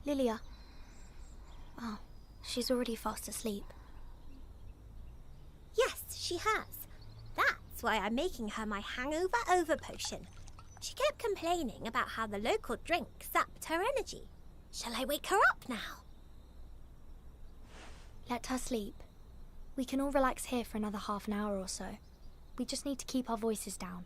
Lilia. Oh, she's already fast asleep. Yes, she has. That's why I'm making her my hangover over potion. She kept complaining about how the local drink sapped her energy. Shall I wake her up now? Let her sleep. We can all relax here for another half an hour or so. We just need to keep our voices down.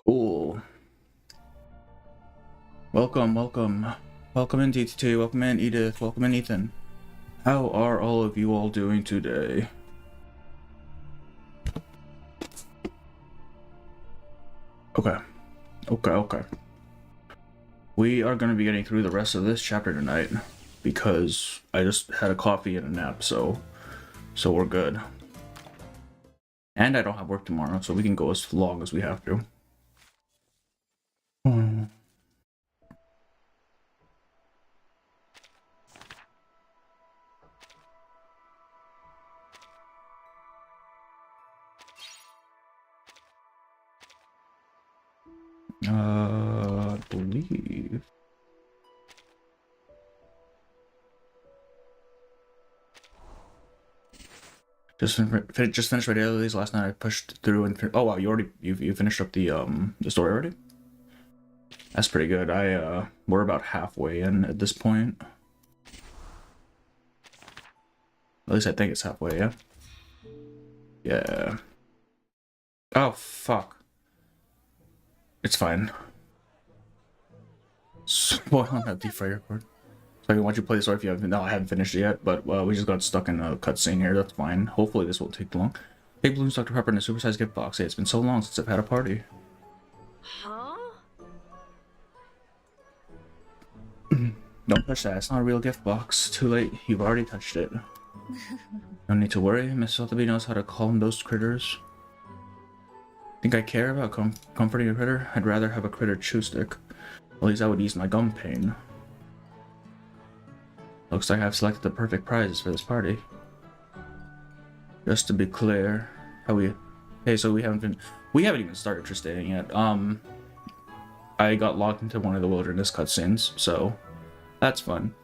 Cool. Welcome in DT2, welcome in Edith, welcome in Ethan. How are all of you all doing today? Okay. We are going to be getting through the rest of this chapter tonight because I just had a coffee and a nap, so we're good. And I don't have work tomorrow, so we can go as long as we have to. I believe. Just finished my dailies last night. I pushed through and oh wow, you finished up the story already? That's pretty good. We're about halfway in at this point. At least I think it's halfway, yeah? Yeah. Oh fuck. It's fine. Spoil on that deep fire record. So I can watch you play the story if you haven't. No, I haven't finished it yet, but we just got stuck in a cutscene here. That's fine. Hopefully this won't take too long. Big balloons, Dr. Pepper, and a supersized gift box. Hey, it's been so long since I've had a party. Huh? Don't touch that. It's not a real gift box. Too late. You've already touched it. No need to worry. Miss Sotheby knows how to calm those critters. Think I care about comforting a critter? I'd rather have a critter chew stick. At least that would ease my gum pain. Looks like I've selected the perfect prizes for this party. Just to be clear, hey, so we haven't even started Triste-ing yet. I got locked into one of the wilderness cutscenes, so that's fun.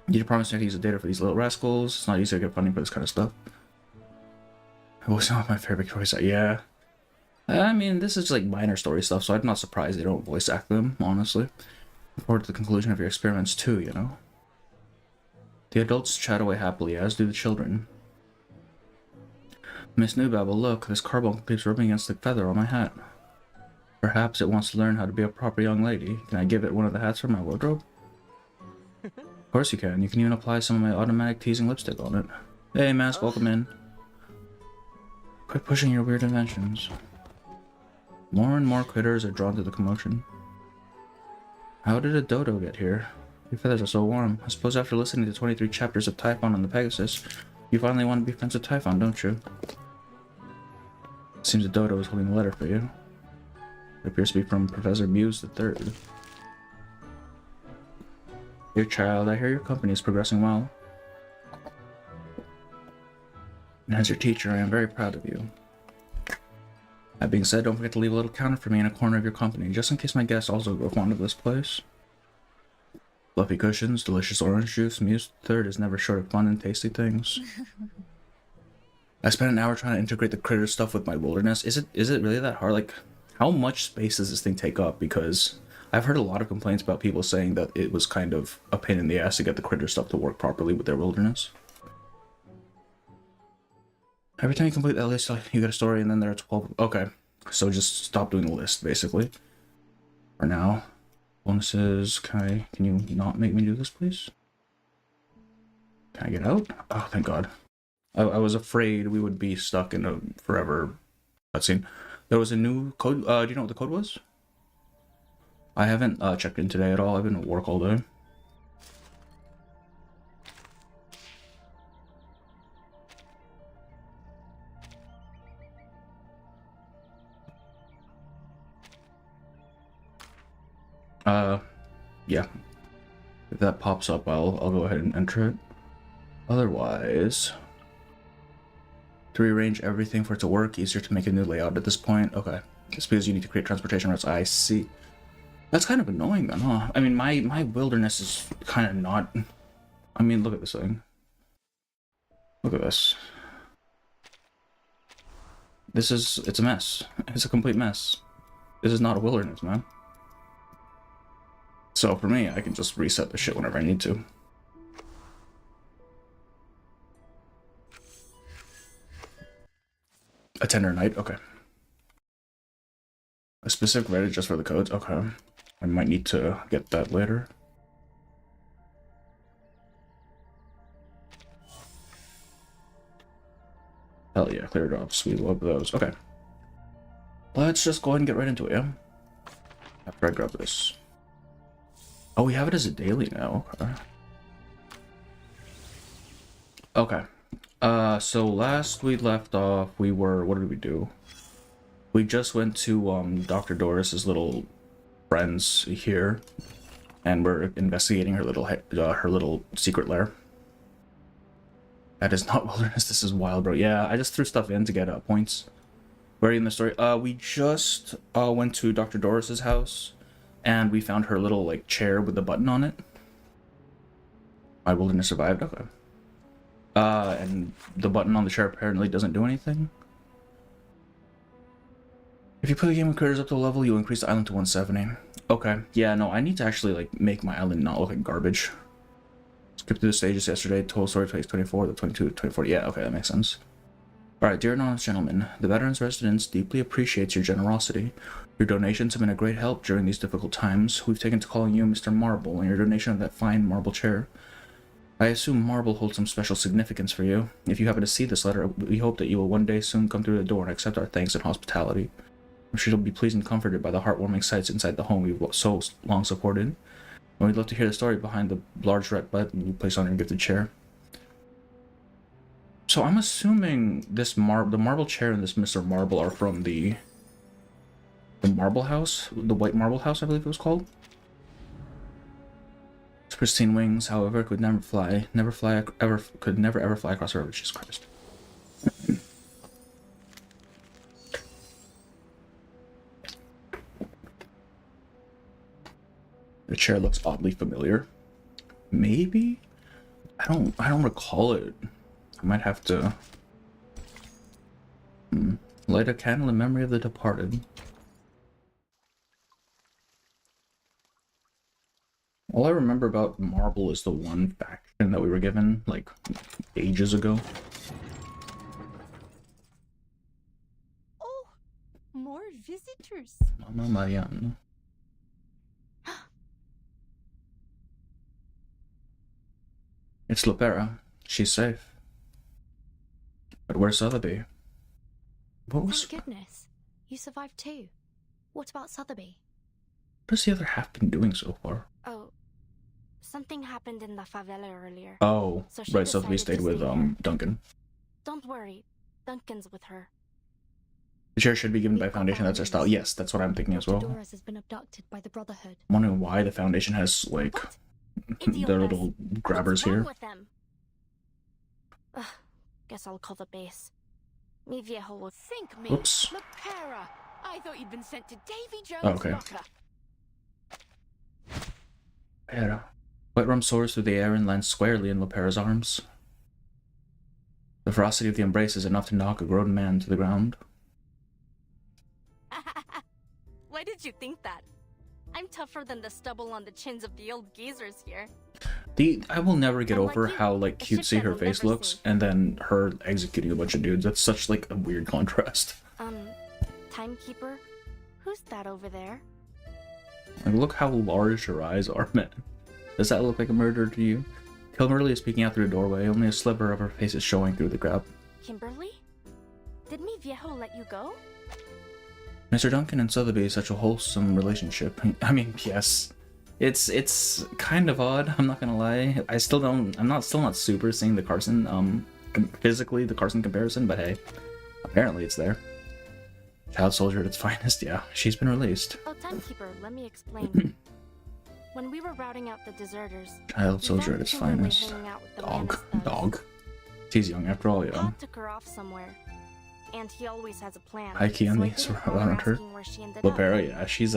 You promised me to use the data for these little rascals. It's not easy to get funding for this kind of stuff. It was not my favorite choice. Yeah. I mean, this is like minor story stuff, so I'm not surprised they don't voice act them, honestly. Look forward to the conclusion of your experiments too, you know? The adults chat away happily, as do the children. Miss Newbabble, look, this carbon keeps rubbing against the feather on my hat. Perhaps it wants to learn how to be a proper young lady. Can I give it one of the hats from my wardrobe? Of course you can. You can even apply some of my automatic teasing lipstick on it. Hey, Mask, welcome in. Quit pushing your weird inventions. More and more critters are drawn to the commotion. How did a dodo get here? Your feathers are so warm. I suppose after listening to 23 chapters of Typhon on the Pegasus, you finally want to be friends with Typhon, don't you? Seems a dodo is holding a letter for you. It appears to be from Professor Muse III. Dear child, I hear your company is progressing well. And as your teacher, I am very proud of you. That being said, don't forget to leave a little counter for me in a corner of your company, just in case my guests also grow fond of this place. Fluffy cushions, delicious orange juice, Muse III is never short of fun and tasty things. I spent an hour trying to integrate the critter stuff with my wilderness. Is it really that hard? Like, how much space does this thing take up? Because I've heard a lot of complaints about people saying that it was kind of a pain in the ass to get the critter stuff to work properly with their wilderness. Every time you complete that list, you get a story, and then there are 12. Okay, so just stop doing the list, basically. For now. Bonuses. Can you not make me do this, please? Can I get out? Oh, thank God. I was afraid we would be stuck in a forever cutscene. There was a new code. Do you know what the code was? I haven't checked in today at all. I've been at work all day. Yeah. If that pops up, I'll go ahead and enter it. Otherwise, to rearrange everything for it to work, easier to make a new layout at this point. Okay. It's because you need to create transportation routes. I see. That's kind of annoying then, huh? I mean, my wilderness is kind of not... I mean, look at this thing. Look at this. It's a mess. It's a complete mess. This is not a wilderness, man. So for me, I can just reset the shit whenever I need to. A tender night? Okay. A specific Reddit just for the codes? Okay. I might need to get that later. Hell yeah, clear drops. We love those. Okay. Let's just go ahead and get right into it, yeah? After I grab this. Oh, we have it as a daily now. Okay. So last we left off, we were... What did we do? We just went to, Dr. Doris's little friends here. And we're investigating her little secret lair. That is not wilderness, this is wild, bro. Yeah, I just threw stuff in to get, points. Where are you in the story? We just, went to Dr. Doris's house. And we found her little, like, chair with the button on it. My wilderness survived, okay. And the button on the chair apparently doesn't do anything. If you play the game with critters up to a level, you increase the island to 170. Okay, yeah, no, I need to actually, like, make my island not look like garbage. Skip through the stages yesterday, total story takes 24, the 22, 24, yeah, okay, that makes sense. Alright, dear anonymous gentlemen, the Veterans Residence deeply appreciates your generosity. Your donations have been a great help during these difficult times. We've taken to calling you Mr. Marble, and your donation of that fine marble chair. I assume marble holds some special significance for you. If you happen to see this letter, we hope that you will one day soon come through the door and accept our thanks and hospitality. I'm sure you'll be pleased and comforted by the heartwarming sights inside the home we've so long supported. And we'd love to hear the story behind the large red button you place on your gifted chair. So I'm assuming this the marble chair and this Mr. Marble are from the The marble house? The white marble house, I believe it was called. Its pristine wings, however, could never fly ever fly across the river. Jesus Christ. The chair looks oddly familiar. Maybe? I don't recall it. I might have to light a candle in memory of the departed. All I remember about marble is the one faction that we were given, like, ages ago. Oh, more visitors. Mama Marianne. It's Lopera. She's safe. But where's Sotheby? What was... Thank goodness. You survived too. What about Sotheby? What has the other half been doing so far? Oh, something happened in the favela earlier. Oh, So she right, Sotheby decided stayed to with, stay there. Duncan. Don't worry. Duncan's with her. The chair should be given by We've got Foundation, that's our style. boundaries. Yes, that's what I'm thinking as Dr. well. Doris has been abducted by the Brotherhood. I'm wondering why the Foundation has, like, What? their little grabbers What's wrong here. with them? Ugh, guess I'll call the base. Mi viejo will Think me. Oops. Lepera. I thought you'd been sent to Davy Jones' Oh, okay. locker. Lopera. White rum soars through the air and lands squarely in Lopera's arms. The ferocity of the embrace is enough to knock a grown man to the ground. Why did you think that? I'm tougher than the stubble on the chins of the old geezers here. I will never get Unlike over you, how, like, a ship cutesy that her will face never looks, sink. and then her executing a bunch of dudes. That's such, like, a weird contrast. Timekeeper? Who's that over there? Like, look how large her eyes are, man. Does that look like a murder to you? Kimberly is peeking out through the doorway. Only a sliver of her face is showing through the grab. Kimberly? Did mi viejo let you go? Mr. Duncan and Sotheby is such a wholesome relationship. I mean, yes. It's kind of odd, I'm not gonna lie. I'm still not super seeing the Carson, physically, the Carson comparison, but hey. Apparently it's there. Child soldier at its finest, yeah. She's been released. Oh, Timekeeper, let me explain. When we were routing out the deserters, Child we soldier found at its Kimberly finest. hanging out with the Dog. Manus thugs. Dog. He's young after all, yeah. Pa took her off somewhere, and he always has a plan. High key on so I these didn't bother around her. asking where she ended up. Lopera, yeah, she's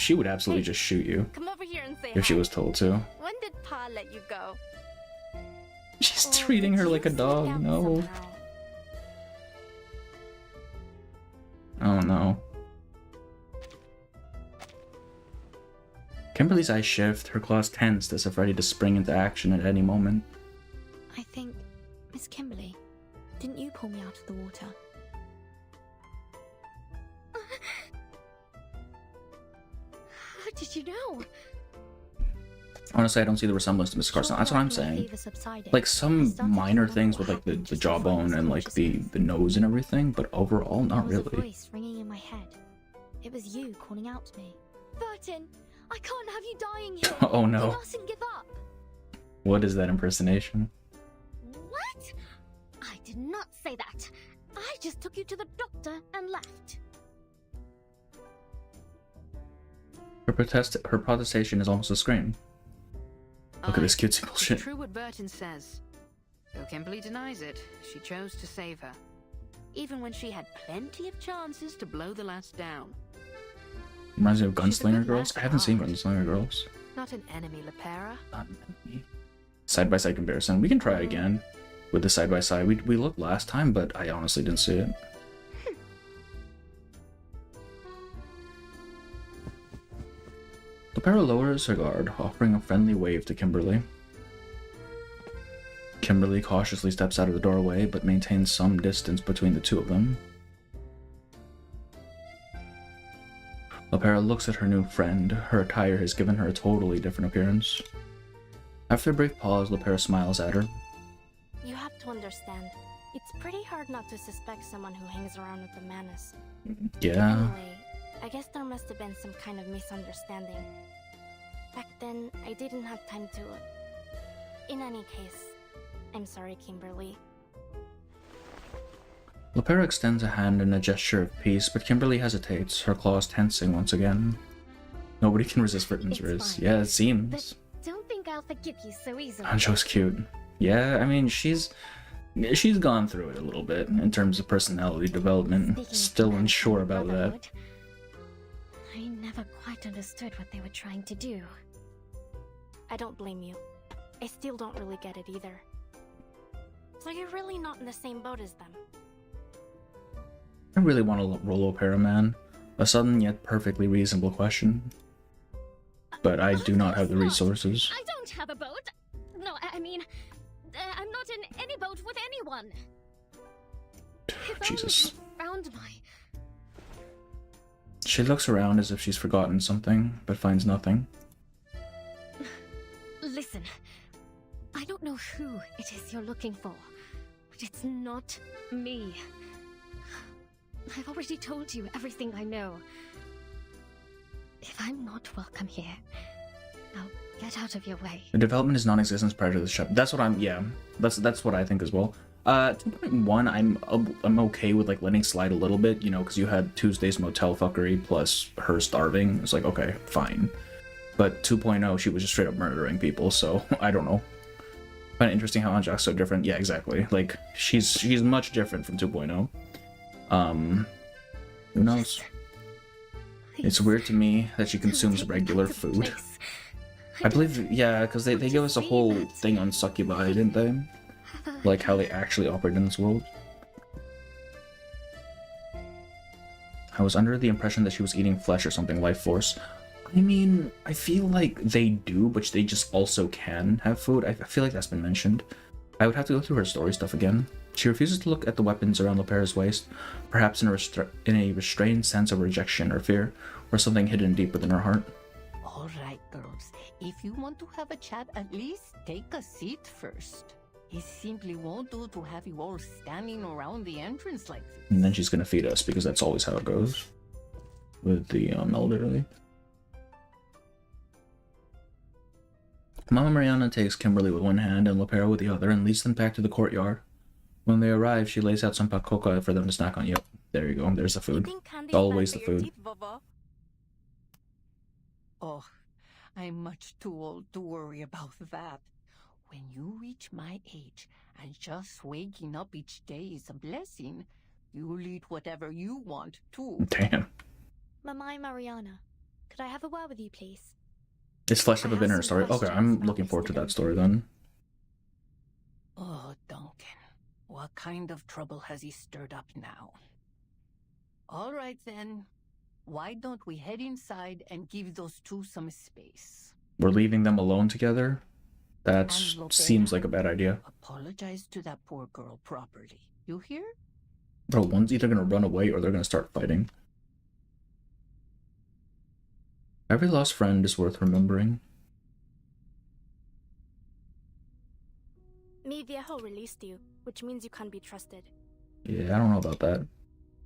she would absolutely Hey. just shoot you Come over here and say if she hi. was told to. When did Pa let you go? She's Or treating did her you like a sneak dog, out no. somehow? Oh no. Kimberly's eyes shift, her claws tensed as if ready to spring into action at any moment. I think, Miss Kimberly, didn't you pull me out of the water? How did you know? Honestly, I don't see the resemblance to Miss Carson. That's what I'm saying. Like some minor things with like the jawbone and like the nose and everything, but overall, not There was a really. voice ringing in my head. It was you calling out to me. Burton, I can't have you dying here. Oh You no. mustn't give up. What is that impersonation? What? I did not say that. I just took you to the doctor and left. Her protestation is almost a scream. Look at this cutesy It's bullshit. true what Burton says. Though Kimberly denies it, she chose to save her. Even when she had plenty of chances to blow the last down. Reminds me of She's a Gunslinger good Girls. lass I at haven't seen heart. Gunslinger Girls. Not an enemy, Lepera. Side by side comparison. We can try again with the side by side. We looked last time, but I honestly didn't see it. Lepera lowers her guard, offering a friendly wave to Kimberly. Kimberly cautiously steps out of the doorway, but maintains some distance between the two of them. Lepera looks at her new friend. Her attire has given her a totally different appearance. After a brief pause, Lepera smiles at her. You have to understand, it's pretty hard not to suspect someone who hangs around with the Manus. Yeah. Anyway, I guess there must have been some kind of misunderstanding. Back then, I didn't have time to... In any case, I'm sorry, Kimberly. Lepera extends a hand in a gesture of peace, but Kimberly hesitates, her claws tensing once again. Nobody can resist Britton's It's riz. fine. Yeah, it seems. But don't think I'll forgive you so easily. Anjo's cute. Yeah, I mean, she's gone through it a little bit in terms of personality development. Speaking of Still the unsure about that. Brotherhood, I never quite understood what they were trying to do. I don't blame you. I still don't really get it either. So you're really not in the same boat as them? I really want to roll Opera, man. A sudden yet perfectly reasonable question. But I do not have the resources. I don't have a boat. No, I mean, I'm not in any boat with anyone. If Jesus. only you found my... She looks around as if she's forgotten something, but finds nothing. Listen, I don't know who it is you're looking for, but it's not me. I've already told you everything I know. If I'm not welcome here, I'll get out of your way. The development is non-existent prior to this chapter. That's what I'm. Yeah, that's what I think as well. 2.1, I'm okay with like letting slide a little bit, you know, because you had Tuesday's motel fuckery plus her starving. It's like okay, fine. But 2.0, she was just straight up murdering people. So I don't know. Kind of interesting how Anjak's so different. Yeah, exactly. Like she's much different from 2.0. Who knows? It's weird to me that she consumes regular food. I believe, yeah, because they give us a whole thing on succubi, didn't they? Like how they actually operate in this world. I was under the impression that she was eating flesh or something, life force. I mean, I feel like they do, but they just also can have food. I feel like that's been mentioned. I would have to go through her story stuff again. She refuses to look at the weapons around Lepera's waist, perhaps in a restrained sense of rejection or fear, or something hidden deep within her heart. All right, girls. If you want to have a chat, at least take a seat first. It simply won't do to have you all standing around the entrance like this. And then she's gonna feed us, because that's always how it goes with the elderly. Mama Mariana takes Kimberly with one hand and Lepera with the other and leads them back to the courtyard. When they arrive, she lays out some pacoca for them to snack on. Yep, there you go. There's the food. Always the food. Oh, I'm much too old to worry about that. When you reach my age and just waking up each day is a blessing, you'll eat whatever you want too. Damn. Mamai Mariana, could I have a word with you, please? It's fleshed up a bit in her story. Okay, I'm looking forward to that story then. Oh, Duncan. What kind of trouble has he stirred up now? All right then. Why don't we head inside and give those two some space? We're leaving them alone together? That And Lepera, seems like a bad idea. apologize to that poor girl properly. You hear? Bro, one's either gonna run away or they're gonna start fighting. Every lost friend is worth remembering. Mi viejo released you, which means you can't be trusted. Yeah, I don't know about that.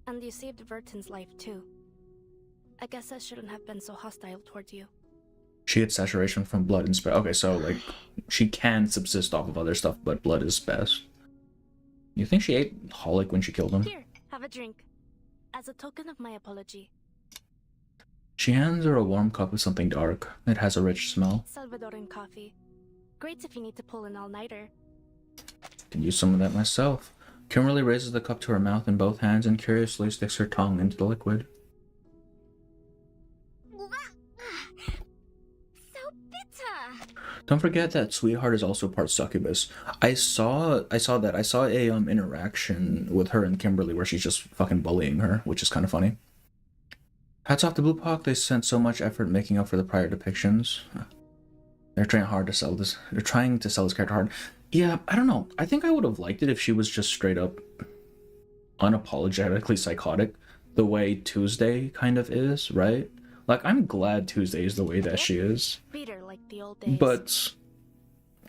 And you saved Verton's life too. I guess I shouldn't have been so hostile towards you. She had saturation from blood and spread. Okay, so like she can subsist off of other stuff, but blood is best. You think she ate Holic when she killed him? Here, have a drink. As a token of my apology. She hands her a warm cup of something dark. It has a rich smell. Salvadoran coffee. Great if you need to pull an all-nighter. Can use some of that myself. Kimberly raises the cup to her mouth in both hands and curiously sticks her tongue into the liquid. So bitter! Don't forget that Sweetheart is also part succubus. I saw that. I saw a interaction with her and Kimberly where she's just fucking bullying her, which is kind of funny. Hats off to Blue Hawk, they spent so much effort making up for the prior depictions. They're trying hard to sell this. They're trying to sell this character hard. Yeah, I don't know. I think I would have liked it if she was just straight up unapologetically psychotic, the way Tuesday kind of is, right? Like, I'm glad Tuesday is the way that she is. Bitter like the old days. But,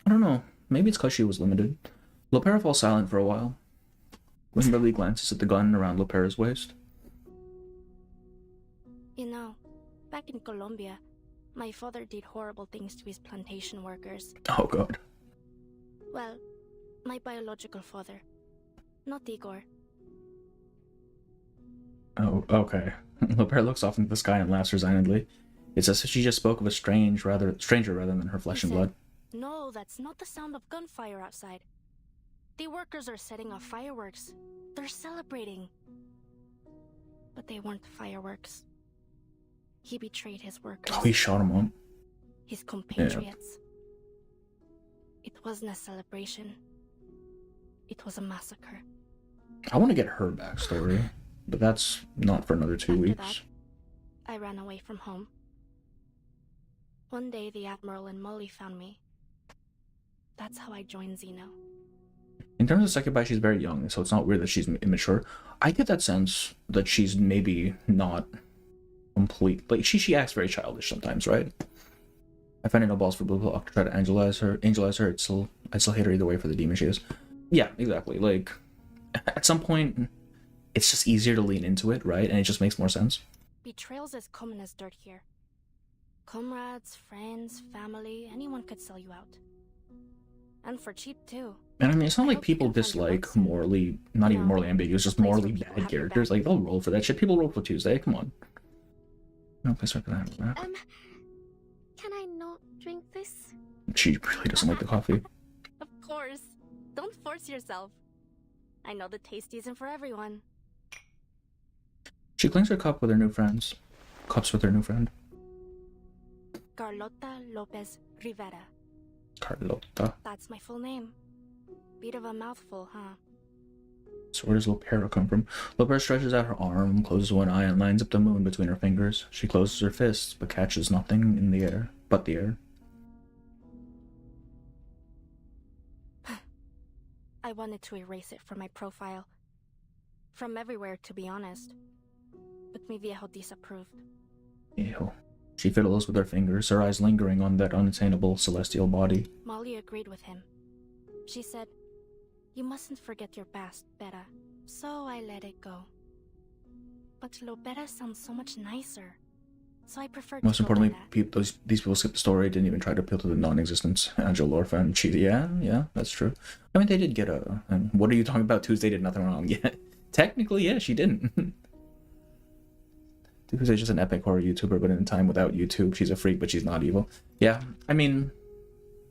I don't know. Maybe it's because she was limited. Lepera falls silent for a while. Kimberly glances at the gun around Lepera's waist. You know, back in Colombia, my father did horrible things to his plantation workers. Oh god. Well, my biological father. Not Igor. Okay. Lair looks off into the sky and laughs resignedly. It's as if she just spoke of a stranger rather than her flesh and blood. No, that's not the sound of gunfire outside. The workers are setting off fireworks. They're celebrating. But they weren't fireworks. He betrayed his workers. Oh, he shot him up. His compatriots. It wasn't a celebration. It was a massacre. I want to get her backstory, but that's not for another 2 weeks. That, I ran away from home. One day, the Admiral and Molly found me. That's how I joined Zeno. In terms of succubi, she's very young, so it's not weird that she's immature. I get that sense that she's maybe not complete. Like, she acts very childish sometimes, right? I find it no balls for Blue Pill to try to angelize her. I'd still hate her either way for the demon she is. Yeah, exactly. Like, at some point, it's just easier to lean into it, right? And it just makes more sense. Betrayal's as common as dirt here. Comrades, friends, family, anyone could sell you out. And for cheap, too. And I mean, it's not like people dislike morally, not even morally ambiguous, just morally bad characters. Like, they'll roll for that shit. People roll for Tuesday, come on. No place like that. Can I not drink this? She really doesn't like the coffee. Of course. Don't force yourself. I know the taste isn't for everyone. She clings her cups with her new friend. Carlota Lopez Rivera. Carlota. That's my full name. Bit of a mouthful, huh? So where does Lopera come from? Lopera stretches out her arm, closes one eye, and lines up the moon between her fingers. She closes her fists, but catches nothing in the air, but the air. I wanted to erase it from my profile. From everywhere, to be honest. But mi viejo disapproved. Ew. She fiddles with her fingers, her eyes lingering on that unattainable celestial body. Molly agreed with him. She said, "You mustn't forget your past, Beta." So I let it go. But Lopera sounds so much nicer. So I prefer to Most importantly, Lopera. these people skipped the story, didn't even try to appeal to the non-existent Angela Lorfa and Cheetah. Yeah, that's true. I mean, they did get a... And what are you talking about? Tuesday did nothing wrong. Yeah, technically, yeah, she didn't. Tuesday's just an epic horror YouTuber, but in a time without YouTube, she's a freak, but she's not evil. Yeah, I mean,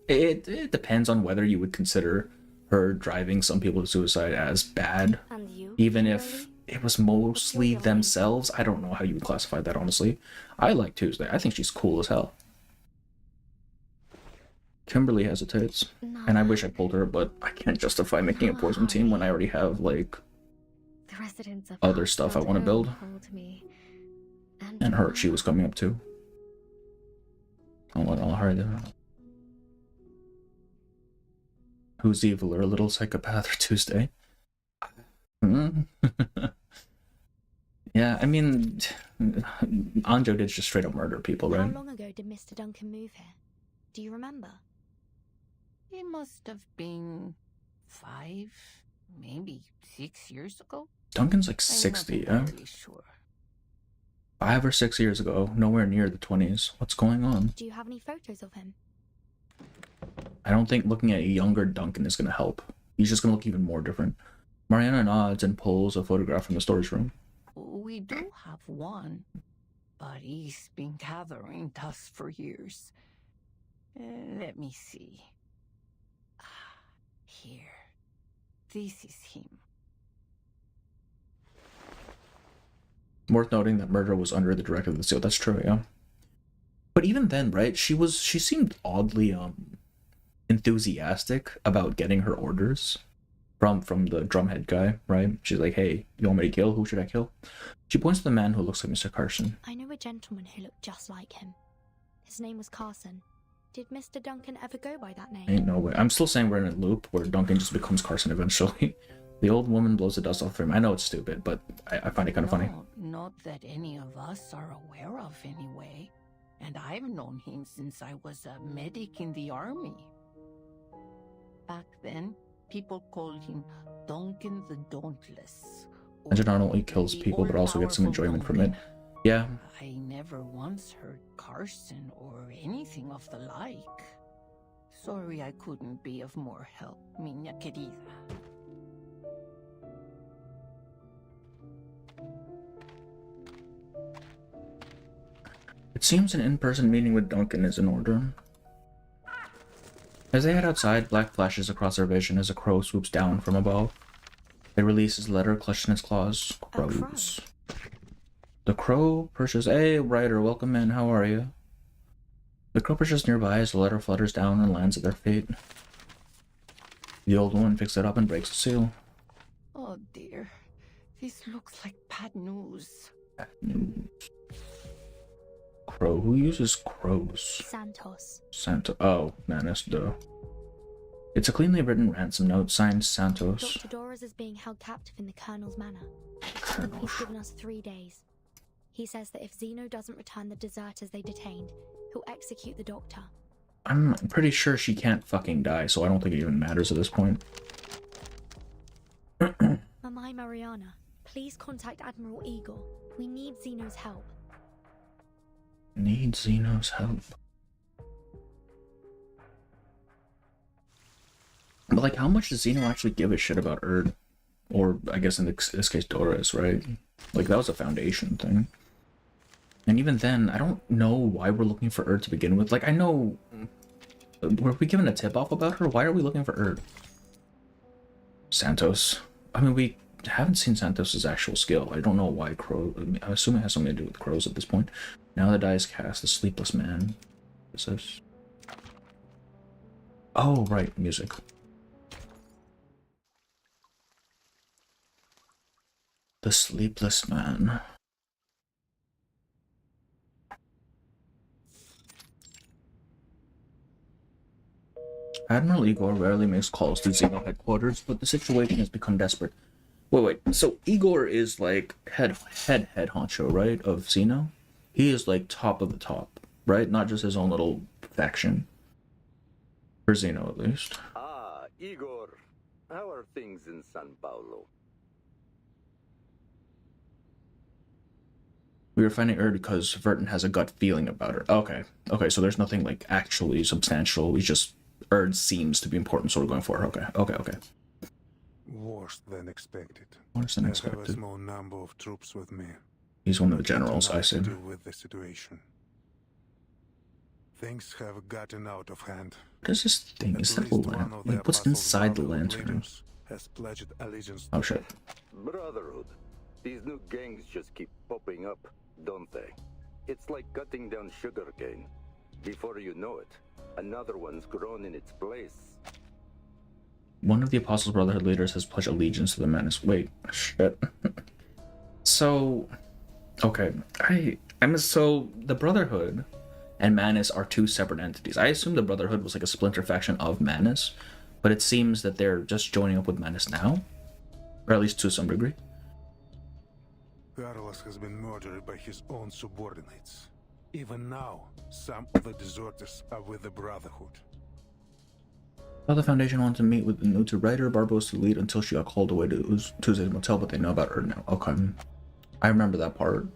it depends on whether you would consider her driving some people to suicide as bad, And you, even Kimberly? if it was mostly themselves. I don't know how you would classify that, honestly. I like Tuesday. I think she's cool as hell. Kimberly hesitates, and I wish I pulled her, but I can't justify making a poison team when I already have, like, The residents of other stuff I want to build. And her, she was coming up too. I'll hurry there. Who's evil, or a little psychopath, or Tuesday? Yeah, I mean, Anjo did just straight up murder people, right? How long ago did Mr. Duncan move here? Do you remember? It must have been 5, maybe 6 years ago. Duncan's like I'm 60, not yeah? entirely sure. 5 or 6 years ago, nowhere near the 20s. What's going on? Do you have any photos of him? I don't think looking at a younger Duncan is going to help. He's just going to look even more different. Mariana nods and pulls a photograph from the storage room. We do have one, but he's been gathering dust for years. Let me see. Here. This is him. Worth noting that murder was under the directive of the seal. That's true, yeah. But even then, right, she seemed oddly enthusiastic about getting her orders from the drumhead guy, right? She's like, "Hey, you want me to kill? Who should I kill?" She points to the man who looks like Mr. Carson. I know a gentleman who looked just like him. His name was Carson. Did Mr. Duncan ever go by that name? Ain't no way. I'm still saying we're in a loop where Duncan just becomes Carson eventually. The old woman blows the dust off him. I know it's stupid, but I find it kind of funny. Not that any of us are aware of, anyway. And I've known him since I was a medic in the army. Back then, people called him Duncan the Dauntless. Angel not only kills people, but also gets some enjoyment from it. Yeah. I never once heard Carson or anything of the like. Sorry I couldn't be of more help, miña querida. It seems an in-person meeting with Duncan is in order. As they head outside, black flashes across their vision as a crow swoops down from above. It releases a letter clutched in its claws. Crows. The crow perches. Hey, Ryder, welcome in. How are you? The crow perches nearby as the letter flutters down and lands at their feet. The old woman picks it up and breaks the seal. Oh dear. This looks like bad news. Bad news. Crow. Who uses crows? Santos. Oh, Manus, duh. It's a cleanly written ransom note signed Santos. Dr. Doras is being held captive in the Colonel's manor. Colonel. He's given us 3 days. He says that if Zeno doesn't return the deserters they detained, he'll execute the doctor. I'm pretty sure she can't fucking die, so I don't think it even matters at this point. Mamai Mariana, please contact Admiral Igor. We need Zeno's help. Need Zeno's help. But, like, how much does Zeno actually give a shit about Erd? Or, I guess in this case, Doris, right? Like, that was a Foundation thing. And even then, I don't know why we're looking for Erd to begin with. Like, I know... Were we given a tip-off about her? Why are we looking for Erd? Santos. I mean, we haven't seen Santos' actual skill. I don't know why Crow... I assume it has something to do with crows at this point. Now the die is cast. The Sleepless Man. What is this? Oh, right. Music. The Sleepless Man. Admiral Igor rarely makes calls to Zeno headquarters, but the situation has become desperate. Wait. So Igor is like head honcho, right? Of Zeno? He is like top of the top, right? Not just his own little faction. For Zeno, at least. Ah, Igor. How are things in San Paulo? We were finding her because Verton has a gut feeling about her. Okay, so there's nothing like actually substantial. It's just Erd seems to be important, so we're going for her. Okay. Worse than expected. Worse than I have a expected. small number of troops with me. He's one of the generals, I see. To deal with the situation. Things have gotten out of hand. What is this thing? Is that a lantern? Like, what's inside the lantern? Has pledged allegiance. Oh shit. Brotherhood. These new gangs just keep popping up, don't they? It's like cutting down sugarcane. Before you know it, another one's grown in its place. One of the Apostles' Brotherhood leaders has pledged allegiance to the Manus. Wait, shit. So, okay, so the Brotherhood and Manus are two separate entities. I assume the Brotherhood was like a splinter faction of Manus, but it seems that they're just joining up with Manus now, or at least to some degree. Carlos has been murdered by his own subordinates. Even now, some of the deserters are with the Brotherhood. Well, the Foundation wanted to meet with the new writer. Barbara was to lead until she got called away to Tuesday's motel, but they know about her now. Okay. I remember that part.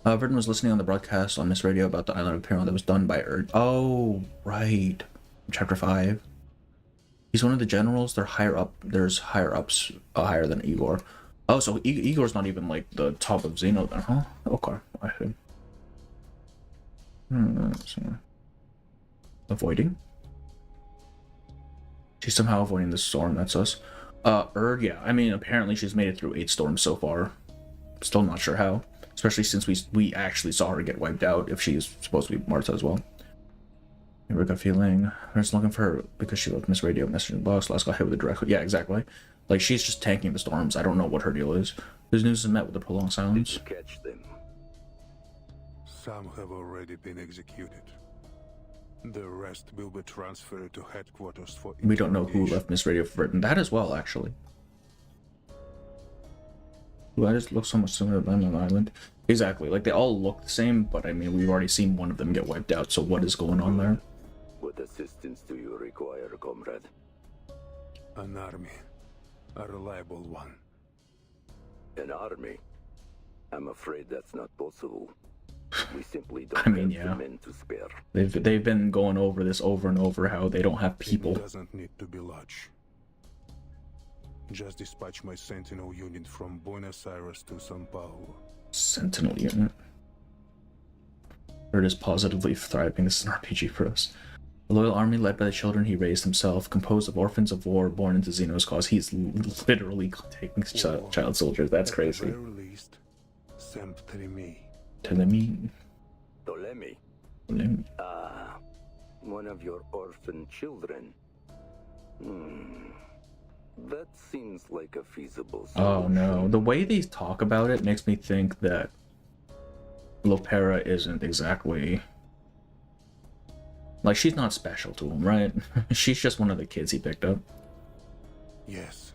Verton was listening on the broadcast on Miss Radio about the island of Peril that was done by Erd. Oh, right. Chapter 5. He's one of the generals. They're higher up. There's higher ups, higher than Igor. Oh, so Igor's not even like the top of Zeno then, huh? Okay, I see. Avoiding? She's somehow avoiding the storm, that's us. Erd, yeah, I mean, apparently she's made it through 8 storms so far. Still not sure how. Especially since we actually saw her get wiped out, if she's supposed to be Marta as well. Never got feeling. I was looking for her because she left Miss Radio message in the box. Last got hit with a direct. Yeah, exactly. Like, she's just tanking the storms. I don't know what her deal is. This news is met with a prolonged silence. Did you catch them? Some have already been executed. The rest will be transferred to headquarters for We don't know who left Miss Radio for Britain. That as well, actually. Ooh, I just look so much similar to them on the island. Exactly. Like, they all look the same, but I mean, we've already seen one of them get wiped out, so what is going on there? What assistance do you require, comrade? An army. A reliable one. An army? I'm afraid that's not possible. We simply don't I mean, have yeah. the men to spare. They've been going over this over and over, how they don't have people. It doesn't need to be large. Just dispatch my Sentinel unit from Buenos Aires to São Paulo. Sentinel unit. Earth is positively thriving. This is an RPG for us. A loyal army led by the children he raised himself, composed of orphans of war born into Zeno's cause. He's literally taking child soldiers. That's crazy. At the very least, Ptolemy. Ptolemy? Ah, one of your orphan children. That seems like a feasible solution. Oh no, the way they talk about it makes me think that Lopera isn't exactly... Like, she's not special to him, right? She's just one of the kids he picked up. Yes.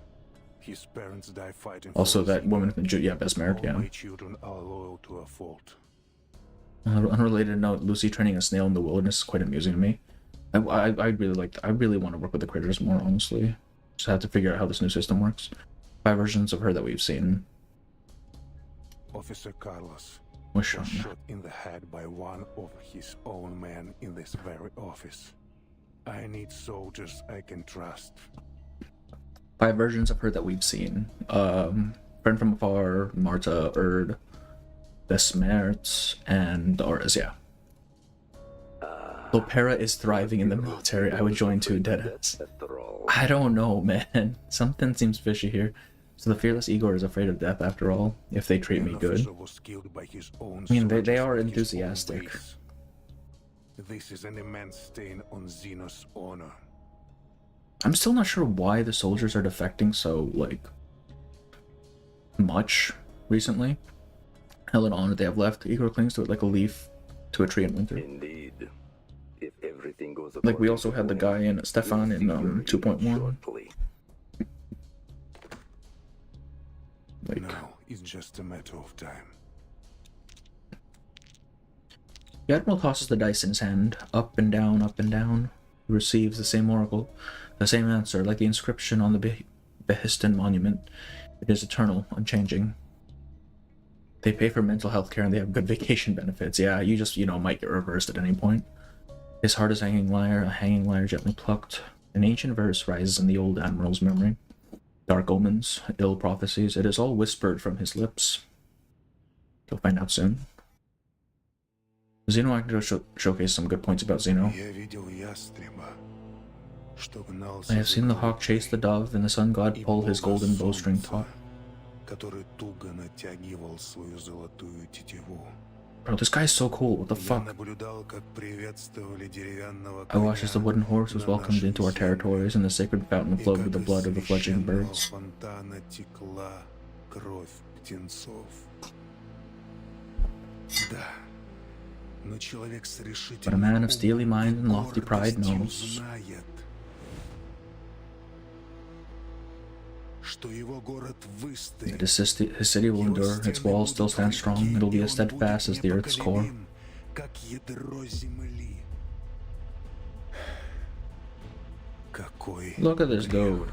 His parents die fighting. Also, that woman from yeah, Besmerk, yeah. My children are loyal to a fault. On an unrelated note, Lucy training a snail in the wilderness is quite amusing to me. I really like. I really want to work with the critters more, honestly. Just have to figure out how this new system works. 5 versions of her that we've seen. Officer Carlos Was was shot. shot in the head by one of his own men in this very office. I need soldiers I can trust. 5 versions of her that we've seen. Friend from Afar, Marta, Erd, Besmerts, and Doris, yeah. Lopera is thriving in the military. I would join too, deadass. I don't know, man. Something seems fishy here. So the fearless Igor is afraid of death after all, if they treat me good. I mean, they are enthusiastic. This is an immense stain on Zeno's honor. I'm still not sure why the soldiers are defecting so, like, much recently. How little honor they have left. Igor clings to it like a leaf to a tree in winter. Indeed. If everything goes Like, we also had the guy in Stefan in 2.1. Like, Now it's just a matter of time. the Admiral tosses the dice in his hand, up and down, up and down. He receives the same oracle, the same answer, like the inscription on the Behiston monument. It is eternal, unchanging. They pay for mental health care and they have good vacation benefits. Yeah, you just, might get reversed at any point. His heart is a hanging lyre gently plucked. An ancient verse rises in the old Admiral's memory. Dark omens, ill prophecies, it is all whispered from his lips. You'll find out soon. Zeno, I can go showcase some good points about Zeno. I have seen the hawk chase the dove and the sun god pull his golden bowstring taut. Bro, this guy's so cool, what the fuck? I watched as the wooden horse was welcomed into our territories and the sacred fountain flowed with the blood of the fledgling birds. But a man of steely mind and lofty pride knows that his city will endure, its walls still stand strong, it'll be as steadfast as the earth's core. Look at this dude.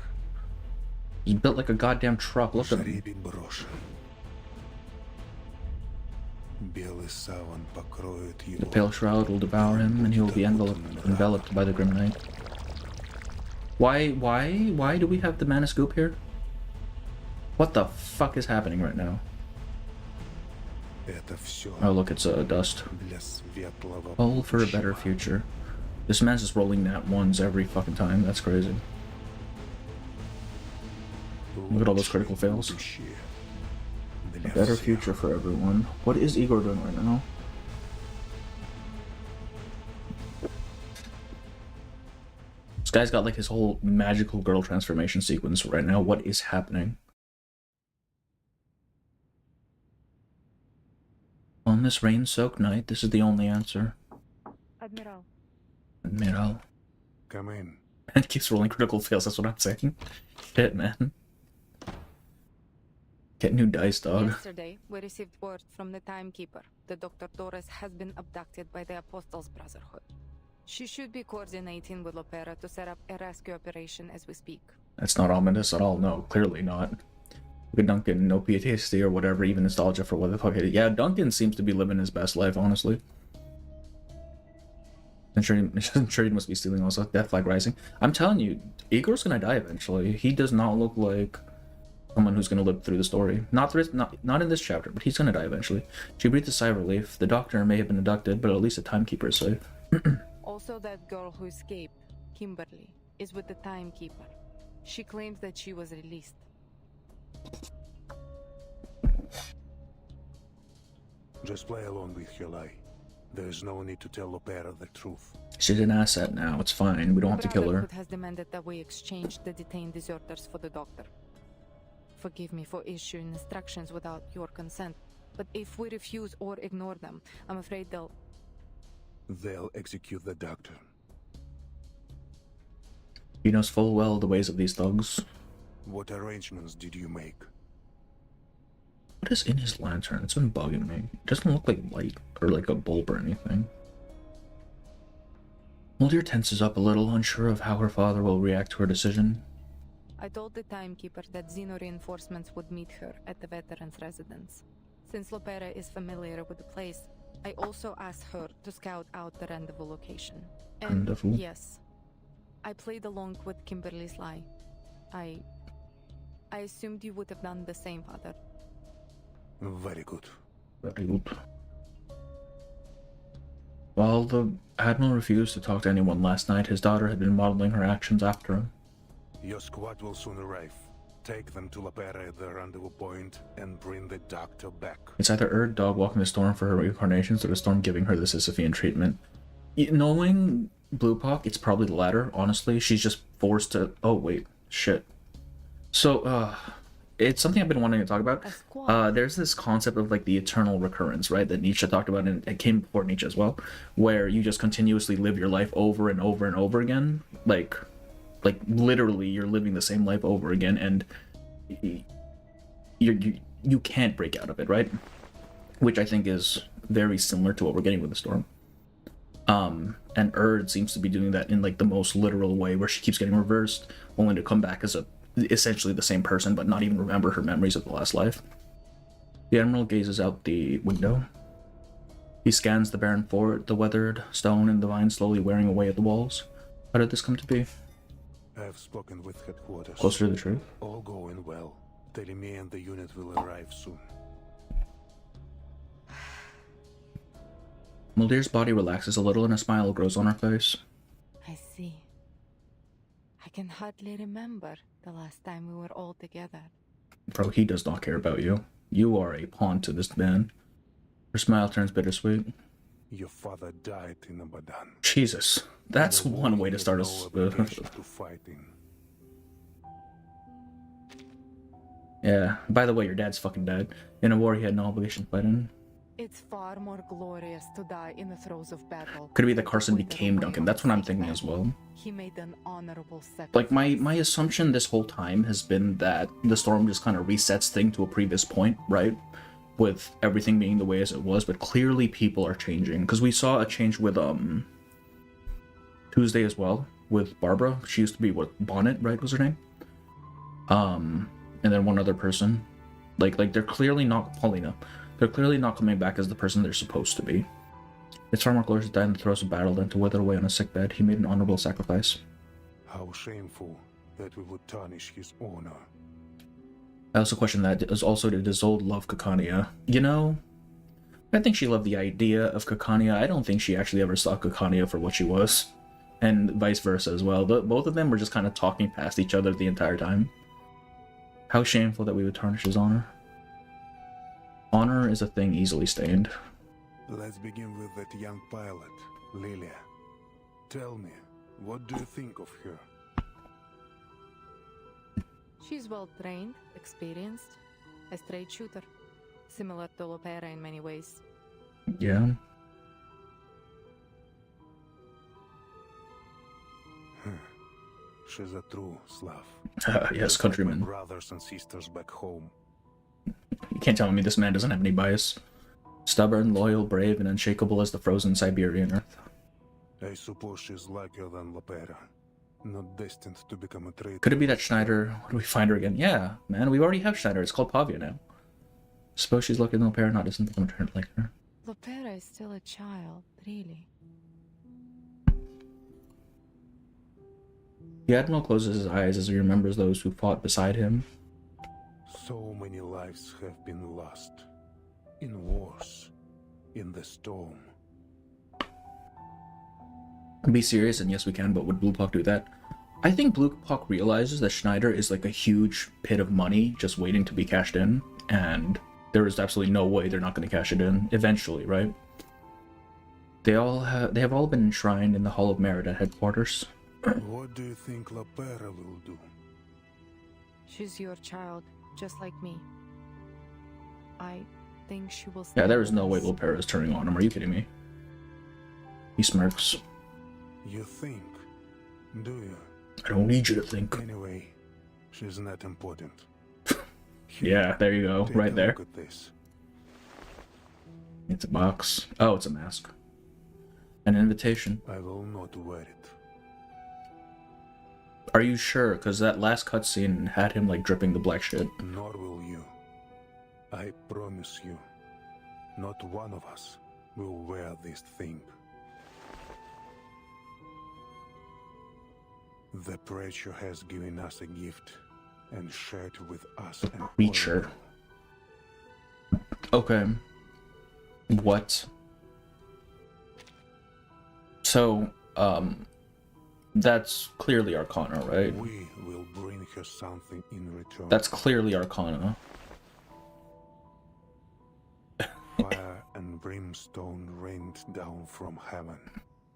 He's built like a goddamn truck, look at him. The pale shroud will devour him, and he will be enveloped by the grim night. Why do we have the mana scoop here? What the fuck is happening right now? Oh look, it's dust. All for a better future. This man's just rolling nat ones every fucking time, that's crazy. Look at all those critical fails. A better future for everyone. What is Igor doing right now? This guy's got like his whole magical girl transformation sequence right now. What is happening? On this rain-soaked night, this is the only answer. Admiral. Come in. It keeps rolling critical fails, that's what I'm saying. Shit, man. Get new dice, dog. Yesterday, we received word from the timekeeper that Dr. Torres has been abducted by the Apostles' Brotherhood. She should be coordinating with Lopera to set up a rescue operation as we speak. That's not ominous at all, no, clearly not. Look at Duncan, no PTSD or whatever, even nostalgia for what the fuck it is. Yeah, Duncan seems to be living his best life, honestly. I'm sure he must be stealing also. Death Flag Rising. I'm telling you, Igor's gonna die eventually. He does not look like someone who's going to live through the story. Not in this chapter, but he's going to die eventually. She breathed a sigh of relief. The doctor may have been abducted, but at least the timekeeper is safe. Also, that girl who escaped, Kimberly, is with the timekeeper. She claims that she was released. Just play along with your lie. There's no need to tell Opera the truth. She's an asset now. It's fine. We don't have to kill her. Brotherhood has demanded that we exchange the detained deserters for the doctor. Forgive me for issuing instructions without your consent, but if we refuse or ignore them, I'm afraid They'll execute the doctor. He knows full well the ways of these thugs. What arrangements did you make? What is in his lantern? It's been bugging me. It doesn't look like light or like a bulb or anything. Mulder tenses up a little, unsure of how her father will react to her decision. I told the timekeeper that Zeno reinforcements would meet her at the veteran's residence. Since Lopera is familiar with the place, I also asked her to scout out the rendezvous location. And Rendezvous? yes, I played along with Kimberly's lie. I assumed you would have done the same, Father. Very good. Very good. While the Admiral refused to talk to anyone last night, his daughter had been modeling her actions after him. Your squad will soon arrive. Take them to Lopera at the rendezvous point and bring the doctor back. It's either Erd dog walking the storm for her reincarnations or the storm giving her the Sisyphean treatment. Knowing Bluepock, it's probably the latter, honestly. She's just forced to... Oh, wait. Shit. So, it's something I've been wanting to talk about. There's this concept of, like, the eternal recurrence, right? That Nietzsche talked about, and it came before Nietzsche as well. Where you just continuously live your life over and over and over again. Like literally, you're living the same life over again, and you can't break out of it, right? Which I think is very similar to what we're getting with the storm. And Erd seems to be doing that in like the most literal way, where she keeps getting reversed, only to come back as essentially the same person, but not even remember her memories of the last life. The Admiral gazes out the window. He scans the barren fort, the weathered stone and the vines slowly wearing away at the walls. How did this come to be? I have spoken with headquarters. Closer to the truth? All going well. Telemi and the unit will arrive soon. Mulder's body relaxes a little and a smile grows on her face. I see. I can hardly remember the last time we were all together. Bro, he does not care about you. You are a pawn to this man. Her smile turns bittersweet. Your father died in Abadan. Jesus. That's one way to start us. Yeah, by the way, your dad's fucking dead. In a war he had no obligation to fight in. It's far more glorious to die in the throes of battle. Could it be that Carson became Duncan? That's what I'm thinking as well. He made an honorable sacrifice. Like, my assumption this whole time has been that the storm just kind of resets things to a previous point, right? With everything being the way as it was, but clearly people are changing. Because we saw a change with, Tuesday as well, with Barbara. She used to be, what, Bonnet, right, was her name? And then one other person. Like they're clearly not, Paulina. They're clearly not coming back as the person they're supposed to be. It's far more glorious to die in the throes of battle than to wither away on a sickbed. He made an honorable sacrifice. How shameful that we would tarnish his honor. I also question that is also did Isolde love Caconia? You know, I think she loved the idea of Caconia. I don't think she actually ever saw Caconia for what she was. And vice versa as well. Both of them were just kind of talking past each other the entire time. How shameful that we would tarnish his honor. Honor is a thing easily stained. Let's begin with that young pilot, Lilia. Tell me, what do you think of her? She's well trained, experienced, a straight shooter, similar to Lopera in many ways. Yeah. She's a true Slav. Yes, countryman. Brothers and sisters back home. You can't tell me this man doesn't have any bias. Stubborn, loyal, brave, and unshakable as the frozen Siberian earth. I suppose she's luckier than Lopera. Not destined to become a traitor. Could it be that Schneider... What do we find her again? Yeah, man, we already have Schneider. It's called Pavia now. Suppose she's luckier than Lopera, not destined to become a traitor like her. Lopera is still a child, really. The Admiral closes his eyes as he remembers those who fought beside him. lives have been lost. In wars. In the storm. Be serious, and yes we can, but would Blue Puck do that? I think Blue Puck realizes that Schneider is like a huge pit of money just waiting to be cashed in, and there is absolutely no way they're not going to cash it in eventually, right? They have all been enshrined in the Hall of Merit at headquarters. What do you think Lapera will do? She's your child, just like me. I think she will. Yeah, there is no way Lopera is turning on him. Are you kidding me? He smirks. You think? Do you? I don't need you to think. Anyway, she's not important. Yeah, there you go, right there. Look at this. It's a box. Oh, it's a mask. An invitation. I will not wear it. Are you sure? Because that last cutscene had him like dripping the black shit. Nor will you. I promise you, not one of us will wear this thing. The preacher has given us a gift and shared with us an Preacher. Okay. What? So, that's clearly Arcana, right? We will bring her something in return. That's clearly Arcana. Fire and brimstone rained down from heaven.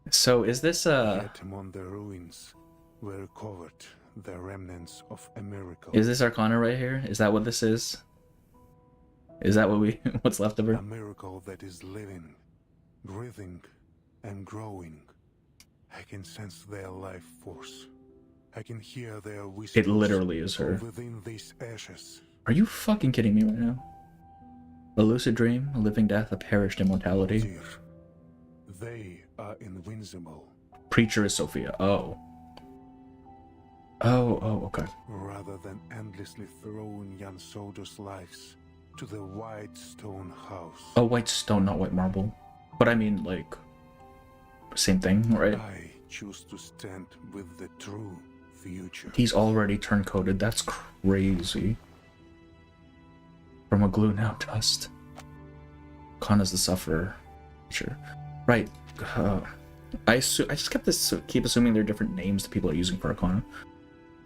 So is this Yet among the ruins were covered the remnants of a miracle. Is this Arcana right here? Is that what this is? Is that what what's left of her? A miracle that is living, breathing, and growing. I can sense their life force. I can hear their whispers. It literally is her. Within these ashes. Are you fucking kidding me right now? A lucid dream, a living death, a perished immortality. Dear, they are invincible. Preacher is Sophia. Oh. Oh, okay. Rather than endlessly throwing young soldiers' lives to the white stone house. Oh, white stone, not white marble. But I mean, like, same thing, right? I choose to stand with the true future. He's already turncoated. That's crazy. From a glue now dust. Kana's the sufferer. Sure. Right. I just keep assuming they're different names that people are using for Arcana.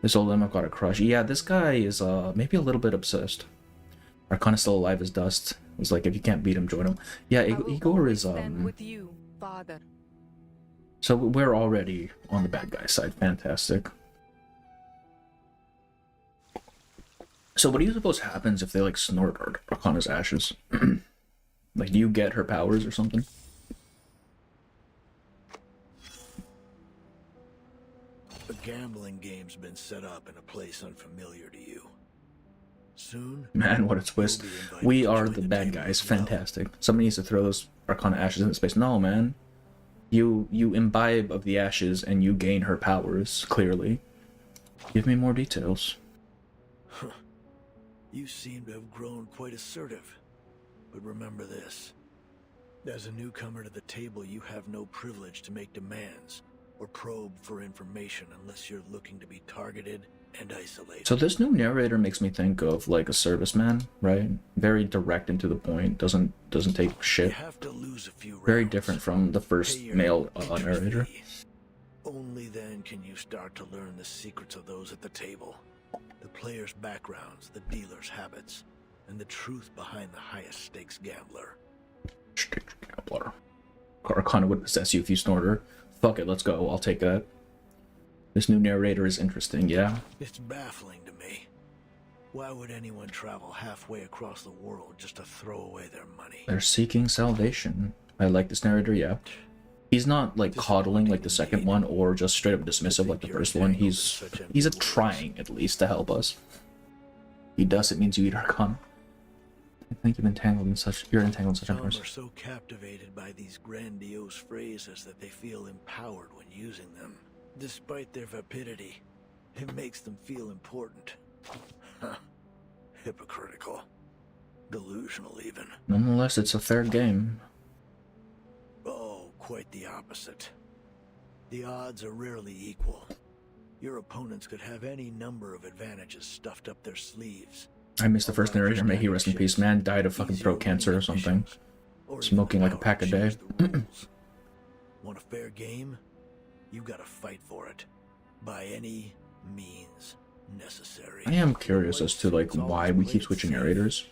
This old I've got a crush. Yeah, this guy is maybe a little bit obsessed. Arcana's still alive as dust. It's like, if you can't beat him, join him. Yeah, Igor is with you, Father. So we're already on the bad guy side. Fantastic. So what do you suppose happens if they like snort Arcana's ashes? Like, do you get her powers or something? A gambling game's been set up in a place unfamiliar to you. Soon, man, what a twist. We are the bad guys. Fantastic. Somebody needs to throw those Arcana ashes into space. No, man. You imbibe of the ashes and you gain her powers, clearly. Give me more details. Huh. You seem to have grown quite assertive. But remember this. As a newcomer to the table, you have no privilege to make demands or probe for information unless you're looking to be targeted and isolated. So this new narrator makes me think of like a serviceman, right? Very direct and to the point. Doesn't take shit. You have to lose a few rounds. Very different from the first male narrator. Only then can you start to learn the secrets of those at the table. The players' backgrounds, the dealers' habits, and the truth behind the highest stakes gambler. Stakes gambler. Arcana would possess you if you snort her. Fuck it, let's go. I'll take that. This new narrator is interesting, yeah? It's baffling to me. Why would anyone travel halfway across the world just to throw away their money? They're seeking salvation. I like this narrator, yeah. He's not like coddling like the second one or just straight up dismissive like the first one. He's trying at least to help us. He does, it means you eat Arcana. I think you're entangled in such embers. Some are so captivated by these grandiose phrases that they feel empowered when using them. Despite their vapidity, it makes them feel important. Hypocritical. Delusional, even. Nonetheless, it's a fair game. Oh, quite the opposite. The odds are rarely equal. Your opponents could have any number of advantages stuffed up their sleeves, I missed the first narrator. May he rest in peace. Man died of fucking throat cancer or something. Smoking like a pack a day. Want a fair game? You gotta fight for it. By any means necessary. I am curious as to like why we keep switching narrators.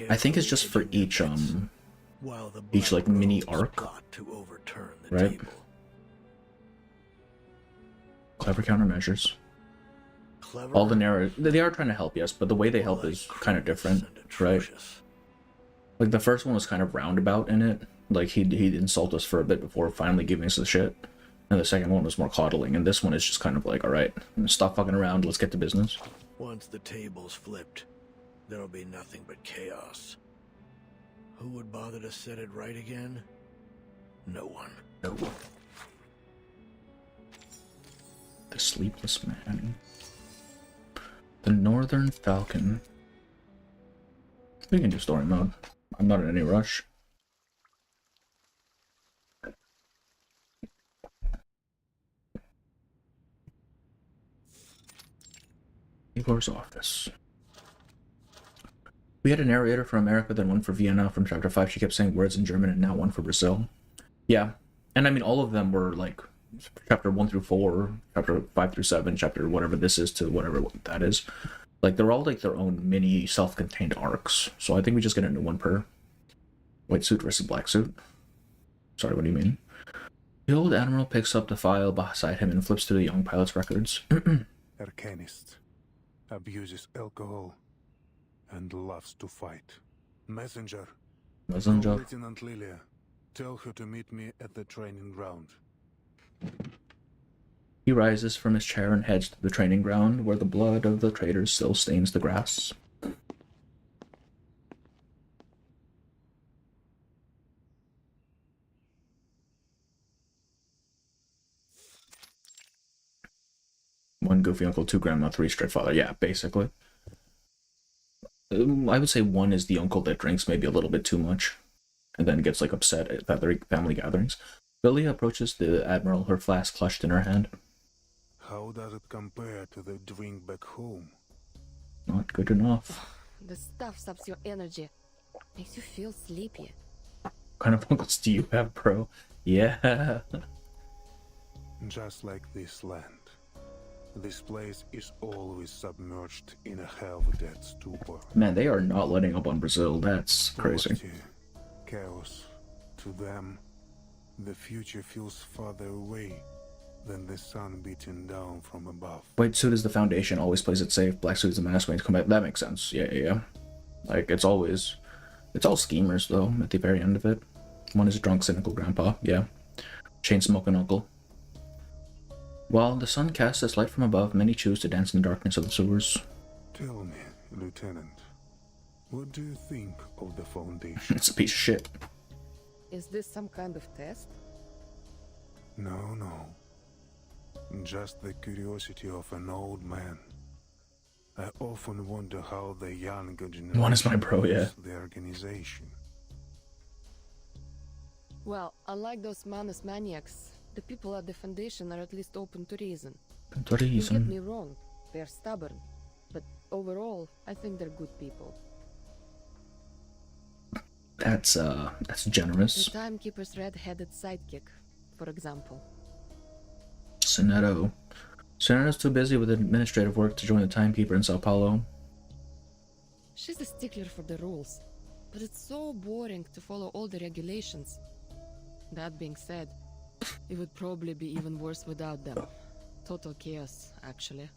I think it's just for each like mini arc, right? Clever countermeasures. All the narrators, they are trying to help, yes, but the way they help is kind of different, right? Like the first one was kind of roundabout in it. Like he'd insult us for a bit before finally giving us the shit. And the second one was more coddling, and this one is just kind of like, alright, stop fucking around, let's get to business. Once the table's flipped, there'll be nothing but chaos. Who would bother to set it right again? No one. No one. The Sleepless Man. The Northern Falcon. We can do story mode. I'm not in any rush. Igor's office. We had a narrator for America, then one for Vienna from chapter 5. She kept saying words in German, and now one for Brazil. Yeah. And I mean, all of them were like chapter 1 through 4, chapter 5 through 7, chapter whatever this is to whatever that is. Like, they're all like their own mini self-contained arcs. So I think we just get into one per. White suit versus black suit. Sorry, what do you mean? The old admiral picks up the file beside him and flips through the young pilot's records. Arcanist. Abuses alcohol and loves to fight. Messenger. Messenger. Lieutenant Lilia. Tell her to meet me at the training ground. He rises from his chair and heads to the training ground, where the blood of the traitors still stains the grass. One goofy uncle, 2 grandma, 3 strict father. Yeah, basically. I would say 1 is the uncle that drinks maybe a little bit too much, and then gets like upset at their family gatherings. Lilia approaches the admiral, her flask clutched in her hand. How does it compare to the drink back home? Not good enough. The stuff saps your energy. Makes you feel sleepy. What kind of uncles do you have, bro? Yeah. Just like this land. This place is always submerged in a half-dead stupor. Man, they are not letting up on Brazil. That's crazy. Poverty, chaos. To them, the future feels farther away than the sun beating down from above. White suit is the foundation, always plays it safe. Black suit is the mask when to combat. That makes sense. Yeah. Like, it's all schemers, though, at the very end of it. One is a drunk, cynical grandpa. Yeah. Chain-smoking uncle. While the sun casts its light from above, many choose to dance in the darkness of the sewers. Tell me, Lieutenant, what do you think of the Foundation? It's a piece of shit. Is this some kind of test? No. Just the curiosity of an old man. I often wonder how the younger generation One is my bro, yeah. the organization. Well, unlike those Manus maniacs, the people at the Foundation are at least open to reason. To reason. Don't get me wrong, they're stubborn, but overall, I think they're good people. That's generous. The Timekeeper's red-headed sidekick, for example. Zeno. Zena's too busy with administrative work to join the Timekeeper in Sao Paulo. She's a stickler for the rules, but it's so boring to follow all the regulations. That being said, it would probably be even worse without them. Total chaos, actually.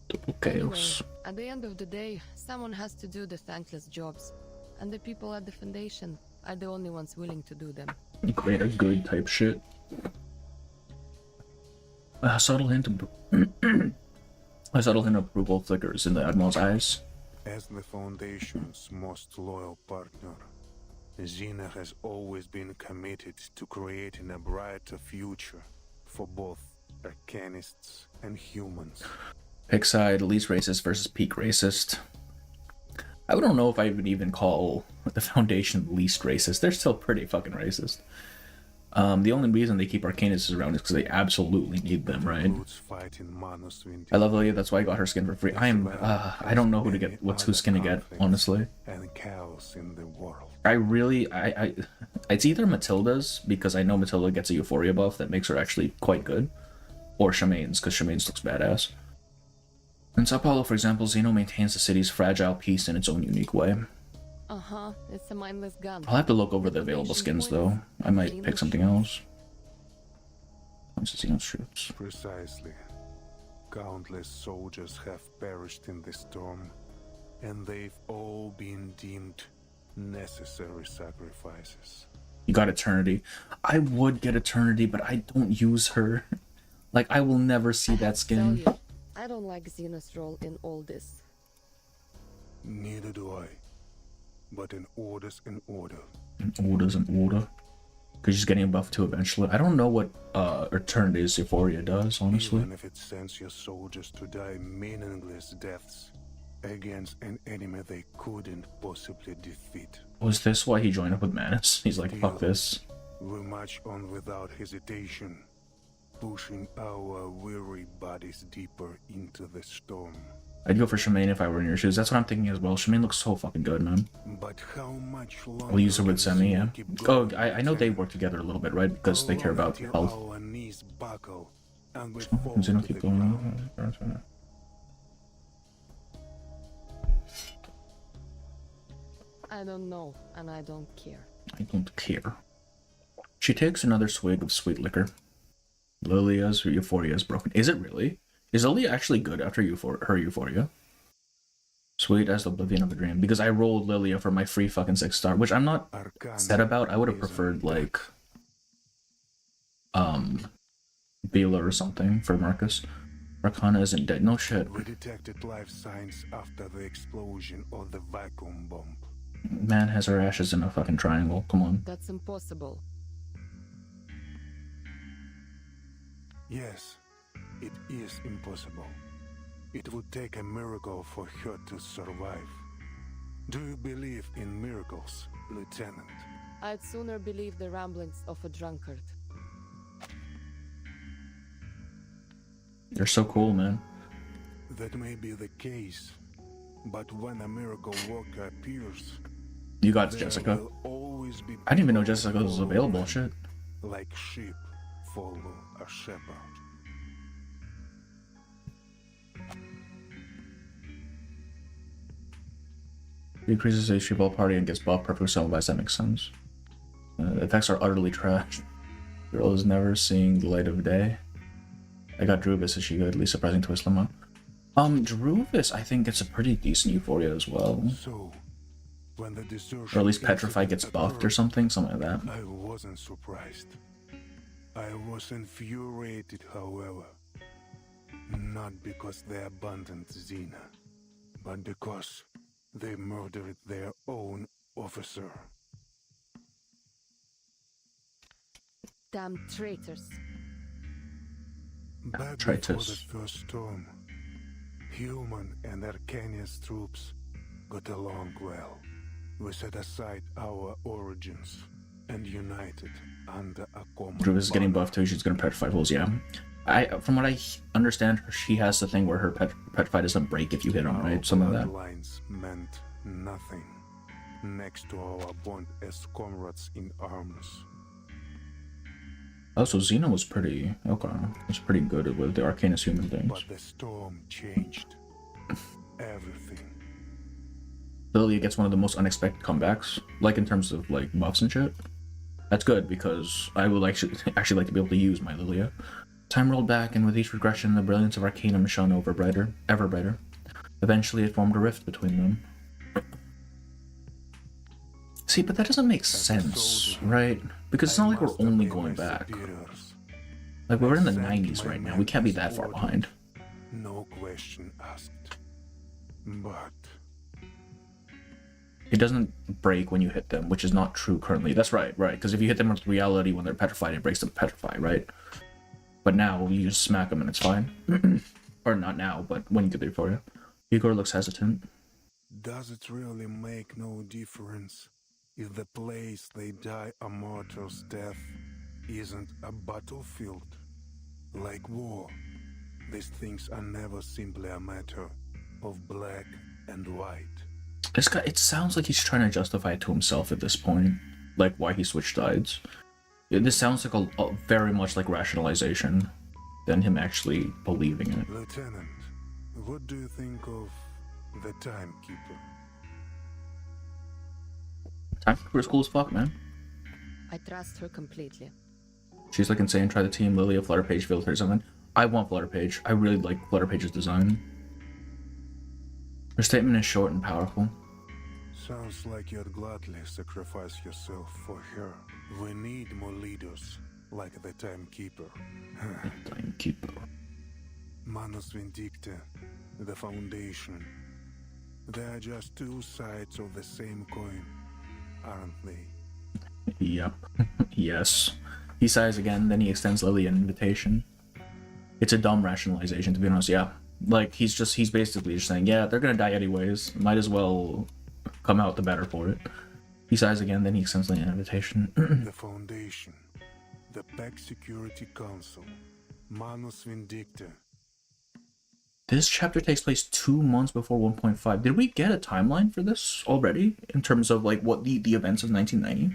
Total chaos. Anyway, at the end of the day, someone has to do the thankless jobs, and the people at the Foundation are the only ones willing to do them. Greater good type shit. A subtle hint of approval flickers in the Admiral's eyes. As the Foundation's most loyal partner, Zeno has always been committed to creating a brighter future for both Arcanists and humans. Pick side, least racist versus peak racist. I don't know if I would even call the Foundation least racist. They're still pretty fucking racist. The only reason they keep Arcanists around is because they absolutely need them, right? I love Lilia, that's why I got her skin for free. I don't know who to get, whose skin to get, honestly. It's either Matilda's, because I know Matilda gets a Euphoria buff that makes her actually quite good, or Shemaine's, because Shemaine's looks badass. In Sao Paulo, for example, Zeno maintains the city's fragile peace in its own unique way. It's a mindless gun. I'll have to look over the available skins, though. I might pick something else. Once Zeno's troops. Precisely. Countless soldiers have perished in the storm, and they've all been deemed necessary sacrifices. You got Eternity. I would get Eternity, but I don't use her. Like, I will never see that skin. I don't like Xena's role in all this. Neither do I. But an order's an order. An order's an order. Because she's getting buffed too eventually. I don't know what Eternity's Euphoria does, honestly. Even if it sends your soldiers to die meaningless deaths against an enemy they couldn't possibly defeat. Was this why he joined up with Manus? He's like, fuck this. We march on without hesitation, pushing our weary bodies deeper into the storm. I'd go for Shemaine if I were in your shoes. That's what I'm thinking as well. Shemaine looks so fucking good, man. But how much longer I'll use her with Semi, yeah. Oh, I know they work together a little bit, right? Because they care about health. Zeno keep going. I don't know, and I don't care. I don't care. She takes another swig of sweet liquor. Lilia's Euphoria is broken. Is it really? Is Lilia actually good after her Euphoria? Sweet as the oblivion of a dream. Because I rolled Lilia for my free fucking 6-star, which I'm not sad about. I would have preferred, like, Bela or something for Marcus. Arcana isn't dead. No shit. We detected life signs after the explosion of the vacuum bomb. Man has her ashes in a fucking triangle. Come on. That's impossible. Yes. It is impossible. It would take a miracle for her to survive. Do you believe in miracles, Lieutenant? I'd sooner believe the ramblings of a drunkard. They're so cool, man. That may be the case, but when a miracle worker appears, you got Jessica. I didn't even know Jessica was available. Shit. Like sheep follow a shepherd. Decreases a sheep ball party and gets buff perfect self-advice. That makes sense. The effects are utterly trash. Girl is never seeing the light of day. I got Druvis. Is she good? At least surprising twist lemon. Druvis, I think it's a pretty decent Euphoria as well. So, when the or at least Petrify gets buffed or something like that. I wasn't surprised. I was infuriated, however. Not because they abandoned Zena, but because they murdered their own officer. Damn traitors. Back before the first storm, Human and Arcanius troops got along well. We set aside our origins and united under a common Druvis is getting buffed too. She's gonna petrify fools, yeah. From what I understand, she has the thing where her petrify doesn't break if you hit on, right? Some of that. Lines meant nothing next to our bond as comrades in arms. Oh, so Zeno was pretty pretty good with the Arcanus human things. But the storm changed everything. Lilia gets one of the most unexpected comebacks, like in terms of like buffs and shit. That's good because I would actually like to be able to use my Lilia. Time rolled back, and with each regression, the brilliance of Arcanum shone ever brighter. Eventually, it formed a rift between them. See, but that doesn't make sense, right? Because it's not like we're only going back. Like, we're in the 90s right now. We can't be that far behind. No question asked. But it doesn't break when you hit them, which is not true currently. That's right. Because if you hit them with reality when they're petrified, it breaks them petrified, right? But now, you just smack them and it's fine. Or not now, but when you get there for you. Igor looks hesitant. Does it really make no difference if the place they die a martyr's death isn't a battlefield. Like war, these things are never simply a matter of black and white. This guy, it sounds like he's trying to justify it to himself at this point, like why he switched sides. This sounds like a very much like rationalization than him actually believing it. Lieutenant, what do you think of the timekeeper? Timekeeper's cool as fuck, man. I trust her completely. She's like insane. Try the team, Lilia, Flutterpage, Filter, something. I want Flutterpage. I really like Flutterpage's design. Her statement is short and powerful. Sounds like you'd gladly sacrifice yourself for her. We need more leaders, like the Timekeeper. The Timekeeper. Manus Vindicta, the Foundation. They are just two sides of the same coin, aren't they? Yep. Yes. He sighs again, then he extends Lilia an invitation. It's a dumb rationalization, to be honest, yeah. Like, he's basically just saying, yeah, they're gonna die anyways. Might as well come out the better for it. He sighs again, then he extends Lilia an invitation. The Foundation. The Pack Security Council. Manus Vindicta. This chapter takes place 2 months before 1.5. Did we get a timeline for this already? In terms of, like, what the events of 1990?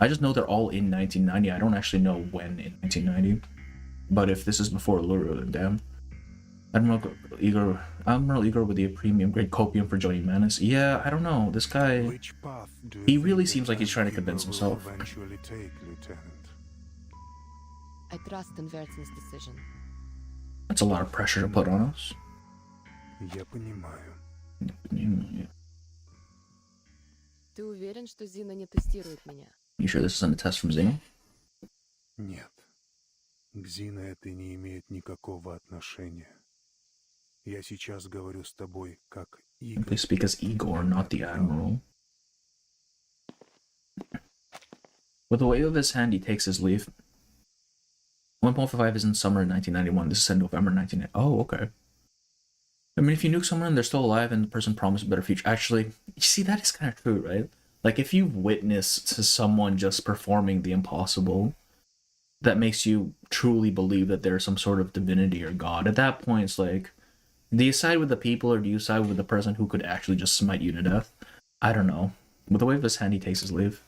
I just know they're all in 1990. I don't actually know when in 1990. But if this is before Luru, then damn. Admiral Igor with the premium grade copium for joining Manus. Yeah, I don't know. This guy, he really seems like he's trying to convince himself. I trust in Vertzen's decision. That's a lot of pressure to put on us. Я понимаю. Ты уверен, что Зено не тестирует меня? You sure this isn't a test from Zeno? Нет. К Зино это не имеет никакого отношения. Я сейчас говорю с тобой как Игорь. They speak as Igor, not the Admiral. With a wave of his hand, he takes his leave. 1.5 is in summer 1991. This is in November 1990. Oh, okay. I mean, if you nuke someone and they're still alive and the person promised a better future... Actually, you see, that is kind of true, right? Like, if you've witnessed to someone just performing the impossible, that makes you truly believe that there's some sort of divinity or god. At that point, it's like, do you side with the people or do you side with the person who could actually just smite you to death? I don't know. With the wave of his hand, he takes his leave.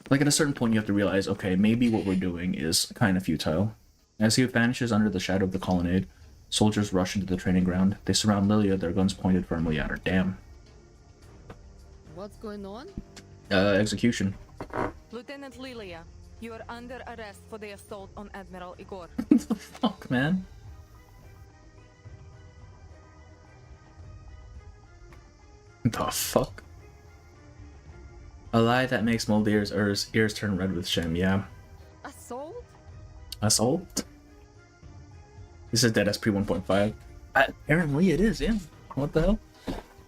Like, at a certain point, you have to realize, okay, maybe what we're doing is kind of futile. As he vanishes under the shadow of the colonnade, soldiers rush into the training ground. They surround Lilia, their guns pointed firmly at her. Damn. What's going on? Execution. Lieutenant Lilia, you are under arrest for the assault on Admiral Igor. What the fuck, man? The fuck? A lie that makes Moldier's ears turn red with shame, yeah. Assault? Assault? This is dead as pre 1.5. Apparently it is, yeah. What the hell?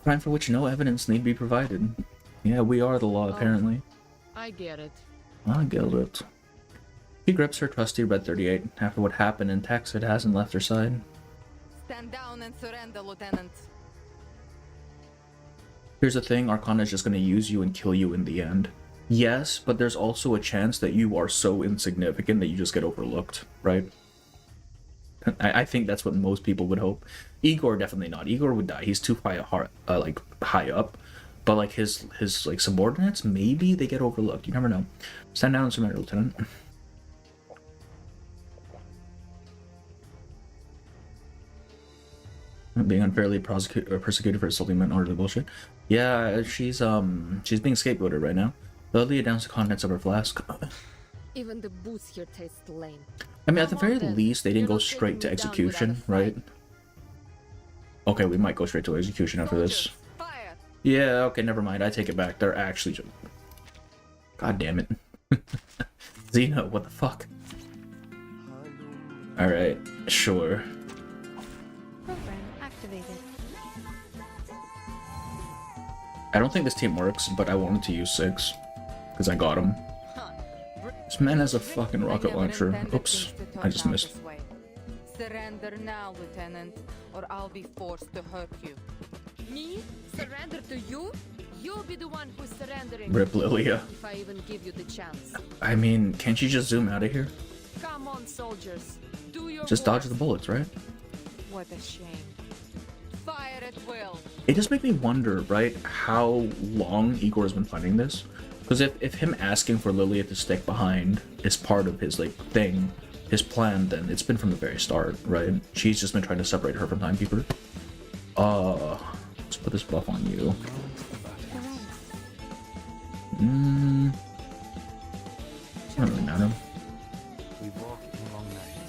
Crime for which no evidence need be provided. Yeah, we are the law, apparently. I get it. I get it. She grips her trusty red 38. After what happened in Tex, it hasn't left her side. Stand down and surrender, Lieutenant. Here's the thing, Arcana is just going to use you and kill you in the end. Yes, but there's also a chance that you are so insignificant that you just get overlooked, right? I think that's what most people would hope. Igor, definitely not. Igor would die. He's too high up. But like his like subordinates, maybe they get overlooked. You never know. Stand down and surrender, Lieutenant. Being unfairly persecuted for assaulting men order bullshit. Yeah, she's being scapegoated right now. Lilia downs the contents of her flask. Even the booze here tastes lame. I mean, at the very least, they didn't go straight to execution, right? Okay, we might go straight to execution after this. Fire! Yeah, okay, never mind. I take it back. They're actually just... God damn it. Zeno, what the fuck? Alright, sure. Program activated. I don't think this team works, but I wanted to use 6. Because I got him. This man has a fucking rocket launcher. Oops, I just missed. Surrender now, Lieutenant, or I'll be forced to hurt you. Me? Surrender to you? You'll be the one who's surrendering. Rip Lilia. If I even give you the chance. I mean, can't you just zoom out of here? Come on, soldiers. Do your Just dodge the bullets, right? What a shame. Fire at will. It just makes me wonder, right, how long Igor has been fighting this. Because if him asking for Lilia to stick behind is part of his, like, thing, his plan, then it's been from the very start, right? She's just been trying to separate her from Timekeeper. Let's put this buff on you. Doesn't really matter.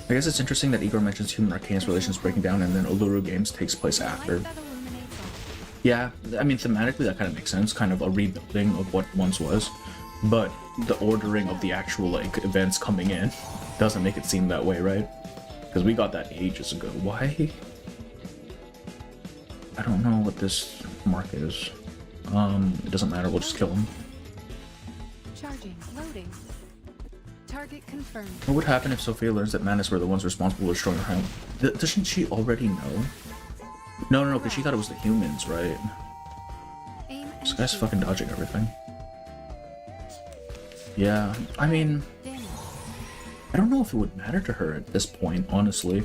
I guess it's interesting that Igor mentions human arcanist relations breaking down and then Uluru Games takes place after. Yeah, I mean, thematically that kind of makes sense, kind of a rebuilding of what once was, but the ordering of the actual, like, events coming in doesn't make it seem that way, right? Because we got that ages ago. Why? I don't know what this mark is. It doesn't matter, we'll just kill him. Charging, loading. Target confirmed. What would happen if Sophia learns that Manus were the ones responsible for destroying her home? Doesn't she already know? No, because she thought it was the humans, right? This guy's fucking dodging everything. Yeah, I mean, I don't know if it would matter to her at this point, honestly.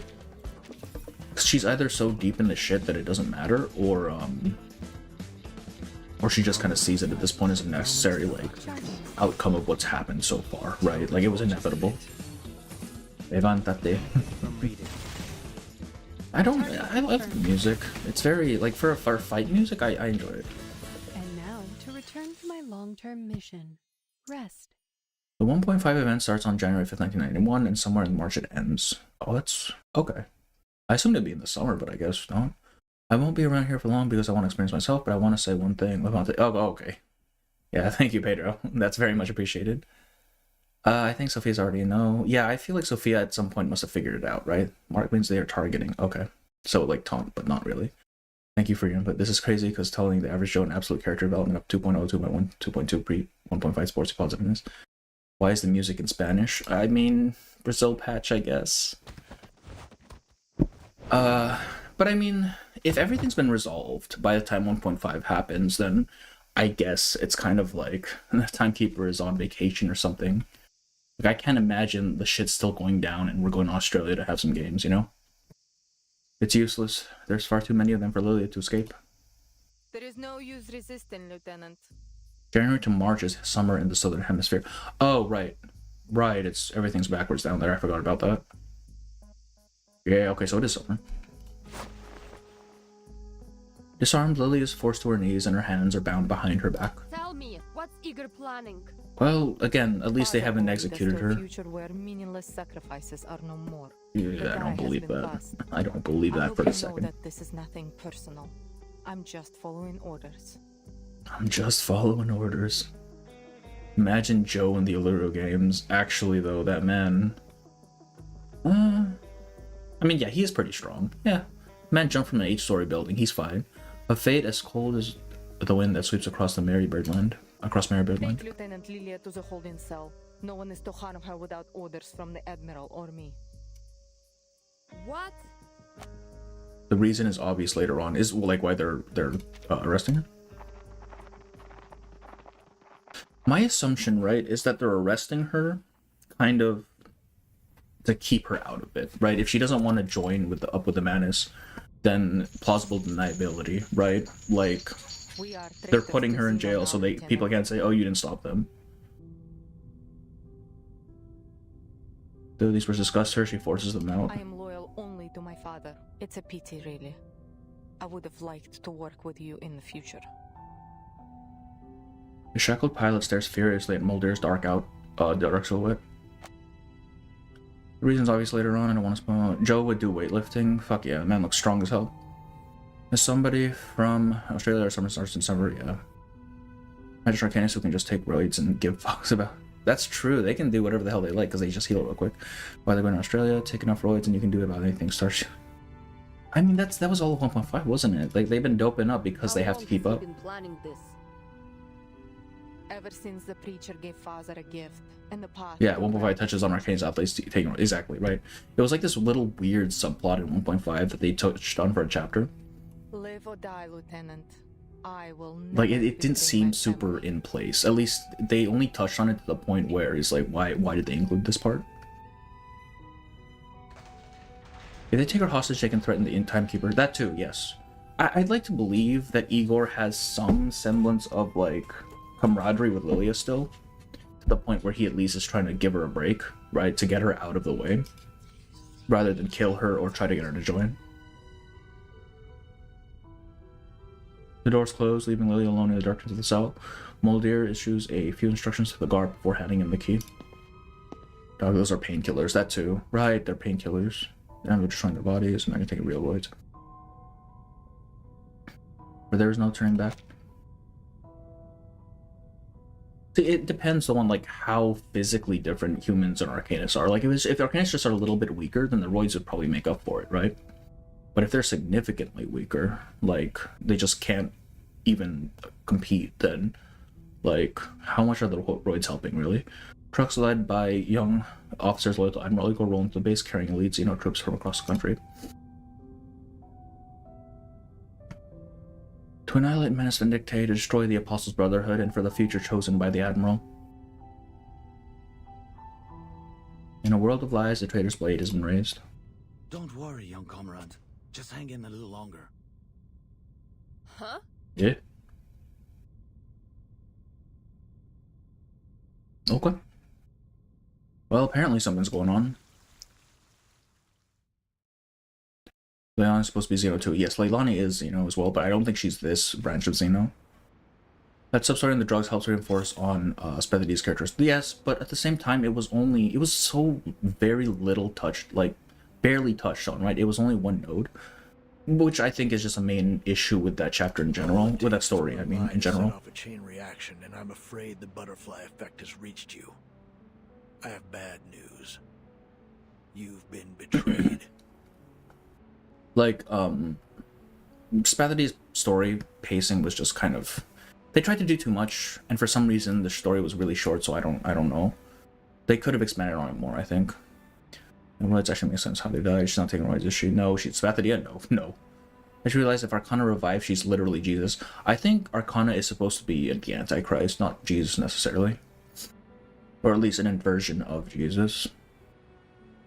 She's either so deep in the shit that it doesn't matter, or she just kind of sees it at this point as a necessary, like, outcome of what's happened so far, right? Like, it was inevitable. Levantate. I love the music. It's very, like, for fight music, I enjoy it. And now, to return to my long-term mission. Rest. The 1.5 event starts on January 5th, 1991, and somewhere in March it ends. Oh, that's... okay. I assumed it'd be in the summer, but I guess not. I won't be around here for long because I want to experience myself, but I want to say one thing. Oh, okay. Yeah, thank you, Pedro. That's very much appreciated. I think Sophia's already a no. Yeah, I feel like Sophia at some point must have figured it out, right? Mark means they are targeting. Okay. So, like, taunt, but not really. Thank you for your input. This is crazy because telling the average Joe an absolute character development of 2.0, 2.1, 2.2 pre 1.5 sports positiveness. Why is the music in Spanish? I mean, Brazil patch, I guess. But I mean, if everything's been resolved by the time 1.5 happens, then I guess it's kind of like the Timekeeper is on vacation or something. Like, I can't imagine the shit's still going down and we're going to Australia to have some games, you know? It's useless. There's far too many of them for Lilia to escape. There is no use resisting, Lieutenant. January to March is summer in the Southern Hemisphere. Oh, right. Right, everything's backwards down there. I forgot about that. Yeah, okay, so it is summer. Disarmed, Lily is forced to her knees and her hands are bound behind her back. Tell me, what's Igor planning? Well, again, at least they haven't executed her. Future where meaningless sacrifices are no more. Yeah, I don't believe that. I don't believe that for a second. I know that this is nothing personal. I'm just following orders. I'm just following orders. Imagine Joe in the Uluru Games. Actually, though, that man... I mean, yeah, he is pretty strong. Yeah. Man jumped from an 8-story building. He's fine. A fate as cold as the wind that sweeps across the Marybirdland. Take Lieutenant Lilia to the holding cell. No one is to harm her without orders from the Admiral or me. What? The reason is obvious later on. Is, like, why they're arresting her? My assumption, right, is that they're arresting her kind of to keep her out of it, right? If she doesn't want to join with the Manus, then plausible deniability, right? Like, they're putting her in jail so people can't say, oh, you didn't stop them. Though these were discussed her, she forces them out. I am loyal only to my father. It's a pity, really. I would have liked to work with you in the future. The shackled pilot stares furiously at Mulder's dark silhouette. The reason's obvious later on. I don't want to spoil it. Joe would do weightlifting. Fuck yeah, the man looks strong as hell. Is somebody from Australia or someone starts in summer? Yeah. Magic Arcanists who can just take roids and give fucks about. That's true. They can do whatever the hell they like because they just heal real quick. While they're going to Australia, take enough roids and you can do about anything. Starts. I mean, that was all of 1.5, wasn't it? Like, they've been doping up because they have to keep up. Ever since the preacher gave Father a gift, and the path. Yeah, 1.5 touches on Arcane's athletes taking exactly right. It was like this little weird subplot in 1.5 that they touched on for a chapter. Live or die, Lieutenant. I will Like, never it didn't betray seem my super family. in place. At least they only touched on it to the point where it's like, why did they include this part? If they take her hostage, they can threaten the timekeeper. That too, yes. I'd like to believe that Igor has some semblance of, like, camaraderie with Lilia still. To the point where he at least is trying to give her a break, right? To get her out of the way. Rather than kill her or try to get her to join. The doors close, leaving Lilia alone in the darkness of the cell. Moldir issues a few instructions to the guard before handing him the key. Oh, those are painkillers, that too. Right, they're painkillers. And they're destroying their bodies, and they're taking real voids. Where there is no turning back. See, it depends on, like, how physically different humans and Arcanists are. Like, if the Arcanists just are a little bit weaker, then the roids would probably make up for it, right? But if they're significantly weaker, like, they just can't even compete, then, like, how much are the roids helping, really? Trucks led by young officers loyal to Admiral Igor roll into the base, carrying elite Zeno troops from across the country. To annihilate Menace Vindictae, to destroy the Apostles' Brotherhood, and for the future chosen by the Admiral. In a world of lies, the traitor's blade has been raised. Don't worry, young comrade. Just hang in a little longer. Huh? Yeah. Okay. Well, apparently something's going on. Leilani is supposed to be Zeno too. Yes, Leilani is Zeno as well, but I don't think she's this branch of Zeno. That substarting the drugs helps reinforce on Spethides' characters. Yes, but at the same time, it was so very little touched, like, barely touched on, right? It was only one node. Which I think is just a main issue with that chapter in general, with that story, I mean, in general. Set off a chain reaction, and I'm afraid the butterfly effect has reached you. I have bad news. You've been betrayed. Like, Spathides' story pacing was just kind of... They tried to do too much, and for some reason the story was really short, so I don't know. They could have expanded on it more, I think. And Roids actually makes sense how they died. She's not taking Roids, is she? No, she's Spathidia? No. I just realized if Arcana revives, she's literally Jesus. I think Arcana is supposed to be the Antichrist, not Jesus necessarily. Or at least an inversion of Jesus.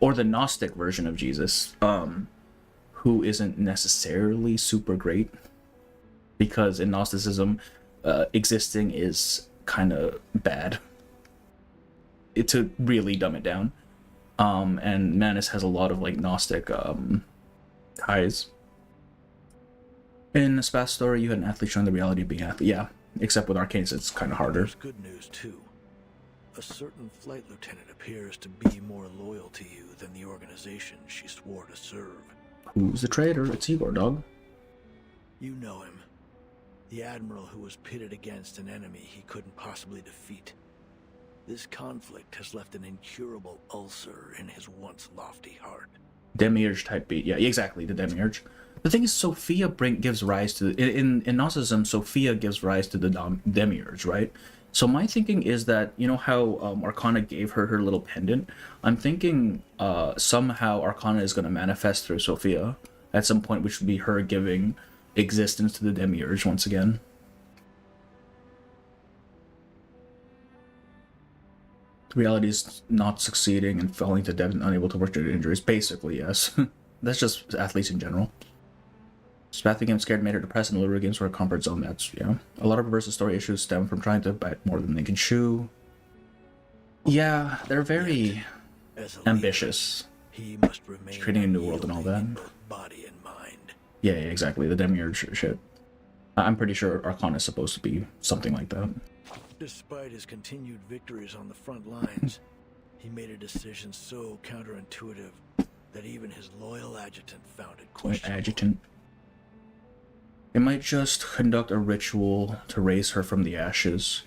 Or the Gnostic version of Jesus, who isn't necessarily super great. Because in Gnosticism, existing is kind of bad. To really dumb it down. And Manus has a lot of, like, Gnostic ties. In Spath's story, you had an athlete showing the reality of being an athlete. Yeah, except with Arcanes, it's kind of harder. There's good news, too. A certain flight lieutenant appears to be more loyal to you than the organization she swore to serve. Who's the traitor? It's Igor, dog. You know him. The admiral who was pitted against an enemy he couldn't possibly defeat. This conflict has left an incurable ulcer in his once lofty heart. Demiurge type beat. Yeah, exactly, the Demiurge. The thing is, Sophia gives rise to... In Gnosticism, Sophia gives rise to the Demiurge, right? So my thinking is that, you know how Arcana gave her her little pendant? I'm thinking somehow Arcana is going to manifest through Sophia at some point, which would be her giving existence to the Demiurge once again. The reality is not succeeding and falling to death and unable to work due to injuries. Basically, yes. That's just athletes in general. Spathy games scared made her depressed, and Lulu games were a comfort zone. That's, yeah. A lot of reverse story issues stem from trying to bite more than they can chew. Yeah, they're very ambitious. He must remain creating a new world and all that. both body and mind. Yeah, exactly. The Demiurge shit. I'm pretty sure Arcana is supposed to be something like that. Despite his continued victories on the front lines, he made a decision so counterintuitive that even his loyal adjutant found it questionable. Adjutant. It might just conduct a ritual to raise her from the ashes.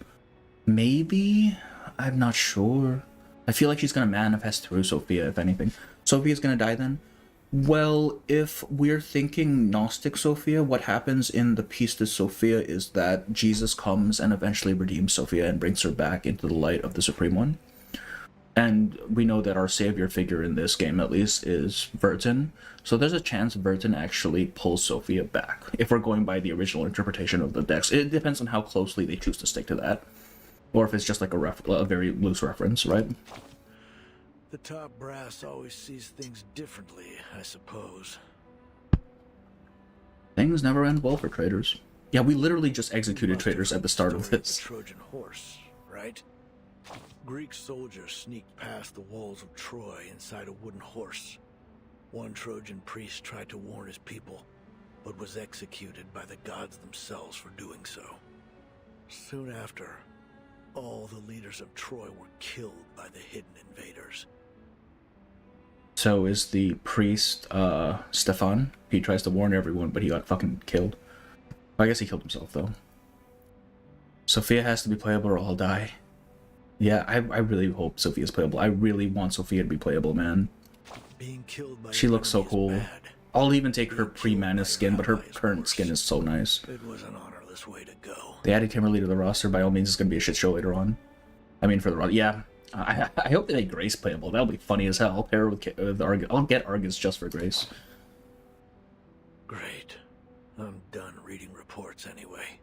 Maybe? I'm not sure. I feel like she's gonna manifest through Sophia, if anything. Sophia's gonna die then? Well, if we're thinking Gnostic Sophia, what happens in the Pistis Sophia is that Jesus comes and eventually redeems Sophia and brings her back into the light of the Supreme One. And we know that our savior figure in this game, at least, is Vertin. So there's a chance Vertin actually pulls Sophia back, if we're going by the original interpretation of the decks. It depends on how closely they choose to stick to that. Or if it's just like a very loose reference, right? The top brass always sees things differently, I suppose. Things never end well for traitors. Yeah, we literally just executed traitors at the start of this. The Trojan horse, right? Greek soldiers sneaked past the walls of Troy inside a wooden horse. One Trojan priest tried to warn his people, but was executed by the gods themselves for doing so. Soon after, all the leaders of Troy were killed by the hidden invaders. So is the priest, Stefan? He tries to warn everyone, but he got fucking killed. I guess he killed himself, though. Sophia has to be playable or I'll die. Yeah, I really hope Sophia's playable. I really want Sophia to be playable, man. Being killed by She looks so cool. bad. I'll even take her pre-mana skin, but her current skin is so nice. It was an honorless way to go. They added Kimberly to the roster. By all means, it's going to be a shit show later on. I mean, for the yeah. I hope they make Grace playable. That'll be funny as hell. I'll pair her with Argus. I'll get Argus just for Grace. Great. I'm done reading reports anyway.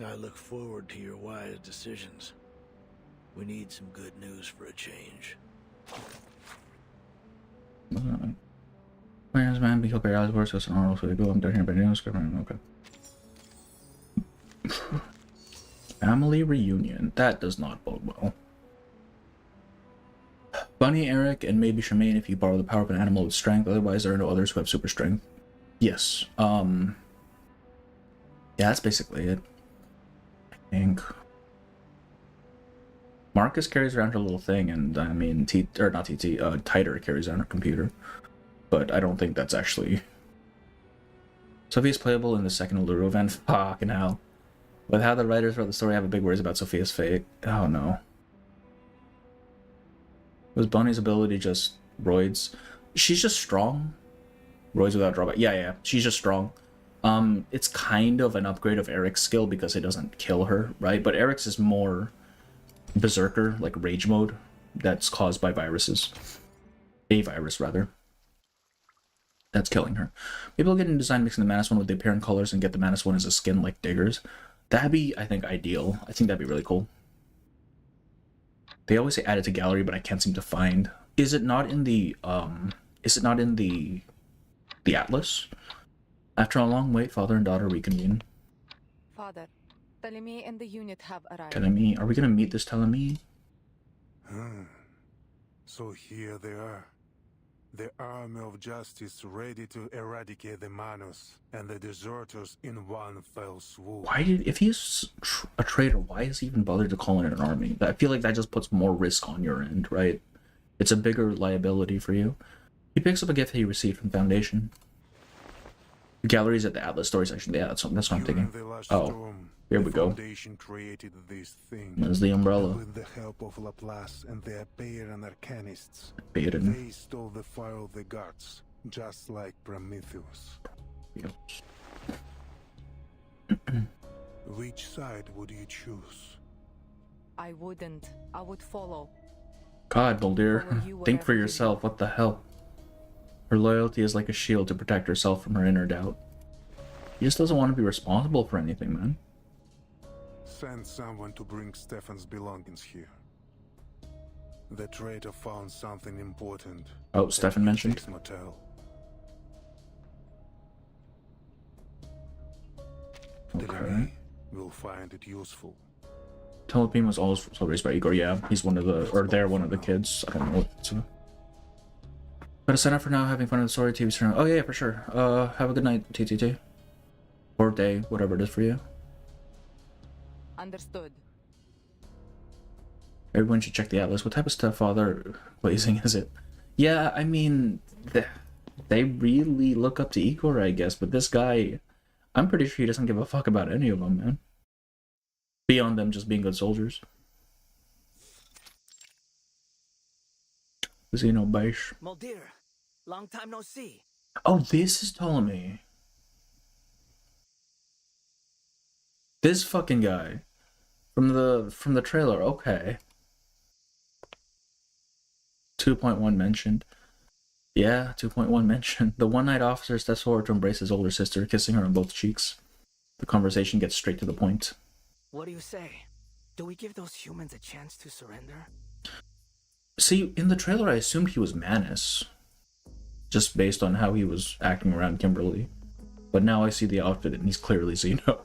I look forward to your wise decisions. We need some good news for a change. Where's man? Be killed by Alice Horse, so an so they go. I'm down here by news. Okay. Family reunion. That does not bode well. Bunny, Eric, and maybe Shemaine if you borrow the power of an animal with strength. Otherwise, there are no others who have super strength. Yes. Yeah, that's basically it. I think. Marcus carries around her little thing, and I mean, Titer carries around her computer. But I don't think that's actually... Sophia's playable in the second Allure event. Fucking hell. With how the writers wrote the story, I have a big worries about Sophia's fate. Oh no. Was Bunny's ability just roids? She's just strong. Roids without drawback. Yeah, she's just strong. It's kind of an upgrade of Eric's skill because it doesn't kill her, right? But Eric's is more berserker, like rage mode, that's caused by viruses. A virus, rather. That's killing her. People get in design mixing the Manus one with the apparent colors and get the Manus one as a skin like Diggers. That'd be, I think, ideal. I think that'd be really cool. They always say add it to gallery, but I can't seem to find. Is it not in the the atlas? After a long wait, father and daughter reconvene. Father, Telemi and the unit have arrived. Telemi, are we gonna meet this Telemi? So here they are. The army of justice ready to eradicate the Manus and the deserters in one fell swoop. Why did, if he's a traitor, why is he even bothered to call in an army? I feel like that just puts more risk on your end, right? It's a bigger liability for you. He picks up a gift he received from Foundation. The gallery's at the Atlas story section. Yeah, that's what I'm thinking. Oh, here we go. Foundation created this thing. There's the umbrella. With the help of Laplace and the Apeiran Arcanists, Apeiran. they stole the fire of the gods, just like Prometheus. Yep. Which side would you choose? I wouldn't. I would follow. God, Baldir, think for yourself. What the hell? Her loyalty is like a shield to protect herself from her inner doubt. He just doesn't want to be responsible for anything, man. Send someone to bring Stefan's belongings here. The traitor found something important. Oh, Stefan mentioned. Motel. Okay. We'll find it useful. Telepine was also raised by Igor. Yeah, he's one of the, or they're one of the kids. I don't know what it's But sign up for now, having fun with the story, TV's turn. Oh yeah, for sure. Have a good night, TTT. Or day, whatever it is for you. Understood. Everyone should check the Atlas. What type of stepfather glazing is it? Yeah, I mean, they really look up to Igor, I guess, but this guy, I'm pretty sure he doesn't give a fuck about any of them, man. Beyond them just being good soldiers. Zeno Beish. Muldir, long time no see. Oh, this is Ptolemy. This fucking guy. From the trailer, okay. 2.1 mentioned. Yeah, 2.1 mentioned. The one-night officer steps forward to embrace his older sister, kissing her on both cheeks. The conversation gets straight to the point. What do you say? Do we give those humans a chance to surrender? See, in the trailer I assumed he was Manus, just based on how he was acting around Kimberly. But now I see the outfit and he's clearly Zeno.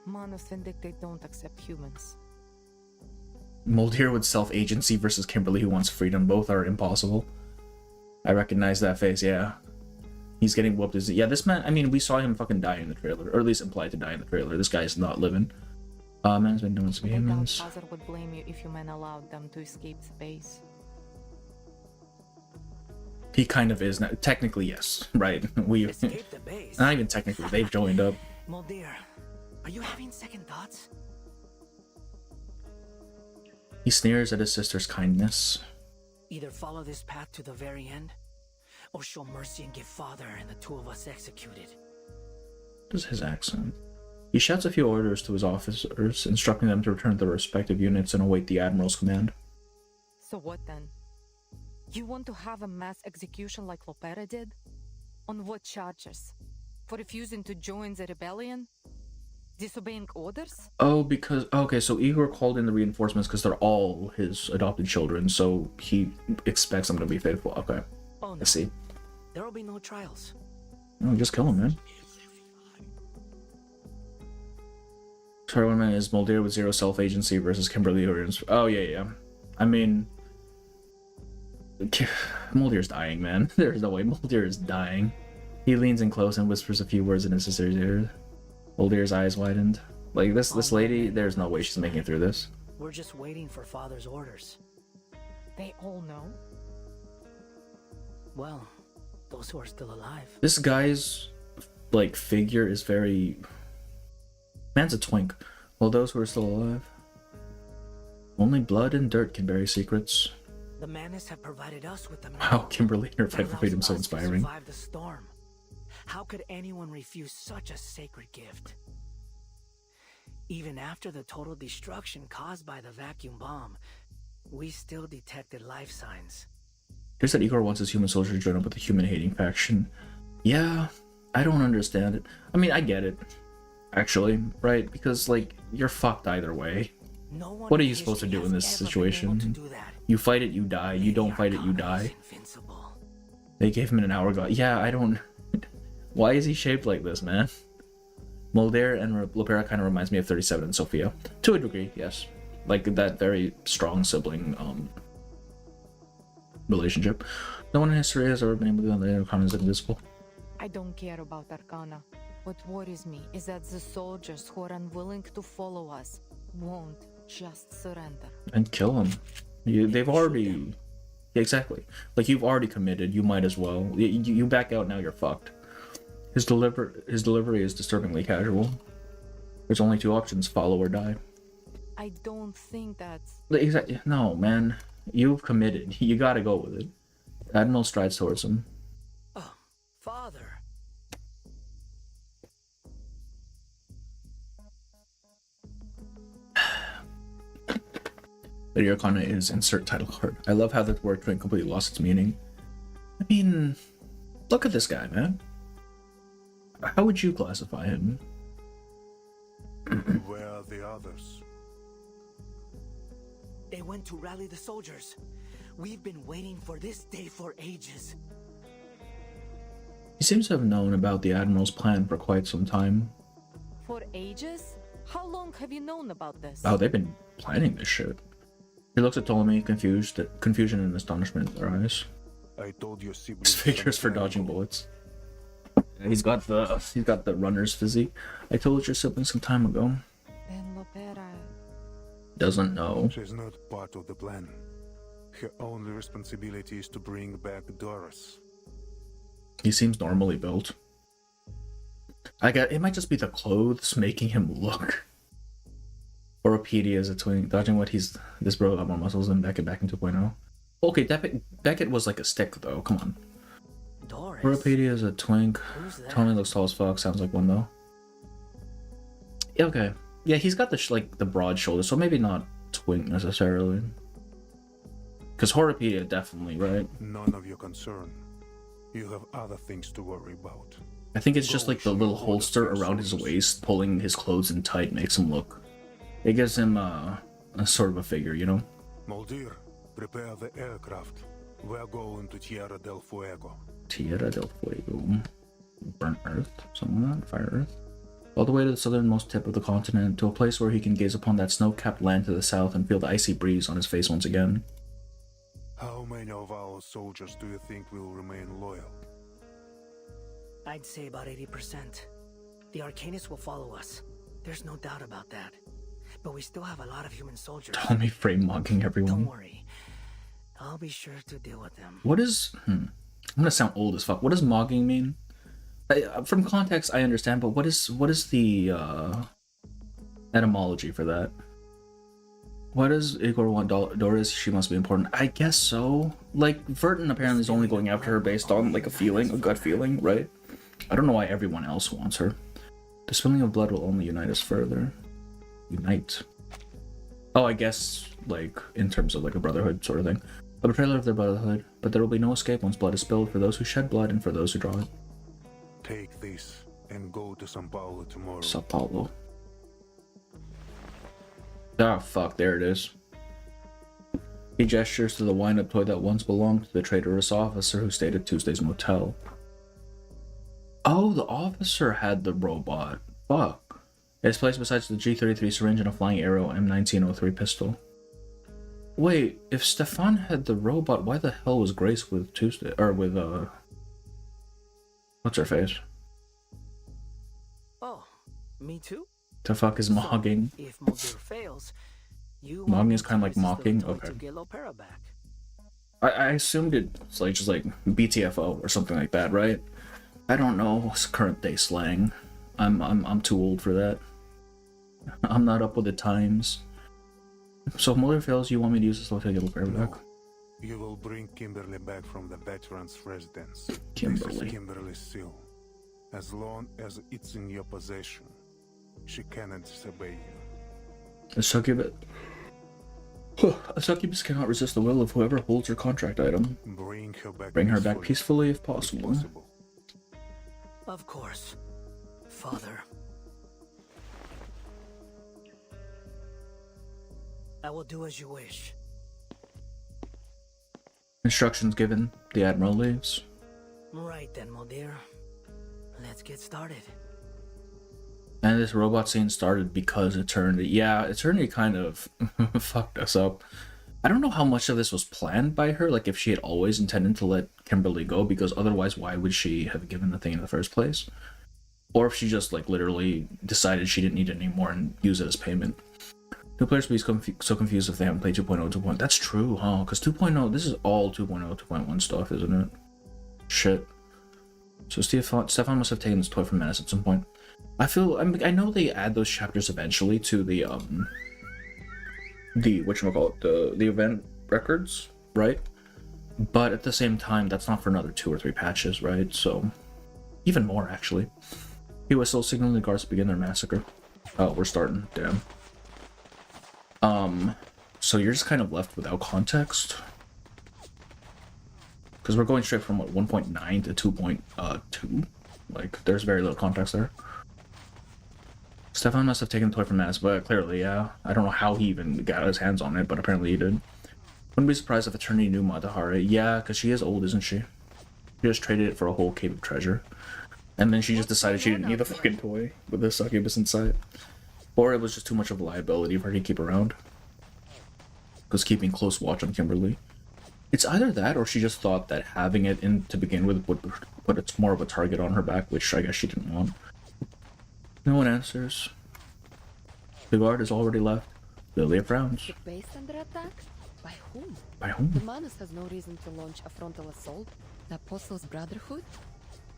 Manus Vindicate don't accept humans. Moldir with self-agency versus Kimberly who wants freedom. Both are impossible. I recognize that face, yeah. He's getting whooped. Yeah, this man, I mean, we saw him fucking die in the trailer, or at least implied to die in the trailer. This guy is not living. Man's been doing some humans. Father would blame you if you men allowed them to escape the base. He kind of is now. Technically, yes, right? We Escape the base. Not even technically. They've joined up. Moldir, are you having second thoughts? He sneers at his sister's kindness. Either follow this path to the very end, or show mercy and get father and the two of us executed. What is his accent? He shouts a few orders to his officers, instructing them to return to their respective units and await the Admiral's command. So what then? You want to have a mass execution like Lopera did? On what charges? For refusing to join the rebellion? Disobeying orders? Oh, because... Okay, so Igor called in the reinforcements because they're all his adopted children, so he expects them to be faithful. Okay, Oh no. I see. There will be no trials. No, just kill him, man. Sorry, one man is Moldir with zero self-agency versus Kimberly. Oh, yeah. I mean... Moldir's dying, man. There's no way. Moldir is dying. He leans in close and whispers a few words in his sister's ear. Moldir's eyes widened. Like, this lady, there's no way she's making it through this. We're just waiting for father's orders. They all know? Well, those who are still alive. This guy's, like, figure is very... Man's a twink. Well, those who are still alive. Only blood and dirt can bury secrets. The Manus have provided us with the Wow, Kimberly, her fight made him so allows us to inspiring. survive the storm. How could anyone refuse such a sacred gift? Even after the total destruction caused by the vacuum bomb, we still detected life signs. Here's that Igor wants his human soldiers to join up with the human-hating faction. Yeah, I don't understand it. I mean, I get it, actually, right? Because, like, you're fucked either way. No one What are you in supposed to history do in has this ever been situation? able to do that. You fight it, you die. You don't fight it, you die. Invincible. They gave him an hourglass. Yeah, I don't... Why is he shaped like this, man? Moldir and Lopera kind of reminds me of 37 and Sophia. To a degree, yes. Like, that very strong sibling, relationship. No one in history has ever been able to do the Arcana is invisible. I don't care about Arcana. What worries me is that the soldiers who are unwilling to follow us won't just surrender. And kill him. They've already... Yeah, exactly. Like, you've already committed, you might as well. You back out, now you're fucked. His delivery is disturbingly casual. There's only two options, follow or die. I don't think that's... Exactly. No, man. You've committed. You gotta go with it. Admiral strides towards him. Oh, father. The Arcana is insert title card. I love how the word twin completely lost its meaning. I mean, look at this guy, man. How would you classify him? Where are the others? They went to rally the soldiers. We've been waiting for this day for ages. He seems to have known about the Admiral's plan for quite some time. For ages? How long have you known about this? Oh, they've been planning this shit. He looks at Ptolemy, confusion and astonishment in their eyes. I told your siblings. His figure's for dodging bullets. He's got the runner's physique. I told your siblings some time ago. Then Lopera... Doesn't know. She's not part of the plan. Her only responsibility is to bring back Doris. He seems normally built. It might just be the clothes making him look. Oropedia is a twin. Dodging what this bro got more muscles than Beckett back in 2.0. Okay, Beckett was like a stick though, come on. Doris? Oropedia is a twink. Who's that? Tony looks tall as fuck, sounds like one though. Yeah, okay. Yeah, he's got the broad shoulders, so maybe not twink necessarily. Because Horopedia, definitely, right? None of your concern. You have other things to worry about. I think it's just like the little holster around his waist, pulling his clothes in tight makes him look... It gives him a sort of a figure, you know? Moldir, prepare the aircraft. We're going to Tierra del Fuego. Tierra del Fuego. Burnt Earth? Something like that? Fire Earth? All the way to the southernmost tip of the continent, to a place where he can gaze upon that snow-capped land to the south and feel the icy breeze on his face once again. How many of our soldiers do you think will remain loyal? I'd say about 80%. The Arcanists will follow us. There's no doubt about that. But we still have a lot of human soldiers. Tommy frame mugging everyone. Don't worry. I'll be sure to deal with them. What is... I'm gonna sound old as fuck. What does mogging mean? From context, I understand, but what is the etymology for that? What does Igor want Doris? She must be important. I guess so. Like, Vertin apparently is only going after her based on, like, a gut feeling, right? I don't know why everyone else wants her. The spilling of blood will only unite us further. Unite. Oh, I guess, like, in terms of, like, a brotherhood sort of thing. A betrayal of their brotherhood, but there will be no escape once blood is spilled for those who shed blood and for those who draw it. Take this and go to São Paulo tomorrow. São Paulo. Ah, fuck, there it is. He gestures to the wind-up toy that once belonged to the traitorous officer who stayed at Tuesday's motel. Oh, the officer had the robot. Fuck. It's placed besides the G33 syringe and a flying arrow M1903 pistol. Wait, if Stefan had the robot, why the hell was Grace with Tuesday? Or with, what's her face? Oh, me too? The fuck is mogging? If Moldir fails, you Mogging is kind of like mocking? Okay. to get Lopera back. I assumed it's like just like BTFO or something like that, right? I don't know. It's current day slang. I'm too old for that. I'm not up with the times. So if Mulder fails, you want me to use this to get Lopera back? You will bring Kimberly back from the veterans' residence. Kimberly. This is Kimberly's seal. As long as it's in your possession, she cannot disobey you. A succubus. A succubus cannot resist the will of whoever holds her contract item. Bring her back peacefully if possible. Of course, Father. I will do as you wish. Instructions given. The Admiral leaves. Right then, Moldir. Let's get started. And this robot scene started because Eternity. Yeah, Eternity kind of fucked us up. I don't know how much of this was planned by her, like if she had always intended to let Kimberly go, because otherwise why would she have given the thing in the first place? Or if she just like literally decided she didn't need it anymore and use it as payment. New players will be so confused if they haven't played 2.0, 2.0. That's true, huh? Because 2.0, this is all 2.0, 2.1 stuff, isn't it? Shit. So Stefan must have taken this toy from Menace at some point. I know they add those chapters eventually to the whatchamacallit, the event records, right? But at the same time, that's not for another 2 or 3 patches, right? So, even more, actually. He was still signaling the guards to begin their massacre. Oh, we're starting. Damn. So you're just kind of left without context. Because we're going straight from, what, 1.9 to 2.2? Like, there's very little context there. Stefan must have taken the toy from Mass, but clearly, yeah. I don't know how he even got his hands on it, but apparently he did. Wouldn't be surprised if Eternity knew Matahari. Yeah, because she is old, isn't she? She just traded it for a whole cave of treasure. And then she just decided she didn't need the fucking toy with the succubus inside. Or it was just too much of a liability for her to keep around. Because keeping close watch on Kimberly. It's either that, or she just thought that having it in to begin with would put more of a target on her back, which I guess she didn't want. No one answers. The guard has already left. Lilia frowns. The base under attack? By whom? By whom? The Manus has no reason to launch a frontal assault. The Apostles' Brotherhood?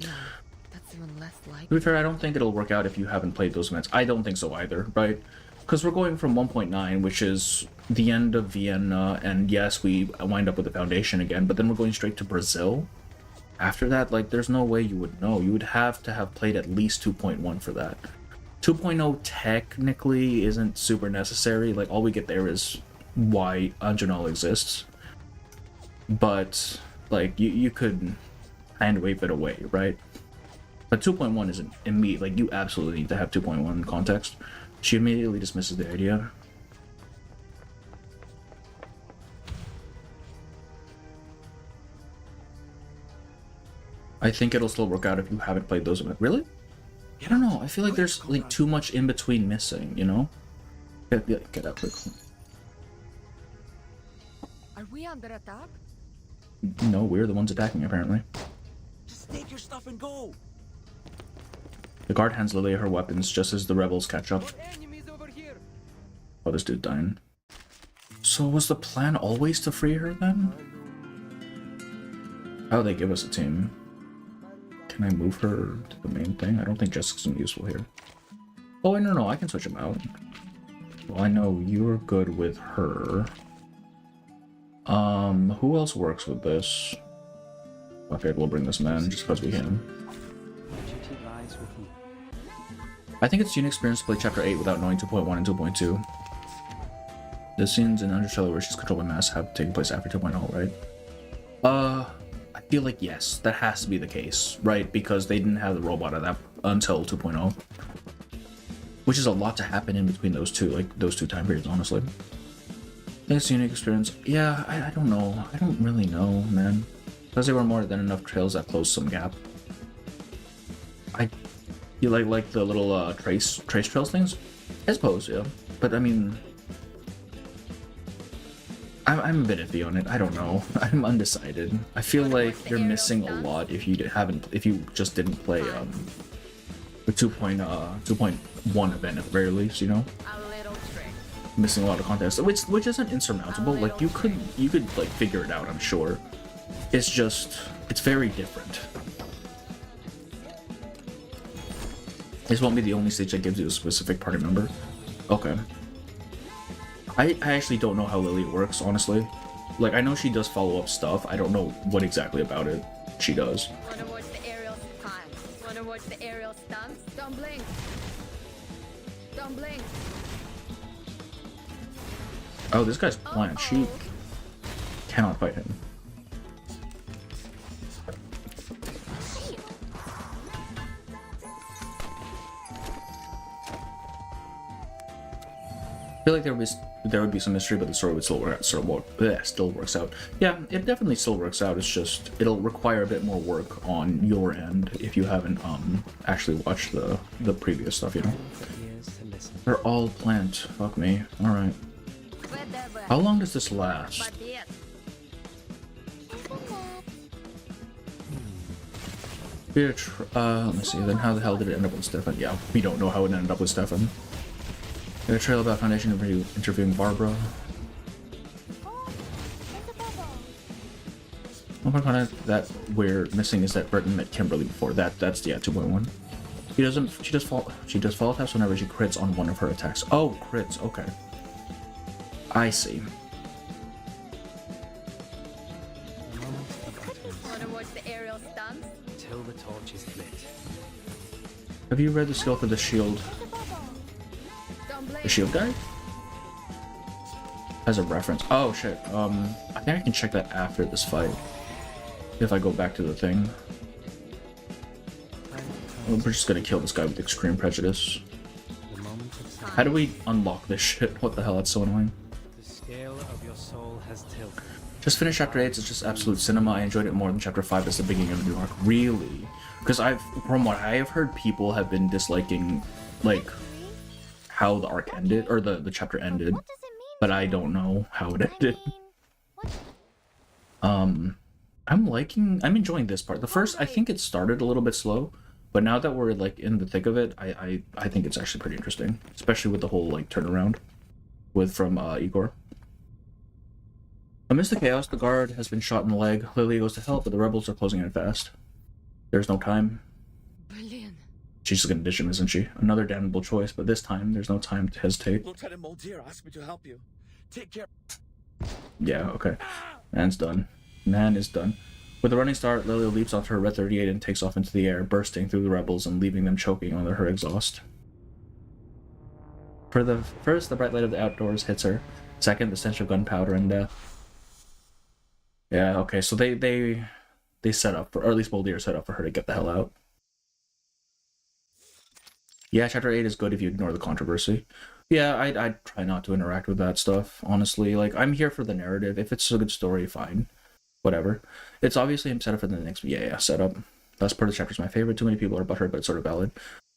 No, that's even less likely. To be fair, I don't think it'll work out if you haven't played those events. I don't think so either, right? Because we're going from 1.9, which is the end of Vienna, and yes, we wind up with the Foundation again, but then we're going straight to Brazil. After that, like, there's no way you would know. You would have to have played at least 2.1 for that. 2.0 technically isn't super necessary. Like, all we get there is why Anjanal exists. but like you could hand wave it away, right? But 2.1 isn't immediate. Like, you absolutely need to have 2.1 context. She immediately dismisses the idea. I think it'll still work out if you haven't played those. Really? I don't know. I feel like there's like too much in between missing, you know? Get out quick. Are we under attack? No, we're the ones attacking, apparently. Just take your stuff and go. The guard hands Lilia her weapons just as the rebels catch up. Oh, this dude's dying. So was the plan always to free her then? Oh, they give us a team. Can I move her to the main thing? I don't think Jessica's gonna be useful here. Oh, no, I can switch them out. Well, I know you're good with her. Who else works with this? Okay, we'll bring this man just because we can. I think it's unique experience to play Chapter 8 without knowing 2.1 and 2.2. The scenes in Undertale where she's controlled by mass have taken place after 2.0, right? I feel like yes, that has to be the case, right? Because they didn't have the robot at that until 2.0. Which is a lot to happen in between those two, like those two time periods, honestly. I think it's a unique experience. Yeah, I don't know. I don't really know, man. Because there were more than enough trails that closed some gap. You like the little trace trails things? I suppose, yeah. But I mean, I'm a bit iffy on it. I don't know. I'm undecided. I feel like you're missing a lot if you just didn't play the 2.1 event at the very least, you know? Missing a lot of context, which isn't insurmountable. Like you could like figure it out, I'm sure. It's just it's very different. This won't be the only stage that gives you a specific party member. Okay. I actually don't know how Lilia works, honestly. Like, I know she does follow-up stuff. I don't know what exactly about it she does. Wanna watch the aerial time? Wanna watch the aerial stunts? Don't blink. Don't blink. Oh, this guy's blind. She cannot fight him. I feel like there would be some mystery, but the story would still works out. Yeah, it definitely still works out. It's just it'll require a bit more work on your end if you haven't actually watched the previous stuff, you know. They're all plant. Fuck me. All right. How long does this last? Let me see. Then how the hell did it end up with Stefan? Yeah, we don't know how it ended up with Stefan. A trail about Foundation interviewing Barbara. Oh my god, that we're missing is that Burton met Kimberly before. That's 2.1. She does follow taps whenever she crits on one of her attacks. Oh, crits, okay. I see. Wanna watch the aerial stunts? Till the torch is lit. Have you read the skill for the shield? The shield guy? As a reference. Oh shit. I think I can check that after this fight. If I go back to the thing. We're just gonna kill this guy with extreme prejudice. How do we unlock this shit? What the hell? That's so annoying. The scale of your soul has tilted. Just finished Chapter 8. It's just absolute cinema. I enjoyed it more than Chapter 5 as the beginning of the new arc. Really? Because from what I have heard, people have been disliking, like, how the arc ended, or the chapter ended, but I don't know how it ended. I'm enjoying this part. The first, I think it started a little bit slow, but now that we're like in the thick of it, I think it's actually pretty interesting, especially with the whole like turnaround from Igor. Amidst the chaos, the guard has been shot in the leg. Lilia goes to help, but the rebels are closing in fast. There's no time. Brilliant. She's just gonna ditch him, isn't she? Another damnable choice, but this time there's no time to hesitate. Lieutenant Moldier asked me to help you. Take care. Yeah, okay. Man's done. Man is done. With a running start, Lilia leaps onto her Red 38 and takes off into the air, bursting through the rebels and leaving them choking under her exhaust. For the first, the bright light of the outdoors hits her. Second, the stench of gunpowder and death. Yeah, okay, so they set up for, or at least Moldier set up for her to get the hell out. Yeah, chapter 8 is good if you ignore the controversy. Yeah, I'd try not to interact with that stuff, honestly. Like, I'm here for the narrative. If it's a good story, fine. Whatever. It's obviously I'm set up for the next setup. Last part of the chapter is my favorite. Too many people are butthurt, but it's sort of valid.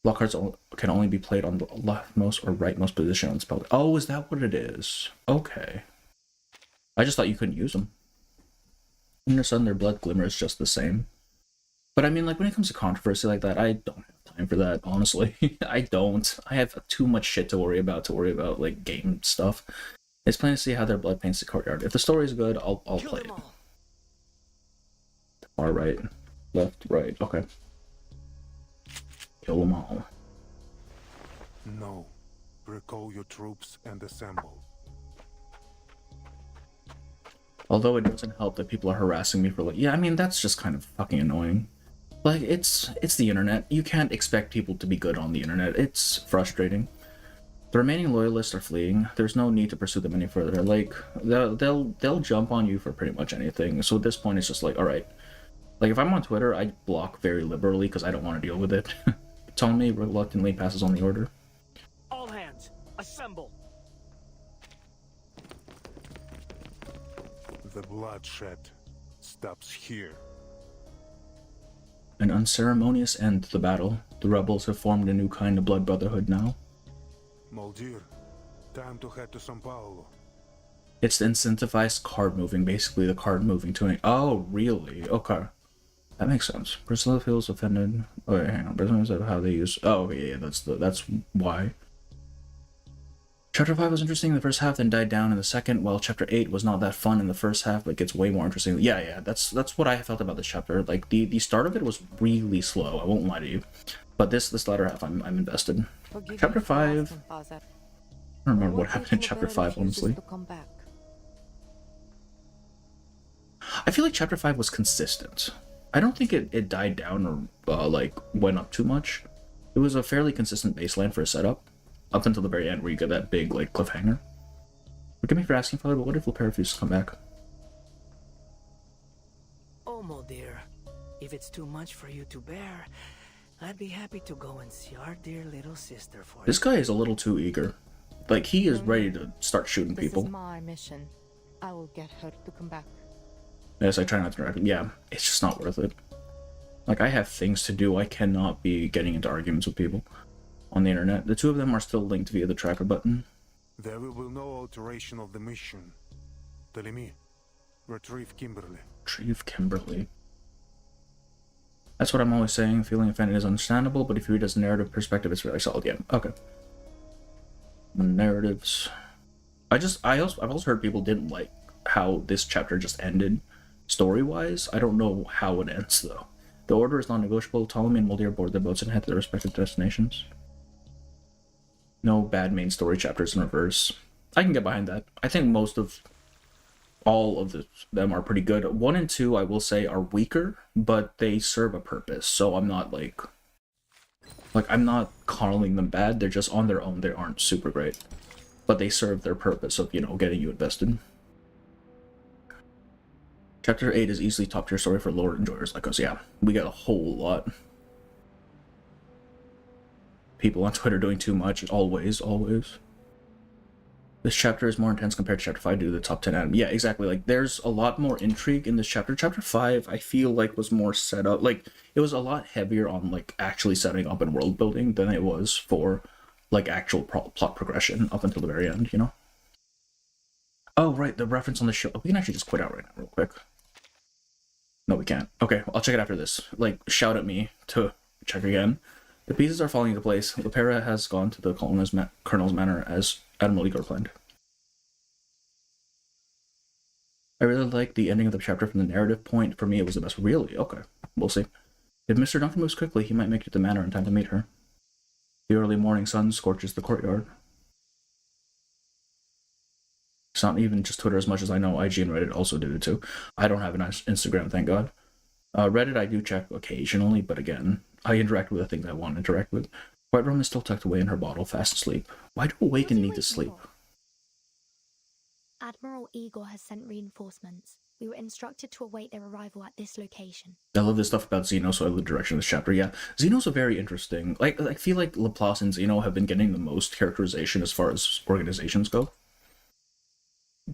Block cards can only be played on the leftmost or rightmost position on the spell. Oh, is that what it is? Okay. I just thought you couldn't use them. In the sun, their blood glimmers just the same. But I mean, like, when it comes to controversy like that, I don't have time for that, honestly. I don't. I have too much shit to worry about, like, game stuff. It's plain to see how their blood paints the courtyard. If the story is good, I'll play it. Far right. Left, right. Okay. Kill them all. No. Recall your troops and assemble. Although it doesn't help that people are harassing me for like, yeah, I mean, that's just kind of fucking annoying. Like, it's the internet. You can't expect people to be good on the internet. It's frustrating. The remaining loyalists are fleeing. There's no need to pursue them any further. Like, they'll jump on you for pretty much anything. So at this point, it's just like, all right. Like, if I'm on Twitter, I block very liberally because I don't want to deal with it. Ptolemy reluctantly passes on the order. All hands, assemble! The bloodshed stops here. An unceremonious end to the battle. The rebels have formed a new kind of blood brotherhood now. Moldier, time to head to São Paulo. It's the incentivized card moving, basically the card moving to an... Oh, really? Okay. That makes sense. Priscilla feels offended. Oh, wait, hang on. Priscilla of how they use... Oh, yeah, that's why. Chapter 5 was interesting in the first half, then died down in the second, while Chapter 8 was not that fun in the first half, but gets way more interesting. Yeah, that's what I felt about this chapter. Like, the start of it was really slow, I won't lie to you. But this latter half, I'm invested. Chapter 5... I don't remember what happened in Chapter 5, honestly. I feel like Chapter 5 was consistent. I don't think it died down or, like, went up too much. It was a fairly consistent baseline for a setup. Up until the very end, where you get that big, like, cliffhanger. Forgive me for asking, Father, but what if Lair refuses to come back? Oh, my dear. If it's too much for you to bear, I'd be happy to go and see our dear little sister for you. This guy is a little too eager. Like, he is ready to start shooting people. This is my mission. I will get her to come back. Yes, I try not to interact. Yeah, it's just not worth it. Like, I have things to do. I cannot be getting into arguments with people on the internet. The two of them are still linked via the tracker button. There will be no alteration of the mission. Telemi, retrieve Kimberly. Retrieve Kimberly. That's what I'm always saying. Feeling offended is understandable, but if you read it as a narrative perspective, it's really solid. Yeah, okay. Narratives. I've also heard people didn't like how this chapter just ended, story-wise. I don't know how it ends, though. The order is non-negotiable. Ptolemy and Moldier board their boats and head to their respective destinations. No bad main story chapters in reverse. I can get behind that. I think most of all of them are pretty good. 1 and 2, I will say, are weaker, but they serve a purpose. So I'm not like I'm not calling them bad. They're just on their own. They aren't super great, but they serve their purpose of, you know, getting you invested. Chapter 8 is easily top tier story for lore enjoyers like us. Yeah, we got a whole lot. People on Twitter doing too much, always. This chapter is more intense compared to Chapter 5 due to the top 10 anime. Yeah, exactly. Like, there's a lot more intrigue in this chapter. Chapter 5, I feel like, was more set up. Like, it was a lot heavier on, like, actually setting up and world building than it was for, like, actual plot progression up until the very end, you know? Oh, right, the reference on the show. We can actually just quit out right now real quick. No, we can't. Okay, I'll check it after this. Like, shout at me to check again. The pieces are falling into place. Lepera has gone to the Colonel's manor as Admiral Igor planned. I really like the ending of the chapter from the narrative point. For me, it was the best. Really? Okay. We'll see. If Mr. Duncan moves quickly, he might make it to the manor in time to meet her. The early morning sun scorches the courtyard. It's not even just Twitter as much as I know IG and Reddit also did it too. I don't have an Instagram, thank God. Reddit I do check occasionally, but again, I interact with the things I want to interact with. White Rum is still tucked away in her bottle, fast asleep. Why do Awaken need to sleep? Admiral Igor has sent reinforcements. We were instructed to await their arrival at this location. I love this stuff about Zeno, so I love the direction of this chapter. Yeah, Zeno's a very interesting. Like, I feel like Laplace and Zeno have been getting the most characterization as far as organizations go.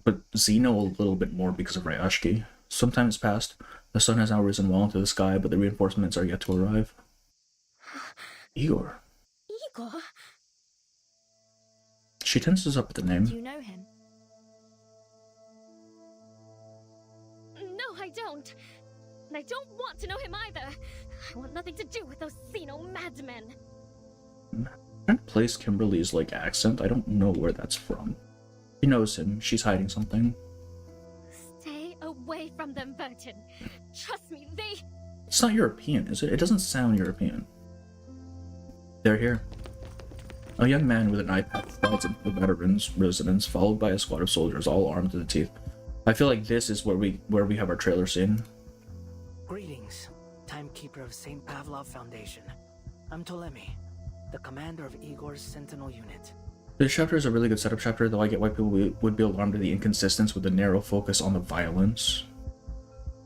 But Zeno a little bit more because of Ryashki. Some time has passed. The sun has now risen well into the sky, but the reinforcements are yet to arrive. Igor. Igor? She tenses up at the name. Do you know him? No, I don't. And I don't want to know him either. I want nothing to do with those Zeno madmen. I'm trying to place Kimberly's, like, accent. I don't know where that's from. She knows him. She's hiding something. Stay away from them, Burton. Trust me, they... It's not European, is it? It doesn't sound European. They're here. A young man with an eye patch rides into the veterans' residence, followed by a squad of soldiers, all armed to the teeth. I feel like this is where we have our trailer scene. Greetings, timekeeper of St. Pavlov Foundation. I'm Ptolemy, the commander of Igor's Sentinel unit. This chapter is a really good setup chapter, though I get why people would be alarmed at the inconsistency with the narrow focus on the violence.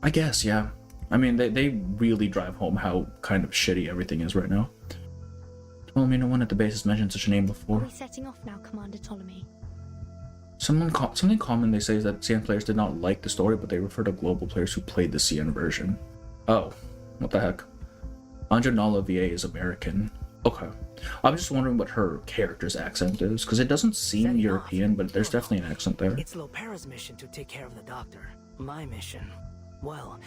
I guess, yeah. I mean, they really drive home how kind of shitty everything is right now. Ptolemy, no one at the base has mentioned such a name before. Are we setting off now, Commander Ptolemy? Something common they say is that CN players did not like the story, but they refer to global players who played the CN version. Oh, what the heck? Anja Nala VA is American. Okay. I was just wondering what her character's accent is, because it doesn't seem European, but there's definitely an accent there. It's Lopera's mission to take care of the doctor. My mission, well,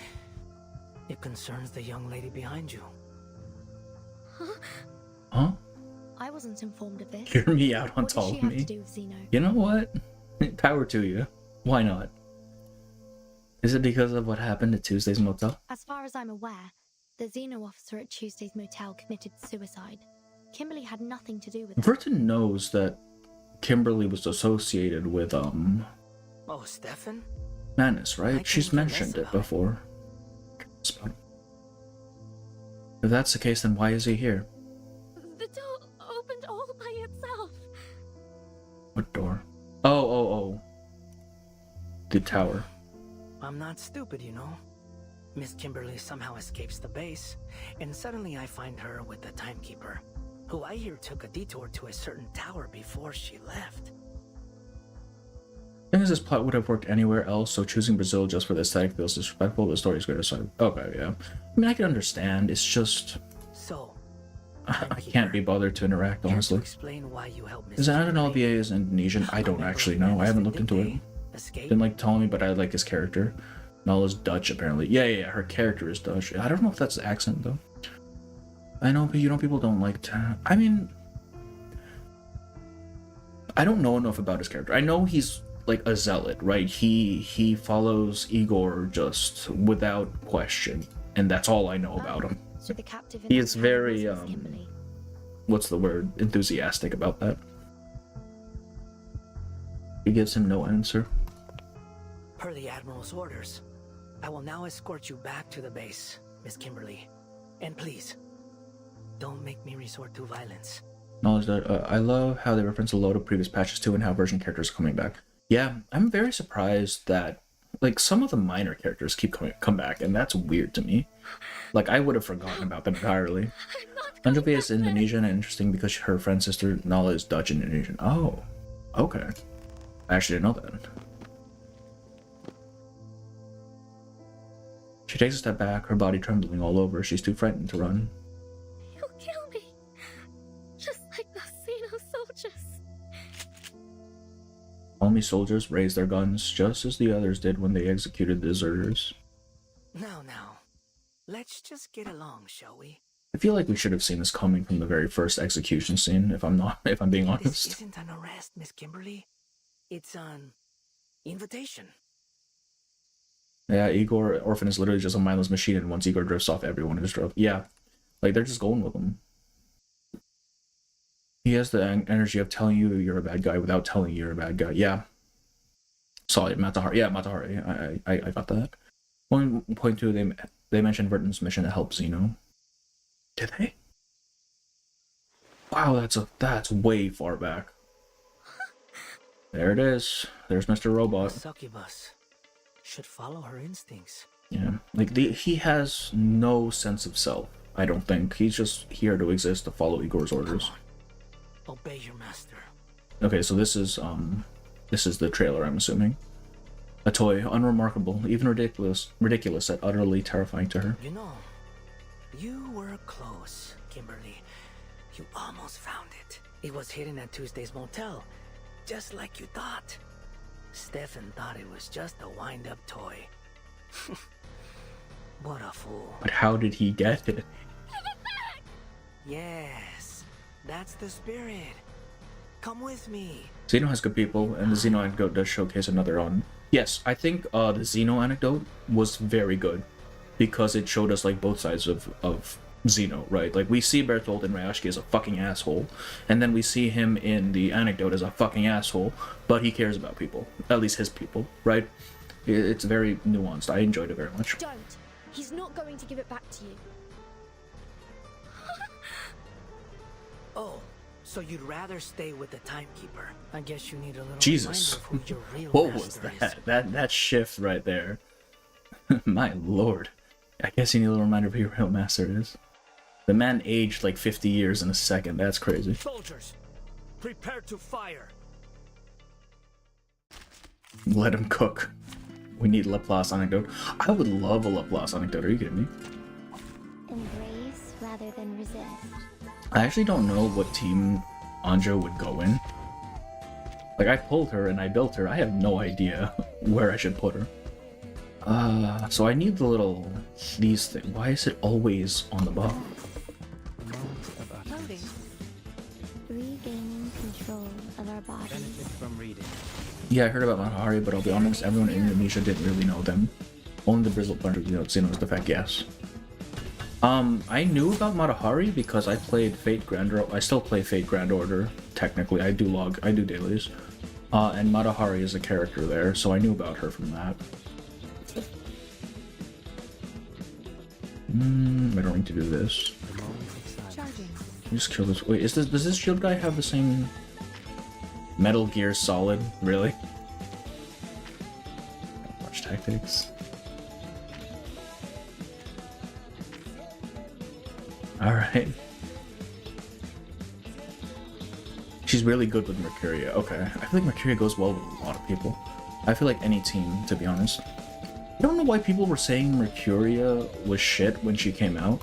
it concerns the young lady behind you. Huh? I wasn't informed of this. Hear me out on What does she have Ptolemy. to do with Zeno? You know what? Power to you. Why not? Is it because of what happened at Tuesday's motel? As far as I'm aware, the Zeno officer at Tuesday's motel committed suicide. Kimberly had nothing to do with it. Verton knows that Kimberly was associated with, Oh, Stefan? Manus, right? She's mentioned it before. If that's the case, then why is he here? The door opened all by itself. What door? Oh. The tower. I'm not stupid, you know. Miss Kimberly somehow escapes the base, and suddenly I find her with the timekeeper, who I hear took a detour to a certain tower before she left. I think this plot would have worked anywhere else, so choosing Brazil just for the aesthetic feels disrespectful. The story's greater side. Okay, yeah. I mean, I can understand. It's just... So, I can't be bothered to interact, honestly. Explain why you helped Miss Is it Kimberly? VA is Indonesian? I don't actually know. I haven't looked into it. Didn't like Ptolemy, but I like his character. Nala's Dutch, apparently. Yeah, her character is Dutch. I don't know if that's the accent, though. I know, but you know, people don't like to... I mean... I don't know enough about his character. I know he's, like, a zealot, right? He follows Igor just without question. And that's all I know about him. So the captive He is very, was Kimberly. what's the word? Enthusiastic about that. He gives him no answer. Per the Admiral's orders, I will now escort you back to the base, Miss Kimberly. And please, don't make me resort to violence. Knowledge that I love how they reference a load of previous patches too and how version characters are coming back. Yeah, I'm very surprised that like some of the minor characters come back, and that's weird to me. Like I would have forgotten about them entirely. Anjali is Indonesian and interesting because her friend's sister Nala is Dutch and Indonesian. Oh, okay. I actually didn't know that. She takes a step back, her body trembling all over. She's too frightened to run. You'll kill me. Just like those Zeno soldiers. Only soldiers raised their guns, just as the others did when they executed the deserters. Now, let's just get along, shall we? I feel like we should have seen this coming from the very first execution scene, if I'm being honest. This isn't an arrest, Miss Kimberly. It's an invitation. Yeah, Igor Orphan is literally just a mindless machine, and once Igor drifts off, everyone is drove. Yeah, like they're just going with him. He has the energy of telling you you're a bad guy without telling you you're a bad guy. Yeah. Sorry, Matahari. Yeah, Matahari. I got that. 1.2, they mentioned Verton's mission to help Zeno. Did they? Wow, that's way far back. There it is. There's Mr. Robot. Succubus. should follow her instincts. Yeah, like he has no sense of self. I don't think he's just here to exist to follow Igor's orders. Obey your master. Okay, so this is the trailer, I'm assuming. A toy, unremarkable, even ridiculous yet utterly terrifying to her. You know, you were close, Kimberly. You almost found it. It was hidden at Tuesday's motel, just like you thought. Stefan thought it was just a wind-up toy. What a fool. But how did he get it? Yes, that's the spirit. Come with me. Zeno has good people, and the Zeno anecdote does showcase another on. Yes, I think the Zeno anecdote was very good because it showed us like both sides of Zeno, right? Like we see Bertolt in Ryashki as a fucking asshole, and then we see him in the anecdote as a fucking asshole, but he cares about people, at least his people, right? It's very nuanced. I enjoyed it very much. Don't. He's not going to give it back to you. Oh, so you'd rather stay with the timekeeper? I guess you need a little Jesus, reminder of who your real what was master that? is. That shift right there. My lord. I guess you need a little reminder of who your real master is. The man aged like 50 years in a second. That's crazy. Soldiers, prepare to fire. Let him cook. We need Laplace anecdote. I would love a Laplace anecdote. Are you kidding me? Embrace rather than resist. I actually don't know what team Anjo would go in. Like, I pulled her and I built her. I have no idea where I should put her. So I need the little these thing. Why is it always on the buff? Regaining control of our bodies. Benefit from reading. Yeah, I heard about Matahari, but I'll be honest, everyone in Indonesia didn't really know them. Only the Brizzle Bunch of Zeno is the fact, yes. I knew about Matahari because I played Fate Grand Order. I still play Fate Grand Order, technically. I do dailies. And Matahari is a character there, so I knew about her from that. I don't need to do this. Just kill this. Wait, does this shield guy have the same Metal Gear Solid? Really? Watch tactics. Alright. She's really good with Mercuria. Okay. I feel like Mercuria goes well with a lot of people. I feel like any team, to be honest. I don't know why people were saying Mercuria was shit when she came out.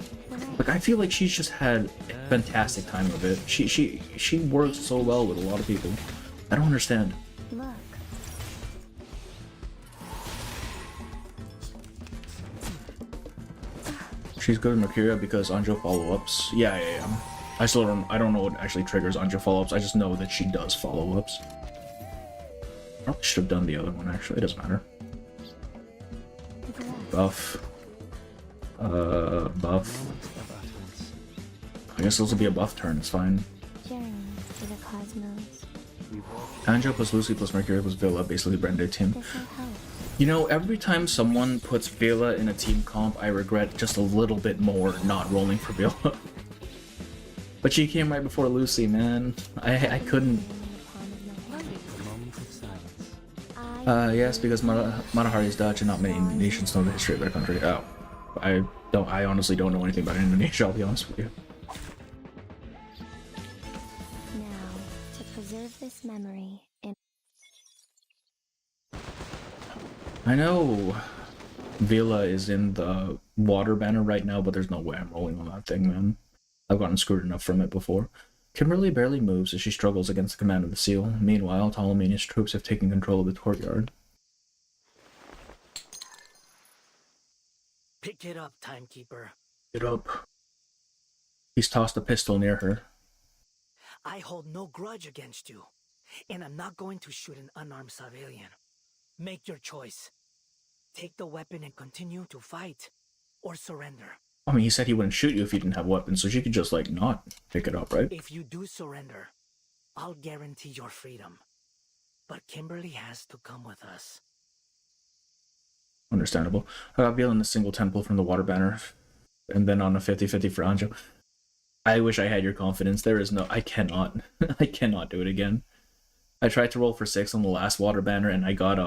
Like, I feel like she's just had a fantastic time of it. She works so well with a lot of people. I don't understand. Look. She's good at Mercuria because Anjo follow-ups. Yeah. I don't know what actually triggers Anjo follow-ups. I just know that she does follow-ups. I probably should have done the other one, actually. It doesn't matter. Buff. Buff. I guess this will be a buff turn, it's fine. Journey to the cosmos. Anjo plus Lucy plus Mercury plus Villa, basically Brenda team. You know, every time someone puts Villa in a team comp, I regret just a little bit more not rolling for Villa. But she came right before Lucy, man. I couldn't. Yes, because Matahari's Dutch and not many nations know the history of their country. Oh, I honestly don't know anything about Indonesia, I'll be honest with you. Now, to preserve this memory in... I know Villa is in the water banner right now, but there's no way I'm rolling on that thing, man. I've gotten screwed enough from it before. Kimberly barely moves as she struggles against the command of the seal. Meanwhile, Ptolemy and his troops have taken control of the courtyard. Pick it up, timekeeper. Get up. He's tossed a pistol near her. I hold no grudge against you, and I'm not going to shoot an unarmed civilian. Make your choice. Take the weapon and continue to fight, or surrender. I mean, he said he wouldn't shoot you if you didn't have weapons, so she could just, like, not pick it up, right? If you do surrender, I'll guarantee your freedom. But Kimberly has to come with us. Understandable. I got Villa in a single temple from the water banner, and then on a 50-50 for Anjo. I wish I had your confidence. There is no... I cannot. I cannot do it again. I tried to roll for 6 on the last water banner, and I got,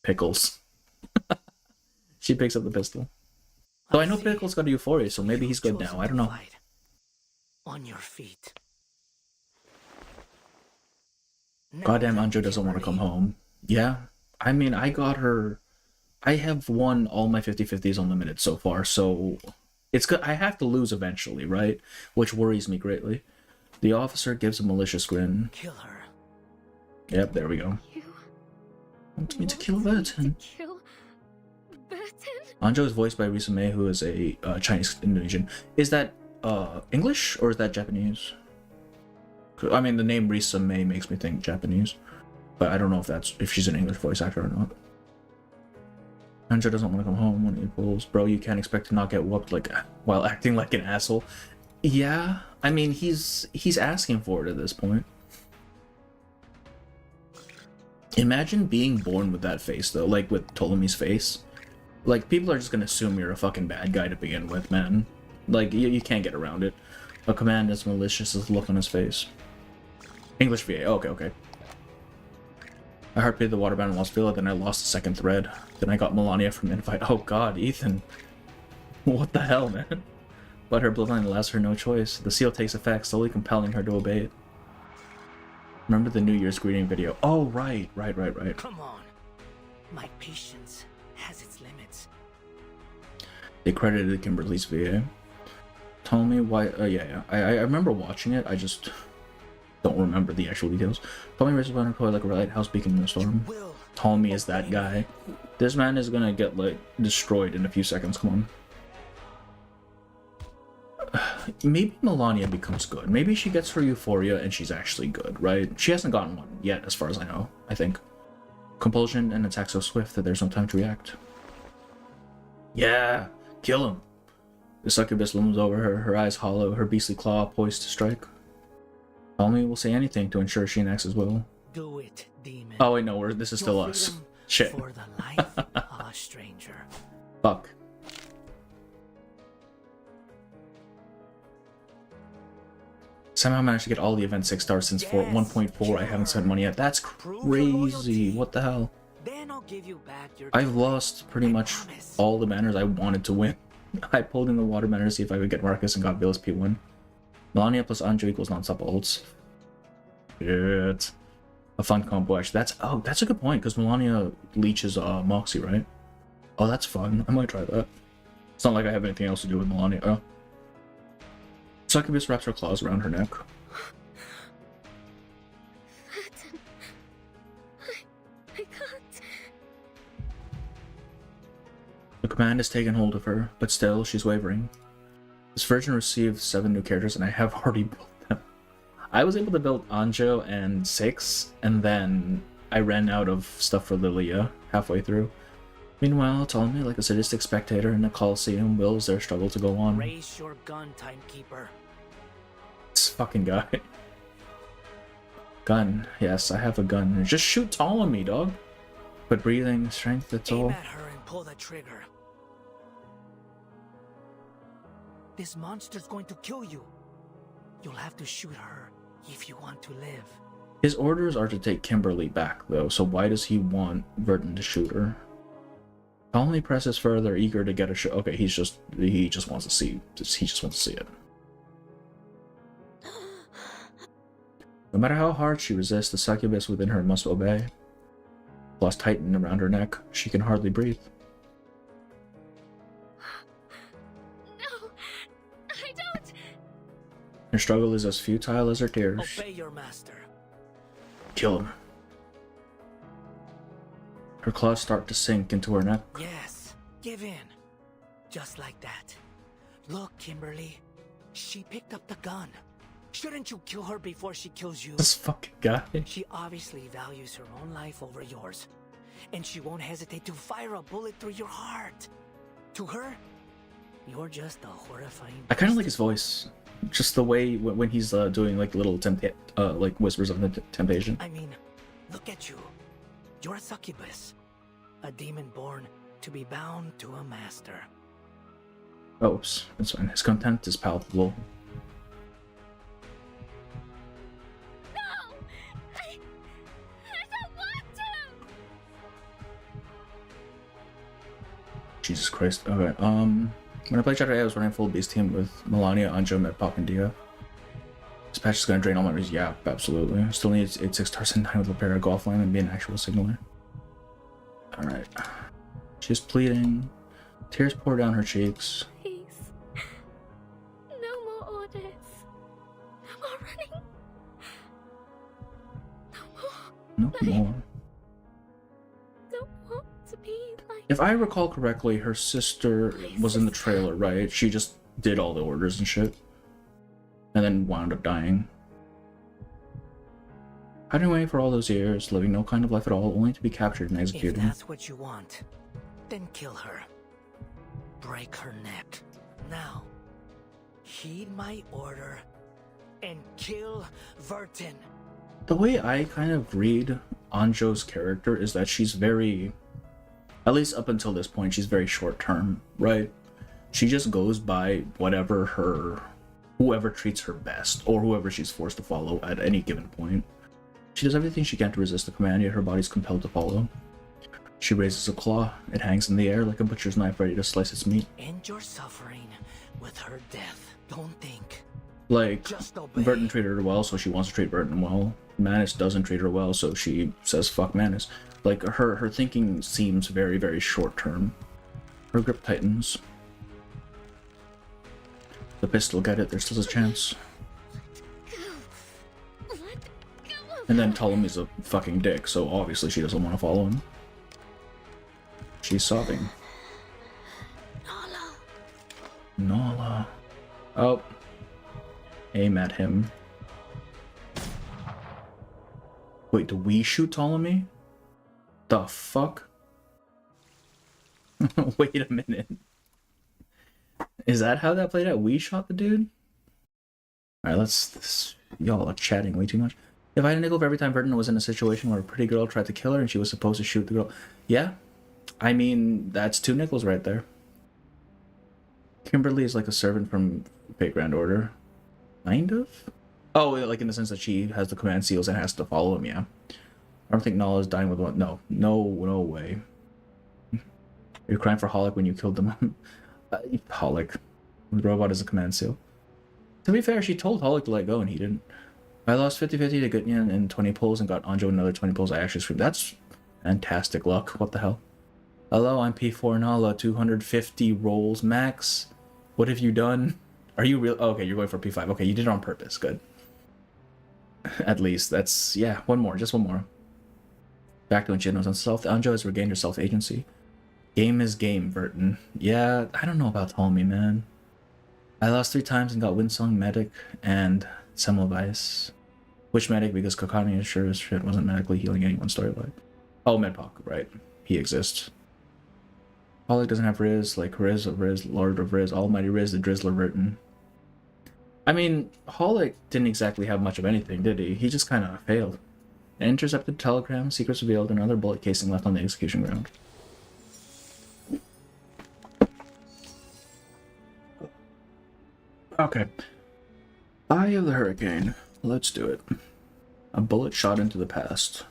pickles. She picks up the pistol. So I know Pickle's got a euphoria, so maybe he's good now. I don't know. On your feet. Goddamn, Anjo doesn't want to come home. Yeah, I mean, I got her. I have won all my 50-50s unlimited so far, so it's good. I have to lose eventually, right? Which worries me greatly. The officer gives a malicious grin. Kill her. Yep, there we go. You Want me to kill Burton? kill Burton? Anjo is voiced by Risa May, who is a Chinese Indonesian. Is that English or is that Japanese? I mean, the name Risa May makes me think Japanese, but I don't know if she's an English voice actor or not. Anjo doesn't want to come home when he pulls. Bro, you can't expect to not get whooped like while acting like an asshole. Yeah, I mean, he's asking for it at this point. Imagine being born with that face, though, like with Ptolemy's face. Like, people are just gonna assume you're a fucking bad guy to begin with, man. Like, you can't get around it. A command as malicious as the look on his face. English VA, okay. I heartbeat the waterband while feeling, then I lost the second thread. Then I got Melania from invite. Oh god, Ethan. What the hell, man? But her bloodline allows her no choice. The seal takes effect, slowly compelling her to obey it. Remember the New Year's greeting video? Oh, right. Come on. My patience has its limits. They credited Kimberly's VA. Tell me why. Yeah. I remember watching it. I just don't remember the actual details. Tommy races behind her like a lighthouse beacon in the storm. Tommy is that guy. This man is gonna get like destroyed in a few seconds. Come on. Maybe Melania becomes good. Maybe she gets her euphoria and she's actually good, right? She hasn't gotten one yet, as far as I know, I think. Compulsion and attack so swift that there's no time to react. Yeah! Kill him! The succubus looms over her, her eyes hollow, her beastly claw poised to strike. Tommy will say anything to ensure she enacts his will. Do it, demon. Oh wait, no, this is still us. Shit. For the life of a stranger. Fuck. Somehow managed to get all the event 6 stars since 1.4. I haven't spent money yet. That's crazy. What the hell? Then I'll give you back your I've lost pretty much all the banners I wanted to win. I pulled in the water banner to see if I could get Marcus and got Villas P1. Melania plus Anjo equals non-stop ults. Shit. A fun combo actually. That's a good point, because Melania leeches Moxie, right? Oh, that's fun. I might try that. It's not like I have anything else to do with Melania. Oh. Succubus wraps her claws around her neck. I can't. The command has taken hold of her, but still, she's wavering. This version received 7 new characters, and I have already built them. I was able to build Anjo and 6, and then I ran out of stuff for Lilia halfway through. Meanwhile, Ptolemy, like a sadistic spectator in a coliseum, wills their struggle to go on. Raise your gun, timekeeper. This fucking guy. Gun. Yes, I have a gun. Just shoot Ptolemy, dog. But breathing, strength, that's all. Aim at her and pull the trigger. This monster's going to kill you. You'll have to shoot her if you want to live. His orders are to take Kimberly back, though, so why does he want Burton to shoot her? Ptolemy presses further, eager to get a shot. Okay, he just wants to see. He just wants to see it. No matter how hard she resists, the succubus within her must obey. Claws tighten around her neck. She can hardly breathe. No, I don't. Her struggle is as futile as her tears. Obey your master. Kill him. Her claws start to sink into her neck. Yes, give in. Just like that. Look, Kimberly. She picked up the gun. Shouldn't you kill her before she kills you? This fucking guy. She obviously values her own life over yours. And she won't hesitate to fire a bullet through your heart. To her, you're just a horrifying... I kind of like his voice. Just the way when he's doing like little like whispers of the temptation. I mean, look at you. You're a succubus. A demon born to be bound to a master. Oops, that's fine. His contempt is palpable. No! I don't want to! Jesus Christ. Okay, when I played Chapter 8, I was running full beast team with Melania, Anjo, Medpop, and Dia. This patch is gonna drain all my resources. Yeah, absolutely. Still needs 8-6 stars and 9 with Lapera, go offline, and be an actual signaler. Alright. She's pleading. Tears pour down her cheeks. Please. No more orders. No more running. No more. Don't want to be like... If I recall correctly, her sister was in the trailer, right? She just did all the orders and shit. And then wound up dying. Hiding away for all those years, living no kind of life at all, only to be captured and executed. If that's what you want, then kill her. Break her neck. Now, heed my order and kill Vertin. The way I kind of read Anjo's character is that she's very, at least up until this point, she's very short term, right? She just goes by whoever treats her best, or whoever she's forced to follow at any given point. She does everything she can to resist the command, yet her body's compelled to follow. She raises a claw. It hangs in the air like a butcher's knife ready to slice its meat. End your suffering with her death. Don't think. Like, Just obey. Vertin treated her well, so she wants to treat Vertin well. Manus doesn't treat her well, so she says fuck Manus. Like, her thinking seems very, very short term. Her grip tightens. The pistol, get it, there's still a chance. And then Ptolemy's a fucking dick, so obviously she doesn't want to follow him. She's sobbing. Nala. Oh. Aim at him. Wait, do we shoot Ptolemy? The fuck? Wait a minute. Is that how that played out? We shot the dude? Alright, y'all are chatting way too much. If I had a nickel for every time Vertin was in a situation where a pretty girl tried to kill her and she was supposed to shoot the girl. Yeah. I mean, that's 2 nickels right there. Kimberly is like a servant from Fate Grand Order. Kind of? Oh, like in the sense that she has the command seals and has to follow him, yeah. I don't think Nala is dying with one. No way. You're crying for Holic when you killed them. Holic. The robot is a command seal. To be fair, she told Holic to let go and he didn't. I lost 50-50 to Gutnian in 20 pulls and got Anjo another 20 pulls. I actually screamed. That's fantastic luck. What the hell? Hello, I'm P4 Nala. 250 rolls max. What have you done? Are you real? Oh, okay, you're going for P5. Okay, you did it on purpose. Good. At least that's, yeah, one more. Just one more. Back to when she knows herself. Anjo has regained her self-agency. Game is game, Vertin. Yeah, I don't know about Ptolemy, man. I lost 3 times and got Windsong, Medic, and Semmelweis. Which Medic? Because Kokani is sure as shit wasn't medically healing anyone's storyline. Oh, Medpoc, right. He exists. Holic doesn't have Riz, like Riz of Riz, Lord of Riz, Almighty Riz, the Drizzler Vertin. I mean, Holic didn't exactly have much of anything, did he? He just kind of failed. An intercepted telegram, secrets revealed, and another bullet casing left on the execution ground. Okay. Eye of the Hurricane. Let's do it. A bullet shot into the past.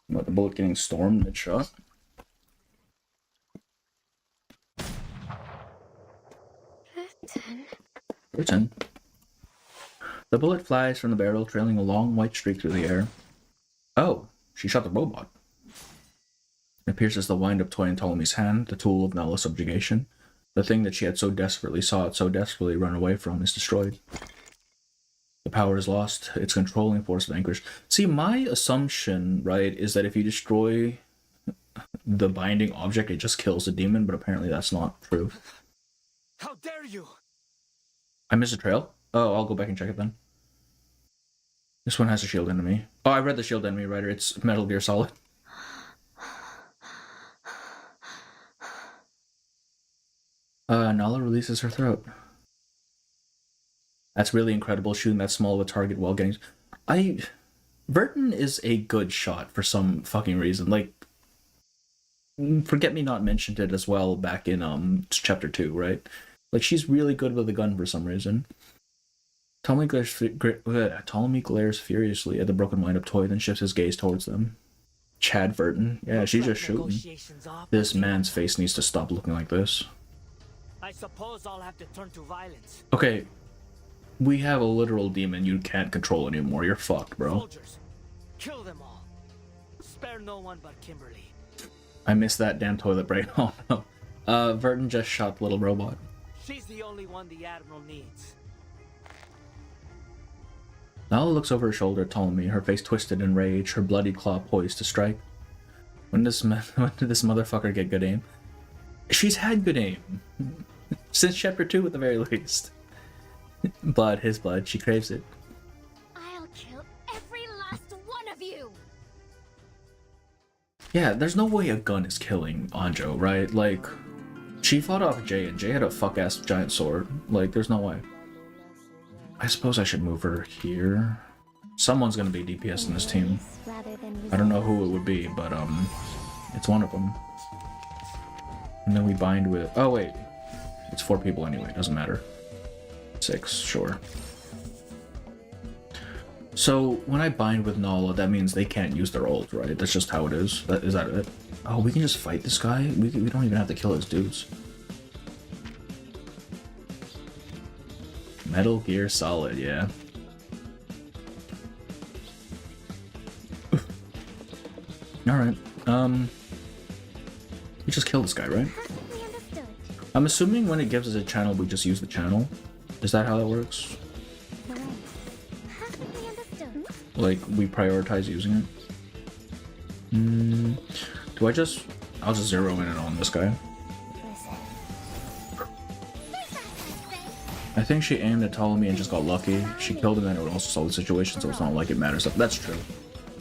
What, the bullet getting stormed mid-shot? Vertin. The bullet flies from the barrel, trailing a long white streak through the air. Oh, she shot the robot. It pierces the wind-up toy in Ptolemy's hand, the tool of Nala's subjugation. The thing that she had so desperately sought, so desperately run away from, is destroyed. The power is lost, its controlling force vanquished. See, my assumption, right, is that if you destroy the binding object, it just kills the demon, but apparently that's not true. How dare you! I missed a trail? Oh, I'll go back and check it then. This one has a shield enemy. Oh, I read the shield enemy writer. It's Metal Gear Solid. Nala releases her throat. That's really incredible, shooting that small of a target while getting... Vertin is a good shot for some fucking reason. Like, Forget Me Not mentioned it as well back in chapter 2, right? Like, she's really good with a gun for some reason. Ptolemy glares furiously at the broken wind-up toy, then shifts his gaze towards them. Chad Burton. Yeah, she's just shooting. Negotiations off, This man's face needs to stop looking like this. I suppose I'll have to turn to violence. Okay, we have a literal demon you can't control anymore. You're fucked, bro. Soldiers, kill them all. Spare no one but Kimberly. I missed that damn toilet break. Oh no. Verton just shot the little robot. She's the only one the Admiral needs. Nala looks over her shoulder at Ptolemy, her face twisted in rage, her bloody claw poised to strike. When did this motherfucker get good aim? She's had good aim. Since chapter 2 at the very least. Blood, his blood, she craves it. I'll kill every last one of you! Yeah, there's no way a gun is killing Anjo, right? Like, she fought off Jay, and Jay had a fuck-ass giant sword. Like, there's no way. I suppose I should move her here. Someone's gonna be DPS in this team. I don't know who it would be, but, it's one of them. And then we bind with... Oh, wait. It's 4 people anyway, doesn't matter. 6, sure. So, when I bind with Nala, that means they can't use their ult, right? That's just how it is. Is that it? Oh, we can just fight this guy? We don't even have to kill his dudes. Metal Gear Solid, yeah. Alright, we just kill this guy, right? I'm assuming when it gives us a channel, we just use the channel. Is that how that works? Like, we prioritize using it? Do I just... I'll just zero in it on this guy. I think she aimed at Ptolemy and just got lucky. She killed him and it would also solve the situation, so it's not like it matters. That's true.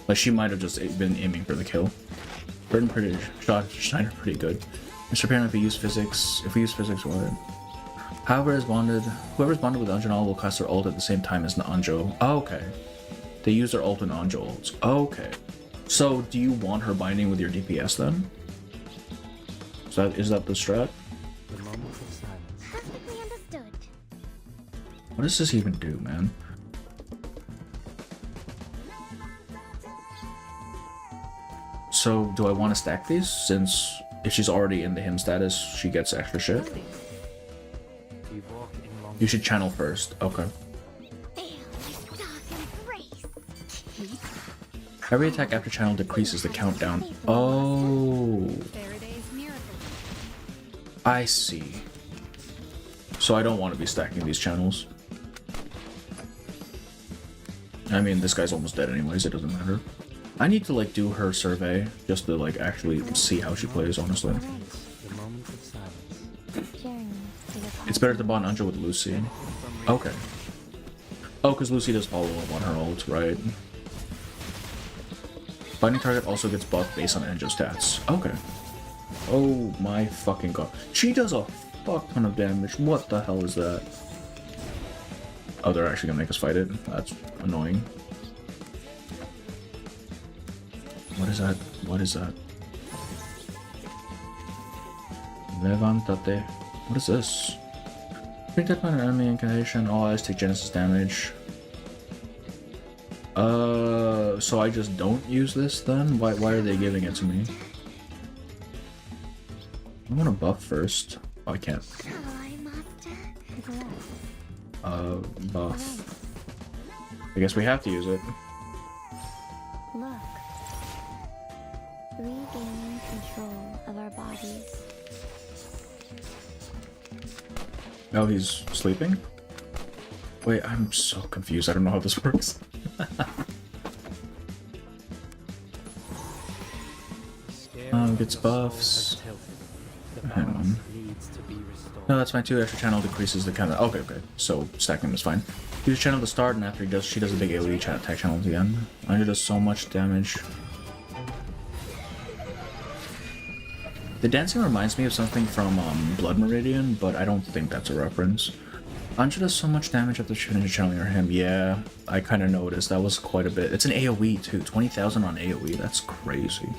Like, she might have just been aiming for the kill. Burton pretty shot Schneider pretty good. Mr. Parent, if we use physics, what? Whoever's bonded with Anjo will cast their ult at the same time as Anjo. Oh, okay. They use their ult and Anjo ults. Okay. So, do you want her binding with your DPS then? Is that the strat? The moment of silence. Perfectly understood. What does this even do, man? So, do I want to stack these? Since if she's already in the him status, she gets extra shit. You should channel first. Okay. Every attack after channel decreases the countdown. Oh. I see. So I don't want to be stacking these channels. I mean, this guy's almost dead anyways, it doesn't matter. I need to, like, do her survey, just to, like, actually see how she plays, honestly. It's better to bond Anjo with Lucy. Okay. Oh, because Lucy does follow up on her ult, right? Binding target also gets buffed based on Anjo's stats. Okay. Oh my fucking god. She does a fuck ton of damage. What the hell is that? Oh, they're actually gonna make us fight it? That's annoying. What is that? What is that? Levantate. What is this? Printed by an enemy incantation, all eyes take Genesis damage. So I just don't use this then? Why are they giving it to me? I want to buff first. Oh, I can't. Buff. I guess we have to use it. Look. Regaining control of our bodies. Oh, he's sleeping? Wait, I'm so confused. I don't know how this works. Gets buffs. Hang on. No, that's fine too. Extra channel decreases the count. Okay, okay. So stacking is fine. Use channel to start, and after she does a big AoE attack channels again. Anja does so much damage. The dancing reminds me of something from Blood Meridian, but I don't think that's a reference. Anja does so much damage after channeling him. Yeah, I kind of noticed. That was quite a bit. It's an AoE too. 20,000 on AoE. That's crazy.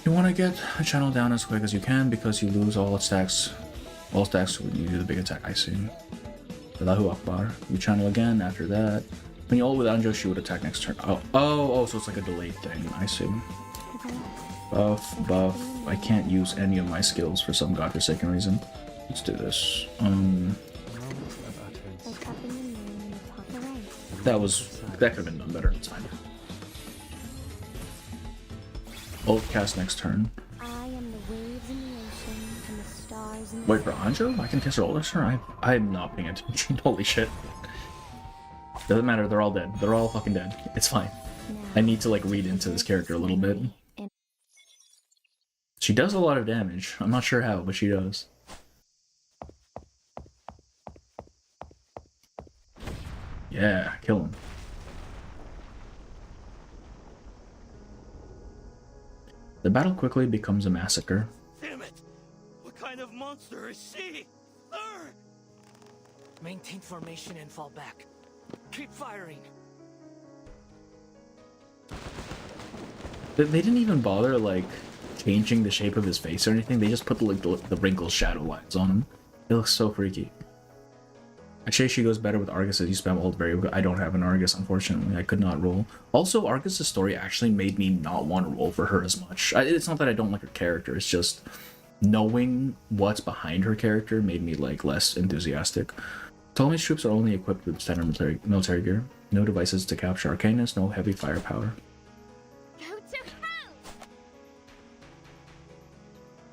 You want to get a channel down as quick as you can because you lose all stacks when you do the big attack. I see. Allahu Akbar. You channel again after that. When you ult with Anjo, she would attack next turn. Oh, so it's like a delayed thing. I see. Buff. I can't use any of my skills for some godforsaken reason. Let's do this. That could have been done better. It's fine. Ult cast next turn. Wait for Anjo? I can cast her ult next turn? I'm not paying attention. Holy shit. Doesn't matter, they're all dead. They're all fucking dead. It's fine. I need to like read into this character a little bit. She does a lot of damage. I'm not sure how, but she does. Yeah, kill him. The battle quickly becomes a massacre. Damn it! What kind of monster is she? Maintain formation and fall back. Keep firing. They didn't even bother like changing the shape of his face or anything. They just put the wrinkle shadow lines on him. It looks so freaky. Actually, she goes better with Argus as you spam ult very well. I don't have an Argus, unfortunately. I could not roll. Also, Argus's story actually made me not want to roll for her as much. It's not that I don't like her character. It's just knowing what's behind her character made me like less enthusiastic. Ptolemy's troops are only equipped with standard military gear. No devices to capture Arcanus, no heavy firepower.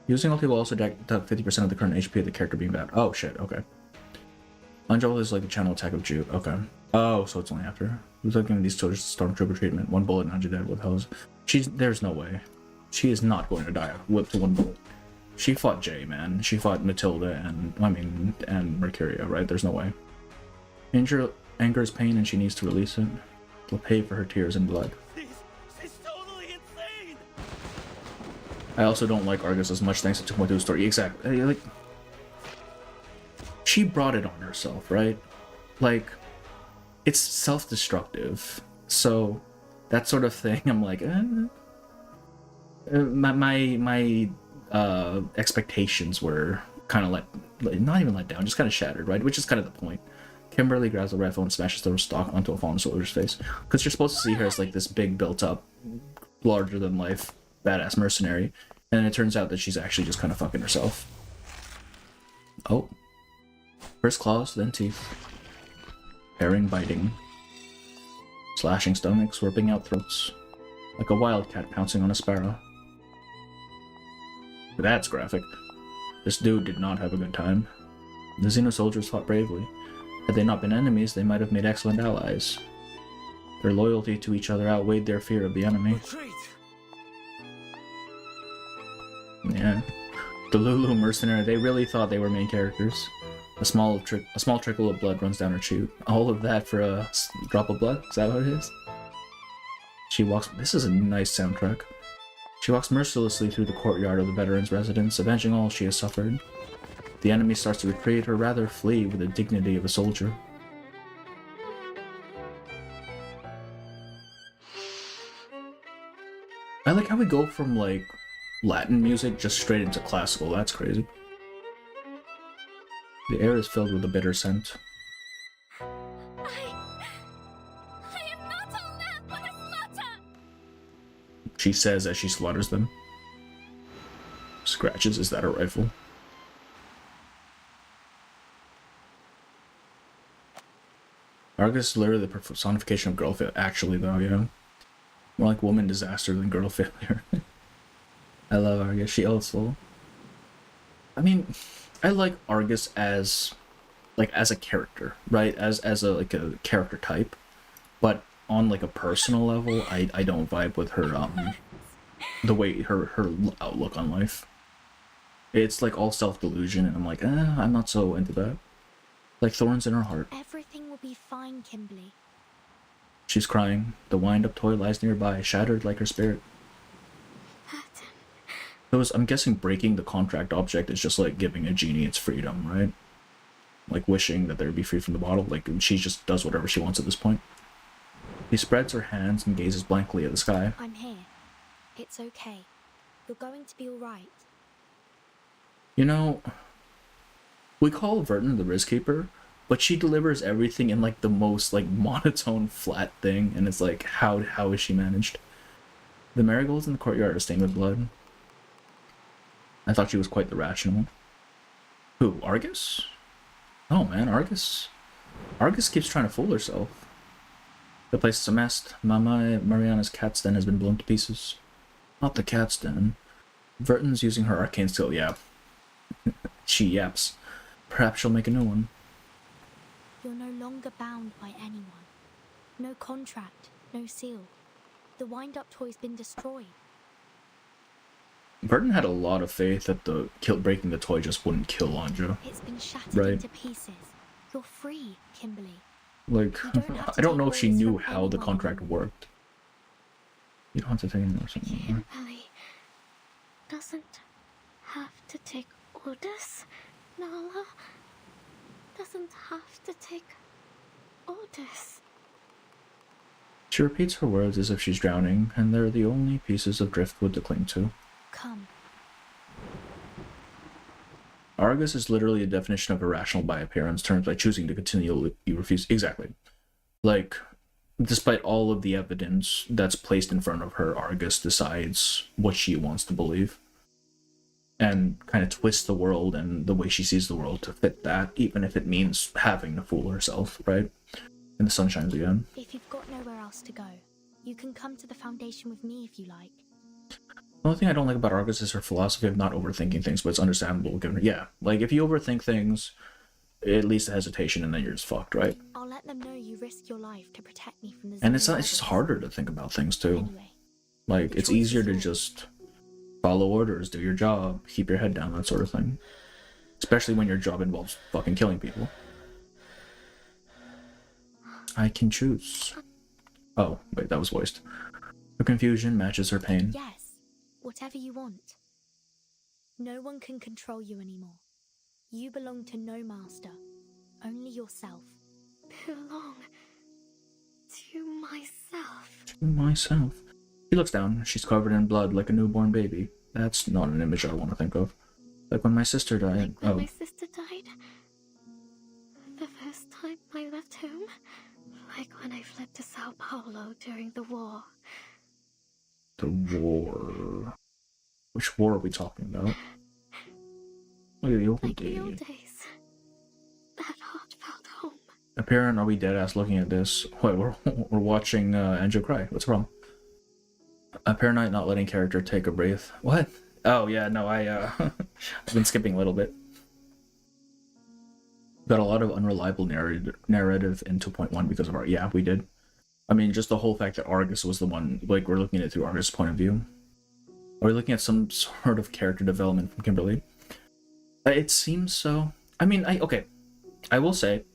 Using ulti will also deduct 50% of the current HP of the character being bad. Oh shit, okay. Anjo is like the channel attack of Jude. Okay. Oh, so it's only after. Who's looking at these soldiers stormtrooper treatment? One bullet and Anjo dead. What the hell is... There's no way. She is not going to die with one bullet. She fought Jay, man. She fought Matilda and Mercurio, right? There's no way. Anger is pain and she needs to release it. Will pay for her tears and blood. She's totally insane! I also don't like Argus as much thanks to 2.2 story. Exactly. Like, she brought it on herself, right? Like, it's self-destructive. So, that sort of thing, I'm like, my expectations were kind of not even let down, just kind of shattered, right? Which is kind of the point. Kimberly grabs the rifle and smashes the stock onto a fallen soldier's face. Because you're supposed to see her as like this big, built-up, larger-than-life, badass mercenary. And then it turns out that she's actually just kind of fucking herself. Oh. First claws, then teeth. Herring biting. Slashing stomachs, ripping out throats. Like a wildcat pouncing on a sparrow. That's graphic. This dude did not have a good time. The Zeno soldiers fought bravely. Had they not been enemies, they might have made excellent allies. Their loyalty to each other outweighed their fear of the enemy. Retreat. Yeah. The Lulu mercenary, they really thought they were main characters. A small trickle of blood runs down her cheek. All of that for a drop of blood? Is that what it is? She walks... This is a nice soundtrack. She walks mercilessly through the courtyard of the veteran's residence, avenging all she has suffered. The enemy starts to retreat, or rather flee, with the dignity of a soldier. I like how we go from, like, Latin music just straight into classical. That's crazy. The air is filled with a bitter scent. I am not a lamb for the slaughter! She says as she slaughters them. Scratches, is that a rifle? Argus is literally the personification of girl failure. Actually, though, yeah. More like woman disaster than girl failure. I love Argus. She also... I mean, I like Argus as a character, right? As a character type. But on like a personal level, I don't vibe with her the way her outlook on life. It's like all self-delusion, and I'm like, I'm not so into that. Like thorns in her heart. Everything will be fine, Kimberly. She's crying. The wind-up toy lies nearby, shattered like her spirit. I'm guessing breaking the contract object is just like giving a genie its freedom, right? Like wishing that they'd be free from the bottle. Like she just does whatever she wants at this point. She spreads her hands and gazes blankly at the sky. I'm here. It's okay. You're going to be alright. You know, we call Verton the Risk Keeper, but she delivers everything in like the most like monotone flat thing, and it's like how is she managed? The marigolds in the courtyard are stained with blood. I thought she was quite the rational. Who, Argus? Oh man, Argus keeps trying to fool herself. The place is a mess. Mariana's cat's den has been blown to pieces. Not the cat's den. Verton's using her arcane skill, yeah. She yaps. Perhaps she'll make a new one. You're no longer bound by anyone. No contract, no seal. The wind-up toy's been destroyed. Verton had a lot of faith that the breaking the toy just wouldn't kill Anja. It's been shattered right? into pieces. You're free, Kimberly. Like, I don't know if she knew how the contract worked. You don't have to take any more something. Kimberly doesn't have to take orders. Nala doesn't have to take orders. She repeats her words as if she's drowning, and they're the only pieces of driftwood to cling to. Come. Argus is literally a definition of irrational by appearance terms by choosing to continually refuse. Exactly. Like, despite all of the evidence that's placed in front of her, Argus decides what she wants to believe. And kind of twists the world and the way she sees the world to fit that, even if it means having to fool herself, right? And the sun shines again. If you've got nowhere else to go, you can come to the Foundation with me if you like. The only thing I don't like about Argus is her philosophy of not overthinking things, but it's understandable given her. Yeah, like if you overthink things, it leads to hesitation and then you're just fucked, right? I'll let them know you risk your life to protect me from the And it's Zeno just rebels. harder to think about things too. Anyway, Like, it's easier to just follow orders, do your job, keep your head down, that sort of thing. Especially when your job involves fucking killing people. I can choose. Oh, wait, that was voiced. Her confusion matches her pain. yes, whatever you want. No one can control you anymore. You belong to no master, only yourself. Belong to myself. To myself. She looks down. She's covered in blood like a newborn baby. That's not an image I want to think of. Like when my sister died. When my sister died, the first time I left home, like when I fled to Sao Paulo during the war. The war. Which war are we talking about? Look at the old Like days. the old days. That heartfelt home. Apparent, are we dead ass looking at this? Wait, we're watching Angel cry. What's wrong? Apparent not letting character take a breath. What? Oh yeah, no, I've been skipping a little bit. Got a lot of unreliable narrative in 2.1 because of our... Yeah, we did. I mean, just the whole fact that Argus was the one... Like, we're looking at it through Argus' point of view. Are we looking at some sort of character development from Kimberly? It seems so. I mean, okay. I will say,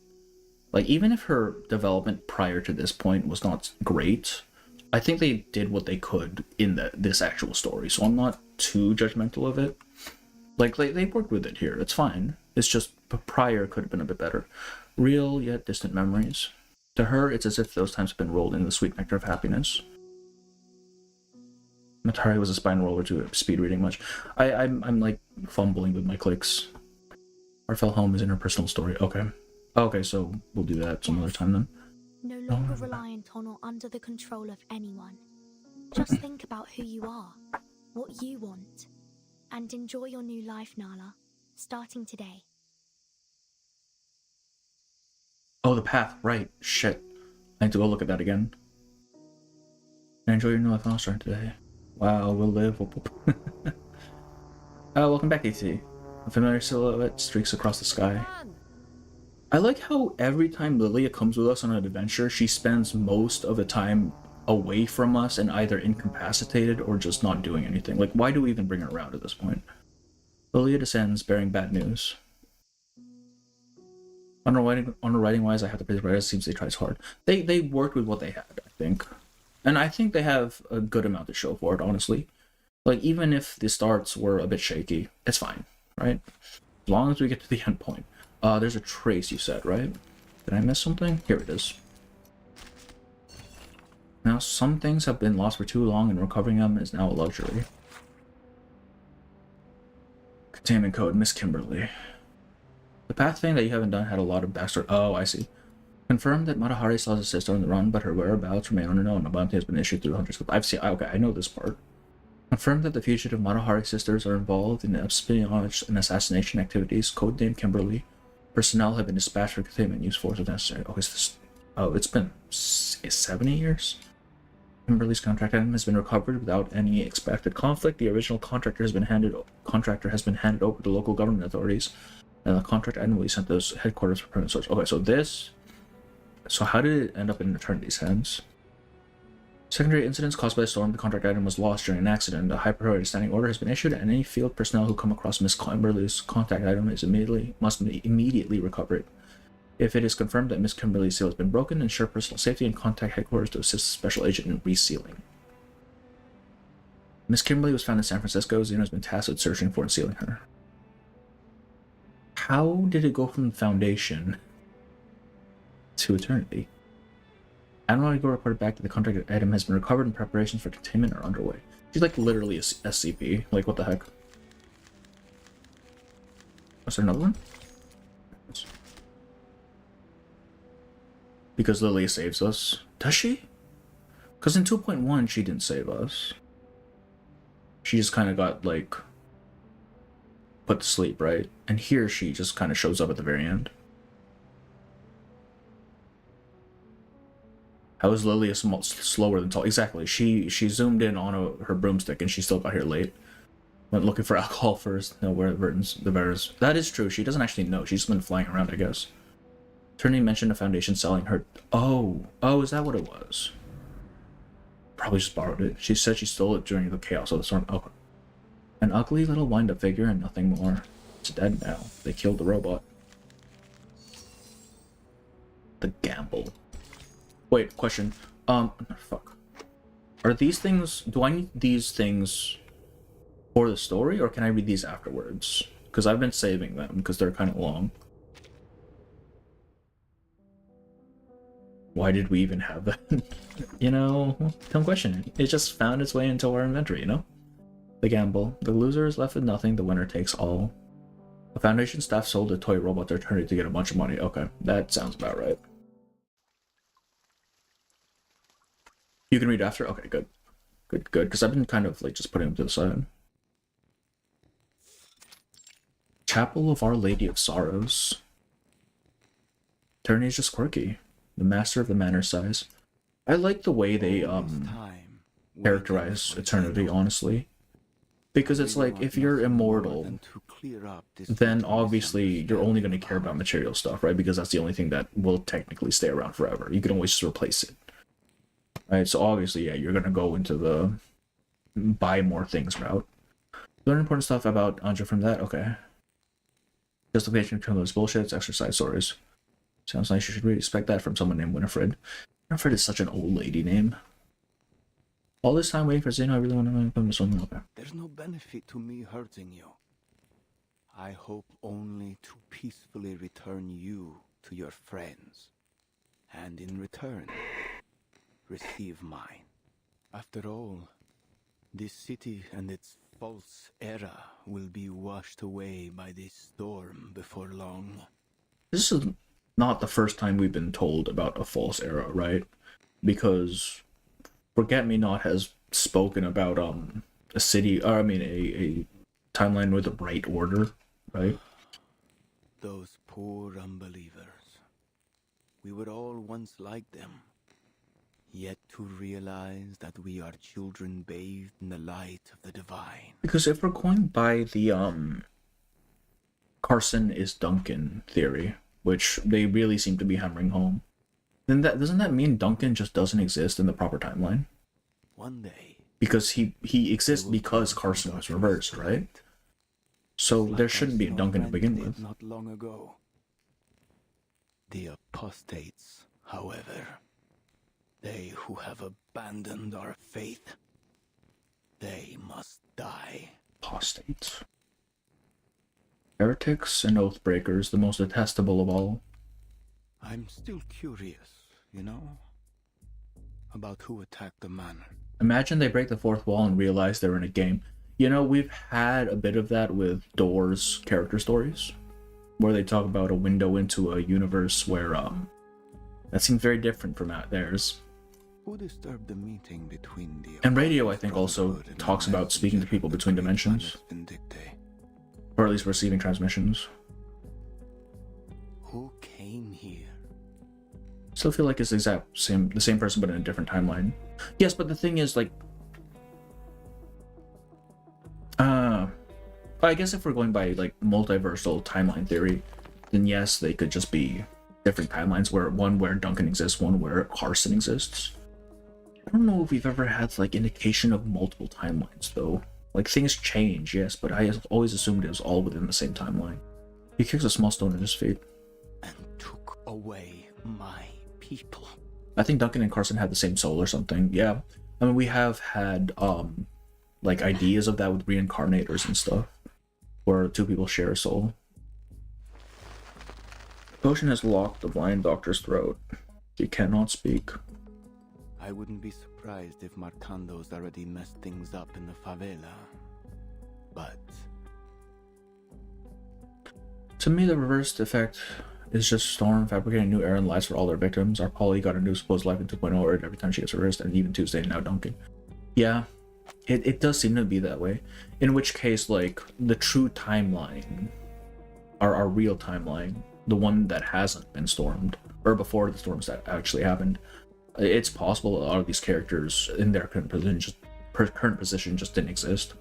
like, even if her development prior to this point was not great, I think they did what they could in this actual story, so I'm not too judgmental of it. Like, they worked with it here. It's fine. It's just prior could have been a bit better. Real yet distant memories. To her, it's as if those times have been rolled into the sweet nectar of happiness. Matari was a spine roller to speed reading much. I'm like fumbling with my clicks. Our fell home is in her personal story. Okay, so we'll do that some other time then. No longer reliant on or under the control of anyone. Just think about who you are, what you want, and enjoy your new life, Nala, starting today. Oh, the path, right. Shit. I need to go look at that again. Enjoy your new life starting today. Wow, we'll live. Welcome back, AT. A familiar silhouette streaks across the sky. I like how every time Lilia comes with us on an adventure, she spends most of the time away from us and either incapacitated or just not doing anything. Like, why do we even bring her around at this point? Lilia descends, bearing bad news. On her writing wise, I have to praise the writers. It seems they tried hard. They worked with what they had, I think. And I think they have a good amount to show for it, honestly. Like, even if the starts were a bit shaky, it's fine, right? As long as we get to the end point. There's a trace, you said, right? Did I miss something? Here it is. Now, some things have been lost for too long, and recovering them is now a luxury. Containment code, Miss Kimberly. The path thing that you haven't done had a lot of backstory. Oh, I see. Confirmed that Matahari still has a sister on the run, but her whereabouts remain unknown. A bounty has been issued through Hunter's Club. I've seen. Okay, I know this part. Confirmed that the fugitive Matahari sisters are involved in espionage and assassination activities. Codename Kimberly. Personnel have been dispatched for containment. Use force if necessary. Oh, is this? Oh, it's been 70 years. Kimberly's contract item has been recovered without any expected conflict. The original contractor has been handed over to local government authorities, and the contract item will be sent to those headquarters for permanent storage. Okay, so this. So how did it end up in Eternity's hands? Secondary incidents caused by the storm. The contract item was lost during an accident. A high priority standing order has been issued, and any field personnel who come across Miss Kimberly's contact item must immediately recover it. If it is confirmed that Miss Kimberly's seal has been broken, ensure personal safety and contact headquarters to assist the special agent in resealing. Miss Kimberly was found in San Francisco. Zeno has been tasked with searching for and sealing her. How did it go from the Foundation to Eternity? Admiral Igor reported back that the contract item has been recovered and preparations for containment are underway. She's like literally a SCP. Like, what the heck? Was there another one? Because Lilia saves us. Does she? Because in 2.1 she didn't save us. She just kind of got, like, put to sleep, right? And here she just kind of shows up at the very end. How is Lilia slower than tall? Exactly. She zoomed in on her broomstick and she still got here late. Went looking for alcohol first. No, where the bears. That is true. She doesn't actually know. She's been flying around, I guess. Attorney mentioned the Foundation selling her. Oh, is that what it was? Probably just borrowed it. She said she stole it during the chaos of the storm. Oh, an ugly little wind-up figure and nothing more. It's dead now. They killed the robot. The gamble. Wait, question. Fuck. Are these things... Do I need these things for the story, or can I read these afterwards? Because I've been saving them, because they're kind of long. Why did we even have that? You know, don't question it. It just found its way into our inventory, you know? The gamble. The loser is left with nothing, the winner takes all. The Foundation staff sold a toy robot to Eternity to get a bunch of money. Okay, that sounds about right. You can read after? Okay, good. Good, because I've been kind of like just putting them to the side. Chapel of Our Lady of Sorrows. Eternity is just quirky. The master of the manor size. I like the way they characterize Eternity, honestly. Because it's like, if you're immortal, then obviously you're only going to care about material stuff, right? Because that's the only thing that will technically stay around forever. You can always just replace it. Right, so obviously, yeah, you're going to go into the buy more things route. Learn important stuff about Anja from that? Okay. Justification of those bullshit, it's exercise stories. Sounds like you should really expect that from someone named Winifred. Winifred is such an old lady name. All this time waiting for Zeno, I really want to come to something like that. There's no benefit to me hurting you. I hope only to peacefully return you to your friends. And in return, receive mine. After all, this city and its false era will be washed away by this storm before long. This is not the first time we've been told about a false era, right? Because Forget-Me-Not has spoken about a city, or I mean a timeline with the right order, right? Those poor unbelievers. We were all once like them. Yet to realize that we are children bathed in the light of the divine. Because if we're going by the Carson is Duncan theory, which they really seem to be hammering home, then doesn't that mean Duncan just doesn't exist in the proper timeline? One day. Because he exists because Carson was reversed, right? So there shouldn't be a Duncan to begin with. Not long ago. The apostates, however. They who have abandoned our faith, they must die. Apostates. Heretics and oathbreakers, the most detestable of all. I'm still curious, you know, about who attacked the manor. Imagine they break the fourth wall and realize they're in a game. You know, we've had a bit of that with Door's character stories. where they talk about a window into a universe where that seems very different from theirs. Who disturbed the meeting between the And radio, I think, also talks about speaking to people between dimensions, or at least receiving transmissions. Who came here? Still feel like it's the same person, but in a different timeline. Yes, but the thing is, like, I guess if we're going by like multiversal timeline theory, then yes, they could just be different timelines, where one where Duncan exists, one where Carson exists. I don't know if we've ever had like indication of multiple timelines though. Like things change, yes, but I always assumed it was all within the same timeline. He kicks a small stone in his feet. And took away my people. I think Duncan and Carson had the same soul or something. Yeah, I mean we have had like ideas of that with reincarnators and stuff, where two people share a soul. The potion has locked the blind doctor's throat. He cannot speak. I wouldn't be surprised if Marcando's already messed things up in the favela. But to me, the reversed effect is just Storm fabricating new air and lives for all their victims. Our Polly got a new supposed life in 2.0 every time she gets reversed, and even Tuesday and now Duncan. Yeah, it does seem to be that way. In which case, like, the true timeline, our real timeline, the one that hasn't been stormed, or before the storms that actually happened, it's possible a lot of these characters in their current position just didn't exist.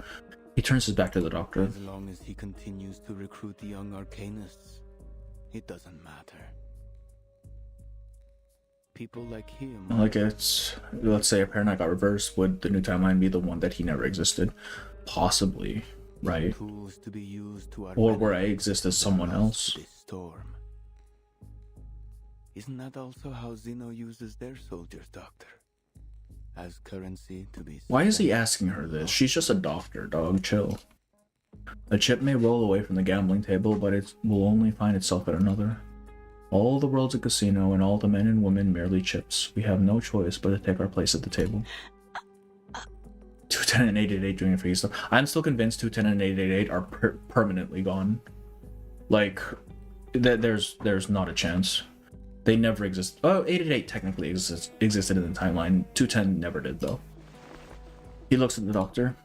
He turns his back to the doctor. As long as he continues to recruit the young arcanists, it doesn't matter. People like him... Like it's... Let's say a Paranoid got reversed, would the new timeline be the one that he never existed? Possibly, right? Tools to be used to or where I exist as someone else. Storm. Isn't that also how Zeno uses their soldiers, Doctor? As currency to be... Why is he asking her this? She's just a doctor, dog. Chill. A chip may roll away from the gambling table, but it will only find itself at another. All the world's a casino, and all the men and women merely chips. We have no choice but to take our place at the table. 210 and 888 doing it for you stuff. I'm still convinced 210 and 888 are permanently gone. Like, there's not a chance. They never exist. Oh, 888 technically existed in the timeline. 210 never did, though. He looks at the doctor.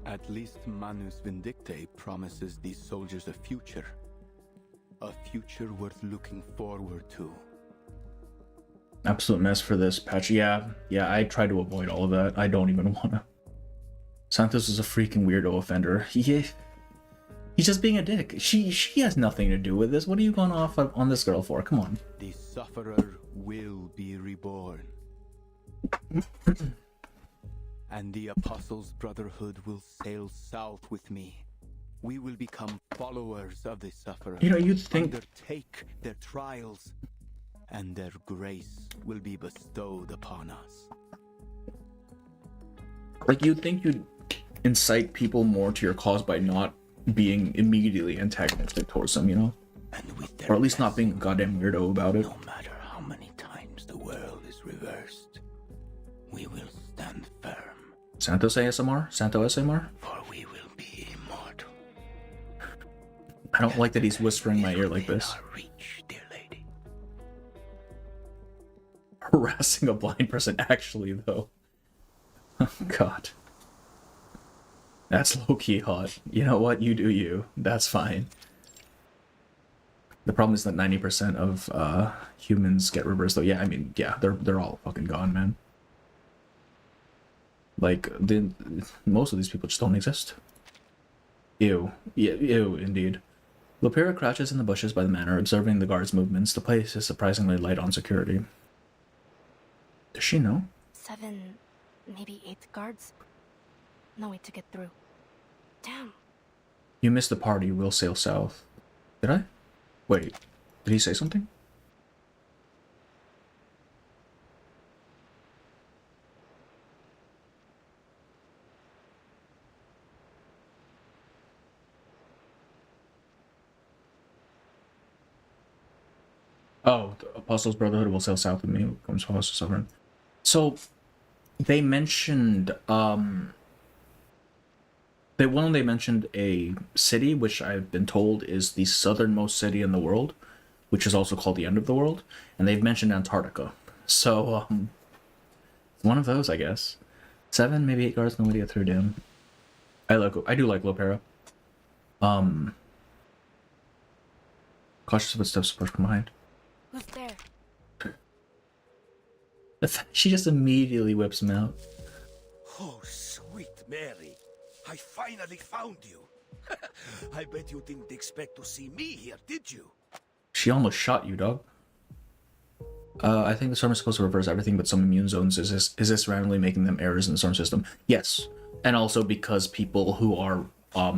At least Manus Vindicte promises these soldiers a future. A future worth looking forward to. Absolute mess for this patch. Yeah, I try to avoid all of that. I don't even wanna. Santos is a freaking weirdo offender. He's just being a dick. She has nothing to do with this. What are you going off on this girl for? Come on. The sufferer will be reborn. And the Apostles' Brotherhood will sail south with me. We will become followers of the sufferer. You know, you'd think... Undertake their trials, and their grace will be bestowed upon us. Like, you'd think you'd incite people more to your cause by not being immediately antagonistic towards them, you know? Or at least not being a goddamn weirdo about it. No matter how many times the world is reversed, we will stand firm. Santos ASMR? Santo ASMR? For we will be immortal. I don't like that he's whispering in my ear like this. Reach, dear lady. Harassing a blind person, actually, though. Oh, God. That's low-key hot. You know what? You do you. That's fine. The problem is that 90% of humans get reversed, though. Yeah, I mean, yeah, they're all fucking gone, man. Like, most of these people just don't exist. Ew. Yeah, ew, indeed. Lopera crouches in the bushes by the manor, observing the guards' movements. The place is surprisingly light on security. Does she know? 7, maybe 8 guards. No way to get through. Damn. You missed the party. We'll sail south. Did I? Wait. Did he say something? Oh, the Apostles' Brotherhood will sail south with me. Comes follows the sovereign. So, they mentioned, They mentioned a city, which I've been told is the southernmost city in the world, which is also called the end of the world, and they've mentioned Antarctica. So, one of those, I guess. 7, maybe 8 guards, no way to get through, damn. I do like Lopera. Cautious footsteps approach from behind. Who's there? She just immediately whips him out. Oh, sweet Mary. I finally found you. I bet you didn't expect to see me here, did you? She almost shot you, dog. I think the storm is supposed to reverse everything but some immune zones. Is this randomly making them errors in the storm system? Yes. And also because people who are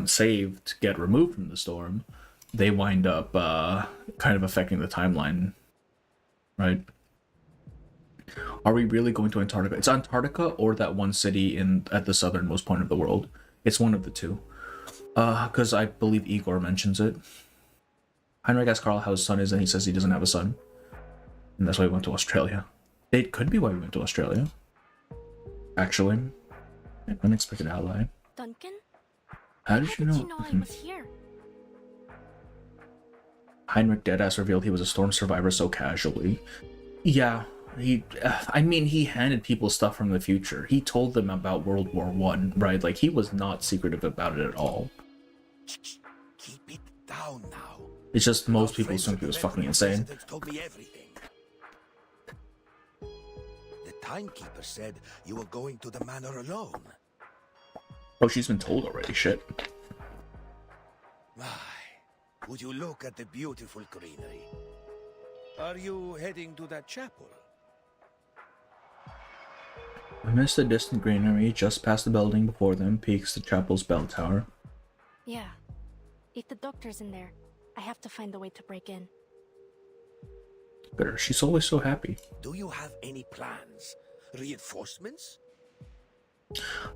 saved get removed from the storm, they wind up kind of affecting the timeline. Right? Are we really going to Antarctica? It's Antarctica or that one city at the southernmost point of the world. It's one of the two. Because I believe Igor mentions it. Heinrich asks Carl how his son is, and he says he doesn't have a son. And that's why he went to Australia. It could be why we went to Australia. Actually. An unexpected ally. Duncan? How did you know I was here? Heinrich deadass revealed he was a storm survivor so casually. Yeah, he handed people stuff from the future. He told them about World War I, right? Like, he was not secretive about it at all. Keep it down now. It's just most people assume he was fucking insane. Told me everything. The timekeeper said you were going to the manor alone. Oh, she's been told already, shit. My, would you look at the beautiful greenery? Are you heading to that chapel? Amidst the distant greenery, just past the building before them, peaks the chapel's bell tower. Yeah. If the doctor's in there, I have to find a way to break in. But she's always so happy. Do you have any plans? Reinforcements?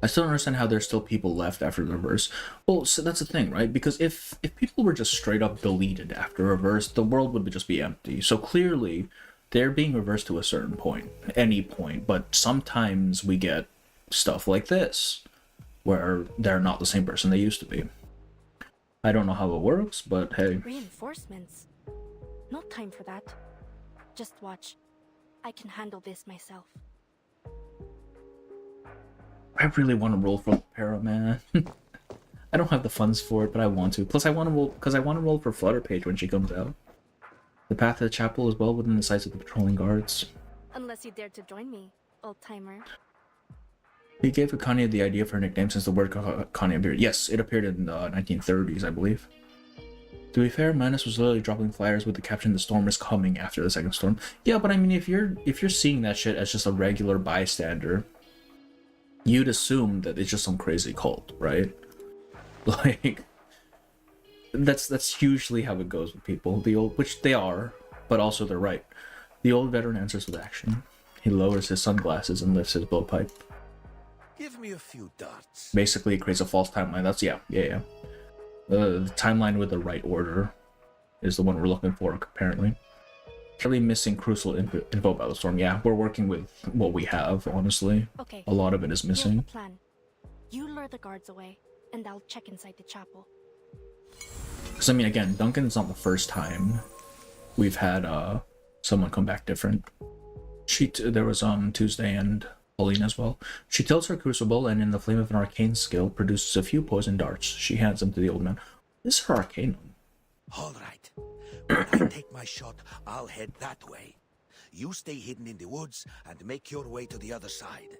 I still don't understand how there's still people left after the reverse. Well, so that's the thing, right? Because if people were just straight up deleted after reverse, the world would just be empty. So clearly, they're being reversed to a certain point, any point. But sometimes we get stuff like this, where they're not the same person they used to be. I don't know how it works, but hey. Reinforcements? No time for that. Just watch. I can handle this myself. I really want to roll for Para, man. I don't have the funds for it, but I want to. Plus, I want to roll because I want to roll for Flutter Page when she comes out. The path to the chapel is well within the sights of the patrolling guards. Unless you dare to join me, old-timer. He gave Akania the idea for her nickname since the word Akania appeared. Yes, it appeared in the 1930s, I believe. To be fair, Manus was literally dropping flyers with the caption "The storm is coming" after the second storm. Yeah, but I mean, if you're seeing that shit as just a regular bystander, you'd assume that it's just some crazy cult, right? Like, that's usually how it goes with people. Which they are, but also they're right. The old veteran answers with action. He lowers his sunglasses and lifts his blowpipe. Give me a few darts. Basically, it creates a false timeline. That's yeah. The timeline with the right order is the one we're looking for, apparently. Really missing crucial info about the storm. Yeah, we're working with what we have, honestly. Okay. A lot of it is missing. Here's the plan. You lure the guards away, and I'll check inside the chapel. Because, I mean, again, Duncan's not the first time we've had someone come back different. There was Tuesday and Pauline as well. She tilts her crucible, and in the flame of an arcane skill, produces a few poison darts. She hands them to the old man. This is her arcanum. All right. When I take my shot, I'll head that way. You stay hidden in the woods and make your way to the other side.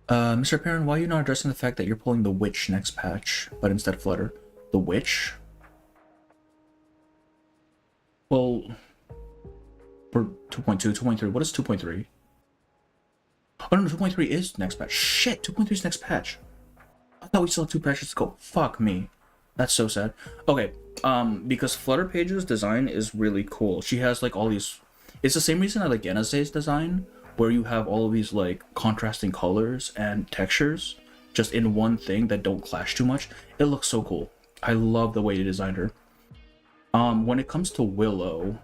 Mr. Perrin, why are you not addressing the fact that you're pulling the witch next patch, but instead Flutter? The witch? Well, for 2.2, 2.3, what is 2.3? Oh no, 2.3 is next patch. Shit, 2.3 is next patch. I thought we still had 2 patches to go. Fuck me. That's so sad. Okay, because Flutter Page's design is really cool. She has like all these... It's the same reason I like Yenazei's design, where you have all of these like contrasting colors and textures just in one thing that don't clash too much. It looks so cool. I love the way you designed her. When it comes to Willow,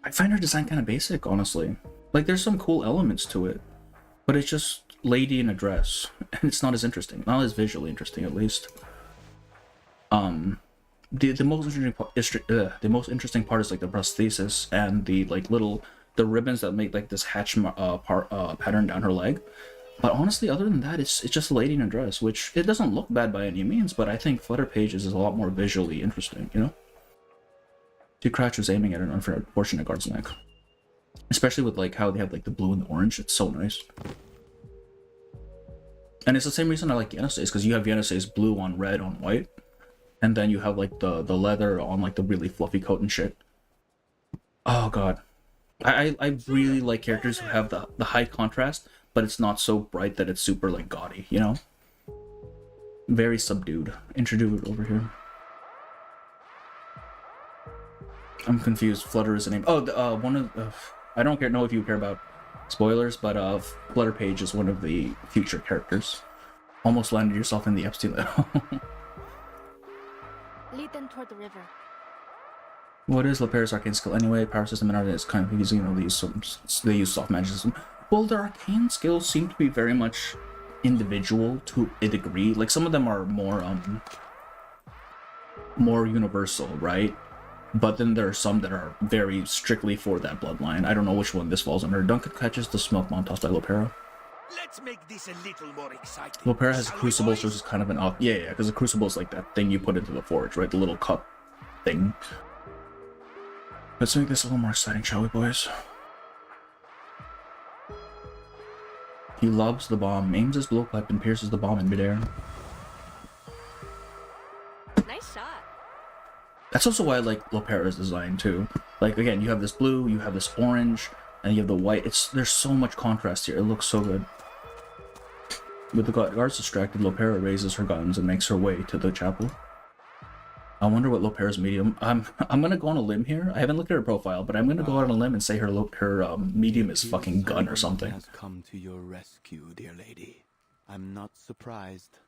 I find her design kind of basic, honestly. Like, there's some cool elements to it, but it's just lady in a dress, and it's not as interesting, not as visually interesting at least. The most interesting part is like the prosthesis and the like the ribbons that make like this hatch pattern down her leg. But honestly, other than that, it's just a lady in a dress, which it doesn't look bad by any means, but I think Flutter Pages is a lot more visually interesting, you know? Dude Crouch was aiming at an unfortunate guard's neck. Especially with like how they have like the blue and the orange, it's so nice. And it's the same reason I like Yenisei's, because you have Yenisei's blue on red on white, and then you have like the leather on like the really fluffy coat and shit. Oh god. I really like characters who have the high contrast, but it's not so bright that it's super like gaudy, you know? Very subdued. Introduce over here. I'm confused. Flutter is a name. Oh, one of I don't know if you care about spoilers, but Flutter Page is one of the future characters. Almost landed yourself in the Epstein. Lead them toward the river. What is Laper's arcane skill anyway? Power system and art is kind of confusing. You know, they use soft magic system. Well, their arcane skills seem to be very much individual to a degree. Like some of them are more universal, right? But then there are some that are very strictly for that bloodline. I don't know which one this falls under. Duncan catches the smoke bomb tossed by Lopera. Let's make this a little more exciting. Lopera has a crucible, so it's kind of an yeah, because the crucible is like that thing you put into the forge, right? The little cup thing. Let's make this a little more exciting, shall we, boys? He lobs the bomb, aims his blowpipe, and pierces the bomb in midair. Nice shot. That's also why I like Lopera's design too. Like again, you have this blue, you have this orange, and you have the white. There's so much contrast here. It looks so good. With the guards distracted, Lopera raises her guns and makes her way to the chapel. I wonder what Lopera's medium. I'm gonna go on a limb here. I haven't looked at her profile, but I'm gonna go out on a limb and say her medium is fucking gun or something. Has come to your rescue, dear lady. I'm not surprised.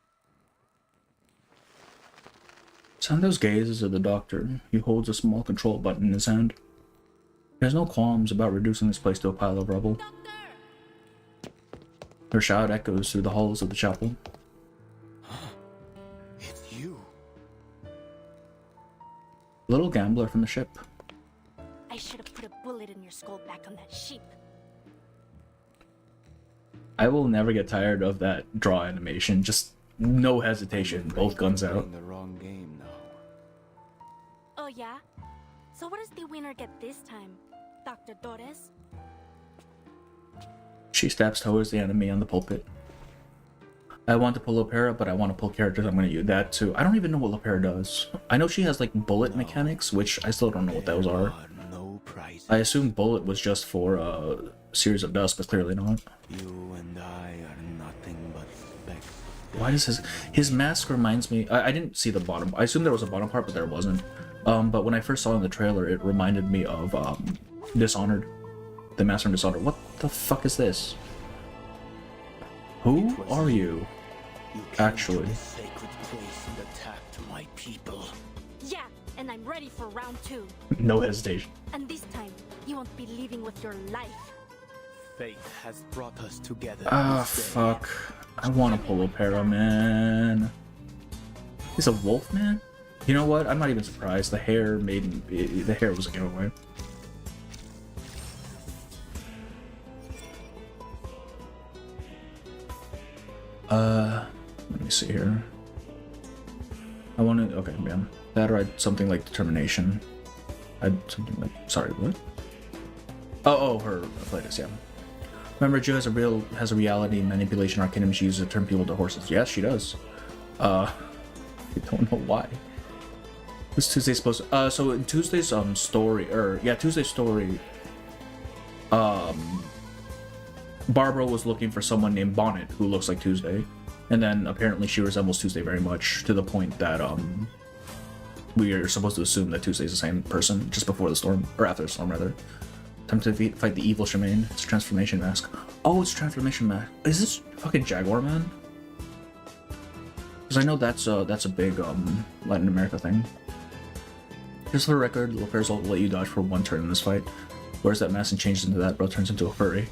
Sandoz gazes at the doctor. He holds a small control button in his hand. He has no qualms about reducing this place to a pile of rubble. Doctor! Her shout echoes through the halls of the chapel. It's you. Little gambler from the ship. I should have put a bullet in your skull back on that sheep. I will never get tired of that draw animation. Just no hesitation, both guns out. The wrong game now. Oh yeah? So what does the winner get this time, Dr. Torres? She steps towards the enemy on the pulpit. I want to pull Lopera, but I want to pull characters. I'm going to use that too. I don't even know what Lopera does. I know she has like bullet mechanics, which I still don't know what those are. No prizes. I assume bullet was just for Series of Dust, but clearly not. You and I are nothing but specks. Why does his mask reminds me? I didn't see the bottom. I assumed there was a bottom part, but there wasn't. But when I first saw it in the trailer, it reminded me of Dishonored. The Master of Dishonored. What the fuck is this? Who are you? Actually. Sacred place and attacked my people. Yeah, and I'm ready for round 2. No hesitation. And this time, you won't be leaving with your life. Fate has brought us together. Ah, fuck. I want to pull Lopera, man. He's a wolf, man? You know what? I'm not even surprised. The hair was a giveaway. Let me see here. I want to. Okay, yeah. That or something like determination. Something like. Sorry, what? Oh, her Aphletus, yeah. Remember, Joe has a reality manipulation arcanum she uses to turn people to horses. Yes, she does. I don't know why. What's Tuesday supposed to... so in Tuesday's story, Tuesday's story, Barbara was looking for someone named Bonnet who looks like Tuesday, and then apparently she resembles Tuesday very much to the point that we are supposed to assume that Tuesday's the same person just before the storm, or after the storm rather. Time to fight the evil Shemaine. It's transformation mask. Oh, it's transformation mask. Is this fucking Jaguar Man? Because I know that's a big Latin America thing. Just for the record, Lopera's will let you dodge for 1 turn in this fight. Wears that mask and changes into that, bro turns into a furry.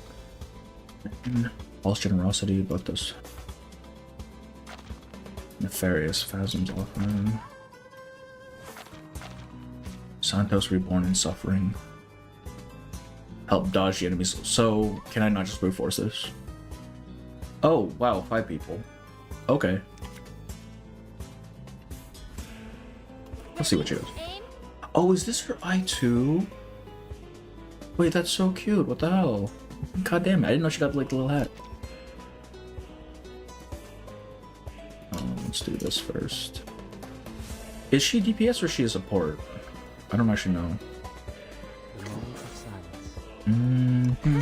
false generosity, but this nefarious phasms offering. Santos reborn in suffering. Help dodge the enemies. So, can I not just brute force this? Oh, wow, 5 people. Okay. Let's see what she does. Oh, is this her eye too? Wait, that's so cute. What the hell? God damn it, I didn't know she got like the little hat. Let's do this first. Is she DPS or is she a support? I don't actually know. Mm-hmm. Do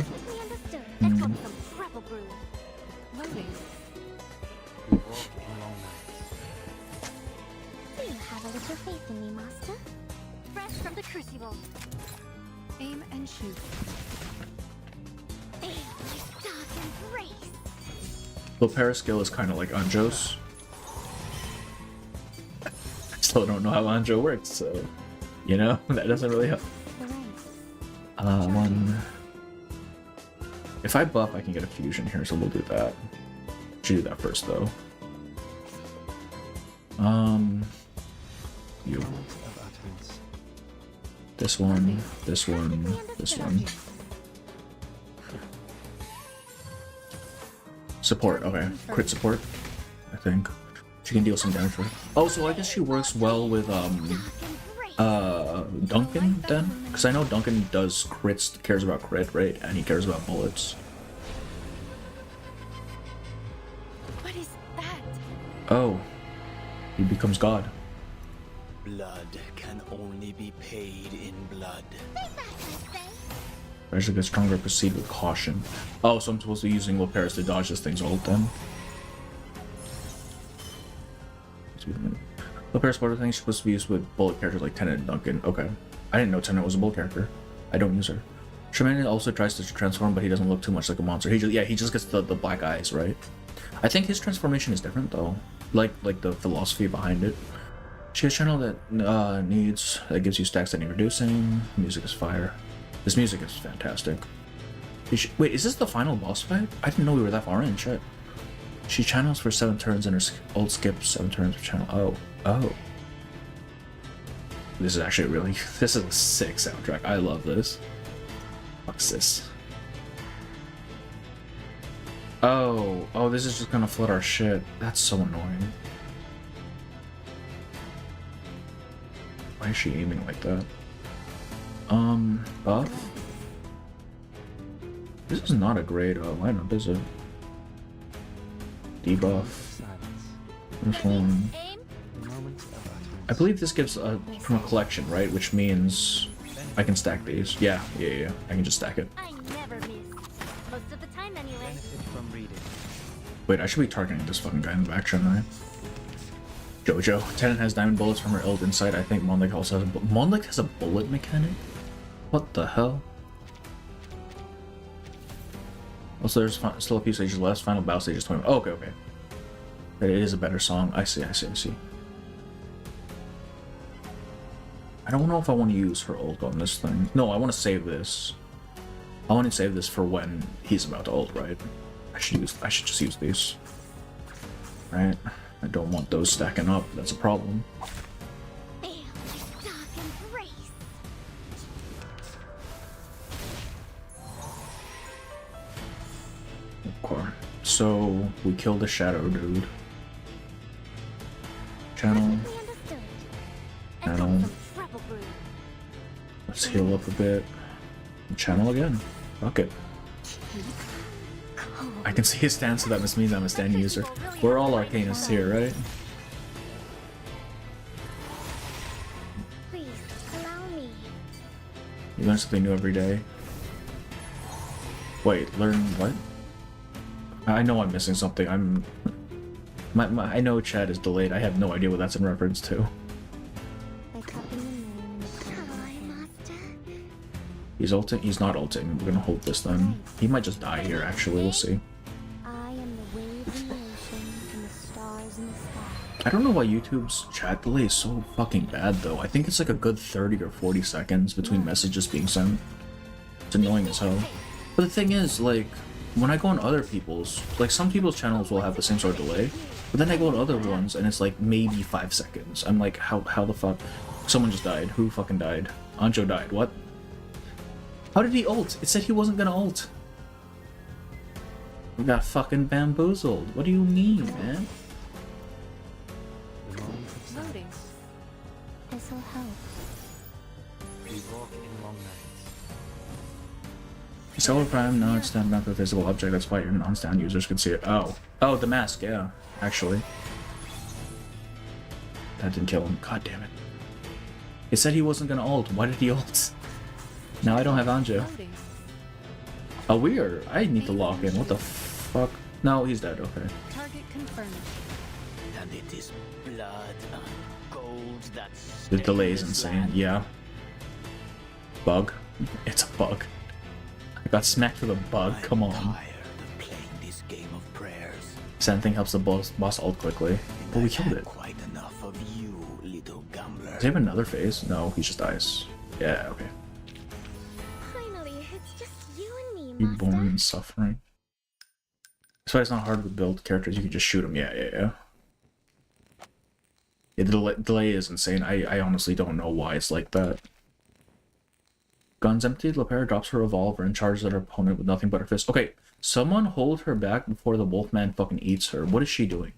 you have a little faith in me, Master? Fresh from the crucible. Aim and shoot. Feel my dark embrace. Lopera's skill is kind of like Anjo's. I still don't know how Anjo works, so you know that doesn't really help. One. If I buff, I can get a fusion here, so we'll do that. Should do that first, though. You. This one, this one, this one. Support, okay. Crit support, I think. She can deal some damage for her. Oh, so I guess she works well with, Duncan, then? Because I know Duncan does crits, cares about crit, right? And he cares about bullets. What is that? Oh. He becomes God. Blood can only be paid in blood. As it gets stronger, proceed with caution. Oh, so I'm supposed to be using Lopera's to dodge this thing's ult then? Lopera's part of things supposed to be used with bullet characters like Tenet and Duncan. Okay. I didn't know Tenet was a bullet character. I don't use her. Shaman also tries to transform, but he doesn't look too much like a monster. He just gets the black eyes, right? I think his transformation is different though. Like the philosophy behind it. She has a channel that gives you stacks that need reducing. Music is fire. This music is fantastic. Wait, is this the final boss fight? I didn't know we were that far in, shit. She channels for 7 turns and her ult skips 7 turns per channel. Oh. This is actually this is a sick soundtrack. I love this. What's this? Oh, this is just gonna flood our shit. That's so annoying. Why is she aiming like that? Buff? This is not a great lineup, is it? Debuff. This one. I believe this gives from a collection, right? Which means I can stack these. Yeah. I can just stack it. I never miss. Most of the time, anyway. Wait, I should be targeting this fucking guy in the back, shouldn't I? Jojo. Tenet has diamond bullets from her ult inside. I think Mondlik also has a Mondlik has a bullet mechanic? What the hell? Also, there's still a few stages left. Final battle stage is 20. Oh, okay. It is a better song. I see. I don't know if I want to use her ult on this thing. No, I want to save this. I want to save this for when he's about to ult, right? I should just use these. Right? I don't want those stacking up. That's a problem. Okay. So we killed the shadow dude. Channel. Let's heal up a bit. Channel again. Fuck it. I can see his stance, so that must mean I'm a stand user. We're all arcanists here, right? Please, allow me. You learn something new every day. Wait, learn what? I know I'm missing something. I know chat is delayed. I have no idea what that's in reference to. He's ulting? He's not ulting. We're gonna hold this then. He might just die here, actually. We'll see. I am the waves in the ocean and the stars in the sky. I don't know why YouTube's chat delay is so fucking bad, though. I think it's like a good 30 or 40 seconds between messages being sent. It's annoying as hell. But the thing is, like, when I go on other people's, like some people's channels will have the same sort of delay, but then I go on other ones and it's like maybe 5 seconds. I'm like, how the fuck? Someone just died. Who fucking died? Anjo died. What? How did he ult? It said he wasn't gonna ult. We got fucking bamboozled. What do you mean, man? Loading. This'll help. We walk in long nights. Solar Prime, no, it's not a visible object. That's why your non-stand users can see it. Oh. Oh, the mask, yeah. Actually. That didn't kill him. God damn it. It said he wasn't gonna ult. Why did he ult? Now I don't have Anjo. Oh, weird. I need to lock in. What the fuck? No, he's dead. Okay. Target confirmed. And it is blood and gold that's The delay is insane. Yeah. Bug. It's a bug. I got smacked with a bug. Come on. playing this game of prayers. Sand thing helps the boss ult quickly. But we killed it. Quite enough of you, little gambler. Does he have another phase? No, he just dies. Yeah, okay. Finally, it's just you and me, You Master. born in suffering. That's why it's not hard to build characters. You can just shoot them. Yeah. Yeah, the delay is insane. I honestly don't know why it's like that. Guns emptied, Lepera drops her revolver and charges at her opponent with nothing but her fist. Okay, someone hold her back before the Wolfman fucking eats her. What is she doing?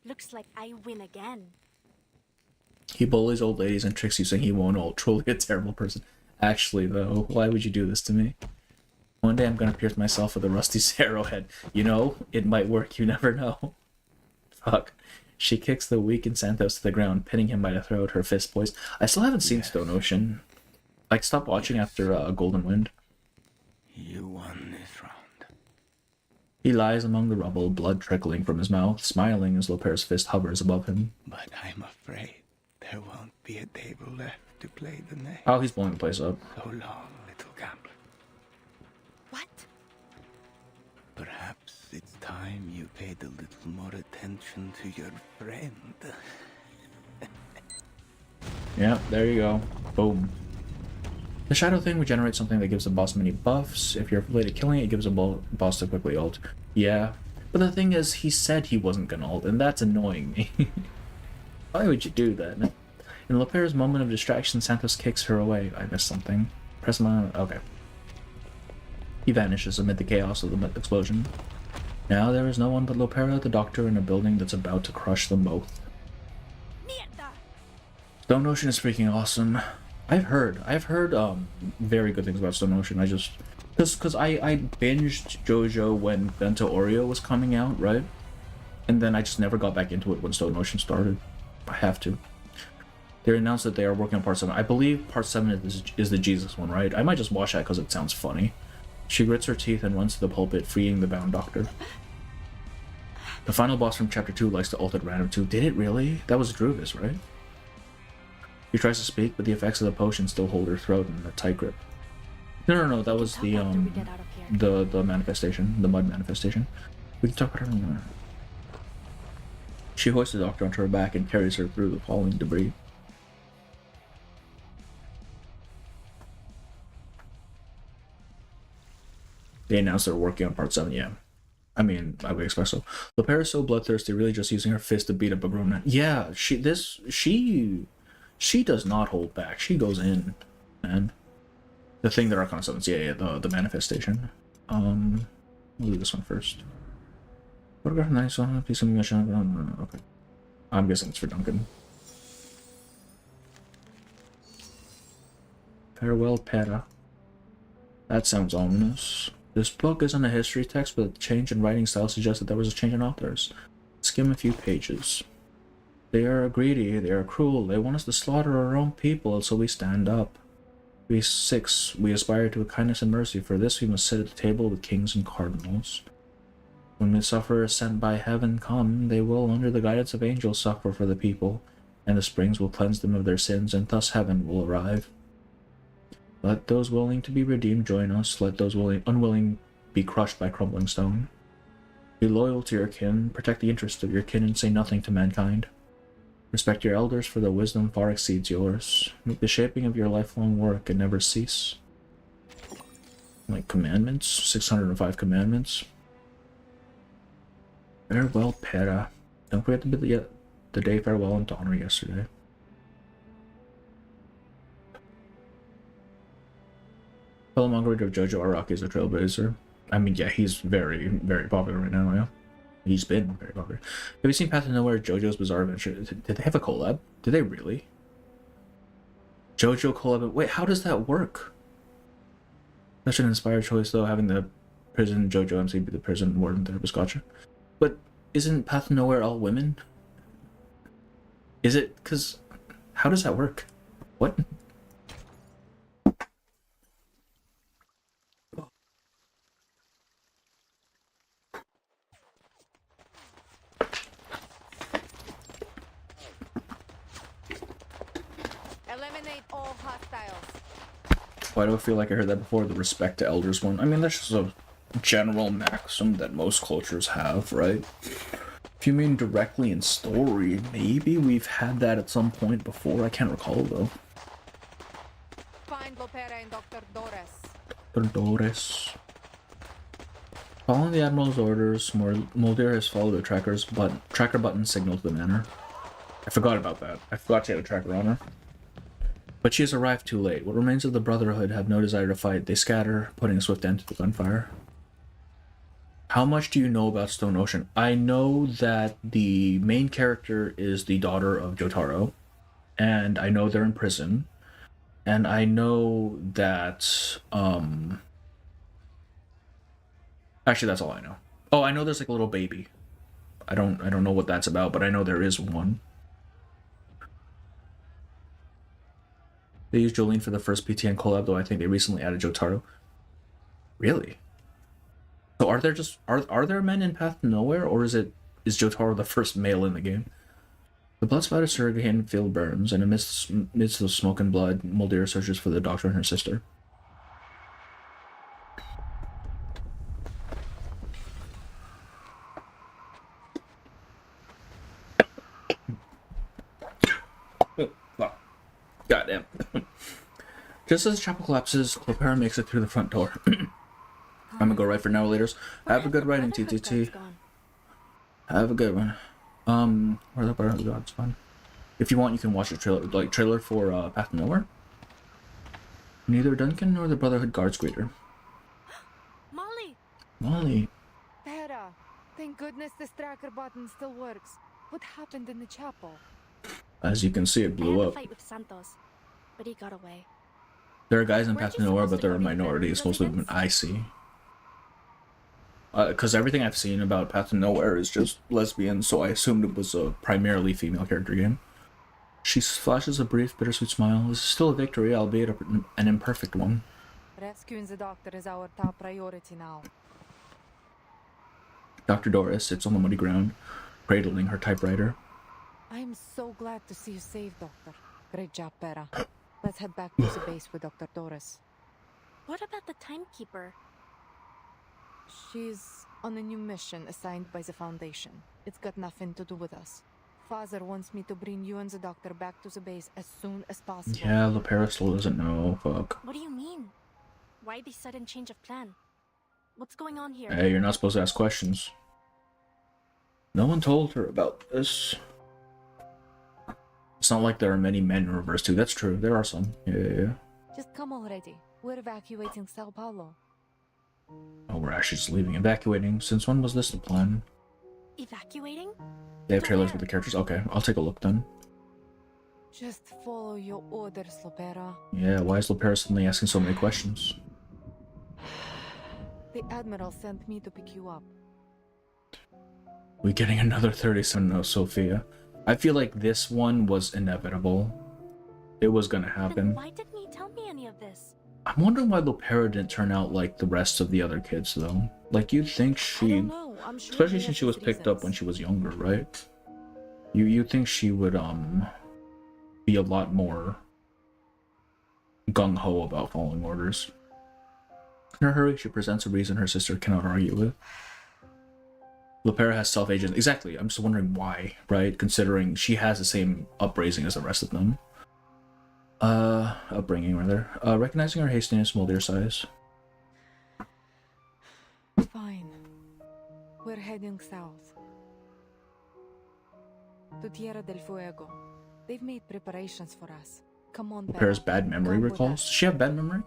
Looks like I win again. He bullies old ladies and tricks you saying he won't ult. Truly a terrible person. Actually, though, why would you do this to me? One day I'm gonna pierce myself with a rusty arrowhead. You know, it might work, you never know. Fuck. She kicks the weakened Santos to the ground, pinning him by the throat, her fist poised. I still haven't seen Stone Ocean. I stopped watching after Golden Wind. You won this round. He lies among the rubble, blood trickling from his mouth, smiling as Lopera's fist hovers above him. But I'm afraid there won't be a table left to play the next. Oh, he's blowing the place up. So long, little gambler. What? Perhaps it's time you paid a little more attention to your friend. Yeah, there you go. Boom. The shadow thing regenerates something that gives the boss many buffs. If you're late at killing it, it gives a boss to quickly ult. Yeah, but the thing is, he said he wasn't gonna ult, and that's annoying me. Why would you do that? In Lepera's moment of distraction, Santos kicks her away. I missed something. Press my... Okay. He vanishes amid the chaos of the explosion. Now there is no one but Lopera, the doctor, in a building that's about to crush them both. Stone Ocean is freaking awesome. I've heard very good things about Stone Ocean. I just... Because I binged JoJo when Bento Oreo was coming out, right? And then I just never got back into it when Stone Ocean started. I have to. They announced that they are working on Part 7. I believe Part 7 is the Jesus one, right? I might just watch that because it sounds funny. She grits her teeth and runs to the pulpit, freeing the bound doctor. The final boss from Chapter 2 likes to ult at random too. Did it really? That was Druvis, right? She tries to speak, but the effects of the potion still hold her throat in a tight grip. No, that was the manifestation, the mud manifestation. We can talk about her in a minute. She hoists the doctor onto her back and carries her through the falling debris. They announced they're working on Part 7, yeah. I mean, I would expect so. Lepera's so bloodthirsty, really just using her fist to beat up a grown man. Yeah, she does not hold back. She goes in, man. The thing that Arcana summons, yeah, the manifestation. We'll do this one first. Photograph nice one, piece of mission. Okay. I'm guessing it's for Duncan. Farewell, Pera. That sounds ominous. This book isn't a history text, but the change in writing style suggests that there was a change in authors. Skim a few pages. They are greedy, they are cruel, they want us to slaughter our own people, so we stand up. We 6, we aspire to kindness and mercy, for this we must sit at the table with kings and cardinals. When the sufferers sent by heaven come, they will, under the guidance of angels, suffer for the people, and the springs will cleanse them of their sins, and thus heaven will arrive. Let those willing to be redeemed join us, let those unwilling be crushed by crumbling stone. Be loyal to your kin, protect the interests of your kin, and say nothing to mankind. Respect your elders, for their wisdom far exceeds yours. Make the shaping of your lifelong work and never cease. like commandments, 605 commandments. Farewell, Pera. Don't forget to bid the day farewell and to honor yesterday. Fellow manga reader Jojo Araki is a trailblazer. I mean, yeah, he's very, very popular right now, yeah. He's been very popular. Have you seen Path of Nowhere, JoJo's Bizarre Adventure? Did they have a collab? Did they really? JoJo collab? Wait, how does that work? Such an inspired choice, though, having the prison JoJo MC be the prison warden therapist. Gotcha. But isn't Path of Nowhere all women? Is it? Because how does that work? What? Eliminate all hostiles. Why do I feel like I heard that before? The respect to elders one. I mean, that's just a general maxim that most cultures have, right? If you mean directly in story, maybe we've had that at some point before. I can't recall, though. Find Lopera and Dr. Doris. Dr. Doris. Following the Admiral's orders, Mulder has followed the tracker button signal to the manor. I forgot about that. I forgot she had a tracker on her. But she has arrived too late. What remains of the Brotherhood have no desire to fight. They scatter, putting a swift end to the gunfire. How much do you know about Stone Ocean? I know that the main character is the daughter of Jotaro, and I know they're in prison, and I know that, actually, that's all I know. Oh, I know there's like a little baby. I don't know what that's about, but I know there is one. They used Jolene for the first PTN collab, though I think they recently added Jotaro. Really? So are there men in Path to Nowhere, or is Jotaro the first male in the game? The blood splattered sugarcane field burns, and amidst the smoke and blood, Mulder searches for the doctor and her sister. Goddamn. Just as the chapel collapses, Lopera makes it through the front door. I'm gonna go right for now, laters. Have a good ride in TTT. Have a good one. Where the Brotherhood God's fun. If you want, you can watch the trailer for Path to Nowhere. Neither Duncan nor the Brotherhood Guards greet her. Molly. Pera, thank goodness this tracker button still works. What happened in the chapel? As you can see, it blew up. I had a fight with Santos, but he got away. There are guys in Path to Nowhere, but they're a minority. It's mostly women I see. Because everything I've seen about Path to Nowhere is just lesbian, so I assumed it was a primarily female character game. She flashes a brief, bittersweet smile. This is still a victory, albeit an imperfect one. Rescuing the doctor is our top priority now. Dr. Doris sits on the muddy ground, cradling her typewriter. I am so glad to see you safe, Doctor. Great job, Pera. Let's head back to the base with Dr. Doris. What about the timekeeper? She's on a new mission assigned by the Foundation. It's got nothing to do with us. Father wants me to bring you and the doctor back to the base as soon as possible. Yeah, Lopera still doesn't know. Fuck. What do you mean? Why the sudden change of plan? What's going on here? Hey, you're not supposed to ask questions. No one told her about this. It's not like there are many men in reverse too. That's true. There are some. Yeah. Just come already. We're evacuating Sao Paulo. Oh, we're actually just leaving. Evacuating. Since when was this the plan? Evacuating? They have trailers with the characters? Okay, I'll take a look then. Just follow your orders, Lopera. Yeah, why is Lopera suddenly asking so many questions? The Admiral sent me to pick you up. We getting another 37? No, Sophia. I feel like this one was inevitable. It was gonna happen. Then why didn't he tell me any of this? I'm wondering why Lopera didn't turn out like the rest of the other kids, though. Like, you'd think she... I'm sure especially since she was picked up when she was younger, right? You'd think she would, be a lot more gung-ho about following orders. In her hurry, she presents a reason her sister cannot argue with. Lopera has self-agent. Exactly. I'm just wondering why, right? Considering she has the same upbringing as the rest of them. Upbringing, rather. Recognizing her hastiness, Mulder sighs. We're heading south. To Tierra del Fuego. They've made preparations for us. Come on, Repairs bad memory Come with recalls? us. Does she have bad memory?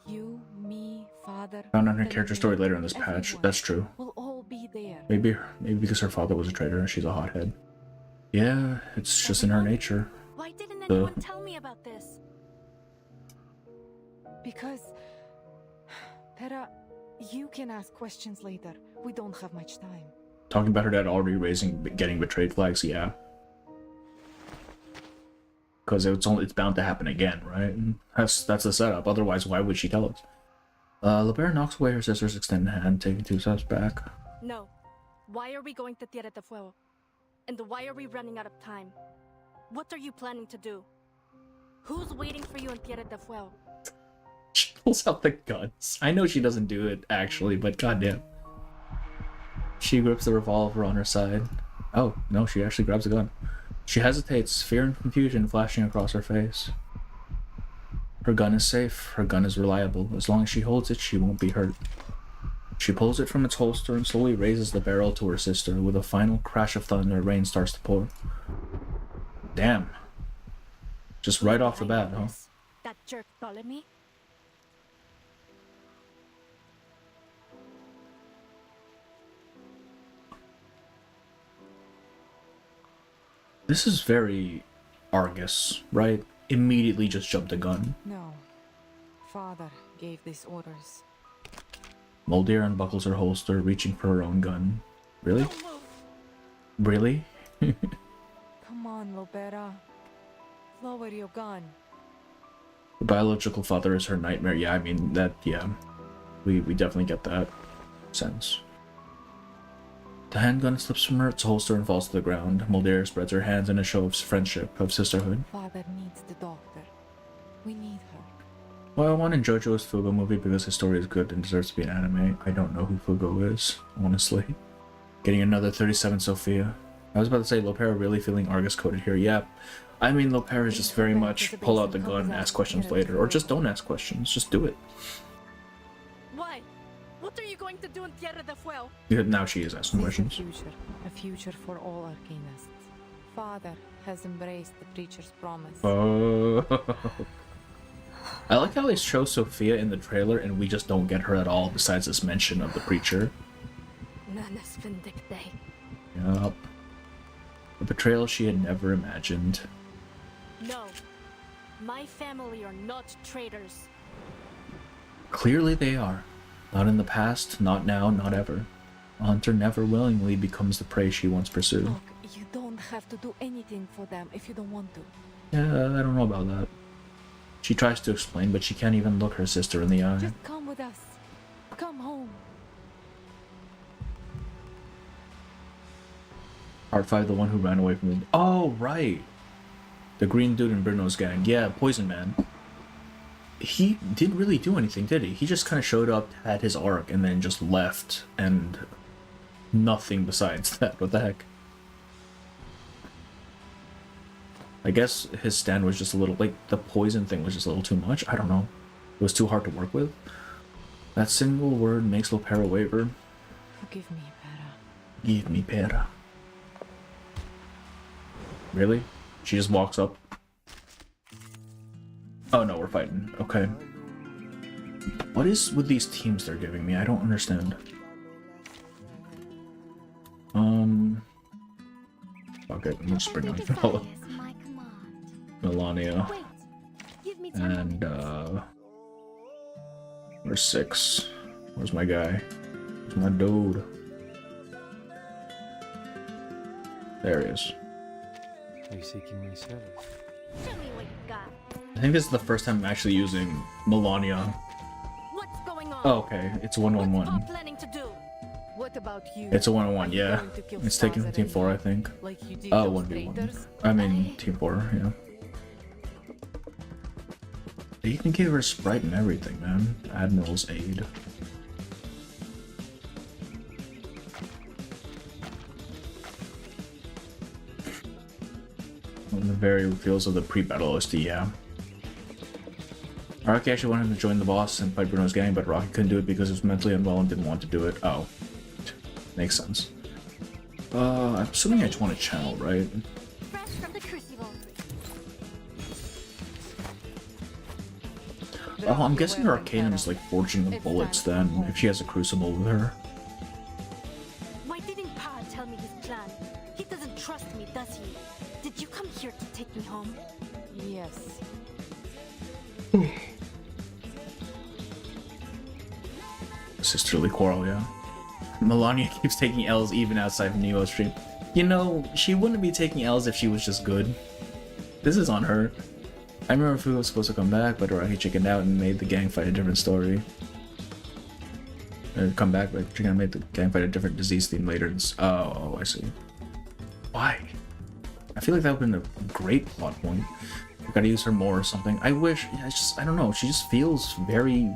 You, me, father. Found out her the character living, story later in this patch. everyone. That's true. We'll all be there. Maybe because her father was a traitor and she's a hothead. Yeah, it's just in her nature. Why didn't The- anyone tell me about this? Because, Pera, you can ask questions later. We don't have much time. Talking about her dad already getting betrayed flags, yeah. Because it's bound to happen again, right? That's the setup. Otherwise, why would she tell us? LeBear knocks away her sister's extended hand, taking 2 steps back. No. Why are we going to Tierra del Fuego? And why are we running out of time? What are you planning to do? Who's waiting for you in Tierra del Fuego? She pulls out the guns. I know she doesn't do it, actually, but goddamn. She grips the revolver on her side. Oh, no, she actually grabs a gun. She hesitates, fear and confusion flashing across her face. Her gun is safe. Her gun is reliable. As long as she holds it, she won't be hurt. She pulls it from its holster and slowly raises the barrel to her sister. With a final crash of thunder, rain starts to pour. Damn. Just right off the bat, huh? That jerk Ptolemy? This is very Argus, right? Immediately just jumped a gun. No. Father gave these orders. Moldir unbuckles her holster, reaching for her own gun. Really? Really? Come on, Lopera. Lower your gun. The biological father is her nightmare. Yeah, I mean, that, yeah. We definitely get that sense. The handgun slips from its holster and falls to the ground. Moldir spreads her hands in a show of friendship, of sisterhood. Father needs the doctor. We need her. Well, I want in JoJo's Fugo movie because his story is good and deserves to be an anime. I don't know who Fugo is, honestly. Getting another 37 Sophia. I was about to say, Lopera really feeling Argus coded here. Yeah, I mean, Lopera is just very much pull out the gun and ask questions later. Or just don't ask questions, just do it. Why? What are you going to do in Tierra del Fuego? Yeah, now she is asking questions. A future for all Arcanists. Father has embraced the preacher's promise. Oh. I like how they show Sophia in the trailer and we just don't get her at all besides this mention of the preacher. Nanas Vindicte. Yup. A betrayal she had never imagined. No. My family are not traitors. Clearly they are. Not in the past, not now, not ever. A hunter never willingly becomes the prey she once pursued. Look, you don't have to do anything for them if you don't want to. Yeah, I don't know about that. She tries to explain, but she can't even look her sister in the eye. Just come with us. Come home. Part 5, the one who ran away from the... Oh, right! The green dude in Bruno's gang. Yeah, Poison Man. He didn't really do anything, did he? He just kind of showed up, had his arc, and then just left, and nothing besides that. What the heck? I guess his stand was just a little, like, the poison thing was just a little too much. I don't know. It was too hard to work with. That single word makes Lopera waver. Forgive me, Pera. Give me Pera. Really? She just walks up. Oh no, we're fighting. Okay. What is with these teams they're giving me? I don't understand. Fuck it, I'm just bring on Melania. And where's 6? Where's my guy? Where's my dude? There he is. Are you seeking my service? Show me what you got. I think this is the first time I'm actually using Melania. What's going on? Oh, okay. It's 1-on-1. Planning to do? What about you? It's a 1-on-1, yeah. It's taken from Team 4, I think. Like you did Oh, those 1v1. traitors? I mean, Team 4, yeah. You can give her a sprite and everything, man. Admiral's Aid. On the very feels of the pre-battle OST, yeah. Rocky actually wanted him to join the boss and fight Bruno's gang, but Rocky couldn't do it because he was mentally unwell and didn't want to do it. Oh. Makes sense. I'm assuming I just want to channel, right? Fresh from the crucible. Oh, I'm guessing her Arcanum is like forging the bullets then, if she has a crucible with her. Why didn't Pa tell me his plan? He doesn't trust me, does he? Did you come here to take me home? Yes. Sisterly quarrel, yeah. Melania keeps taking L's even outside of Neo's stream. You know, she wouldn't be taking L's if she was just good. This is on her. I remember Fu was supposed to come back, but Araki chickened out and made the gang fight a different story. Come back, but Chicken made the gang fight a different disease theme later. Oh, I see. Why? I feel like that would have been a great plot point. We gotta use her more or something. I wish, yeah, it's just, I don't know, she just feels very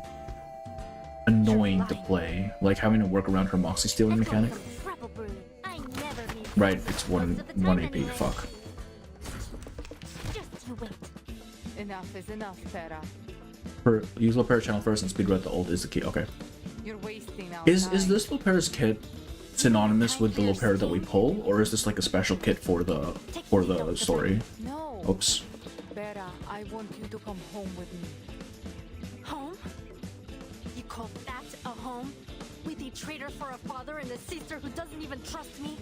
annoying to play. Like having to work around her Moxie stealing mechanic. Right, it's one AP, fuck. Enough is enough, Pera. Use Lopera channel first and speedrun the ult is the key. Okay. You're wasting our Is time. this Lopera's kit synonymous with the Lopera that we pull, or is this like a special kit for the story? No. Oops. Pera, I want you to come home with me. Home? You call that a home? With a traitor for a father and a sister who doesn't even trust me?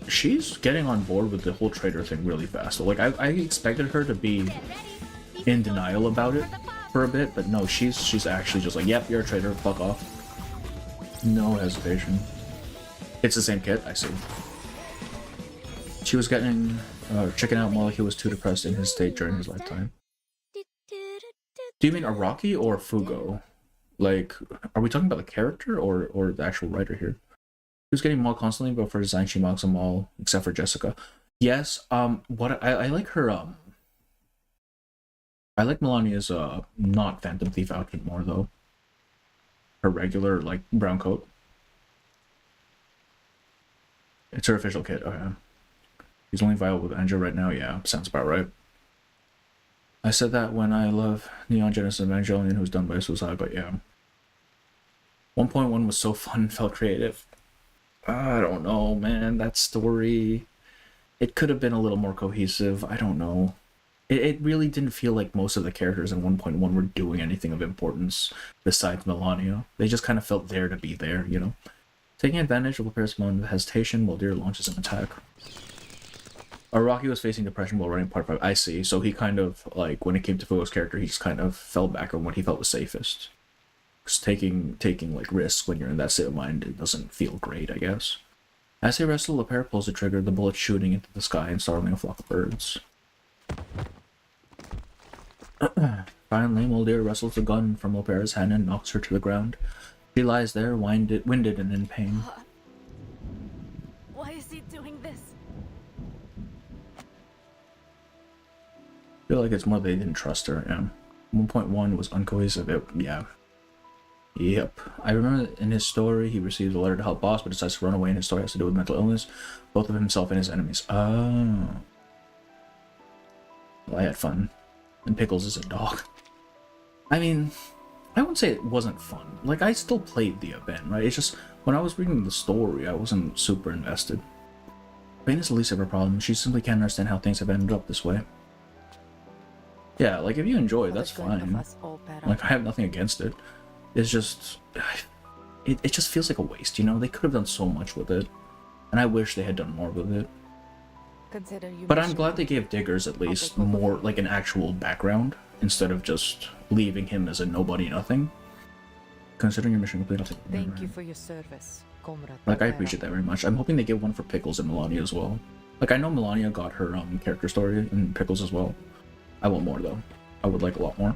She's getting on board with the whole traitor thing really fast. Like I expected her to be in denial about it for a bit, but no, she's actually just like, yep, you're a traitor, fuck off. No hesitation. It's the same kit, I see. She was getting chicken out more like he was too depressed in his state during his lifetime. Do you mean Araki or Fugo? Like, are we talking about the character or the actual writer here? He was getting mauled constantly, but for design she mocks them all, except for Jessica. Yes, what I like her, I like Melania's, not Phantom Thief outfit more, though. Her regular, like, brown coat. It's her official kit, okay. He's only viable with Angel right now, yeah, sounds about right. I said that when I love Neon Genesis Evangelion, who's done by Suicide, but yeah. 1.1 was so fun and felt creative. I don't know, man. That story, it could have been a little more cohesive. I don't know. It really didn't feel like most of the characters in 1.1 were doing anything of importance besides Melania. They just kind of felt there to be there, you know? Taking advantage of Lopera's moment of hesitation, Mulder launches an attack. Araki was facing depression while running part 5. I see. So he kind of, like, when it came to Fugo's character, he just kind of fell back on what he felt was safest. Because taking like risks when you're in that state of mind, it doesn't feel great, I guess. As they wrestle, Lopera pulls the trigger, the bullet shooting into the sky and startling a flock of birds. Finally, Mulder wrestles the gun from Lopera's hand and knocks her to the ground. She lies there, winded and in pain. Why is he doing this? I feel like it's more they didn't trust her, yeah. 1.1 was uncohesive, yeah. Yep. I remember in his story, he receives a letter to help boss, but decides to run away, and his story has to do with mental illness, both of himself and his enemies. Oh. Well, I had fun. And Pickles is a dog. I mean, I wouldn't say it wasn't fun. Like, I still played the event, right? It's just, when I was reading the story, I wasn't super invested. Pain is the least of her problem. She simply can't understand how things have ended up this way. Yeah, like, if you enjoy it, that's fine. Like, I have nothing against it. It's just, it just feels like a waste, you know? They could have done so much with it, and I wish they had done more with it. But I'm glad they gave Diggers at least more, like, an actual background, instead of just leaving him as a nobody nothing. Considering your mission complete, I'll take it. Thank you for your service, comrade. Like, I appreciate that very much. I'm hoping they give one for Pickles and Melania as well. Like, I know Melania got her character story and Pickles as well. I want more, though. I would like a lot more.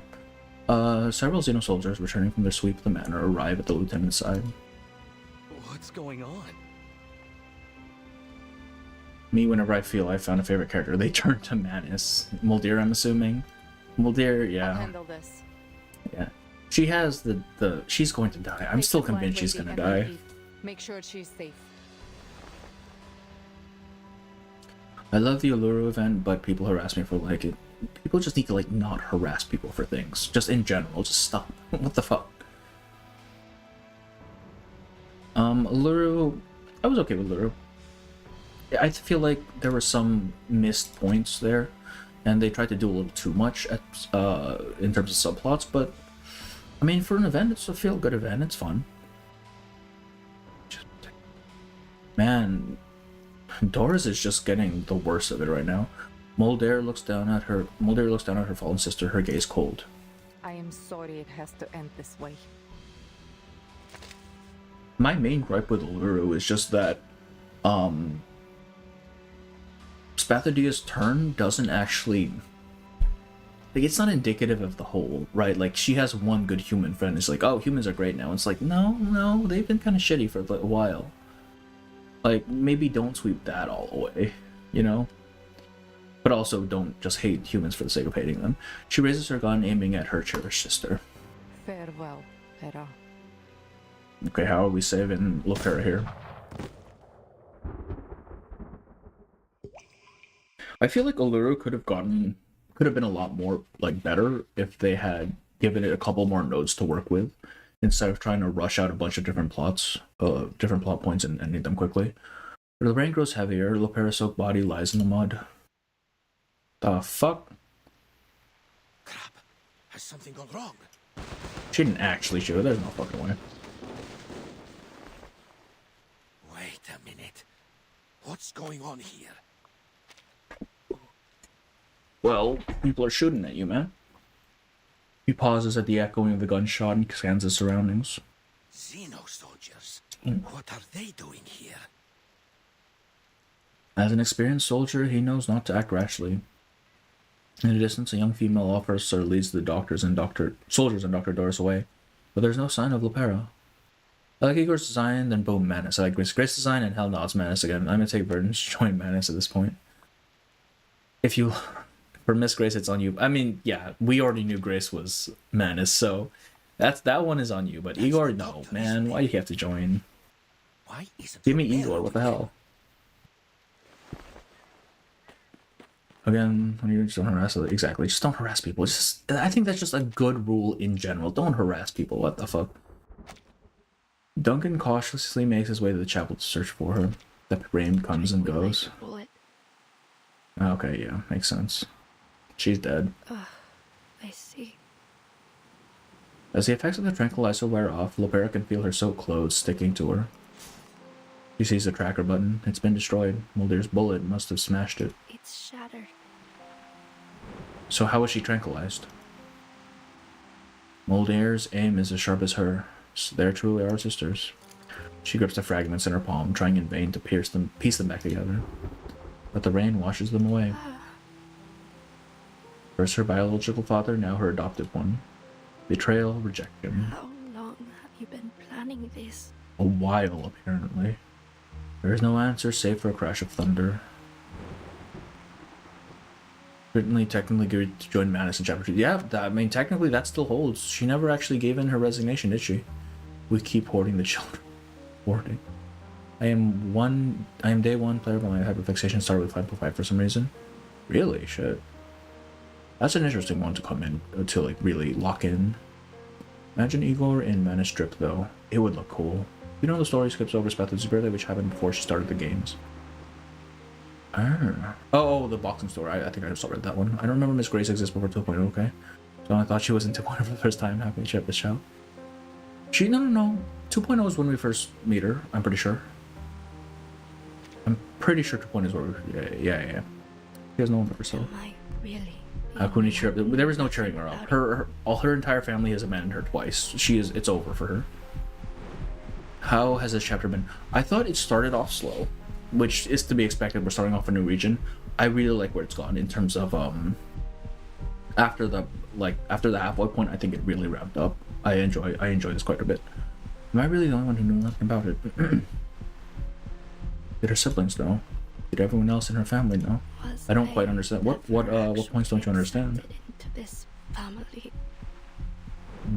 Several Zeno soldiers returning from their sweep of the manor arrive at the lieutenant's side. What's going on? Me, whenever I feel I found a favorite character, they turn to Manus. Mulder, I'm assuming. Mulder, yeah. I'll handle this. Yeah. She has the she's going to die. I'm still convinced she's gonna die. Make sure she's safe. I love the Allura event, but people harass me for like it. people just need to like not harass people for things. Just in general, just stop. What the fuck? Luru, I was okay with Luru. I feel like there were some missed points there, and they tried to do a little too much at in terms of subplots. But I mean, for an event, it's a feel-good event. It's fun. Man, Doris is just getting the worst of it right now. Mulder looks down at her fallen sister, her gaze cold. I am sorry it has to end this way. My main gripe with Luru is just that Spathodia's turn doesn't actually, like, it's not indicative of the whole, right? Like, she has one good human friend. It's like, oh, humans are great now. It's like, no, they've been kind of shitty for a while. Like, maybe don't sweep that all away, you know? But also don't just hate humans for the sake of hating them. She raises her gun, aiming at her cherished sister. Farewell, Hera. Okay, how are we saving Lopera here? I feel like Uluru could have been a lot more, like, better if they had given it a couple more nodes to work with, instead of trying to rush out a bunch of different plots, different plot points and ending them quickly. The rain grows heavier, Lopera's soaked body lies in the mud. The fuck? Crap. Has something gone wrong? She didn't actually shoot her, there's no fucking way. Wait a minute. What's going on here? Well, people are shooting at you, man. He pauses at the echoing of the gunshot and scans his surroundings. Zeno soldiers? What are they doing here? As an experienced soldier, he knows not to act rashly. In the distance, a young female officer leads the soldiers and Dr. Doris away, but there's no sign of Lopera. I like Igor's design, then boom, Manus. I like Grace's design, and hell no, it's Manus again. I'm gonna take Verdance to join Manus at this point. If you... For Miss Grace, it's on you. I mean, yeah, we already knew Grace was Manus, so that one is on you. But Igor, no, man, why do you have to join? Why isn't Give me Igor, what the hell? Again, when you just don't harass others, exactly, just don't harass people. I think that's just a good rule in general. Don't harass people, what the fuck? Duncan cautiously makes his way to the chapel to search for her. The rain comes and goes. Okay, yeah, makes sense. She's dead. I see. As the effects of the tranquilizer wear off, Lopera can feel her soaked clothes sticking to her. She sees the tracker button. It's been destroyed. Mulder's bullet must have smashed it. It's shattered. So how was she tranquilized? Mulder's aim is as sharp as her. They truly are sisters. She grips the fragments in her palm, trying in vain to piece them back together. But the rain washes them away. First her biological father, now her adopted one. Betrayal, rejection. How long have you been planning this? A while, apparently. There is no answer save for a crash of thunder. Certainly, technically good to join Manus in Chapter 2. Yeah, I mean, technically that still holds. She never actually gave in her resignation, did she? We keep hoarding the children. Hoarding. I am day one player, but my hyperfixation started with 5.5 for some reason. Really? Shit. That's an interesting one to come in, to like really lock in. Imagine Igor in Manus Strip though. It would look cool. You know the story skips over Spathodia's birthday, which happened before she started the games. Oh, the boxing store. I think I just read that one. I don't remember Miss Grace exists before 2.0, okay? So I thought she was in 2.0 for the first time. Happy to check this out. No. 2.0 is when we first meet her, I'm pretty sure. I'm pretty sure 2.0 is where we... Yeah. She has no one but herself. Am I really? How can we cheer up? There was no cheering her up. Her entire family has abandoned her twice. It's over for her. How has this chapter been? I thought it started off slow, which is to be expected. We're starting off a new region. I really like where it's gone in terms of after the halfway point. I think it really ramped up. I enjoy this quite a bit. Am I really the only one who knew nothing about it? Did her siblings know? Did everyone else in her family know? I don't quite understand. What points don't you understand? Into this family.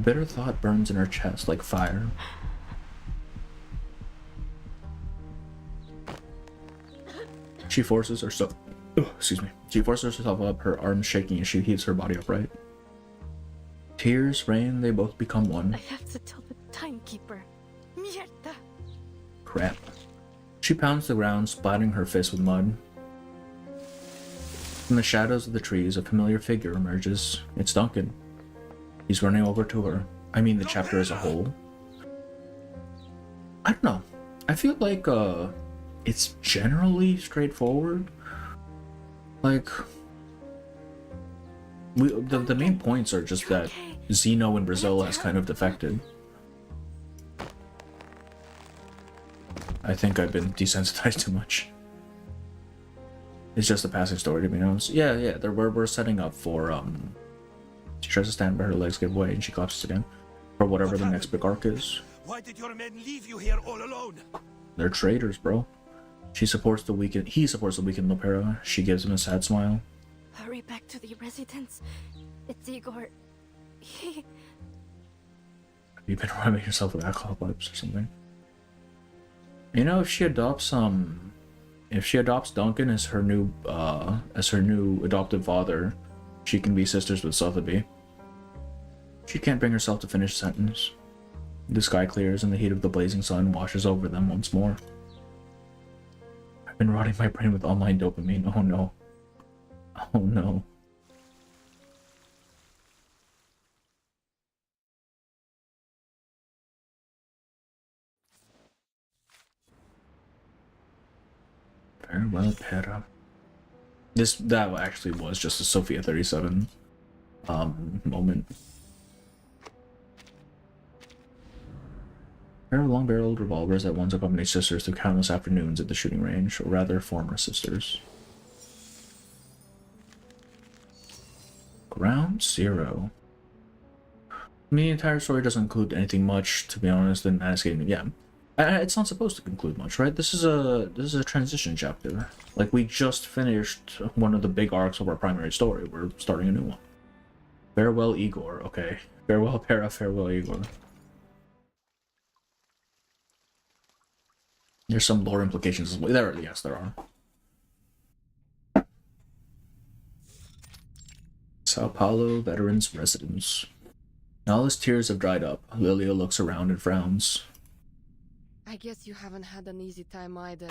Bitter thought burns in her chest like fire. She forces herself Excuse me. She forces herself up, her arms shaking as she heaves her body upright. Tears rain, they both become one. I have to tell the timekeeper. Mierda! Crap. She pounds the ground, splattering her fist with mud. From the shadows of the trees, a familiar figure emerges. It's Duncan. He's running over to her. I mean the chapter as a whole. I don't know. I feel like it's generally straightforward. Like, the main points are just that Zeno in Brazil has kind of defected. I think I've been desensitized too much. It's just a passing story, to be honest. Yeah, we're setting up for, she tries to stand, but her legs give way and she collapses again. For whatever the next big arc is. Why did your men leave you here all alone? They're traitors, bro. He supports the weakened Lopera. She gives him a sad smile. Hurry back to the residence. It's Igor. He... You've been rubbing yourself with alcohol wipes or something. You know, if she adopts Duncan as her new adoptive father, she can be sisters with Sotheby. She can't bring herself to finish the sentence. The sky clears and the heat of the blazing sun washes over them once more. I've been rotting my brain with online dopamine. Oh no. Oh no. Farewell, Pera. That actually was just a Sophia 37 moment. Pair of long-barreled revolvers that once accompanied sisters through countless afternoons at the shooting range, or rather, former sisters. Ground Zero. The entire story doesn't include anything much, to be honest, and it's not supposed to conclude much, right? This is a transition chapter. Like, we just finished one of the big arcs of our primary story. We're starting a new one. Farewell, Igor. Okay. Farewell, Pera. Farewell, Igor. There's some lore implications as well. Yes, there are. Sao Paulo Veterans Residence. All his tears have dried up. Lilia looks around and frowns. I guess you haven't had an easy time either.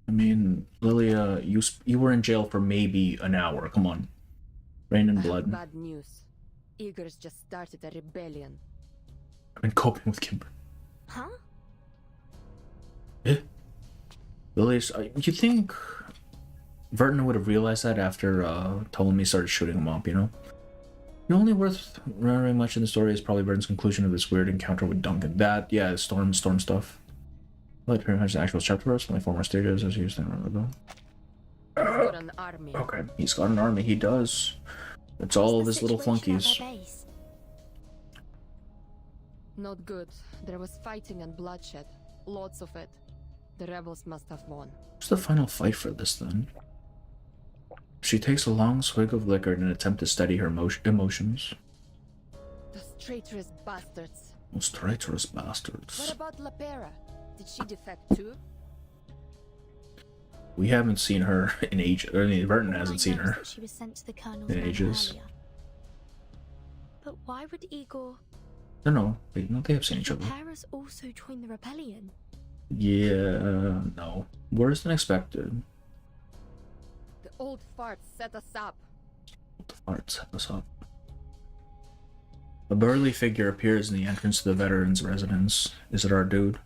I mean, Lilia, you were in jail for maybe an hour. Come on. Rain and blood. Bad news. Igor's just started a rebellion. I've been coping with Kimberly. Huh? Eh? Lilia's... you think Vernon would have realized that after Ptolemy started shooting him up, you know? The only worth remembering much in the story is probably Verton's conclusion of this weird encounter with Duncan. That, yeah, storm stuff. Like pretty much the actual chapter verse from my former stages as you used to remember. He's got an army. Okay, he's got an army, he does. It's all of his little flunkies. Not good. There was fighting and bloodshed. Lots of it. The rebels must have won. What's the final fight for this then? She takes a long swig of liquor in an attempt to steady her emotions. Those traitorous bastards. Those traitorous bastards. What about Lapera? Did she defect too? We haven't seen her in ages. I mean, Vernon hasn't seen her she was sent to the colonel's in ages. earlier. But why would Igor... No, they have seen each other. Paris also joined the rebellion? Yeah, no. Worse than expected. The old farts set us up. The farts set us up. A burly figure appears in the entrance to the veteran's residence. Is it our dude?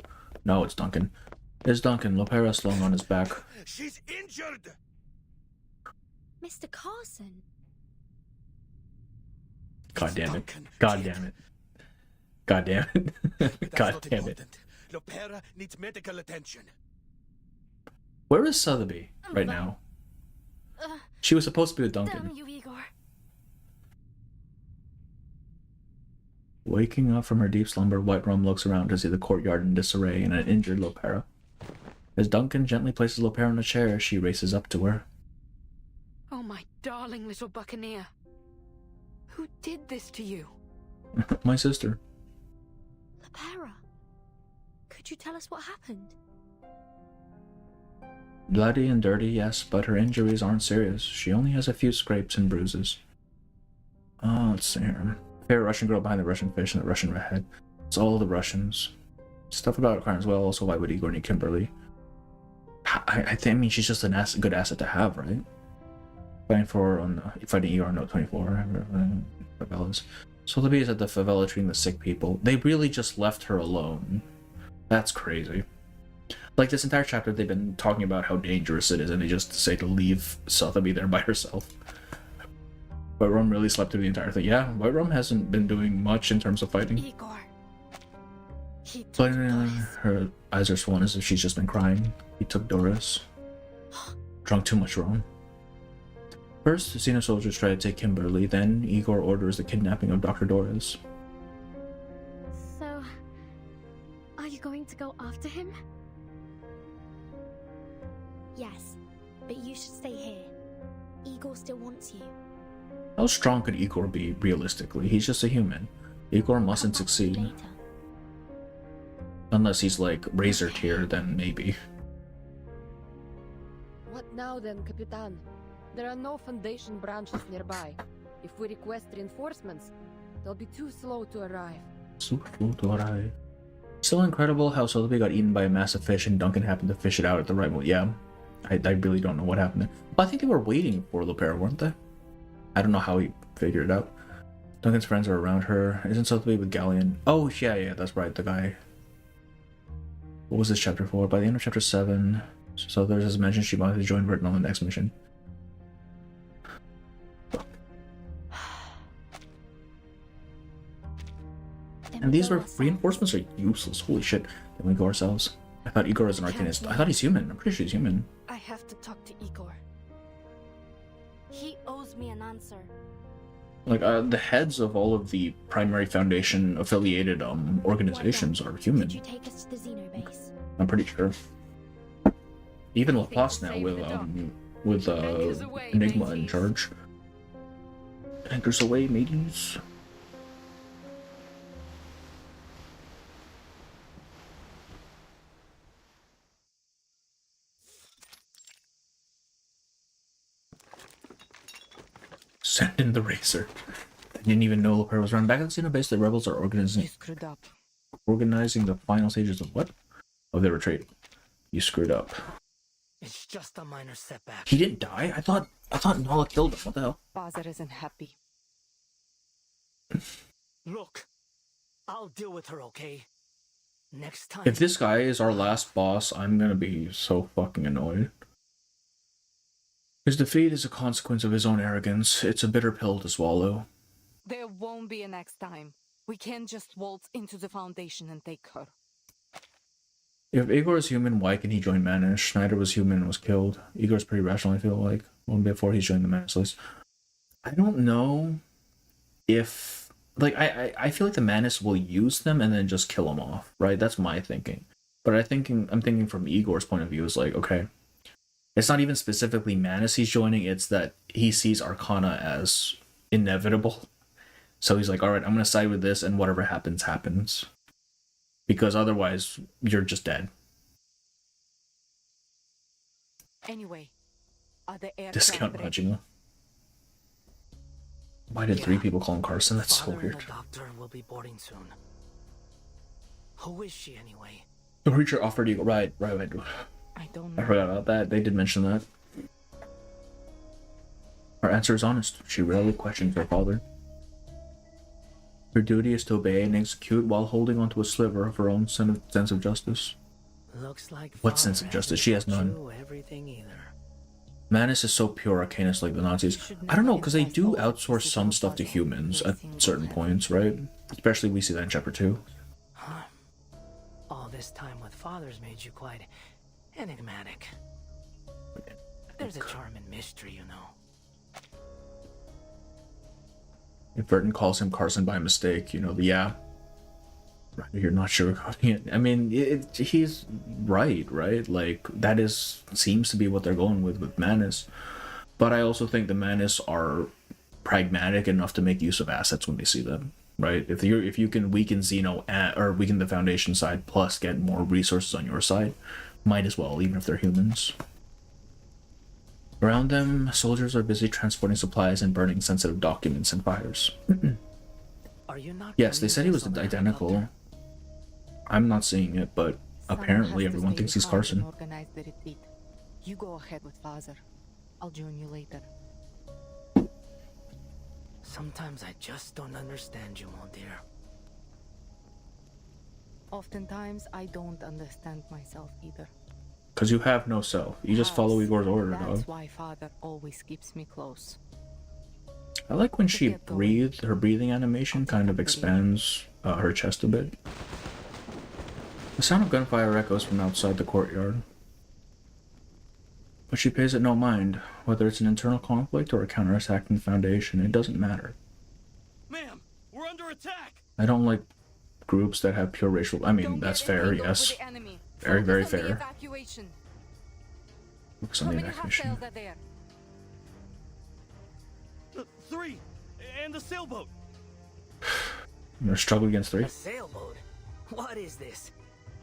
No, it's Duncan. It's Duncan, Lopera slung on his back. She's injured! Mr. Carson? God damn it. God damn it. God damn it. God damn it. Lopera needs medical attention. Where is Sotheby right now? She was supposed to be with Duncan. Damn you, Igor. Waking up from her deep slumber, White Rum looks around to see the courtyard in disarray and an injured Lopera. As Duncan gently places Lopera in a chair, she races up to her. Oh, my darling little buccaneer. Who did this to you? My sister. Lapera, could you tell us what happened? Bloody and dirty, yes, but her injuries aren't serious. She only has a few scrapes and bruises. Oh, let's see here. Favorite Russian girl behind the Russian fish and the Russian redhead. It's all the Russians. Stuff about her as well. Also, why would Igor need Kimberly? I mean, she's just a good asset to have, right? Fighting Igor on Note 24. Favelas. So Libya is at the favela treating the sick people. They really just left her alone. That's crazy. Like, this entire chapter, they've been talking about how dangerous it is, and they just say to leave Sotheby there by herself. White Rum really slept through the entire thing. Yeah, White Rum hasn't been doing much in terms of fighting. Igor. But her eyes are swollen as if she's just been crying. He took Doris. Drunk too much rum. First, the Zeno soldiers try to take Kimberly, then Igor orders the kidnapping of Dr. Doris. So, are you going to go after him? Yes, but you should stay here. Igor still wants you. How strong could Igor be, realistically? He's just a human. Igor mustn't succeed. Unless he's like Razor tier, then maybe. What now then, Capitan? There are no Foundation branches nearby. If we request reinforcements, they'll be too slow to arrive. Still incredible how Sotheby got eaten by a massive fish and Duncan happened to fish it out at the right moment. Yeah, I really don't know what happened there. But I think they were waiting for Lopera, weren't they? I don't know how he figured it out. Duncan's friends are around her. Isn't Sotheby with Galleon? Oh, yeah, that's right, the guy. What was this chapter for? By the end of chapter 7, so there's this mention she wanted to join Britain on the next mission. And these reinforcements are useless. Holy shit. Then we go ourselves. I thought Igor is an arcanist. I thought he's human. I'm pretty sure he's human. I have to talk to Igor. He owes me an answer. Like, the heads of all of the primary Foundation affiliated organizations are human. Did you take us to the Zeno base? I'm pretty sure. Even Laplace now with Enigma in charge. Anchors away, mateys. Send in the Razor. I didn't even know Lopera was around. Back at the Zeno base, the rebels are organizing the final stages of what? Of their retreat. You screwed up. It's just a minor setback. He didn't die? I thought Nala killed him. What the hell? Bazar isn't happy. Look, I'll deal with her, okay? Next time. If this guy is our last boss, I'm gonna be so fucking annoyed. His defeat is a consequence of his own arrogance. It's a bitter pill to swallow. There won't be a next time. We can't just waltz into the Foundation and take her. If Igor is human, why can he join Manish? Schneider was human and was killed. Igor's pretty rational, I feel like. One before he's joined the Manish list. I don't know if... Like, I feel like the Manish will use them and then just kill them off, right? That's my thinking. But I'm thinking from Igor's point of view is like, okay, it's not even specifically Manus he's joining, it's that he sees Arcana as inevitable. So he's like, alright, I'm going to side with this, and whatever happens, happens. Because otherwise, you're just dead. Anyway, are the air Discount Majima. Why did 3 people call him Carson? That's so Father weird. and the doctor will be boarding soon. Who is she anyway? The creature offered you... Right. I don't know. I forgot about that. They did mention that. Her answer is honest. She rarely questions her father. Her duty is to obey and execute while holding onto a sliver of her own sense of justice. Looks like What sense of justice? She has none. Everything either. Manus is so pure arcanist like the Nazis. I don't know, because they do outsource some stuff to humans at certain points, right? Especially we see that in chapter 2. Huh. All this time with fathers made you quite enigmatic. There's a charm in mystery, you know. If Burton calls him Carson by mistake, you know, yeah. You're not sugarcoating it. I mean, he's right? Like, that seems to be what they're going with Manus. But I also think the Manus are pragmatic enough to make use of assets when they see them, right? If you can weaken Zeno or weaken the Foundation side plus get more resources on your side, might as well, even if they're humans. Around them, soldiers are busy transporting supplies and burning sensitive documents and fires. Are you not Yes, they said he was identical. I'm not seeing it, but apparently everyone thinks he's Carson. Organize the retreat. You go ahead with Father. I'll join you later. Sometimes I just don't understand you, mon dear. Oftentimes, I don't understand myself either. Because you have no self. You just follow Igor's order, dog. That's why Father always keeps me close. I like when she breathed. Her breathing animation kind of expands her chest a bit. The sound of gunfire echoes from outside the courtyard. But she pays it no mind. Whether it's an internal conflict or a counterattack from the Foundation, it doesn't matter. Ma'am, we're under attack! I don't like groups that have pure racial... I mean, that's fair, yes. Very, very fair. Focus on the evacuation. Three! And the sailboat! You're gonna struggle against 3? A sailboat? What is this?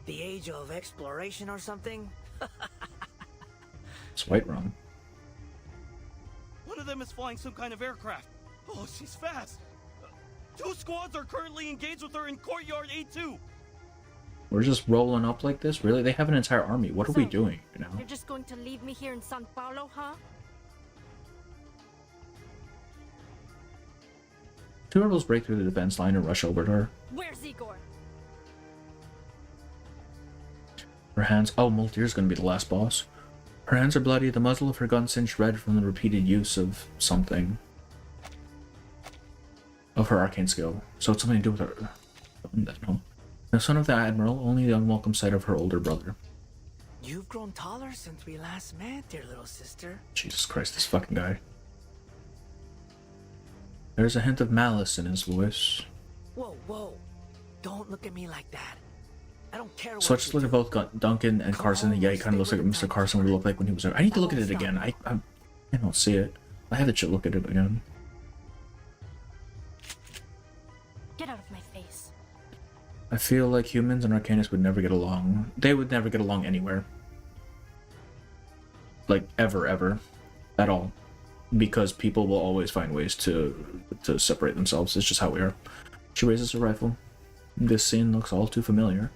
The age of exploration or something? It's Whiterun. One of them is flying some kind of aircraft. Oh, she's fast! 2 squads are currently engaged with her in Courtyard A2! We're just rolling up like this? Really? They have an entire army. What are we doing, you know? You're just going to leave me here in San Paulo, huh? 2 rebels break through the defense line and rush over to her. Where's Igor? Her hands... Oh, Moltir's gonna be the last boss. Her hands are bloody, the muzzle of her gun singed red from the repeated use of something. Of her arcane skill. So it's something to do with her... No. The son of the Admiral, only the unwelcome sight of her older brother. You've grown taller since we last met, dear little sister. Jesus Christ, this fucking guy. There's a hint of malice in his voice. Whoa, whoa. Don't look at me like that. I don't care what So I just look at both Duncan and Carson. Yeah, he kind of looks like what Mr. Carson would look like when he was there. I need to look at it again. I don't see it. I have to look at it again. Get out of my face. I feel like humans and Arcanists would never get along. They would never get along anywhere. Like, ever. At all. Because people will always find ways to separate themselves. It's just how we are. She raises her rifle. This scene looks all too familiar.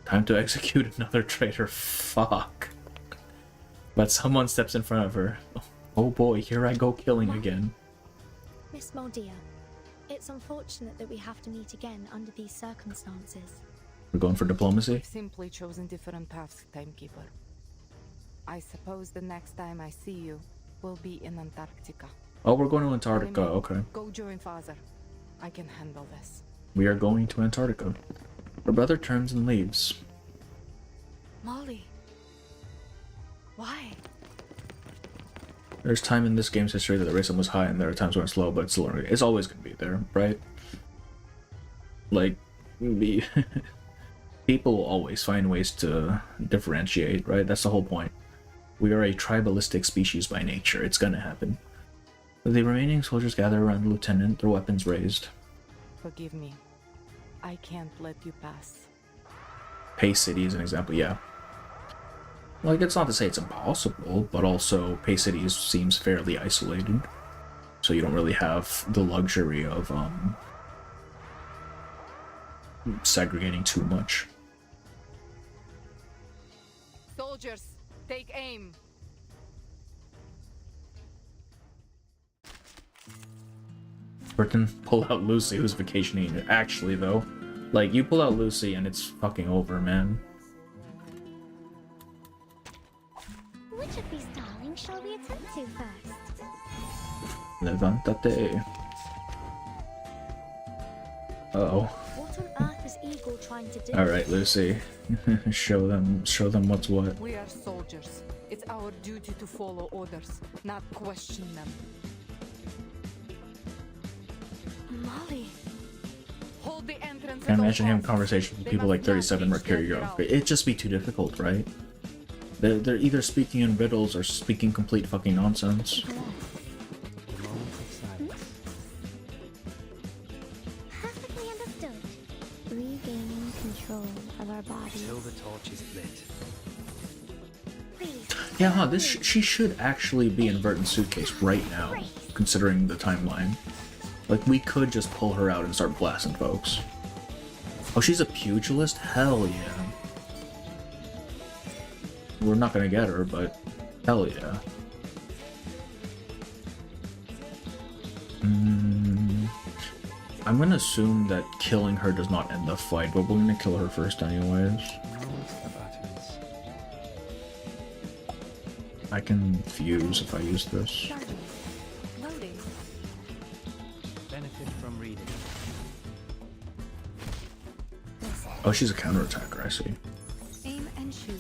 Time to execute another traitor. Fuck. But someone steps in front of her. Oh boy, here I go killing again. Miss Moldia, it's unfortunate that we have to meet again under these circumstances. We're going for diplomacy? We've simply chosen different paths, Timekeeper. I suppose the next time I see you will be in Antarctica. Oh, we're going to Antarctica, okay. Go join Father. I can handle this. We are going to Antarctica. Her brother turns and leaves. Molly. Why? There's time in this game's history that the rhythm was high and there are times when it's slow, but it's always going to be there, right? Like, people will always find ways to differentiate, right? That's the whole point. We are a tribalistic species by nature. It's going to happen. The remaining soldiers gather around the lieutenant, their weapons raised. Forgive me. I can't let you pass. Pace City is an example, yeah. Like, it's not to say it's impossible, but also Pace City seems fairly isolated. So you don't really have the luxury of, segregating too much. Soldiers, take aim. Burton, pull out Lucy, who's vacationing. Actually, though, like, you pull out Lucy and it's fucking over, man. Which of these darlings shall we attend to first? Levantate. Uh-oh. What on earth is Igor trying to do? Alright, Lucy. show them what's what. We are soldiers. It's our duty to follow orders, not question them. Molly. Hold the entrance. Can't imagine having conversations with people like 37 Mercury. It'd just be too difficult, right? They're either speaking in riddles or speaking complete fucking nonsense. Perfectly understood. Regaining control of our bodies. Until the torch is lit. Please. Yeah, huh, she should actually be in Verton's suitcase right now, considering the timeline. Like, we could just pull her out and start blasting folks. Oh, she's a pugilist? Hell yeah. We're not gonna get her, but hell yeah. I'm gonna assume that killing her does not end the fight, but we're gonna kill her first anyways. I can fuse if I use this. Benefit from reading. Oh, she's a counterattacker, I see. Aim and shoot.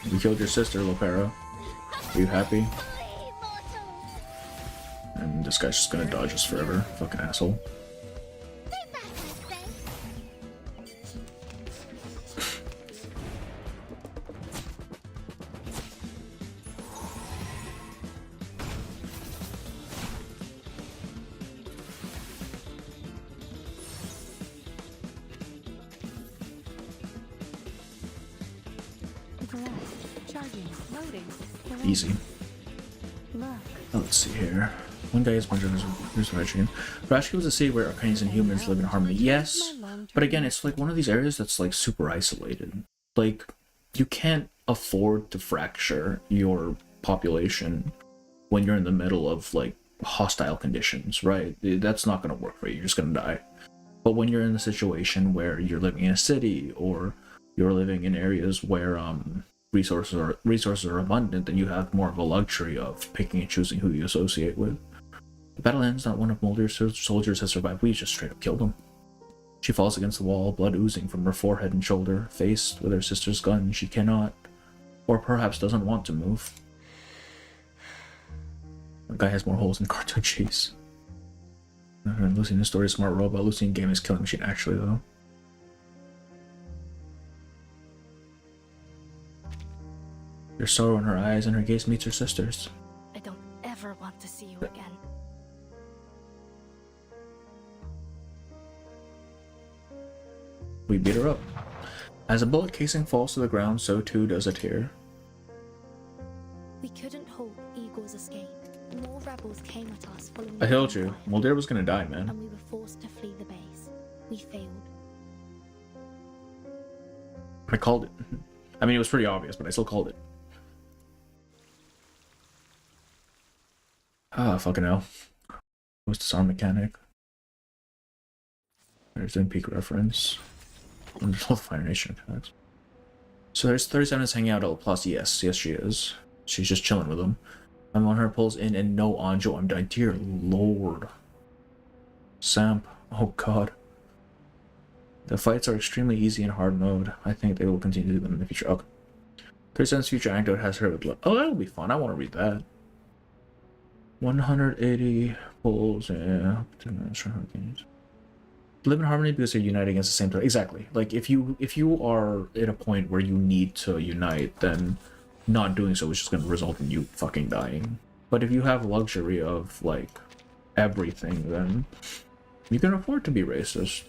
You killed your sister, Lopera. Are you happy? And this guy's just gonna dodge us forever. Fucking asshole. Easy. Oh, let's see here. One day is resurrection. Rashki was a city where Arcanians and humans live in harmony. Yes, but again, it's like one of these areas that's like super isolated. Like, you can't afford to fracture your population when you're in the middle of like hostile conditions, right? That's not going to work for you. You're just going to die. But when you're in a situation where you're living in a city or you're living in areas where resources are abundant, then you have more of a luxury of picking and choosing who you associate with. The battle ends, not one of Mulder's soldiers has survived. We just straight up killed him. She falls against the wall, blood oozing from her forehead and shoulder. Faced with her sister's gun, she cannot, or perhaps doesn't want to move. The guy has more holes than cartoon cheese. Lucy in the story is a smart robot. Lucy in game is killing machine, actually, though. There's sorrow in her eyes, and her gaze meets her sister's. I don't ever want to see you again. We beat her up. As a bullet casing falls to the ground, so too does a tear. We couldn't halt Igor's escape. More rebels came at us following. I told you, Mulder was gonna die, man. And we were forced to flee the base. We failed. I called it. I mean, it was pretty obvious, but I still called it. Ah, fucking hell. What's disarm mechanic? There's an peak reference. And there's all the Fire Nation attacks. So there's 37 is hanging out at Plus. Yes, she is. She's just chilling with them. I'm on her, pulls in, and no Anjo. I'm dying. Dear Lord. Samp. Oh god. The fights are extremely easy in hard mode. I think they will continue to do them in the future. Okay. 37's future anecdote has her with blood. Oh, that'll be fun. I want to read that. 180 pulls, yeah. Live in harmony because they're united against the same time. Exactly. Like, if you are at a point where you need to unite, then not doing so is just going to result in you fucking dying. But if you have luxury of, like, everything, then you can afford to be racist.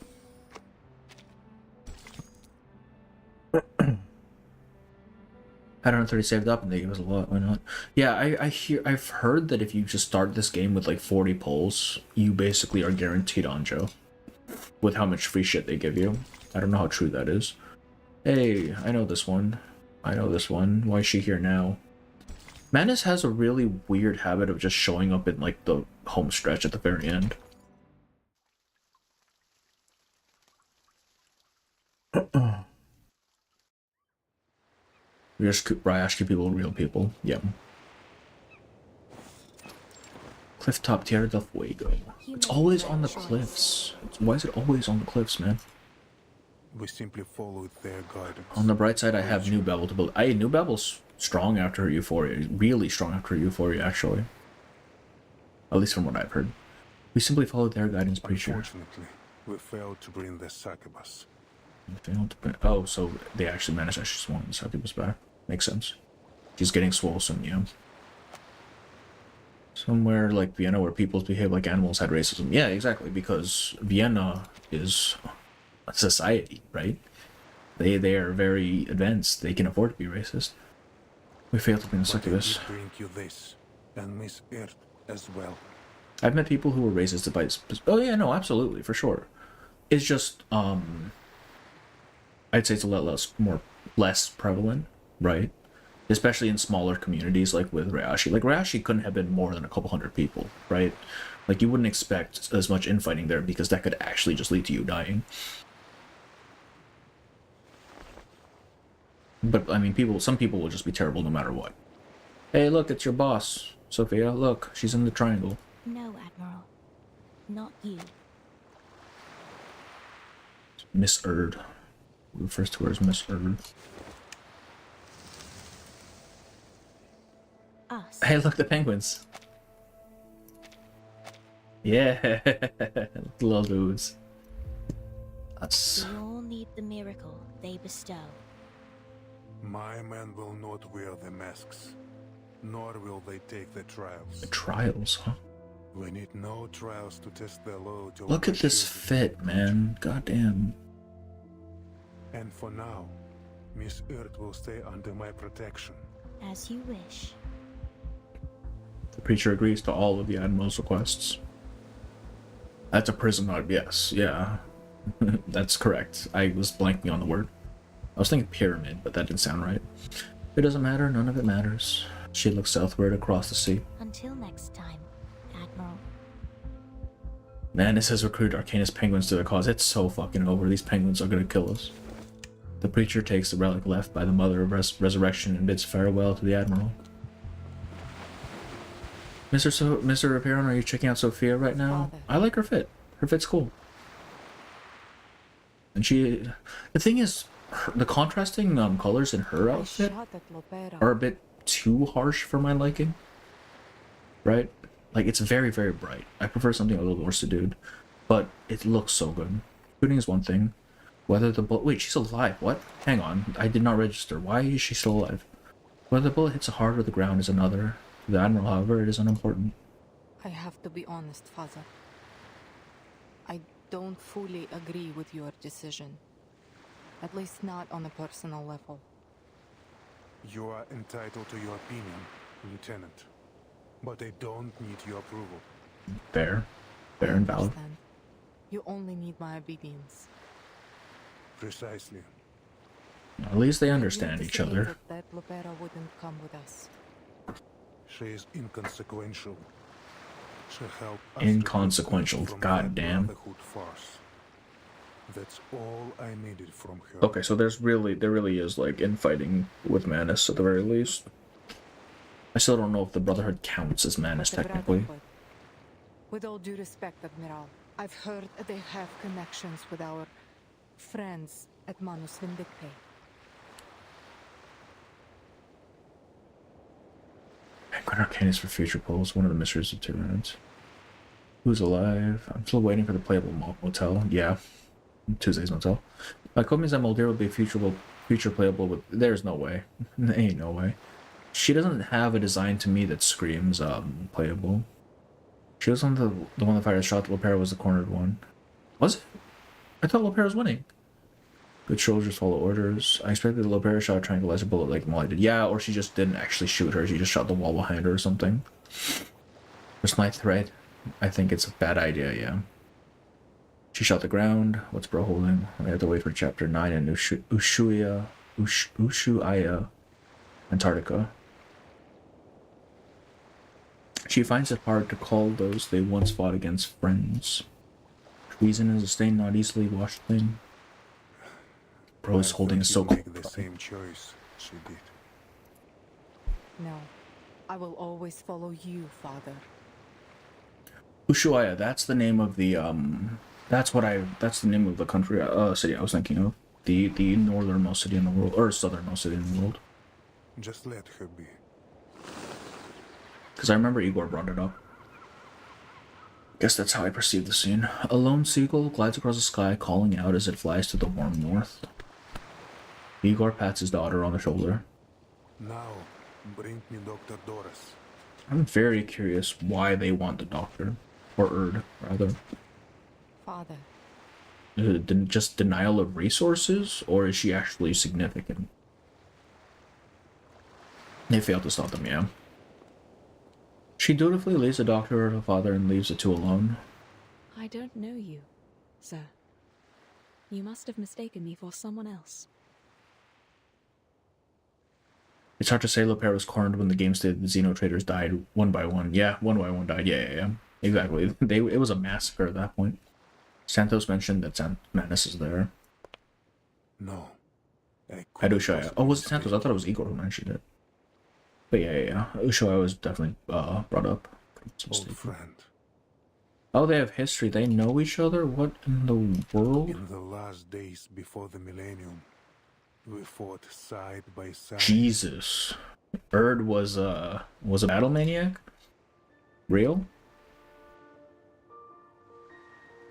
130 saved up and they give us a lot. Why not? Yeah, I've heard that if you just start this game with like 40 pulls, you basically are guaranteed Anjo with how much free shit they give you. I don't know how true that is. Hey, I know this one. I know this one. Why is she here now? Manus has a really weird habit of just showing up in like the home stretch at the very end. We just Ryashki people, real people. Yep. Cliff top Tierra del Fuego. It's always on the cliffs. Why is it always on the cliffs, man? We simply followed their guidance. On the bright side, I have New Bevel to build. New Bevel's strong after her Euphoria. Really strong after her Euphoria, actually. At least from what I've heard. We simply followed their guidance, preacher. Unfortunately, we failed to bring the succubus. Oh, so they actually managed to spawn the succubus back. Makes sense. She's getting swole soon, yeah. Somewhere like Vienna where people behave like animals had racism. Yeah, exactly, because Vienna is a society, right? They are very advanced. They can afford to be racist. We failed to be in the But I succubus. did bring you this, and Miss Earth as well. I've met people who were raised as device. Oh yeah, no, absolutely, for sure. It's just, I'd say it's a lot less prevalent, right? Especially in smaller communities like with Ryashi. Like Ryashi couldn't have been more than a couple hundred people, right? Like you wouldn't expect as much infighting there because that could actually just lead to you dying. But I mean, some people will just be terrible no matter what. Hey, look, it's your boss, Sophia. Look, she's in the triangle. No, Admiral. Not you. Miss Erd. Refers to her as Miss Erd. Us. Hey, look, the penguins. Yeah, little dudes. Us. We all need the miracle they bestow. My men will not wear the masks, nor will they take the trials. The trials, huh? We need no trials to test their loyalty. Look at this fit, man. Goddamn. And for now, Miss Earth will stay under my protection. As you wish. The preacher agrees to all of the Admiral's requests. That's a prison nod, yes. Yeah. That's correct. I was blanking on the word. I was thinking pyramid, but that didn't sound right. It doesn't matter. None of it matters. She looks southward across the sea. Until next time, Admiral. Man, it says recruit Arcanist penguins to the cause. It's so fucking over. These penguins are gonna kill us. The preacher takes the relic left by the Mother of Resurrection and bids farewell to the Admiral. Mr. Reparon, are you checking out Sophia right now? Father. I like her fit. Her fit's cool. And the thing is, the contrasting colors in her outfit are a bit too harsh for my liking. Right? Like, it's very, very bright. I prefer something a little more subdued. But it looks so good. Shooting is one thing. Whether the bullet... Wait, she's alive. What? Hang on. I did not register. Why is she still alive? Whether the bullet hits hard or the ground is another. To the Admiral, however, it is unimportant. I have to be honest, Father. I don't fully agree with your decision. At least not on a personal level. You are entitled to your opinion, Lieutenant. But I don't need your approval. Fair. Fair and valid. You only need my obedience. Precisely. At least they understand each other. That Lopera wouldn't come with us. She is inconsequential. She helped us inconsequential, goddamn. That's all I needed from her. Okay, so there really is like infighting with Manus at the very least. I still don't know if the Brotherhood counts as Manus technically. With all due respect, Admiral, I've heard they have connections with our friends at Manus Vindicte. Penguin Arcanist for future polls, one of the mysteries of Tyranids. Who's alive? I'm still waiting for the playable motel. Yeah. Tuesday's motel. My code means that Moldir will be future playable with... There's no way. There ain't no way. She doesn't have a design to me that screams playable. She was on the one that fired a shot. Lopera was the cornered one. Was it? I thought Lopera was winning. Good soldiers follow orders. I expected the Lopera shot a tranquilizer bullet like Molly did. Yeah, or she just didn't actually shoot her. She just shot the wall behind her or something. There's my thread. I think it's a bad idea, yeah. She shot the ground. What's bro holding? We have to wait for chapter 9 in Ushuaia, Antarctica. She finds it hard to call those they once fought against friends. Treason is a stain not easily washed clean. Bro's holding a so-called the same choice she did. No, I will always follow you, Father. Ushuaia, that's the name of the that's the name of the country city I was thinking of. The northernmost city in the world, or southernmost city in the world. Just let her be. Because I remember Igor brought it up. Guess that's how I perceive the scene. A lone seagull glides across the sky, calling out as it flies to the warm north. Igor pats his daughter on the shoulder. Now, bring me Dr. Doris. I'm very curious why they want the doctor. Or Erd, rather. Father. Is it just denial of resources, or is she actually significant? They failed to stop them, yeah. She dutifully leaves the doctor and her father and leaves the two alone. I don't know you, sir. You must have mistaken me for someone else. It's hard to say. Lair was cornered when the game stated the Zeno traitors died one by one. Yeah, one by one died. Yeah. Exactly. It was a massacre at that point. Santos mentioned that Madness is there. No. I do show you. Oh, was it Santos? I thought it was Igor who mentioned it. But yeah. Ushuaia was definitely brought up. Old friend. Oh, they have history. They know each other? What in the world? In the last days before the millennium, we fought side by side. Jesus. Erd was a battle maniac? Real?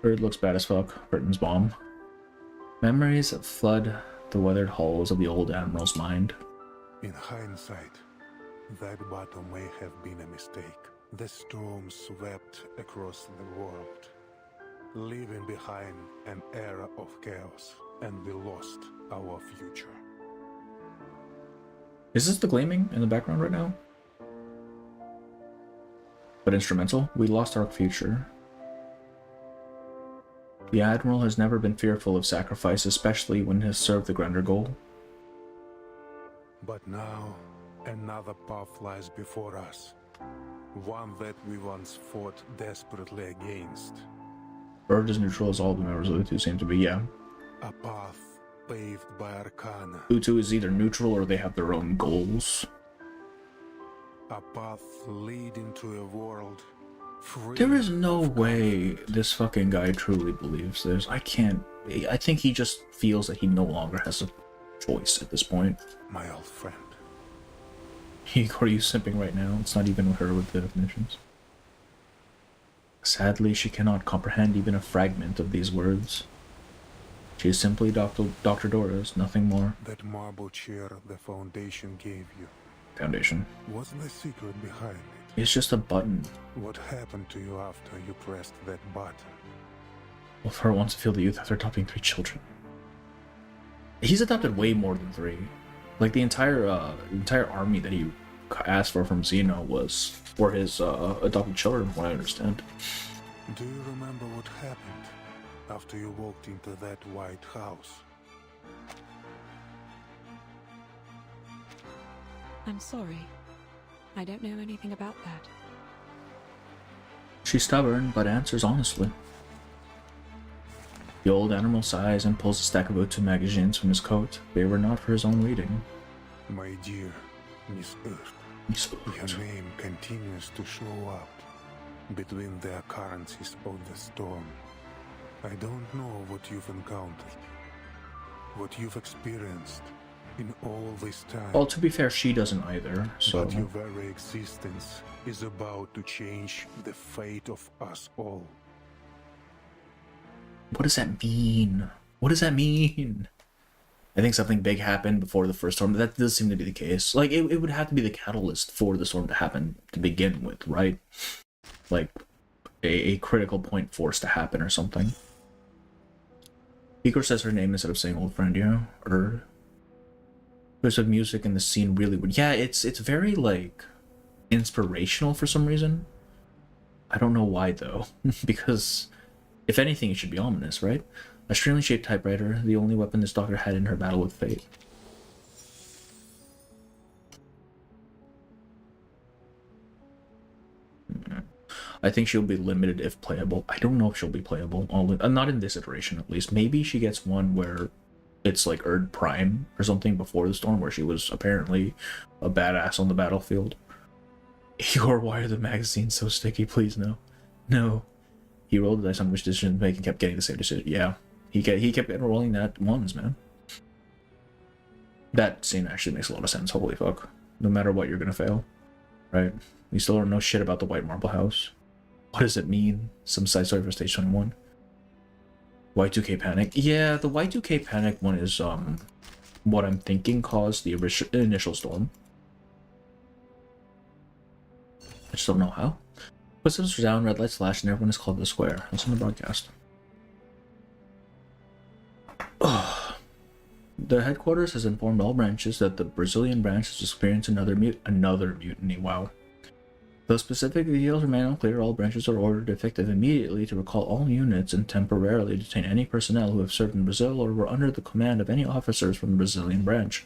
Erd looks bad as fuck. Burton's bomb. Memories flood the weathered halls of the old admiral's mind. In hindsight, that battle may have been a mistake. The storm swept across the world, leaving behind an era of chaos, and we lost our future. Is this the gleaming in the background right now? But instrumental? We lost our future. The Admiral has never been fearful of sacrifice, especially when he has served the grander goal. But now, another path lies before us. One that we once fought desperately against. Erd is neutral as all the members of the two seem to be, yeah. A path paved by Arcana. Utu is either neutral or they have their own goals. A path leading to a world free. There is no way this fucking guy truly believes this. I think he just feels that he no longer has a choice at this point. My old friend. Igor, are you simping right now? It's not even her with the definitions. Sadly, she cannot comprehend even a fragment of these words. She is simply Dr. Doris, nothing more. That marble chair the Foundation gave you. Foundation. What's the secret behind it? It's just a button. What happened to you after you pressed that button? Wolfhard wants to feel the youth after adopting 3 children. He's adopted way more than 3. Like the entire army that he asked for from Zeno was for his adopted children, from what I understand. Do you remember what happened after you walked into that white house? I'm sorry. I don't know anything about that. She's stubborn, but answers honestly. The old animal sighs and pulls a stack of Utu magazines from his coat. They were not for his own reading. My dear Miss Earth, your name continues to show up between the occurrences of the storm. I don't know what you've encountered, what you've experienced in all this time. Well, to be fair, she doesn't either, so... But your very existence is about to change the fate of us all. What does that mean? What does that mean? I think something big happened before the first storm. That does seem to be the case. Like, it would have to be the catalyst for the storm to happen to begin with, right? Like, a critical point forced to happen or something. Igor says her name instead of saying old friend, yeah? Or... There's some music in the scene really weird. Yeah, it's very, like, inspirational for some reason. I don't know why, though. Because, if anything, it should be ominous, right? A strangely shaped typewriter, the only weapon this doctor had in her battle with fate. I think she'll be limited if playable. I don't know if she'll be playable. Not in this iteration, at least. Maybe she gets one where it's like Erd Prime or something before the storm, where she was apparently a badass on the battlefield. Igor, why are the magazines so sticky? Please, no. No. He rolled the dice on which decision to make and kept getting the same decision. Yeah. He kept rolling that ones, man. That scene actually makes a lot of sense. Holy fuck. No matter what, you're gonna fail. Right? You still don't know shit about the White Marble House. What does it mean? Some side story for Stage 21. Y2K Panic. Yeah, the Y2K Panic one is, what I'm thinking caused the initial storm. I just don't know how. Footsteps are down, red lights flash, and everyone is called to the square. That's in the broadcast. The headquarters has informed all branches that the Brazilian branch has experienced another mutiny. Wow. Though specific details remain unclear, all branches are ordered effective immediately to recall all units and temporarily detain any personnel who have served in Brazil or were under the command of any officers from the Brazilian branch.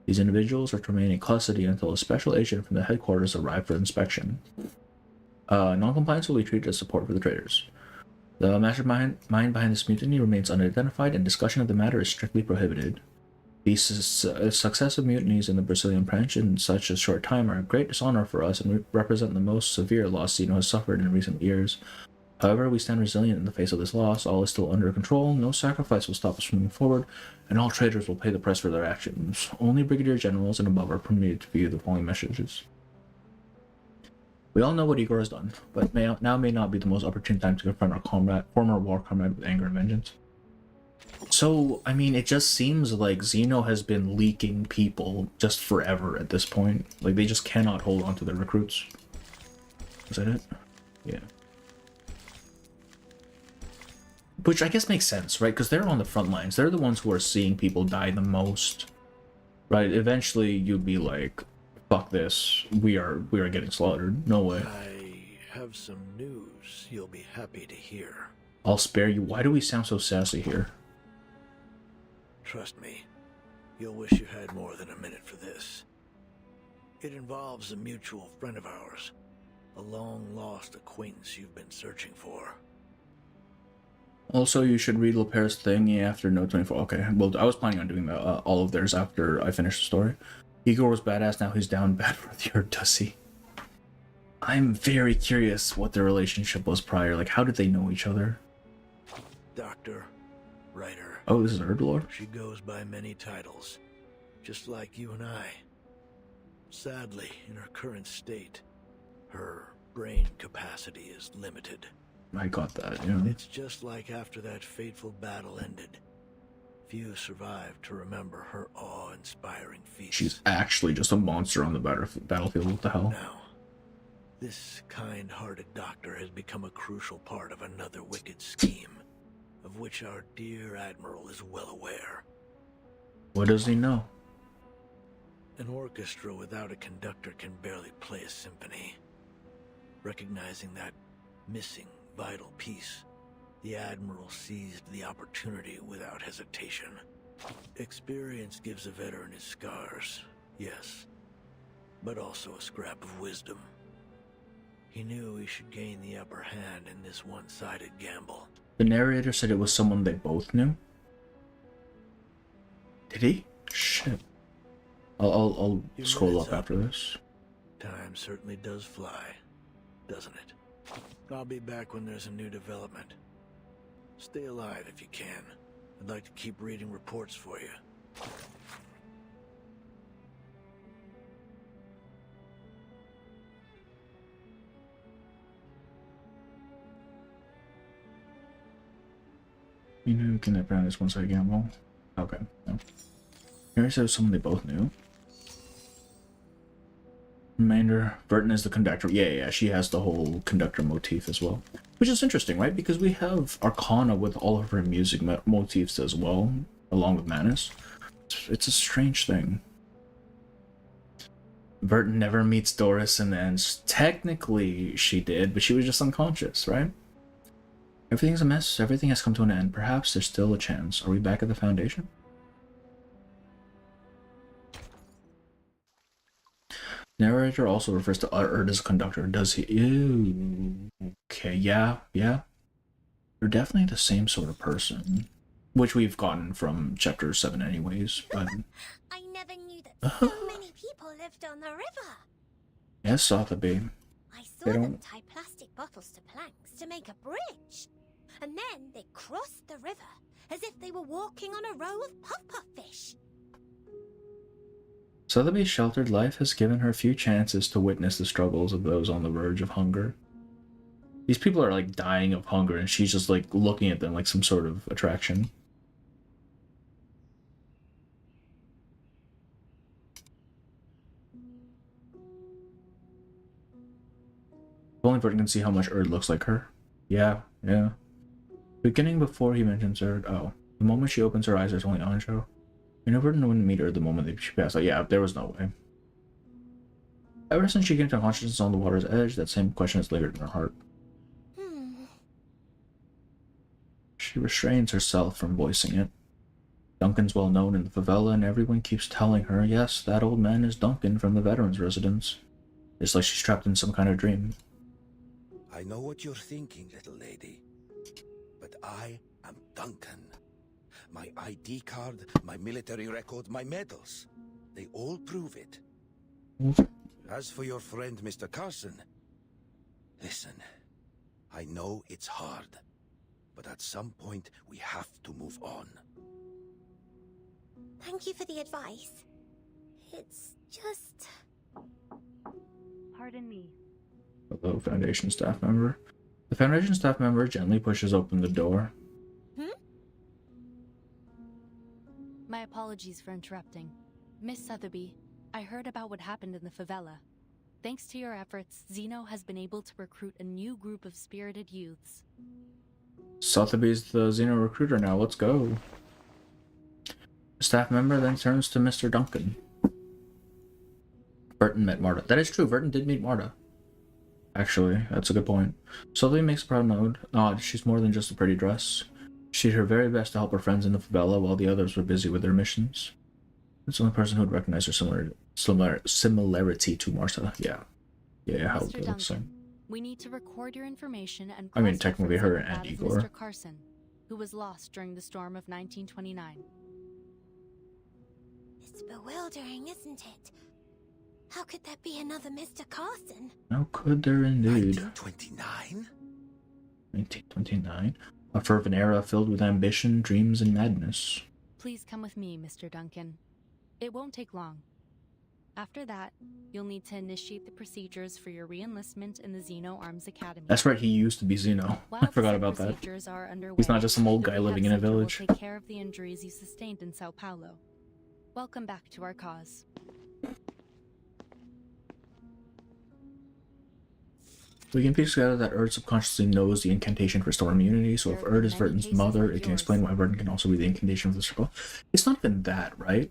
These individuals are to remain in custody until a special agent from the headquarters arrives for inspection. Non-compliance will be treated as support for the traitors. The mastermind behind this mutiny remains unidentified, and discussion of the matter is strictly prohibited. These successive mutinies in the Brazilian branch in such a short time are a great dishonor for us and represent the most severe loss Zeno has suffered in recent years. However, we stand resilient in the face of this loss. All is still under control, no sacrifice will stop us from moving forward, and all traitors will pay the price for their actions. Only brigadier generals and above are permitted to view the following messages. We all know what Igor has done, but now may not be the most opportune time to confront our former war comrade with anger and vengeance. So, I mean, it just seems like Zeno has been leaking people just forever at this point. Like, they just cannot hold on to their recruits. Is that it? Yeah. Which I guess makes sense, right? Because they're on the front lines. They're the ones who are seeing people die the most. Right? Eventually, you'd be like, fuck this. We are getting slaughtered. No way. I have some news you'll be happy to hear. I'll spare you. Why do we sound so sassy here? Trust me, you'll wish you had more than a minute for this. It involves a mutual friend of ours, a long-lost acquaintance you've been searching for. Also, you should read Lapierre's thingy after Note 24. Okay, well, I was planning on doing all of theirs after I finished the story. Igor was badass, now he's down bad for the Urdussy. I'm very curious what their relationship was prior. Like, how did they know each other? Doctor, writer. Oh, this is Erdlord? She goes by many titles, just like you and I. Sadly, in her current state, her brain capacity is limited. I got that, yeah. It's just like after that fateful battle ended. Few survived to remember her awe-inspiring feats. She's actually just a monster on the battlefield. What the hell? Now, this kind-hearted doctor has become a crucial part of another wicked scheme, of which our dear Admiral is well aware. What does he know? An orchestra without a conductor can barely play a symphony. Recognizing that missing vital piece, the Admiral seized the opportunity without hesitation. Experience gives a veteran his scars, yes, but also a scrap of wisdom. He knew he should gain the upper hand in this one-sided gamble. The narrator said it was someone they both knew? Did he? Shit. I'll scroll up after this. Time certainly does fly, doesn't it? I'll be back when there's a new development. Stay alive if you can. I'd like to keep reading reports for you. You knew can apparently this one-sided gamble? Okay, no. Here said it was someone they both knew. Remainder, Burton is the conductor. Yeah, she has the whole conductor motif as well. Which is interesting, right? Because we have Arcana with all of her music motifs as well, along with Manus. It's a strange thing. Burton never meets Doris in the end. Technically, she did, but she was just unconscious, right? Everything's a mess. Everything has come to an end. Perhaps there's still a chance. Are we back at the Foundation? Narrator also refers to Erd as a conductor. Does he? Ew. Okay, yeah. They're definitely the same sort of person. Which we've gotten from Chapter 7 anyways, but... I never knew that so many people lived on the river. Yes, Sotheby. I saw them tie plastic bottles to planks to make a bridge. And then they crossed the river as if they were walking on a row of puff-puff fish. Sotheby's sheltered life has given her few chances to witness the struggles of those on the verge of hunger. These people are like dying of hunger and she's just like looking at them like some sort of attraction. If only Burton can see how much Erd looks like her. Yeah. Beginning before he mentions Erd. Oh. The moment she opens her eyes, there's only Anjo. You never know when to meet her the moment she passed. Like, yeah, there was no way. Ever since she came to consciousness on the water's edge, that same question has lingered in her heart. She restrains herself from voicing it. Duncan's well known in the favela, and everyone keeps telling her, yes, that old man is Duncan from the veterans' residence. It's like she's trapped in some kind of dream. I know what you're thinking, little lady. But I am Duncan. My ID card, my military record, my medals. They all prove it. As for your friend, Mr. Carson, listen, I know it's hard, but at some point we have to move on. Thank you for the advice. It's just... Pardon me. Hello, Foundation staff member. The Foundation staff member gently pushes open the door. My apologies for interrupting. Miss Sotheby, I heard about what happened in the favela. Thanks to your efforts, Zeno has been able to recruit a new group of spirited youths. Sotheby's the Zeno recruiter now, let's go. The staff member then turns to Mr. Duncan. Burton met Marta. That is true, Burton did meet Marta. Actually, that's a good point. Sotheby makes a proud nod. She's more than just a pretty dress. She did her very best to help her friends in the favela while the others were busy with their missions. It's the only person who would recognize her similarity to Marta. Yeah, how Mr. it looks like. We need to record your information and I mean, technically her and Igor. Mr. Carson, who was lost during the storm of 1929. It's bewildering, isn't it? How could there be another Mr. Carson? How could there indeed? 1929? 1929? A fervent era filled with ambition, dreams, and madness. Please come with me, Mr. Duncan. It won't take long. After that, you'll need to initiate the procedures for your re-enlistment in the Zeno Arms Academy. That's right, he used to be Zeno. I forgot about that. He's not just some old guy living in a village. Will take care of the injuries you sustained in Sao Paulo. Welcome back to our cause. We can piece together that Erd subconsciously knows the incantation for storm immunity, so if Erd is Verton's mother, it can explain why Verton can also be the incantation of the circle. It's not even that, right?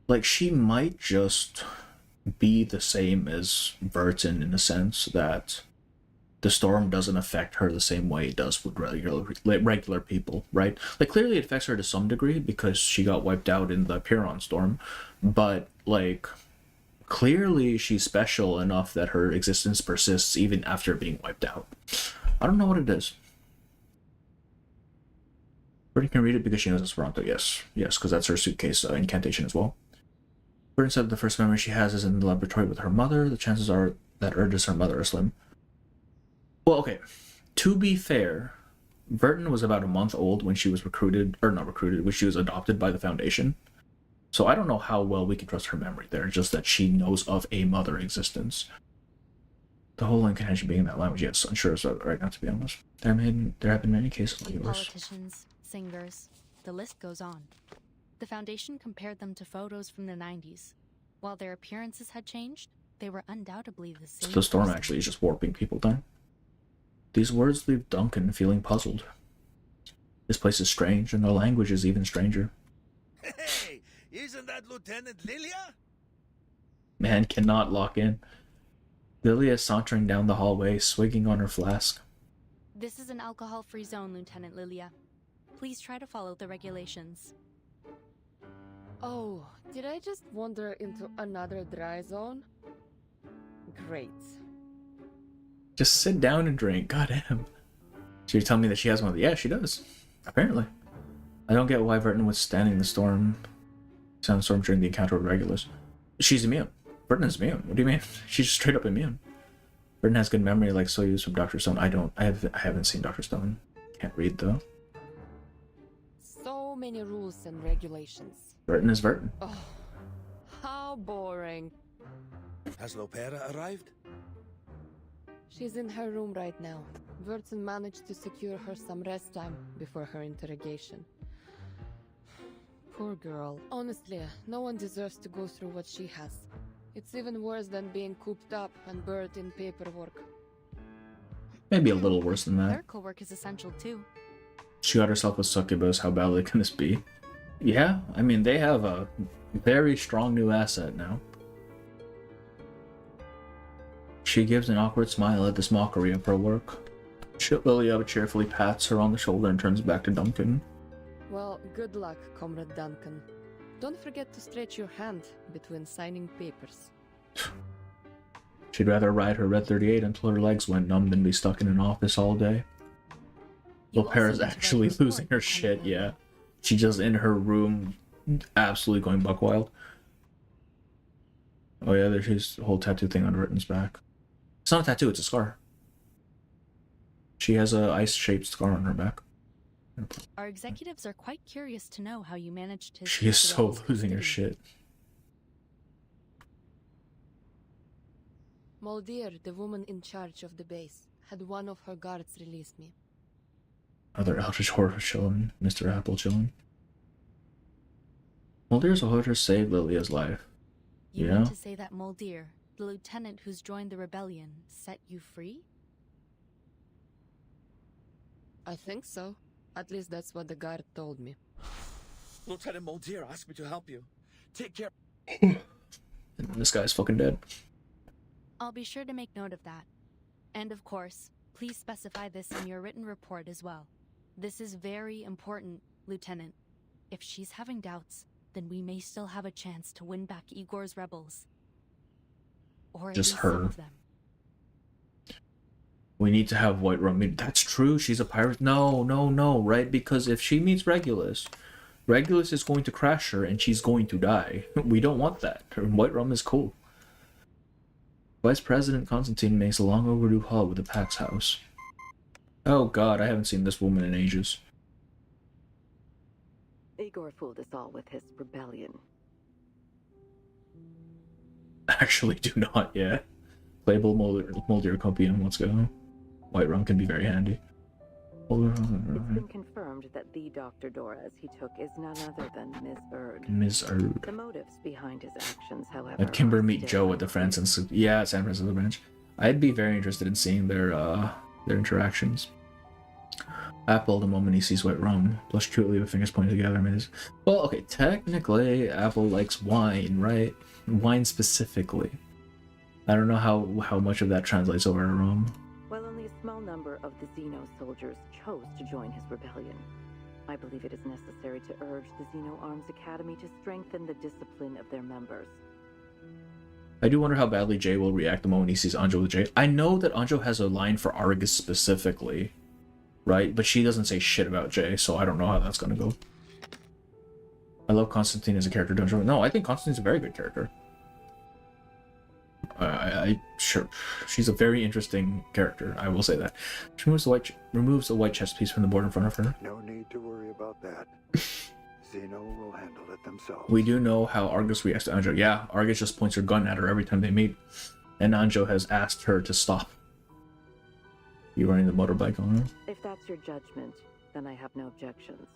Like, she might just be the same as Verton in the sense that the storm doesn't affect her the same way it does with regular people, right? Like, clearly it affects her to some degree because she got wiped out in the Piron storm, but, like... clearly she's special enough that her existence persists even after being wiped out. I don't know what it is. Verton can read it because she knows Esperanto, yes. Yes, because that's her suitcase incantation as well. Verton said the first memory she has is in the laboratory with her mother. The chances are that Erd is her mother are slim. Well, okay. To be fair, Verton was about a month old when she was recruited, or not recruited, when she was adopted by the Foundation. So I don't know how well we can trust her memory there, just that she knows of a mother existence. The whole incantation being in that language, yes, unsure of that right now, to be honest. There have been many cases like yours. Politicians, singers, the list goes on. The Foundation compared them to photos from the 90s. While their appearances had changed, they were undoubtedly the same. So the storm actually is just warping people then. These words leave Duncan feeling puzzled. This place is strange, and the language is even stranger. Hey! Isn't that Lieutenant Lilia? Man cannot lock in. Lilia is sauntering down the hallway, swigging on her flask. This is an alcohol-free zone, Lieutenant Lilia. Please try to follow the regulations. Oh, did I just wander into another dry zone? Great. Just sit down and drink, goddamn. So you're telling me that she has one of the... Yeah, she does. Apparently. I don't get why Verton was standing the storm... Sandstorm during the encounter with regulars. She's immune. Verton is immune. What do you mean? She's just straight up immune. Verton has good memory like Soyuz from Dr. Stone. I haven't seen Dr. Stone. Can't read though. So many rules and regulations. Verton is Verton. Oh, how boring. Has Lopera arrived? She's in her room right now. Verton managed to secure her some rest time before her interrogation. Poor girl. Honestly, no one deserves to go through what she has. It's even worse than being cooped up and buried in paperwork. Maybe a little worse than that. Clerical work is essential too. She got herself a succubus. How badly can this be? Yeah, I mean, they have a very strong new asset now. She gives an awkward smile at this mockery of her work. Lilia cheerfully pats her on the shoulder and turns back to Duncan. Well, good luck, Comrade Duncan. Don't forget to stretch your hand between signing papers. She'd rather ride her Red 38 until her legs went numb than be stuck in an office all day. Lopera's actually losing her shit, yeah. She's just in her room, absolutely going buck wild. Oh yeah, there's his whole tattoo thing on Ritten's back. It's not a tattoo, it's a scar. She has a ice-shaped scar on her back. Our executives are quite curious to know how you managed to... She is so losing her shit. Moldir, the woman in charge of the base, had one of her guards release me. Other Eldritch Horror chilling, Mr. Apple chilling. Moldir's order saved Lilia's life. You Yeah? mean to say that Moldir, the lieutenant who's joined the rebellion, set you free? I think so. At least that's what the guard told me. Lieutenant Moldir asked me to help you. Take care. This guy's fucking dead. I'll be sure to make note of that. And of course, please specify this in your written report as well. This is very important, Lieutenant. If she's having doubts, then we may still have a chance to win back Igor's rebels. Or at Just least her. some of them. We need to have White Rum. That's true, she's a pirate. No, right? Because if she meets Regulus, Regulus is going to crash her and she's going to die. We don't want that. White Rum is cool. Vice President Constantine makes a long overdue haul with the Pax House. Oh god, I haven't seen this woman in ages. Igor fooled us all with his rebellion. Actually do not, yeah. Playable Moldir Copium, let's go. White Rum can be very handy. It's been confirmed that the Dr. Doras he took is none other than Ms. Erd. Ms. Erd. The motives behind his actions, however... Let Kimber meet Joe at the San Francisco branch. I'd be very interested in seeing their interactions. Apple, the moment he sees White Rum, blush cutely with fingers pointed together. Well, okay, technically, Apple likes wine, right? Wine specifically. I don't know how much of that translates over to rum. While only a small number of the Zeno soldiers chose to join his rebellion, I believe it is necessary to urge the Zeno Arms Academy to strengthen the discipline of their members. I do wonder how badly Jay will react the moment he sees Anjo with Jay. I know that Anjo has a line for Argus specifically, right? But she doesn't say shit about Jay, so I don't know how that's gonna go. I love Constantine as a character, don't you? No, I think Constantine's a very good character. Sure, she's a very interesting character. I will say that. She removes the white chess piece from the board in front of her. No need to worry about that. Zeno will handle it themselves. We do know how Argus reacts to Anjo. Yeah, Argus just points her gun at her every time they meet, and Anjo has asked her to stop. You running the motorbike on her? If that's your judgment, then I have no objections.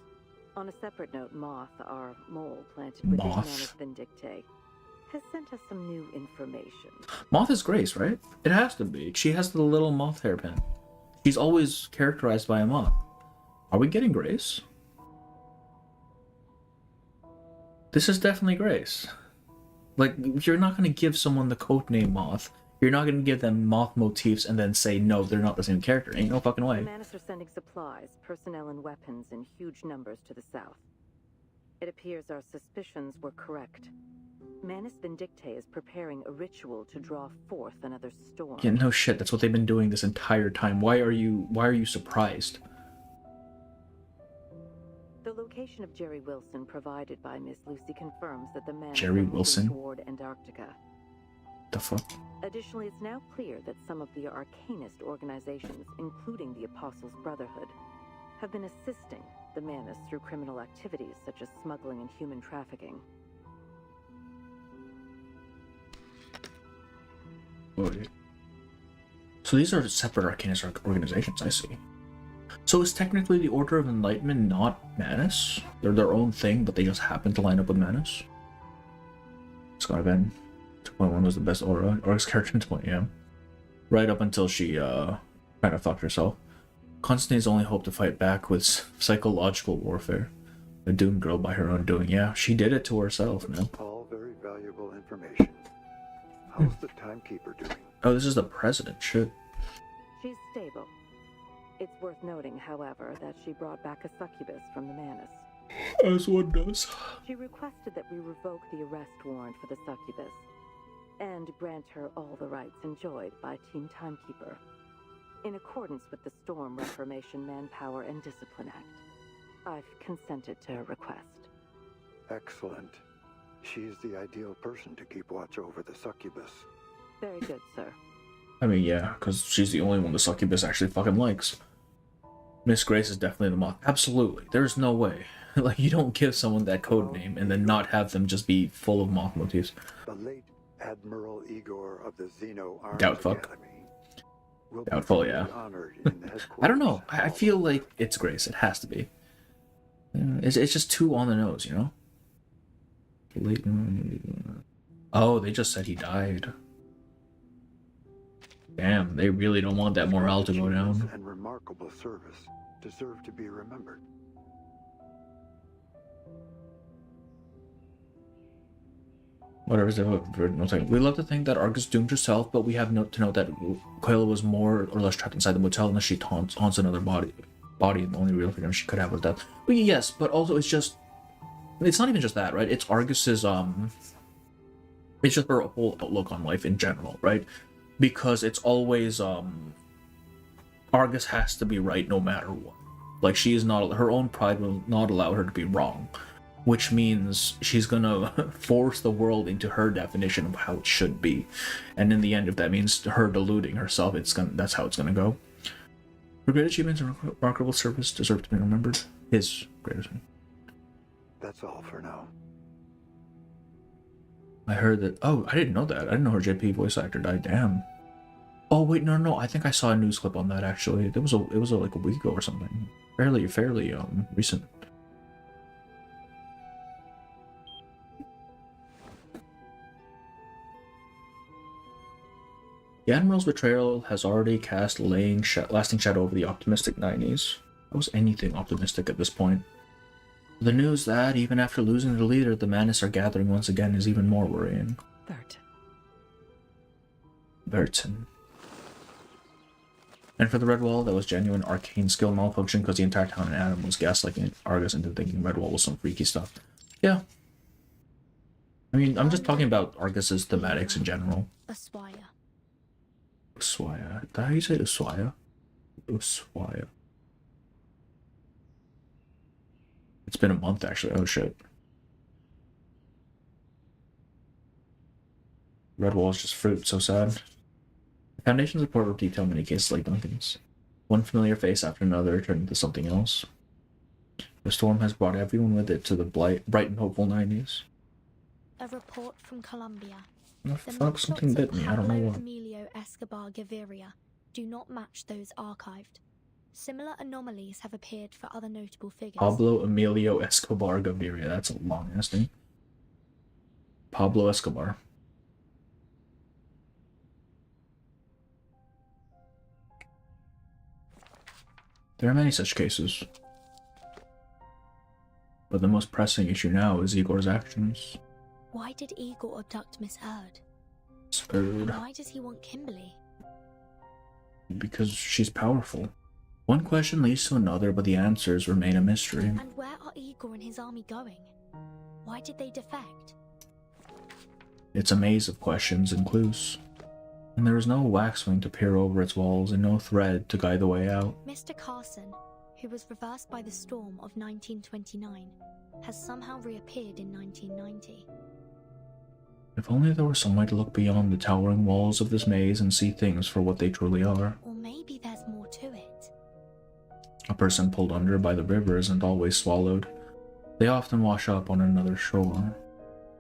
On a separate note, Moth, our mole planted with Manus Vindictae, has sent us some new information. Moth is Grace, right? It has to be. She has the little moth hairpin. She's always characterized by a moth. Are we getting Grace? This is definitely Grace. Like, you're not going to give someone the codename Moth. You're not going to give them moth motifs and then say, no, they're not the same character. Ain't no fucking way. The Manus are sending supplies, personnel, and weapons in huge numbers to the south. It appears our suspicions were correct. Manus Vindictae is preparing a ritual to draw forth another storm. Yeah, no shit. That's what they've been doing this entire time. Why are you surprised? The location of Jerry Wilson provided by Miss Lucy confirms that the Manus Jerry are moving Wilson? toward Antarctica. The fuck? Additionally, it's now clear that some of the arcanist organizations, including the Apostles' Brotherhood, have been assisting the Manus through criminal activities such as smuggling and human trafficking. So these are separate Arcanist organizations, I see. So is technically the Order of Enlightenment not Manus? They're their own thing, but they just happen to line up with Manus? It's gotta been 2.1 was the best Aura's character in 2.1, yeah. Right up until she kind of fucked herself. Constantine's only hope to fight back with psychological warfare. A doomed girl by her own doing. Yeah, she did it to herself, man. All very valuable information. How's the timekeeper doing? Oh, this is the president. Shit. She's stable. It's worth noting, however, that she brought back a succubus from the Manus. As one does. She requested that we revoke the arrest warrant for the succubus and grant her all the rights enjoyed by Team Timekeeper, in accordance with the Storm Reformation Manpower and Discipline Act. I've consented to her request. Excellent. She's the ideal person to keep watch over the succubus. Very good, sir. I mean, yeah, because she's the only one the succubus actually fucking likes. Miss Grace is definitely the moth. Absolutely. There's no way. Like, you don't give someone that code name and then not have them just be full of moth motifs. The late Admiral Igor of the Zeno Arms Doubtful. Academy will Doubtful, be yeah. honored in the I don't know. I feel like it's Grace. It has to be. It's just too on the nose, you know? Oh, they just said he died. Damn, they really don't want that morale to go down. And remarkable service deserve to be remembered. Whatever. We love to think that Argus doomed herself, but we have to note that Quayla was more or less trapped inside the motel unless she haunts another body, and the only real freedom she could have was death. But yes, but also it's not even just that, right? It's Argus's it's just her whole outlook on life in general, right? Because it's always Argus has to be right no matter what. Like, she is not, her own pride will not allow her to be wrong, which means she's gonna force the world into her definition of how it should be. And in the end, if that means her deluding herself, that's how it's gonna go. Her great achievements and remarkable service deserve to be remembered. His greatest one. That's all for now. I heard that. Oh, I didn't know that. I didn't know her JP voice actor died. Damn. Oh wait, no. I think I saw a news clip on that actually. It was like a week ago or something. Fairly recent. The Admiral's betrayal has already cast a lasting shadow over the optimistic 90s. How was anything optimistic at this point? The news that, even after losing their leader, the Manus are gathering once again is even more worrying. Burton. And for the Redwall, that was genuine arcane skill malfunction because the entire town in Adam was gaslighting Argus into thinking Redwall was some freaky stuff. Yeah. I mean, I'm just talking about Argus's thematics in general. Uswaya. Uswaya. Is that how you say Uswaya? Uswaya. It's been a month, actually. Oh, shit. Redwall is just fruit. So sad. The Foundation's report will detail many cases like Duncan's. One familiar face after another turned into something else. The storm has brought everyone with it to the bright and hopeful 90s. A report from Colombia. The fuck, something bit me. I don't know what. Emilio Escobar Gaviria do not match those archived. Similar anomalies have appeared for other notable figures. Pablo Emilio Escobar Gaviria. That's a long ass name. Pablo Escobar. There are many such cases. But the most pressing issue now is Igor's actions. Why did Igor abduct Miss Heard? Why does he want Kimberly? Because she's powerful. One question leads to another, but the answers remain a mystery. And where are Igor and his army going? Why did they defect? It's a maze of questions and clues. And there is no waxwing to peer over its walls and no thread to guide the way out. Mr. Carson, who was reversed by the storm of 1929, has somehow reappeared in 1990. If only there were some way to look beyond the towering walls of this maze and see things for what they truly are. Or maybe there's more to it. A person pulled under by the river isn't always swallowed. They often wash up on another shore.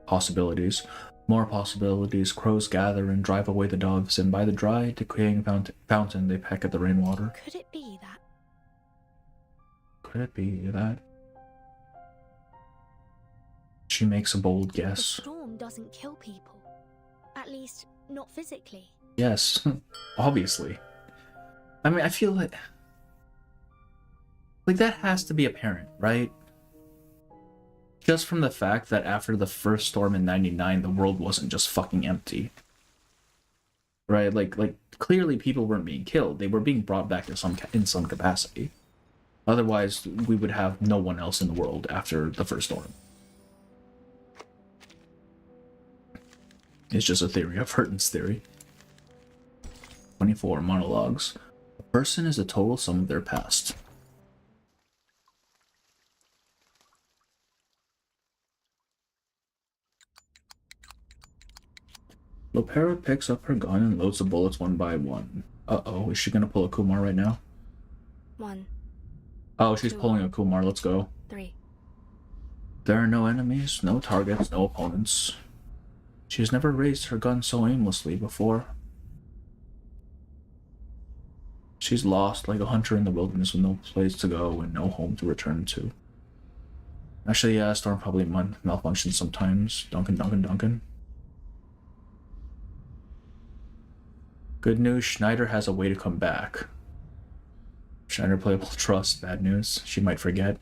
Possibilities. More possibilities. Crows gather and drive away the doves, and by the dry, decaying fountain they peck at the rainwater. Could it be that? Could it be that? She makes a bold guess. The storm doesn't kill people. At least, not physically. Yes, obviously. I mean, I feel like that has to be apparent, right? just from the fact that after the first storm in 99, the world wasn't just fucking empty. Right? Like clearly people weren't being killed. They were being brought back in some capacity. Otherwise, we would have no one else in the world after the first storm. It's just a theory. I've heard this theory. 24 monologues. A person is a total sum of their past. Lopera picks up her gun and loads the bullets one by one. Uh-oh, is she gonna pull a Kumar right now? 1. Oh, she's pulling a Kumar. Let's go. 3. There are no enemies, no targets, no opponents. She has never raised her gun so aimlessly before. She's lost like a hunter in the wilderness with no place to go and no home to return to. Actually, yeah, Storm probably malfunctions sometimes. Duncan. Good news, Schneider has a way to come back. Schneider playable trust. Bad news, she might forget.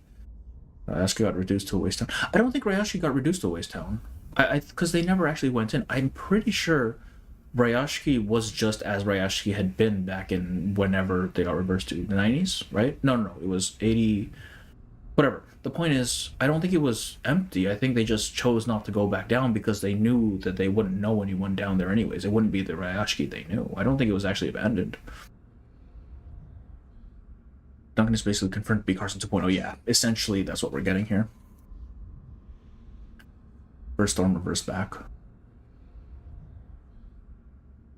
Rayashki got reduced to a waste town. I don't think Rayashki got reduced to a waste town. Because they never actually went in. I'm pretty sure Rayashki was just as Rayashki had been back in whenever they got reversed to the 90s, right? No, it was 80... Whatever. The point is, I don't think it was empty. I think they just chose not to go back down because they knew that they wouldn't know anyone down there anyways. It wouldn't be the Rayashki they knew. I don't think it was actually abandoned. Duncan is basically confirmed to be Carson 2.0. Yeah, essentially that's what we're getting here. First Storm reversed back.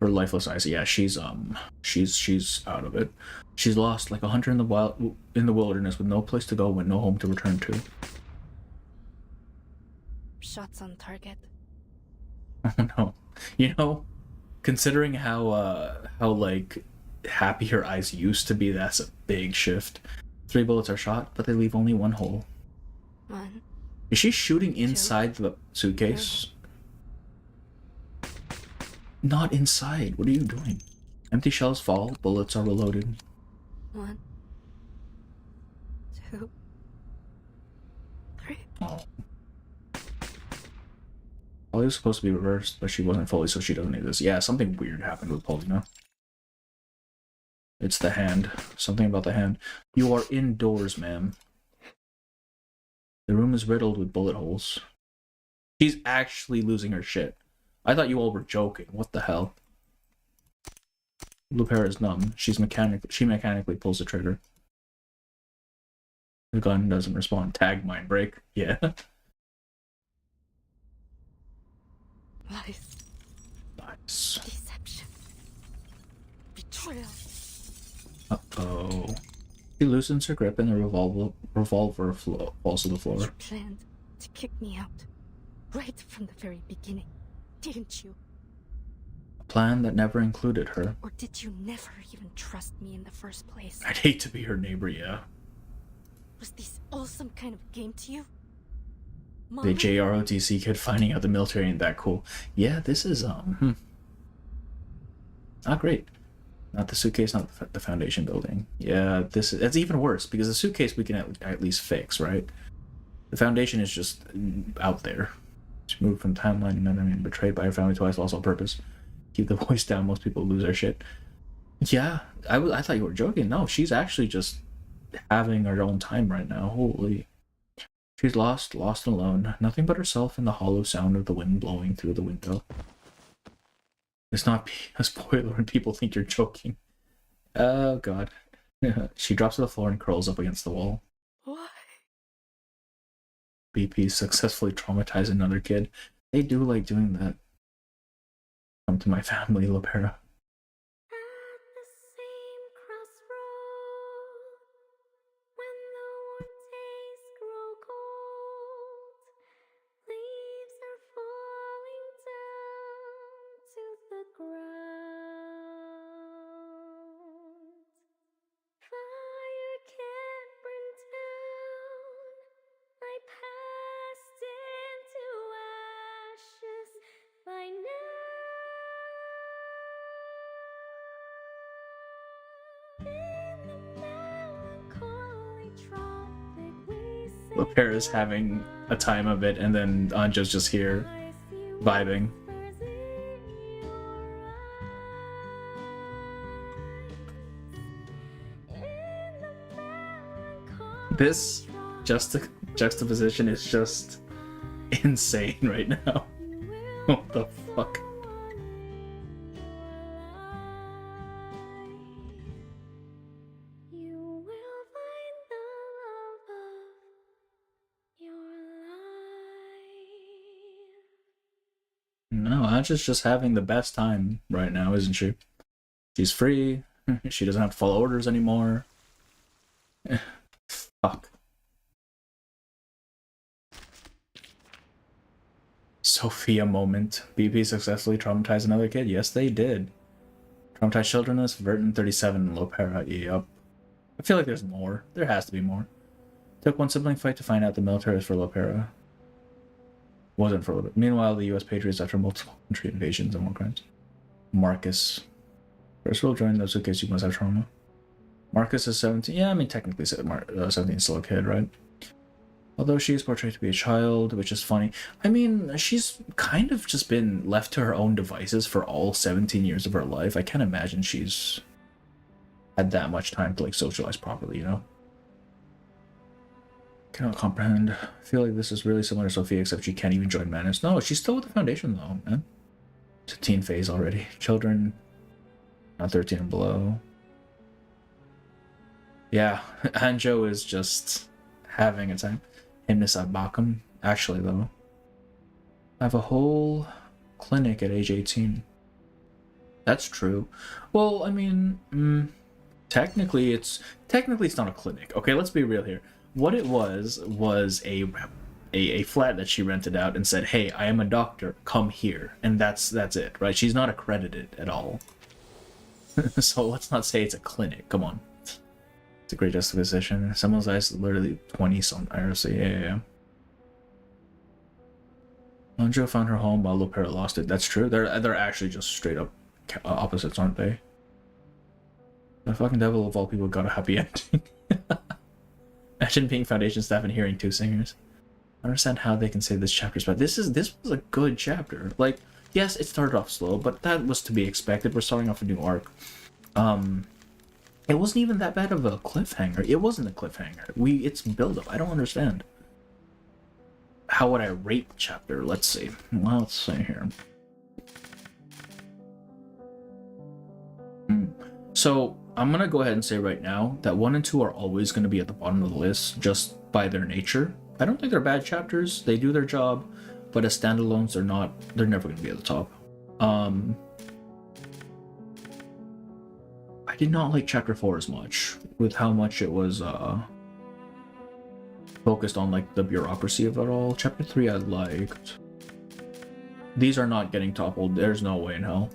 Her lifeless eyes. Yeah, she's out of it. She's lost like a hunter in the wilderness with no place to go and no home to return to. Shots on target. Oh no. You know, considering how like happy her eyes used to be, that's a big shift. 3 bullets are shot, but they leave only 1 hole. 1. Is she shooting inside the suitcase? 3. Not inside. What are you doing? Empty shells fall, bullets are reloaded. 1, 2, 3. Oh. Polly was supposed to be reversed, but she wasn't fully, so she doesn't need this. Yeah, something weird happened with Paulina. It's the hand. Something about the hand. You are indoors, ma'am. The room is riddled with bullet holes. She's actually losing her shit. I thought you all were joking. What the hell? Lupera is numb. She mechanically pulls the trigger. The gun doesn't respond. Tag mind break. Yeah. Lies. Nice. Deception. Betrayal. Uh-oh. She loosens her grip and the revolver falls to the floor. You planned to kick me out. Right from the very beginning. Didn't you? A plan that never included her. Or did you never even trust me in the first place? I'd hate to be her neighbor, yeah. Was this all some kind of game to you? The JROTC kid finding out the military ain't that cool. Yeah, this is, not great. Not the suitcase, not the Foundation building. Yeah, that's even worse, because the suitcase we can at least fix, right? The Foundation is just out there. She moved from timeline and been betrayed by her family twice, lost all purpose. Keep the voice down, most people lose their shit. Yeah, I thought you were joking. No, she's actually just having her own time right now. Holy. She's lost and alone. Nothing but herself and the hollow sound of the wind blowing through the window. It's not a spoiler when people think you're joking. Oh, God. She drops to the floor and curls up against the wall. Why? BP successfully traumatized another kid. They do like doing that. Come to my family, Lopera. Lopera's having a time of it, and then Anjo's just here, vibing. This juxtaposition is just insane right now. What the fuck? No, Anja's just having the best time right now, isn't she? She's free. She doesn't have to follow orders anymore. Fuck. Sophia moment. BP successfully traumatized another kid. Yes, they did. Traumatized childreness. Verton 37. Lopera. Yup. I feel like there's more. There has to be more. Took one sibling fight to find out the military is for Lopera. Wasn't for a little bit. Meanwhile, the U.S. Patriots after multiple country invasions and war crimes. Marcus. First rule join those who case you must have trauma. Marcus is 17. Yeah, I mean, technically 17 is still a kid, right? Although she is portrayed to be a child, which is funny. I mean, she's kind of just been left to her own devices for all 17 years of her life. I can't imagine she's had that much time to, like, socialize properly, you know? Cannot comprehend. I feel like this is really similar to Sophia, except she can't even join Manus. No, she's still with the Foundation, though, man. It's a teen phase already. Children, not 13 and below. Yeah, Anjo is just having a time. Hymnus at Bakum. Actually, though, I have a whole clinic at age 18. That's true. Well, I mean, technically it's not a clinic. Okay, let's be real here. What it was a flat that she rented out and said, "Hey, I am a doctor. Come here," and that's it, right? She's not accredited at all. So let's not say it's a clinic. Come on. It's a great juxtaposition. Someone's eyes literally 20-some IRC. Yeah. Anjo found her home while Lopera lost it. That's true. They're actually just straight up opposites, aren't they? The fucking devil of all people got a happy ending. Imagine being Foundation staff and hearing two singers. I understand how they can say this chapter's bad. This was a good chapter. Like, yes, it started off slow, but that was to be expected. We're starting off a new arc. It wasn't even that bad of a cliffhanger. It wasn't a cliffhanger. It's build-up. I don't understand. How would I rate the chapter? Let's see. Well, let's see here. So, I'm going to go ahead and say right now that 1 and 2 are always going to be at the bottom of the list, just by their nature. I don't think they're bad chapters. They do their job, but as standalones, they're never going to be at the top. I did not like chapter 4 as much, with how much it was focused on, like, the bureaucracy of it all. Chapter 3 I liked. These are not getting toppled. There's no way in hell.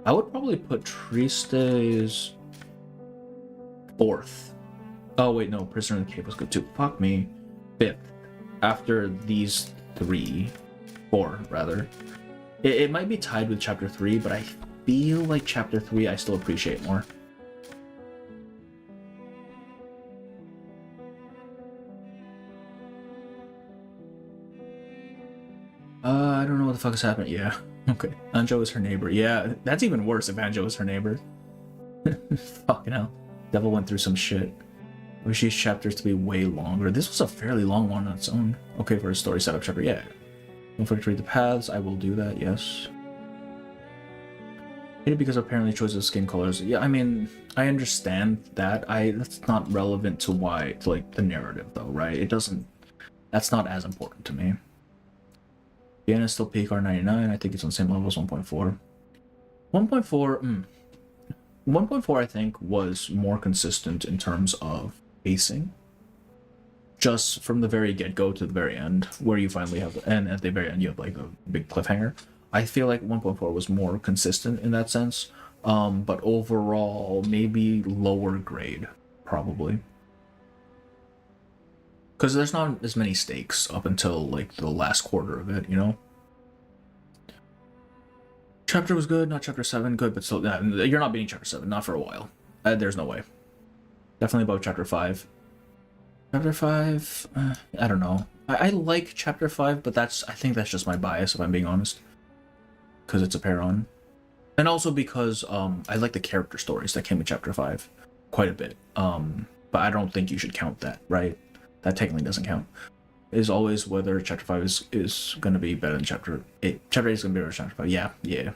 I would probably put Triste-ing's 4th. Oh wait, no, Prisoner in the Cave was good too. Fuck me. 5th. After these 4 rather. It might be tied with chapter 3, but I feel like chapter 3 I still appreciate more. I don't know what the fuck is happening. Yeah. Okay. Anjo is her neighbor. Yeah, that's even worse if Anjo is her neighbor. Fucking hell. Devil went through some shit. Wish these chapters to be way longer. This was a fairly long one on its own. Okay, for a story setup chapter, yeah. Don't forget to read the paths. I will do that, yes. Maybe because apparently choice of skin colors. Yeah, I mean, I understand that. That's not relevant to like the narrative though, right? That's not as important to me. Vienna still peak R99. I think it's on the same level as 1.4. 1.4 I think was more consistent in terms of pacing. Just from the very get-go to the very end, where you finally have and at the very end you have like a big cliffhanger. I feel like 1.4 was more consistent in that sense. But overall, maybe lower grade, probably. Because there's not as many stakes up until like the last quarter of it, you know? Chapter was good, not chapter 7, good, but still, you're not beating chapter 7, not for a while. There's no way. Definitely above chapter 5. Chapter 5, I don't know. I like Chapter 5, but I think that's just my bias, if I'm being honest. Because it's a pair-on. And also because I like the character stories that came in Chapter 5 quite a bit. But I don't think you should count that, right? That technically doesn't count. It is always whether Chapter 5 is going to be better than Chapter 8. Chapter 8 is going to be better than Chapter 5. Yeah.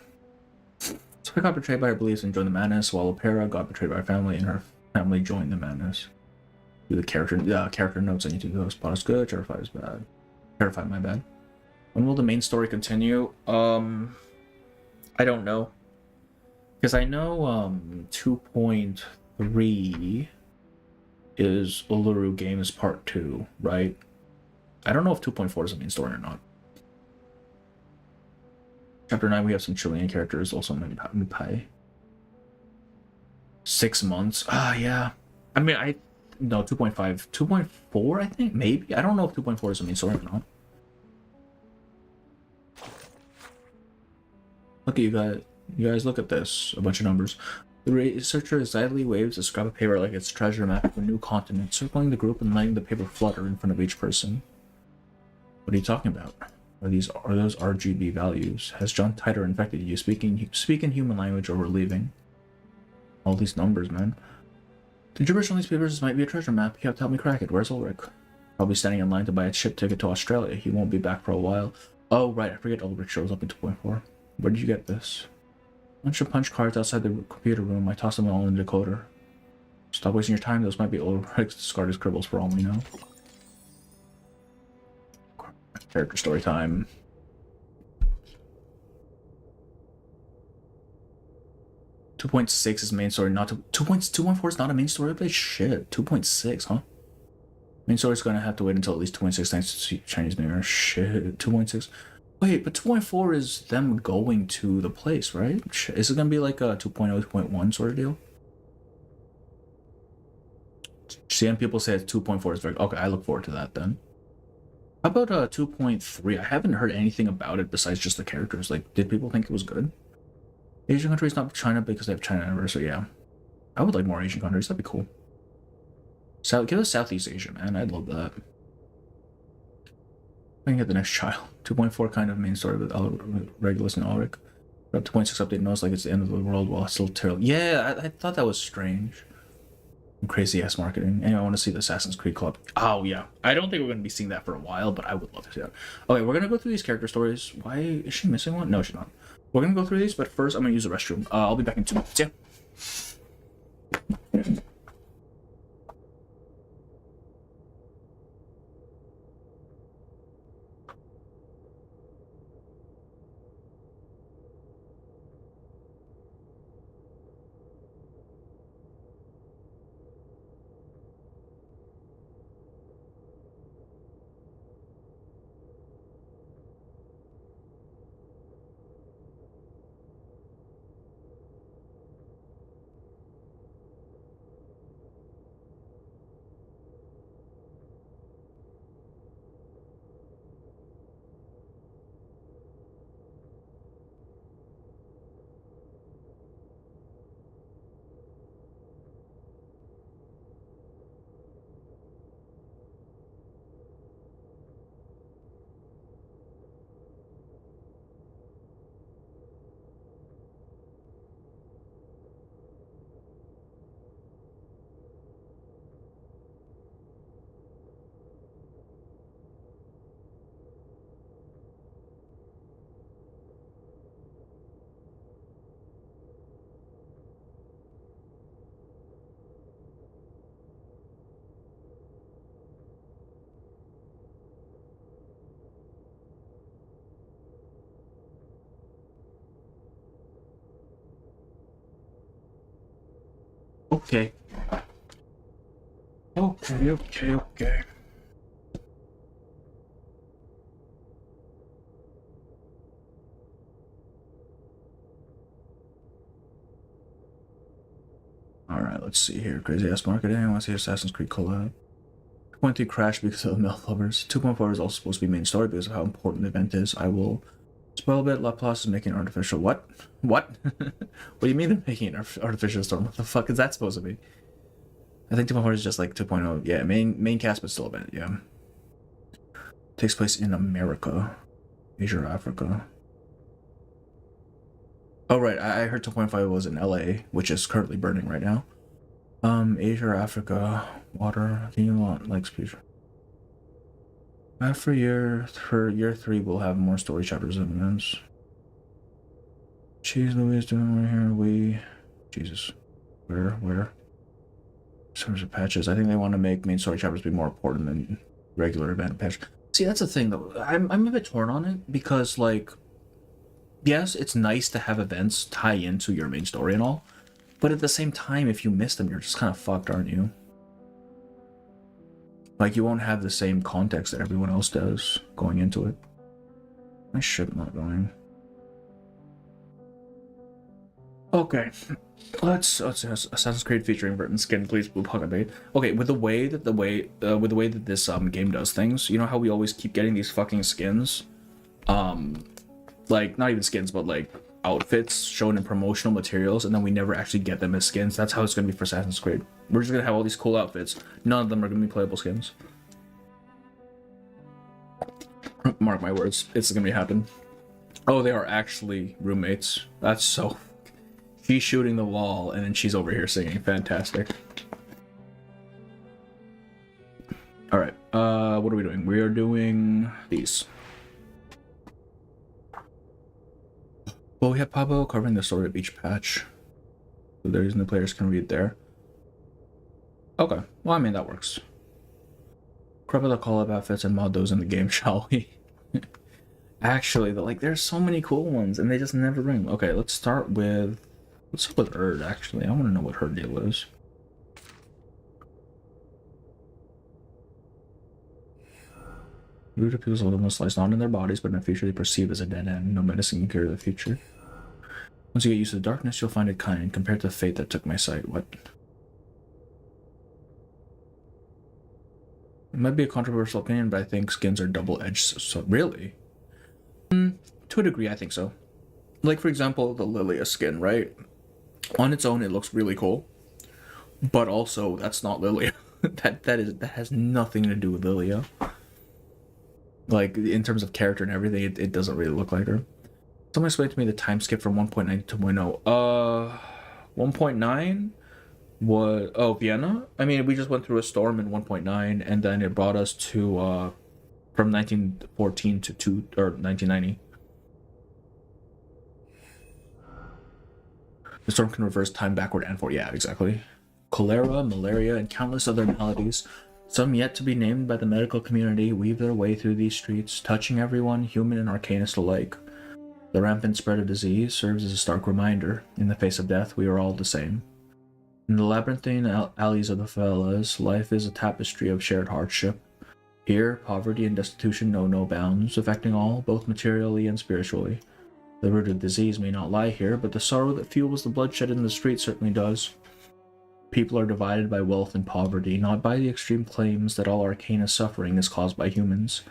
So I got betrayed by her beliefs and joined the madness, while Opera got betrayed by her family and her family joined the madness. Do the character notes I need to do. Spot is good, Chapter 5 is bad. Chapter 5, my bad. When will the main story continue? I don't know. Because I know 2.3 is Uluru Games Part 2, right? I don't know if 2.4 is the main story or not. Chapter 9, we have some Chilean characters, also Mipai. 6 months. Yeah. I mean, no, 2.5. 2.4, I think? Maybe? I don't know if 2.4 is the main story or not. Look at you guys. You guys, look at this. A bunch of numbers. The researcher excitedly waves a scrap of paper like it's treasure map of a new continent, circling the group and letting the paper flutter in front of each person. What are you talking about? Are those RGB values? Has John Titor infected you? Speak in human language or we're leaving. All these numbers, man. The gibberish on these papers might be a treasure map. You have to help me crack it. Where's Ulrich? Probably standing in line to buy a ship ticket to Australia. He won't be back for a while. Oh, right. I forget Ulrich shows up in 2.4. Where did you get this? Bunch of punch cards outside the computer room. I tossed them all in the decoder. Stop wasting your time. Those might be Ulrich's discarded scribbles for all we know. Character story time. 2.6 is main story, not 2.4 is not a main story, but shit. 2.6, huh? Main story's gonna have to wait until at least 2.6 thanks to Chinese New Year. Shit, 2.6. Wait, but 2.4 is them going to the place, right? Is it gonna be like a 2.0, 2.1 sort of deal? Seeing people say 2.4 is very... Okay, I look forward to that then. How about 2.3? I haven't heard anything about it besides just the characters. Like, did people think it was good? Asian countries, not China, because they have China anniversary, yeah. I would like more Asian countries, that'd be cool. Give us Southeast Asia, man, I'd love that. I can get the next child. 2.4 kind of main story with Regulus and Ulrich. 2.6 update knows like it's the end of the world while it's still terrible. Yeah, I thought that was strange. Crazy ass marketing. Anyway, I want to see the Assassin's Creed Club. Oh yeah, I don't think we're going to be seeing that for a while, but I would love to see that. Okay, we're going to go through these character stories. Why is she missing one? No, she's not. We're going to go through these, but first I'm going to use the restroom. I'll be back in 2 minutes. Yeah. Okay. Okay. Alright, let's see here. Crazy ass marketing. I want to see Assassin's Creed collab. 2.3 crashed because of MILF lovers. 2.4 is also supposed to be main story because of how important the event is. I will spoil a bit. Laplace is making an artificial... What? What? What do you mean they're making an artificial storm? What the fuck is that supposed to be? I think 2.4 is just like 2.0. Yeah, main cast, but still a bit. Yeah. Takes place in America, Asia, or Africa. Oh right, I heard 2.5 was in LA, which is currently burning right now. Asia or Africa, water. I think you want like speech. After year 3, we'll have more story chapters and events. Cheese Louise doing right here. We, Jesus, where? In terms of patches, I think they want to make main story chapters be more important than regular event patch. See, that's the thing though. I'm a bit torn on it because like, yes, it's nice to have events tie into your main story and all, but at the same time, if you miss them, you're just kind of fucked, aren't you? Like, you won't have the same context that everyone else does going into it. My ship not going. Okay, let's Assassin's Creed featuring Burton Skin, please, Blue Pocket Bait. Okay, with the way that this game does things, you know how we always keep getting these fucking skins, like not even skins, but like outfits shown in promotional materials, and then we never actually get them as skins. That's how it's gonna be for Assassin's Creed. We're just gonna have all these cool outfits. None of them are gonna be playable skins. Mark my words, it's gonna happen. Oh, they are actually roommates. That's so. She's shooting the wall, and then she's over here singing. Fantastic. All right. What are we doing? We are doing these. Well, we have Pablo covering the story of each patch, so there's new players can read there. Okay. Well, I mean that works. Crop the call-up outfits and mod those in the game, shall we? Actually, like, there's so many cool ones, and they just never ring. Okay, let's start with Erd, actually. I want to know what her deal is. Root of people's wilderness lies not in their bodies, but in the future they perceive as a dead end. No medicine can cure the future. Once you get used to the darkness, you'll find it kind, compared to the fate that took my sight. What? It might be a controversial opinion, but I think skins are double-edged, so really? To a degree, I think so. Like, for example, the Lilia skin, right? On its own, it looks really cool. But also, that's not Lilia. that has nothing to do with Lilia. Like, in terms of character and everything, it doesn't really look like her. Someone explained to me the time skip from 1.9 to 2.0. 1.9 was... Oh, Vienna? I mean, we just went through a storm in 1.9, and then it brought us to, from 1914 to 1990. The storm can reverse time backward and forward. Yeah, exactly. Cholera, malaria, and countless other maladies, some yet to be named by the medical community, weave their way through these streets, touching everyone, human and arcanist alike. The rampant spread of disease serves as a stark reminder. In the face of death, we are all the same. In the labyrinthine alleys of the favelas, life is a tapestry of shared hardship. Here, poverty and destitution know no bounds, affecting all, both materially and spiritually. The root of disease may not lie here, but the sorrow that fuels the bloodshed in the street certainly does. People are divided by wealth and poverty, not by the extreme claims that all arcanist suffering is caused by humans.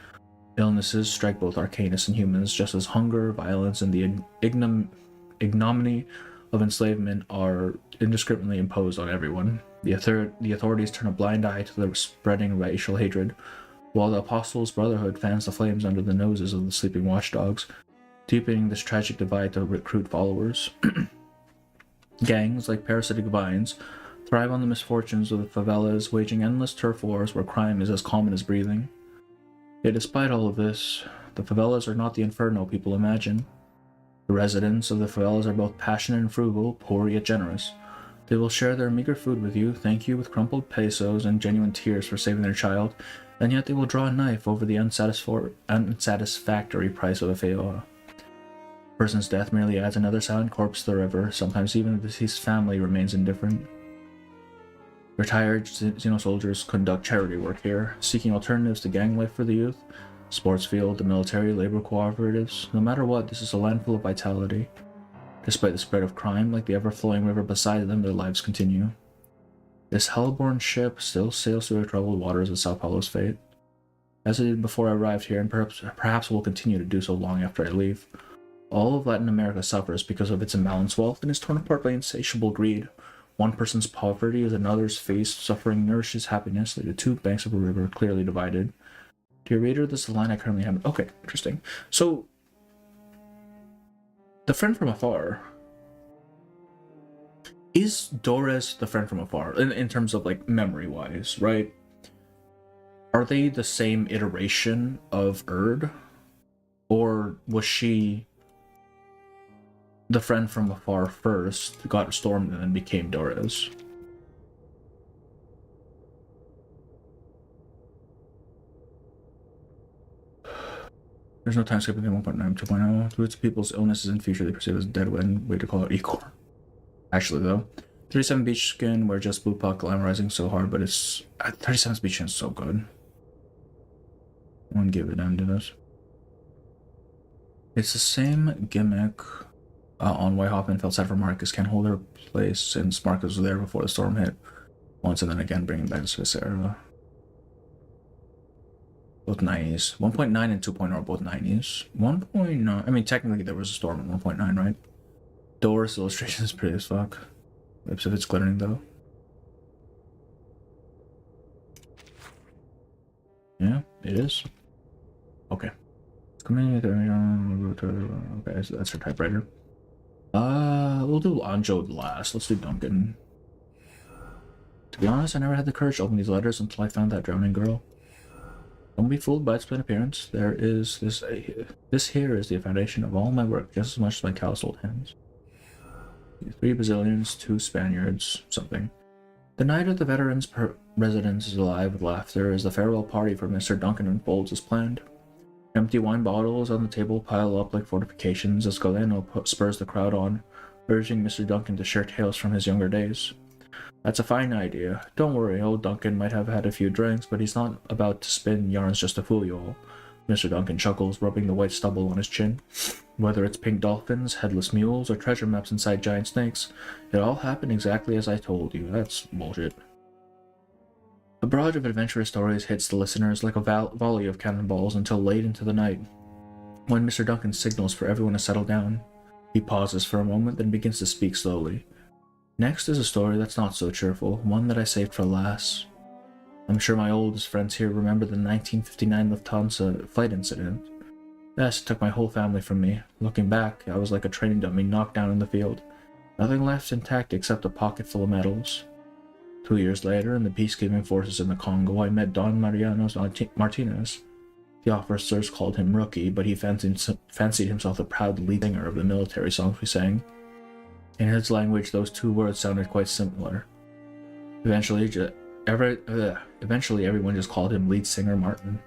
Illnesses strike both arcanists and humans, just as hunger, violence, and the ignominy of enslavement are indiscriminately imposed on everyone. The authorities turn a blind eye to the spreading racial hatred, while the Apostles' Brotherhood fans the flames under the noses of the sleeping watchdogs, deepening this tragic divide to recruit followers. Gangs, like parasitic vines, thrive on the misfortunes of the favelas, waging endless turf wars where crime is as common as breathing. Yet despite all of this, the favelas are not the inferno people imagine. The residents of the favelas are both passionate and frugal, poor yet generous. They will share their meager food with you, thank you with crumpled pesos and genuine tears for saving their child, and yet they will draw a knife over the unsatisfactory price of a favela. A person's death merely adds another silent corpse to the river. Sometimes even the deceased family remains indifferent. Retired Zeno soldiers conduct charity work here, seeking alternatives to gang life for the youth, sports field, the military, labor cooperatives. No matter what, this is a land full of vitality. Despite the spread of crime, like the ever-flowing river beside them, their lives continue. This hell-born ship still sails through the troubled waters of Sao Paulo's fate. As it did before I arrived here, and perhaps will continue to do so long after I leave. All of Latin America suffers because of its imbalanced wealth and is torn apart by insatiable greed. One person's poverty is another's face. Suffering nourishes happiness, like the two banks of a river clearly divided. Dear reader, this is the line I currently have. Okay, interesting. So, the friend from afar. Is Doris the friend from afar? In terms of, like, memory-wise, right? Are they the same iteration of Erd? Or was she the friend from afar first, got stormed, and then became Doris? There's no time skip between 1.9 and 2.0. Due to people's illnesses in future, they perceive as dead when way to call it Ecor. Actually, though, 37 beach skin, we're just blue puck glamorizing so hard, but it's 37 beach skin is so good. I wouldn't give a damn to this. It's the same gimmick on why Hoffman felt sad for Marcus. Can't hold her place since Marcus was there before the storm hit. Once and then again, bringing back the Swiss era. Both 90s. 1.9 and 2.0 are both 90s. 1.9, I mean, technically there was a storm in 1.9, right? Doris illustration is pretty as fuck. Lips if it's glittering, though. Yeah, it is. Okay. Okay, so that's her typewriter. We'll do Anjo last. Let's do Duncan. To be honest, I never had the courage to open these letters until I found that drowning girl. Don't be fooled by its plain appearance. There is this here is the foundation of all my work, just as much as my calloused old hands. 3 Brazilians, 2 Spaniards, something. The night of the veterans' residence is alive with laughter as the farewell party for Mr. Duncan unfolds as planned. Empty wine bottles on the table pile up like fortifications as Galeno spurs the crowd on, urging Mr. Duncan to share tales from his younger days. That's a fine idea. Don't worry, old Duncan might have had a few drinks, but he's not about to spin yarns just to fool you all. Mr. Duncan chuckles, rubbing the white stubble on his chin. Whether it's pink dolphins, headless mules, or treasure maps inside giant snakes, it all happened exactly as I told you. That's bullshit. A barrage of adventurous stories hits the listeners like a volley of cannonballs until late into the night. When Mr. Duncan signals for everyone to settle down, he pauses for a moment, then begins to speak slowly. Next is a story that's not so cheerful, one that I saved for last. I'm sure my oldest friends here remember the 1959 Lufthansa flight incident. Yes, it took my whole family from me. Looking back, I was like a training dummy knocked down in the field. Nothing left intact except a pocket full of medals. 2 years later, in the peacekeeping forces in the Congo, I met Don Mariano Martinez. The officers called him Rookie, but he fancied himself the proud lead singer of the military songs we sang. In his language, those 2 words sounded quite similar. Eventually, everyone just called him Lead Singer Martin.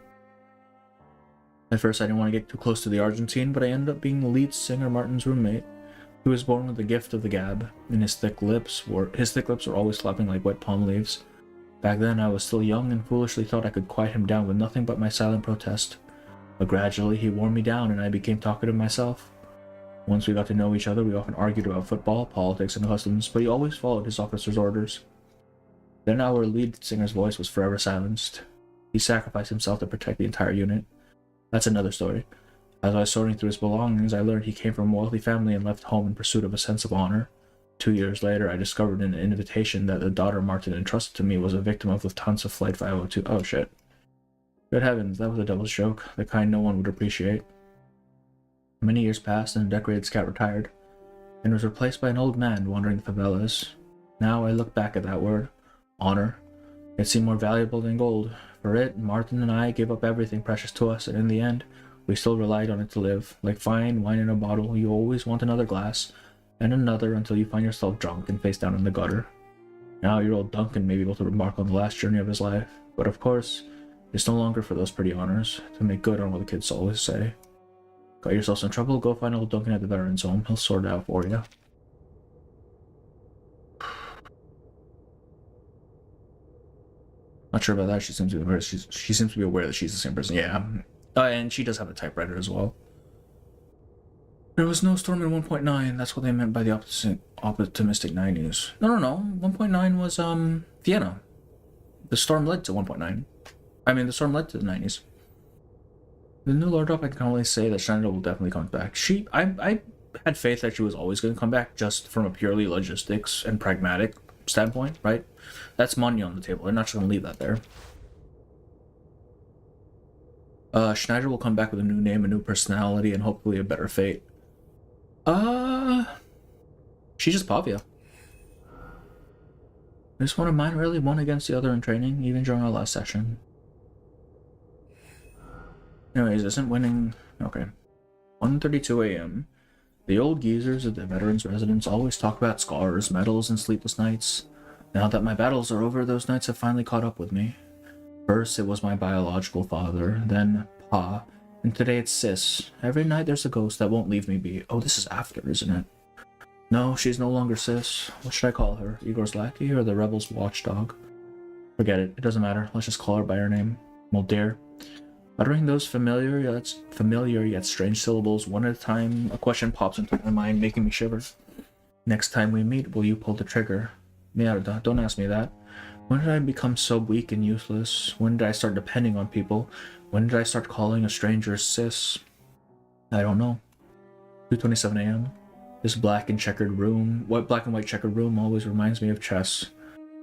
At first, I didn't want to get too close to the Argentine, but I ended up being Lead Singer Martin's roommate. He was born with the gift of the gab, and his thick lips were always flapping like wet palm leaves. Back then, I was still young and foolishly thought I could quiet him down with nothing but my silent protest. But gradually, he wore me down, and I became talkative myself. Once we got to know each other, we often argued about football, politics, and customs, but he always followed his officer's orders. Then our lead singer's voice was forever silenced. He sacrificed himself to protect the entire unit. That's another story. As I was sorting through his belongings, I learned he came from a wealthy family and left home in pursuit of a sense of honor. 2 years later, I discovered in an invitation that the daughter Martin entrusted to me was a victim of Lufthansa Flight 502. Oh shit. Good heavens, that was a devil's joke, the kind no one would appreciate. Many years passed and the decorated scout retired, and was replaced by an old man wandering the favelas. Now I look back at that word, honor. It seemed more valuable than gold. For it, Martin and I gave up everything precious to us, and in the end, we still relied on it to live. Like fine wine in a bottle, you always want another glass, and another until you find yourself drunk and face down in the gutter. Now your old Duncan may be able to remark on the last journey of his life, but of course, it's no longer for those pretty honors, to make good on what the kids always say. Got yourself some trouble? Go find old Duncan at the veterans home. He'll sort it out for you. Not sure about that. She seems to be aware. She seems to be aware that she's the same person. Yeah, and she does have a typewriter as well. There was no storm in 1.9. That's what they meant by the optimistic 90s. No. 1.9 was Vienna. The storm led to 1.9. I mean, the storm led to the 90s. The new Lord Up, I can only say that Shenandoah will definitely come back. I had faith that she was always going to come back, just from a purely logistics and pragmatic standpoint, right? That's money on the table. They're not just gonna leave that there. Schneider will come back with a new name, a new personality, and hopefully a better fate. She's just Pavia. This one of mine really won against the other in training, even during our last session. Anyways, isn't winning... Okay. 1:32 a.m. The old geezers at the veterans' residence always talk about scars, medals, and sleepless nights. Now that my battles are over, those nights have finally caught up with me. First, it was my biological father, then Pa, and today it's Sis. Every night there's a ghost that won't leave me be. Oh, this is after, isn't it? No, she's no longer Sis. What should I call her? Igor's lackey or the rebel's watchdog? Forget it. It doesn't matter. Let's just call her by her name. Moldair. Uttering those familiar yet strange syllables one at a time, a question pops into my mind, making me shiver. Next time we meet, will you pull the trigger? Mierda, don't ask me that. When did I become so weak and useless? When did I start depending on people? When did I start calling a stranger Sis? I don't know. 2:27 a.m. This black and white checkered room always reminds me of chess.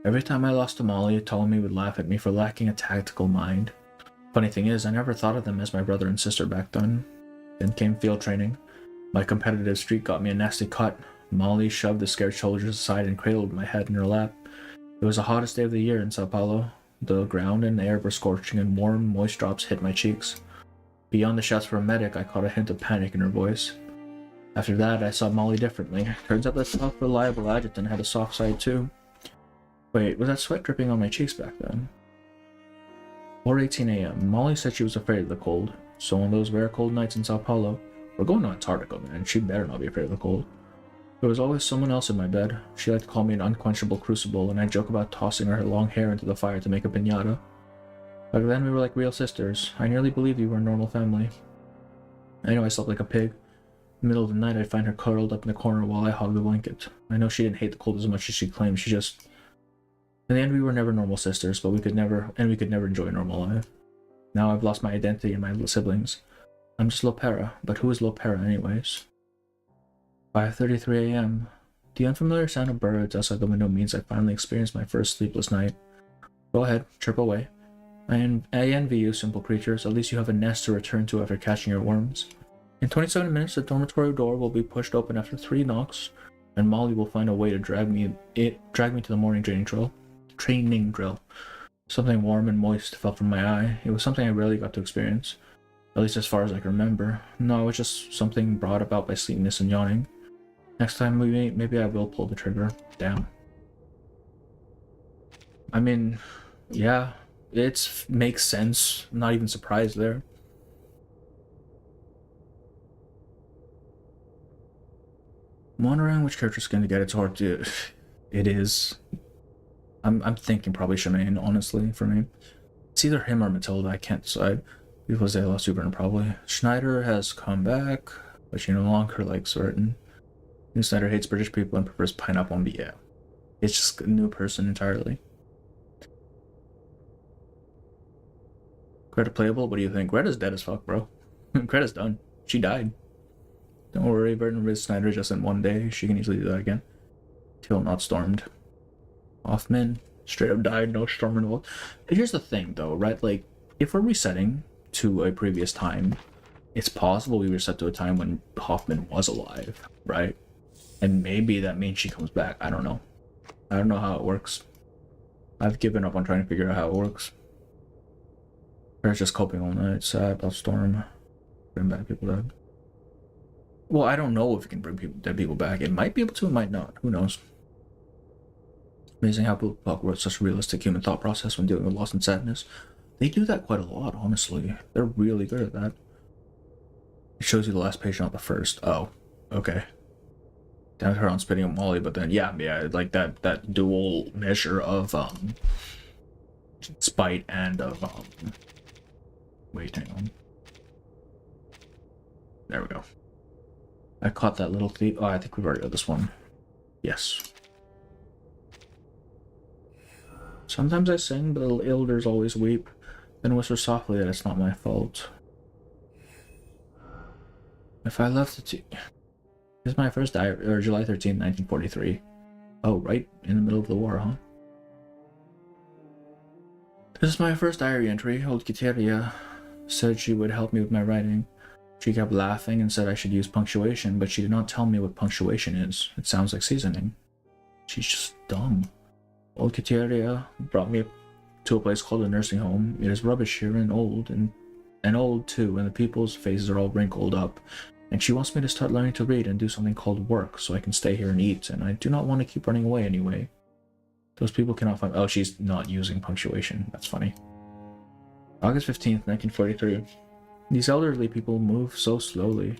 Every time I lost to Molly, Ptolemy would laugh at me for lacking a tactical mind. Funny thing is, I never thought of them as my brother and sister back then. Then came field training. My competitive streak got me a nasty cut. Molly shoved the scared soldiers aside and cradled my head in her lap. It was the hottest day of the year in Sao Paulo. The ground and air were scorching and warm, moist drops hit my cheeks. Beyond the shouts for a medic, I caught a hint of panic in her voice. After that, I saw Molly differently. Turns out that tough, reliable adjutant had a soft side too. Wait, was that sweat dripping on my cheeks back then? 4:18 a.m. Molly said she was afraid of the cold. So on those rare cold nights in Sao Paulo, we're going to Antarctica, man. She better not be afraid of the cold. There was always someone else in my bed. She liked to call me an unquenchable crucible, and I joke about tossing her long hair into the fire to make a piñata. Back then, we were like real sisters. I nearly believed we were a normal family. I know I slept like a pig. In the middle of the night, I'd find her curled up in the corner while I hogged the blanket. I know she didn't hate the cold as much as she claimed. She just... In the end, we were never normal sisters, but we could never enjoy a normal life. Now I've lost my identity and my siblings. I'm just Lopera, but who is Lopera anyways? 5:33 a.m. The unfamiliar sound of birds outside the window means I finally experienced my first sleepless night. Go ahead, chirp away. I envy you, simple creatures. At least you have a nest to return to after catching your worms. In 27 minutes, the dormitory door will be pushed open after 3 knocks, and Molly will find a way to drag me to the morning training drill. Something warm and moist fell from my eye. It was something I rarely got to experience, at least as far as I can remember. No, it was just something brought about by sleepiness and yawning. Next time we meet, maybe I will pull the trigger. Damn. I mean, yeah, it makes sense. I'm not even surprised there. I'm wondering which character's going to get its heart to... It is... I'm thinking probably Shemaine, honestly, for me. It's either him or Matilda, I can't decide. Because they lost Superman, probably. Schneider has come back, but she no longer likes certain. New Schneider hates British people and prefers pineapple on yeah. It's just a new person entirely. Greta playable? What do you think? Greta's dead as fuck, bro. Greta's done. She died. Don't worry, Burton and Riz Snyder just in one day. She can easily do that again. Till not stormed. Hoffman straight up died, no storm involved. Here's the thing though, right? Like, if we're resetting to a previous time, it's possible we reset to a time when Hoffman was alive, right? And maybe that means she comes back. I don't know. I don't know how it works. I've given up on trying to figure out how it works. Claire's just coping all night. Sad about Storm. Bring back people dead. Well, I don't know if it can bring dead people back. It might be able to, it might not. Who knows? Amazing how people talk about such a realistic human thought process when dealing with loss and sadness. They do that quite a lot, honestly. They're really good at that. It shows you the last page, not the first. Oh, okay. Down to her on spitting on Molly, but then yeah, like that dual measure of spite and of wait, hang on. There we go. I caught that little thief. Oh, I think we've already got this one. Yes. Sometimes I sing, but the elders always weep, then whisper softly that it's not my fault. If I left the This is my first diary, or July 13, 1943. Oh, right in the middle of the war, huh? This is my first diary entry. Old Kiteria said she would help me with my writing. She kept laughing and said I should use punctuation, but she did not tell me what punctuation is. It sounds like seasoning. She's just dumb. Old Kiteria brought me to a place called a nursing home. It is rubbish here and old too, and the people's faces are all wrinkled up. And she wants me to start learning to read and do something called work so I can stay here and eat, and I do not want to keep running away anyway. Those people cannot find— oh, she's not using punctuation. That's funny. August 15th, 1943. These elderly people move so slowly.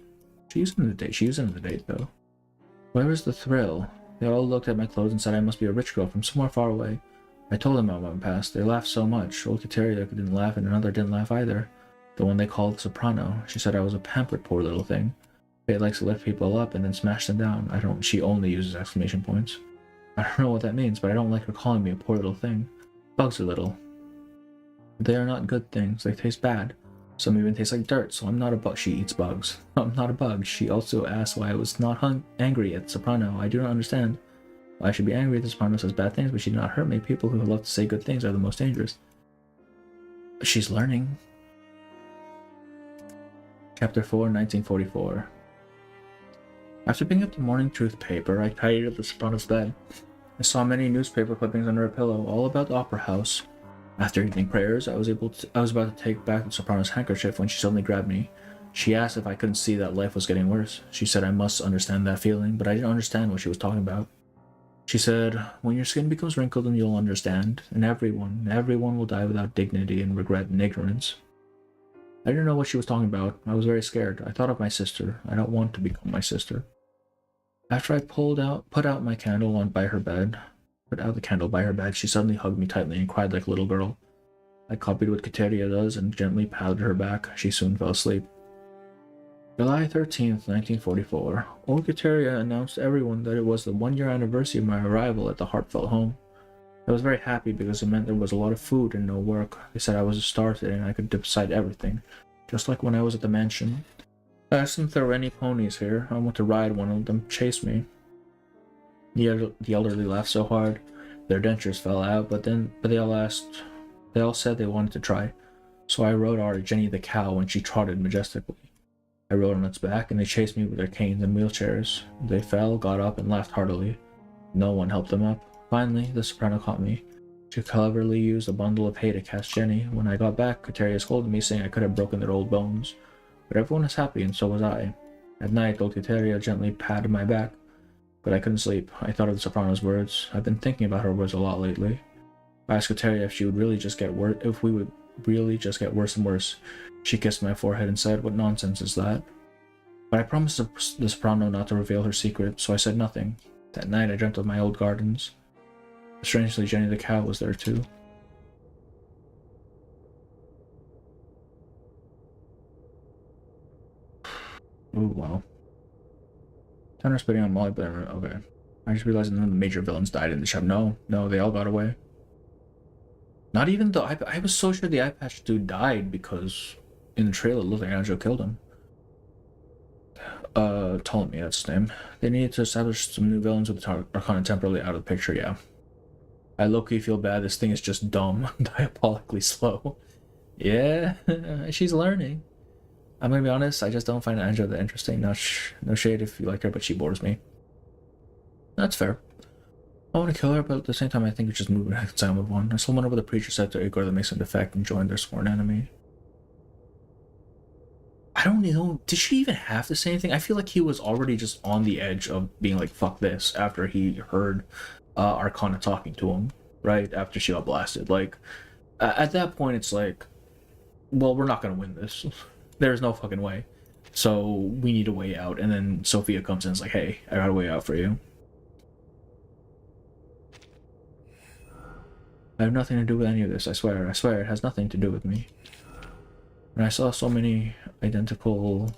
She used the date though. Where is the thrill? They all looked at my clothes and said I must be a rich girl from somewhere far away. I told them about my past. They laughed so much. Old Kiteria didn't laugh and another didn't laugh either. The one they called Soprano. She said I was a pampered poor little thing. Fate likes to lift people up and then smash them down. She only uses exclamation points. I don't know what that means, but I don't like her calling me a poor little thing. Bugs are little. They are not good things. They taste bad. Some even taste like dirt, so I'm not a bug. She eats bugs. I'm not a bug. She also asked why I was not angry at Soprano. I do not understand. Why I should be angry at the Soprano says bad things, but she did not hurt me. People who love to say good things are the most dangerous. She's learning. Chapter 4, 1944. After picking up the Morning Truth paper, I tidied up the Soprano's bed. I saw many newspaper clippings under a pillow, all about the opera house. After evening prayers, I was about to take back the Soprano's handkerchief when she suddenly grabbed me. She asked if I couldn't see that life was getting worse. She said I must understand that feeling, but I didn't understand what she was talking about. She said, when your skin becomes wrinkled and you'll understand, and everyone will die without dignity and regret and ignorance. I didn't know what she was talking about. I was very scared. I thought of my sister. I don't want to become my sister. After I put out the candle by her bed, she suddenly hugged me tightly and cried like a little girl. I copied what Kiteria does and gently patted her back. She soon fell asleep. July 13th, 1944. Old Kiteria announced to everyone that it was the 1-year anniversary of my arrival at the heartfelt home. I was very happy because it meant there was a lot of food and no work. They said I was a star today and I could decide everything, just like when I was at the mansion. I asked them if there were any ponies here. I want to ride one of them. Chase me. The elderly laughed so hard, their dentures fell out. But they all said they wanted to try. So I rode our Jenny the cow when she trotted majestically. I rode on its back and they chased me with their canes and wheelchairs. They fell, got up, and laughed heartily. No one helped them up. Finally, the Soprano caught me. She cleverly used a bundle of hay to catch Jenny. When I got back, Kiteria scolded me, saying I could have broken their old bones. But everyone was happy, and so was I. At night, old Kiteria gently patted my back, but I couldn't sleep. I thought of the Soprano's words. I've been thinking about her words a lot lately. I asked Kiteria if we would really just get worse and worse. She kissed my forehead and said, "What nonsense is that?" But I promised the Soprano not to reveal her secret, so I said nothing. That night, I dreamt of my old gardens. Strangely, Jenny the cow was there too. Ooh, wow. Tanner spitting on Molly, but okay. I just realized none of the major villains died in the shop. No, they all got away. Not even though I was so sure the eye patch dude died because in the trailer it looked like Anjo killed him. Ptolemy, that's his name. They needed to establish some new villains with the Arcana temporarily out of the picture, yeah. I low-key feel bad, this thing is just dumb, diabolically slow. Yeah, she's learning. I'm gonna be honest, I just don't find Anjo that interesting. No shade if you like her, but she bores me. That's fair. I want to kill her, but at the same time I think it's just moving next time with one. I still wonder what the preacher said to Igor that makes him defect and join their sworn enemy. I don't know, did she even have to say anything? I feel like he was already just on the edge of being like, fuck this, after he heard Arcana talking to him, right? After she got blasted. Like, at that point it's like, well, we're not gonna win this. There's no fucking way. So we need a way out. And then Sophia comes in and is like, hey, I got a way out for you. I have nothing to do with any of this, I swear. I swear it has nothing to do with me. When I saw so many identical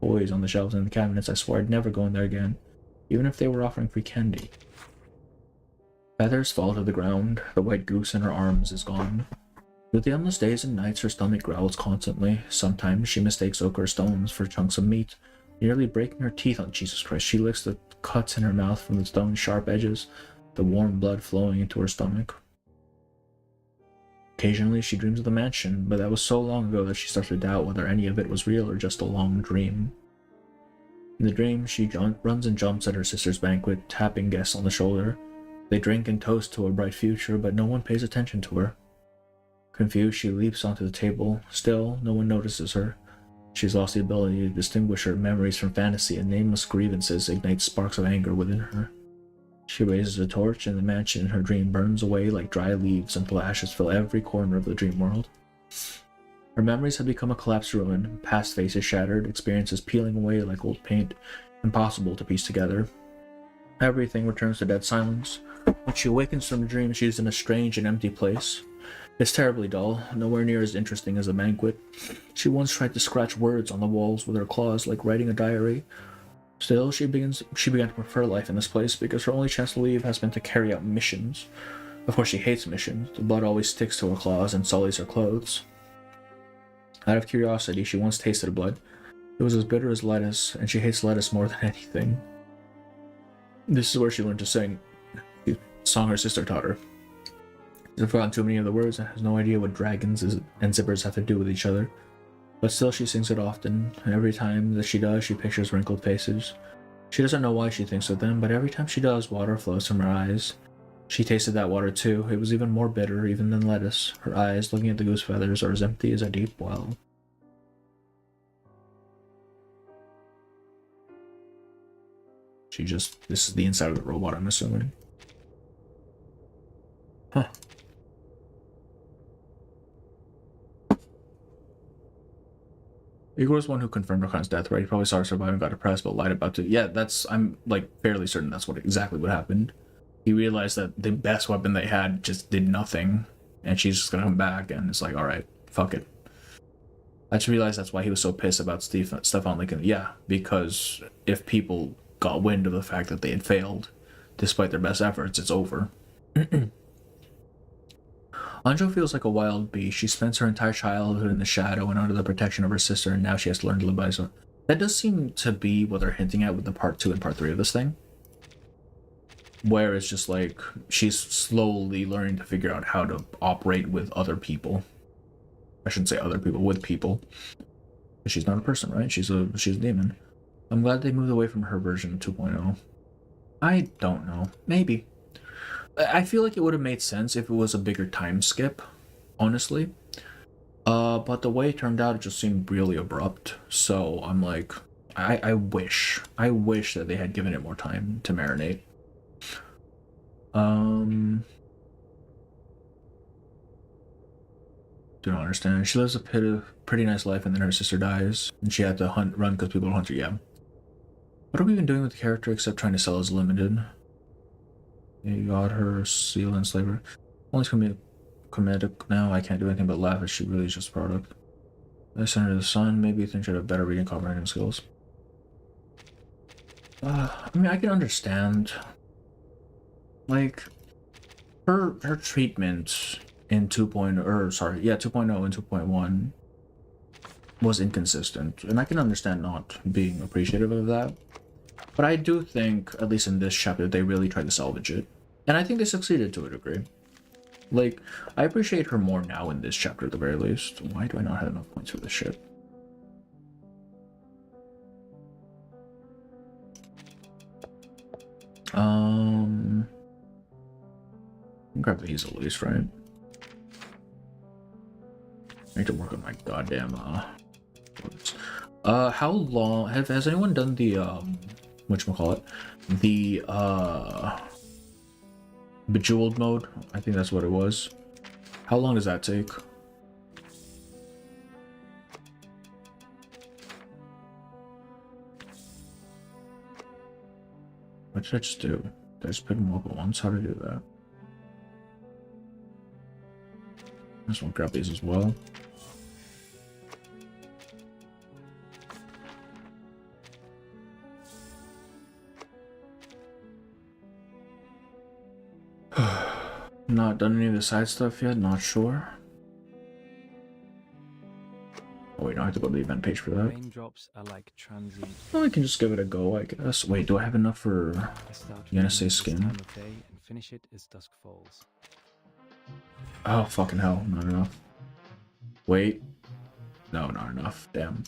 toys on the shelves and the cabinets, I swore I'd never go in there again, even if they were offering free candy. Feathers fall to the ground. The white goose in her arms is gone. Through the endless days and nights, her stomach growls constantly. Sometimes she mistakes ochre stones for chunks of meat. nearly breaking her teeth on Jesus Christ. She licks the cuts in her mouth from the stone's sharp edges, the warm blood flowing into her stomach. Occasionally, she dreams of the mansion, but that was so long ago that she starts to doubt whether any of it was real or just a long dream. In the dream, she runs and jumps at her sister's banquet, tapping guests on the shoulder. They drink and toast to a bright future, but no one pays attention to her. Confused, she leaps onto the table. Still, no one notices her. She's lost the ability to distinguish her memories from fantasy, and nameless grievances ignite sparks of anger within her. She raises a torch, and the mansion in her dream burns away like dry leaves until ashes fill every corner of the dream world. Her memories have become a collapsed ruin, past faces shattered, experiences peeling away like old paint, impossible to piece together. Everything returns to dead silence. When she awakens from the dream, she is in a strange and empty place. It's terribly dull, nowhere near as interesting as the banquet. She once tried to scratch words on the walls with her claws, like writing a diary. Still, she began to prefer life in this place because her only chance to leave has been to carry out missions. Of course, she hates missions. The blood always sticks to her claws and sullies her clothes. Out of curiosity, she once tasted blood. It was as bitter as lettuce, and she hates lettuce more than anything. This is where she learned to sing. The song her sister taught her. She's forgotten too many of the words and has no idea what dragons and zippers have to do with each other. But still, she sings it often, and every time that she does, she pictures wrinkled faces. She doesn't know why she thinks of them, but every time she does, water flows from her eyes. She tasted that water too. It was even more bitter, even than lettuce. Her eyes, looking at the goose feathers, are as empty as a deep well. This is the inside of the robot, I'm assuming. Huh. Igor's one who confirmed Rakan's death, right? He probably saw her survive and got depressed, but lied about it. Yeah, I'm like fairly certain that's exactly what happened. He realized that the best weapon they had just did nothing, and she's just gonna come back, and it's like, alright, fuck it. I just realized that's why he was so pissed about Stefan Lincoln. Yeah, because if people got wind of the fact that they had failed, despite their best efforts, it's over. Anjo feels like a wild bee. She spends her entire childhood in the shadow and under the protection of her sister, and now she has to learn to live by herself. That does seem to be what they're hinting at with the part 2 and part 3 of this thing. Where it's just like, she's slowly learning to figure out how to operate with other people. I shouldn't say other people, with people. She's not a person, right? She's a demon. I'm glad they moved away from her version 2.0. I don't know. Maybe. I feel like it would have made sense if it was a bigger time skip, honestly. But the way it turned out, it just seemed really abrupt. So I'm like, I wish that they had given it more time to marinate. Do not understand. She lives a pretty nice life, and then her sister dies, and she had to run because people hunt her. Yeah. What are we even doing with the character except trying to sell as limited? You got her seal and slaver. Only comedic now. I can't do anything but laugh as she really is just a product. I sent her to the sun. Maybe you think she'd have better reading comprehension skills. I mean, I can understand. Like, her treatment in 2.0 and 2.1 was inconsistent, and I can understand not being appreciative of that. But I do think, at least in this chapter, they really tried to salvage it. And I think they succeeded to a degree. Like, I appreciate her more now in this chapter at the very least. Why do I not have enough points for this shit? Grab these at least, right? I need to work on my goddamn, how long, has anyone done the, whatchamacallit? The, Bejeweled mode? I think that's what it was. How long does that take? What did I just do? Did I just pick them up at once? How to do that? I just want to grab these as well. Not done any of the side stuff yet, not sure. wait, no, I have to go to the event page for that. Raindrops are like transient. Well, I can just give it a go, I guess. Wait, do I have enough for Yenase skin? Time of day and finish it as dusk falls. Oh, fucking hell, not enough. Wait. No, not enough. Damn.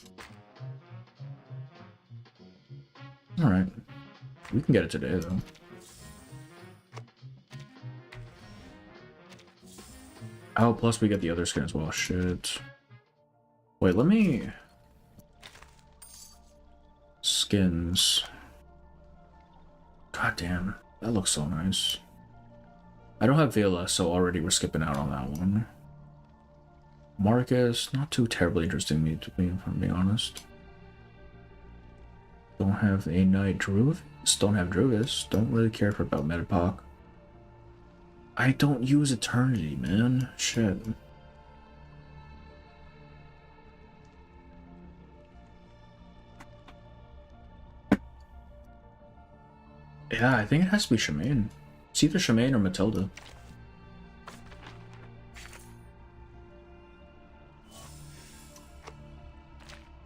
Alright. We can get it today, though. Oh, plus we get the other skin as well. Shit. Wait, let me... Skins. God damn. That looks so nice. I don't have Vela, so already we're skipping out on that one. Marcus, not too terribly interesting me, to be, if I'm being honest. Don't have a Knight Druvis. Don't have Druvis. Don't really care for about Metapoc. I don't use Eternity, man. Shit. Yeah, I think it has to be Shemaine. It's either Shemaine or Matilda.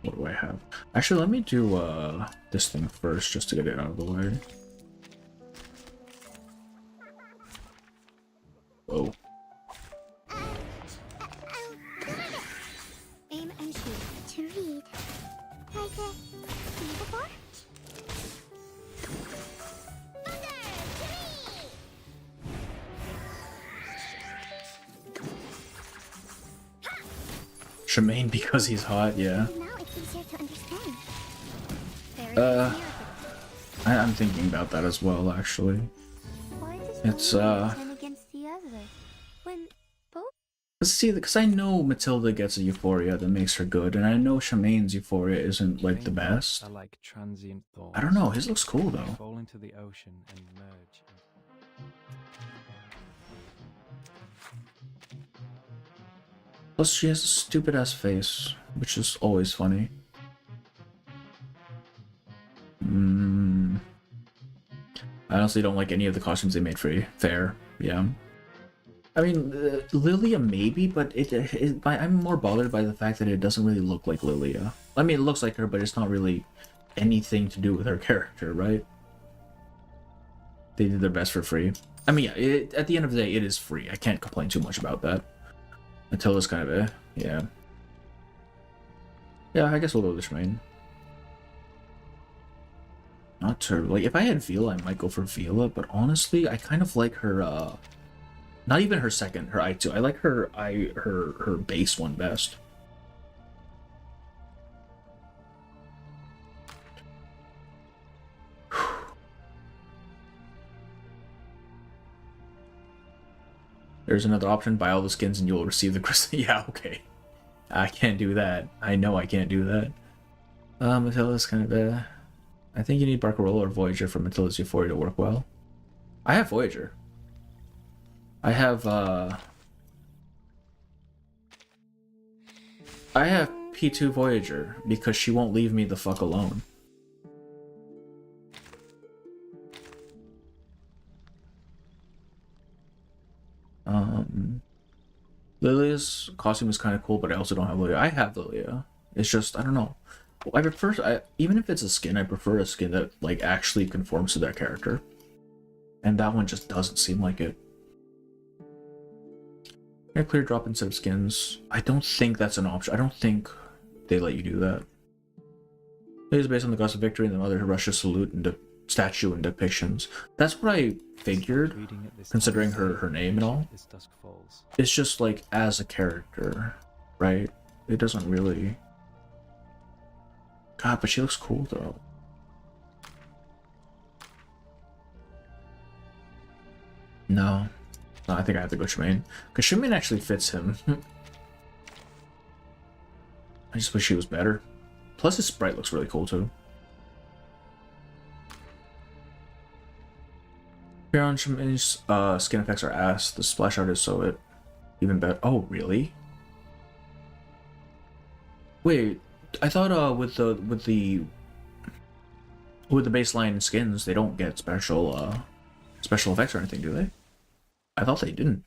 What do I have? Actually, let me do this thing first, just to get it out of the way. Whoa. Aim and shoot. To read. Like a before? Shemaine because he's hot, yeah. Now it's easier to understand. I'm thinking about that as well, actually. It's against the other. When both see, because I know Matilda gets a euphoria that makes her good, and I know Shemaine's euphoria isn't like the best. Are like transient thoughts. I don't know, his looks cool though. Fall into the ocean and merge. Plus, she has a stupid ass face, which is always funny. I honestly don't like any of the costumes they made for Fair. Yeah. I mean, Lilia maybe, but I'm more bothered by the fact that it doesn't really look like Lilia. I mean, it looks like her, but it's not really anything to do with her character, right? They did their best for free. I mean, yeah, at the end of the day, it is free. I can't complain too much about that. Until it's kind of yeah. Yeah, I guess we'll go with Shemaine. Not terrible. Like, if I had Vila, I might go for Vila, but honestly, I kind of like her, not even her second, her I2. I like her base one best. There's another option, buy all the skins and you'll receive the crystal. Yeah, okay. I can't do that. I know I can't do that. Matilda's kind of I think you need Barcarola or Voyager for Matilda's Euphoria to work well. I have Voyager. I have P2 Voyager because she won't leave me the fuck alone. Lilia's costume is kind of cool, but I also don't have Lilia. I have Lilia. It's just, I don't know. I prefer, even if it's a skin, I prefer a skin that like actually conforms to that character. And that one just doesn't seem like it. A clear drop instead of skins. I don't think that's an option. I don't think they let you do that. It is based on the Goddess of Victory and the Mother Russia salute and the statue and depictions. That's what I figured, considering her name and all. It's just like as a character, right? It doesn't really. God, but she looks cool though. No, I think I have to go Shemaine because Shemaine actually fits him. I just wish she was better. Plus, his sprite looks really cool too. Here on Shemaine's skin effects are ass. The splash art is so even better. Oh, really? Wait, I thought with the baseline skins they don't get special effects or anything, do they? I thought they didn't.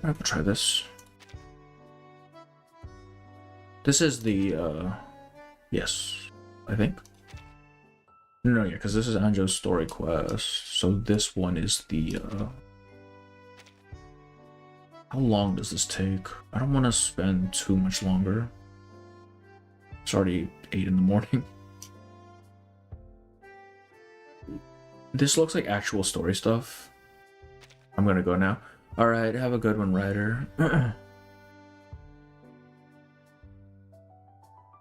Alright, we'll try this. This is the, yes, I think. No, yeah, because this is Anjo's story quest. So this one is the, how long does this take? I don't want to spend too much longer. It's already 8 in the morning. This looks like actual story stuff. I'm gonna go now. Alright, have a good one, Ryder.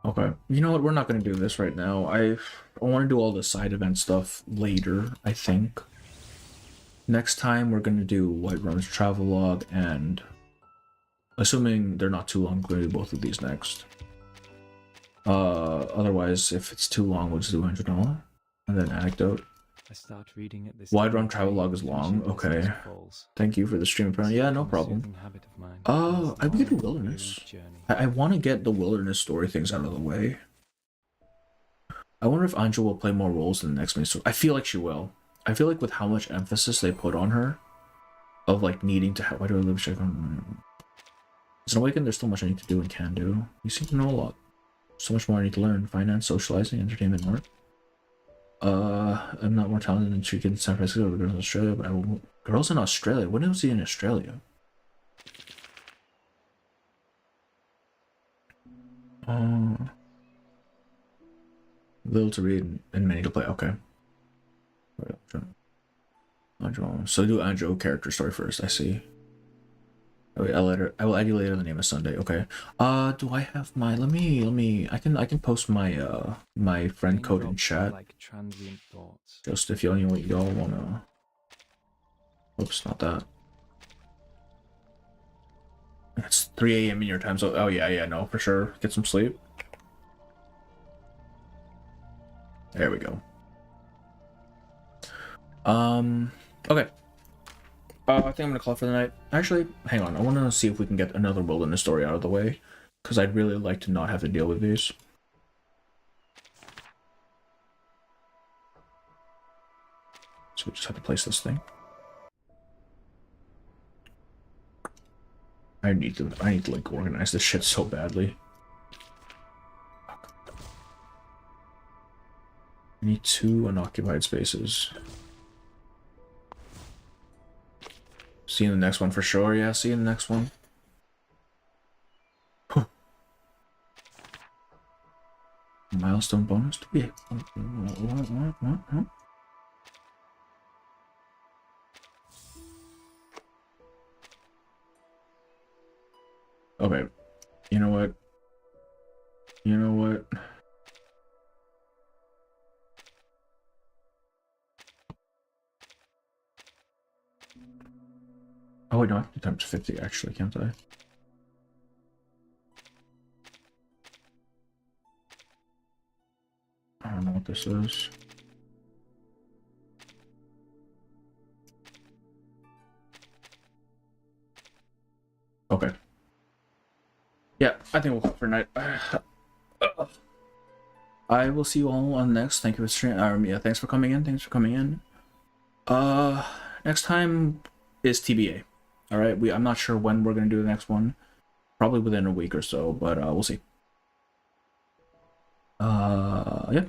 Okay, you know what? We're not gonna do this right now. I want to do all the side event stuff later, I think. Next time, we're gonna do Whiterun's travelogue, and assuming they're not too long, we're gonna do both of these next. Otherwise, if it's too long, we'll just do $100 and then anecdote. I start reading it this Wide-run travelogue is long. Okay. Thank you for the stream. Yeah, no problem. I we could do wilderness. I want to get the wilderness story things out of the way. I wonder if Anjo will play more roles in the next mini. I feel like she will. I feel like with how much emphasis they put on her, of like needing to have. Why do I live check on? As an awakened, there's so much I need to do and can do. You seem to know a lot. So much more I need to learn. Finance, socializing, entertainment, art. I'm not more talented than she in San Francisco or girls in Australia, but I will. Girls in Australia? When was he in Australia? Little to read and many to play. Okay. Anjo. So do Anjo character story first. I see. Oh, I will add you later. The name is Sunday. Okay. Do I have my? Let me. I can post my my friend code in chat. Like transient thoughts. Just if y'all wanna. Oops, not that. It's 3 a.m. in your time, so oh yeah, no, for sure. Get some sleep. There we go. Okay. I think I'm gonna call it for the night. Actually, hang on. I want to see if we can get another wilderness story out of the way, because I'd really like to not have to deal with these. So we just have to place this thing. I need to like organize this shit so badly. I need 2 unoccupied spaces. See you in the next one for sure. Yeah, see you in the next one. Milestone bonus to be. What? Okay. You know what? Oh wait, no, I have to times 50 actually, can't I? I don't know what this is. Okay. Yeah, I think we'll call it for night. I will see you all on next. Thank you for streaming. Yeah, thanks for coming in. Next time is TBA. All right, I'm not sure when we're gonna do the next one. Probably within a week or so, but we'll see. Yeah.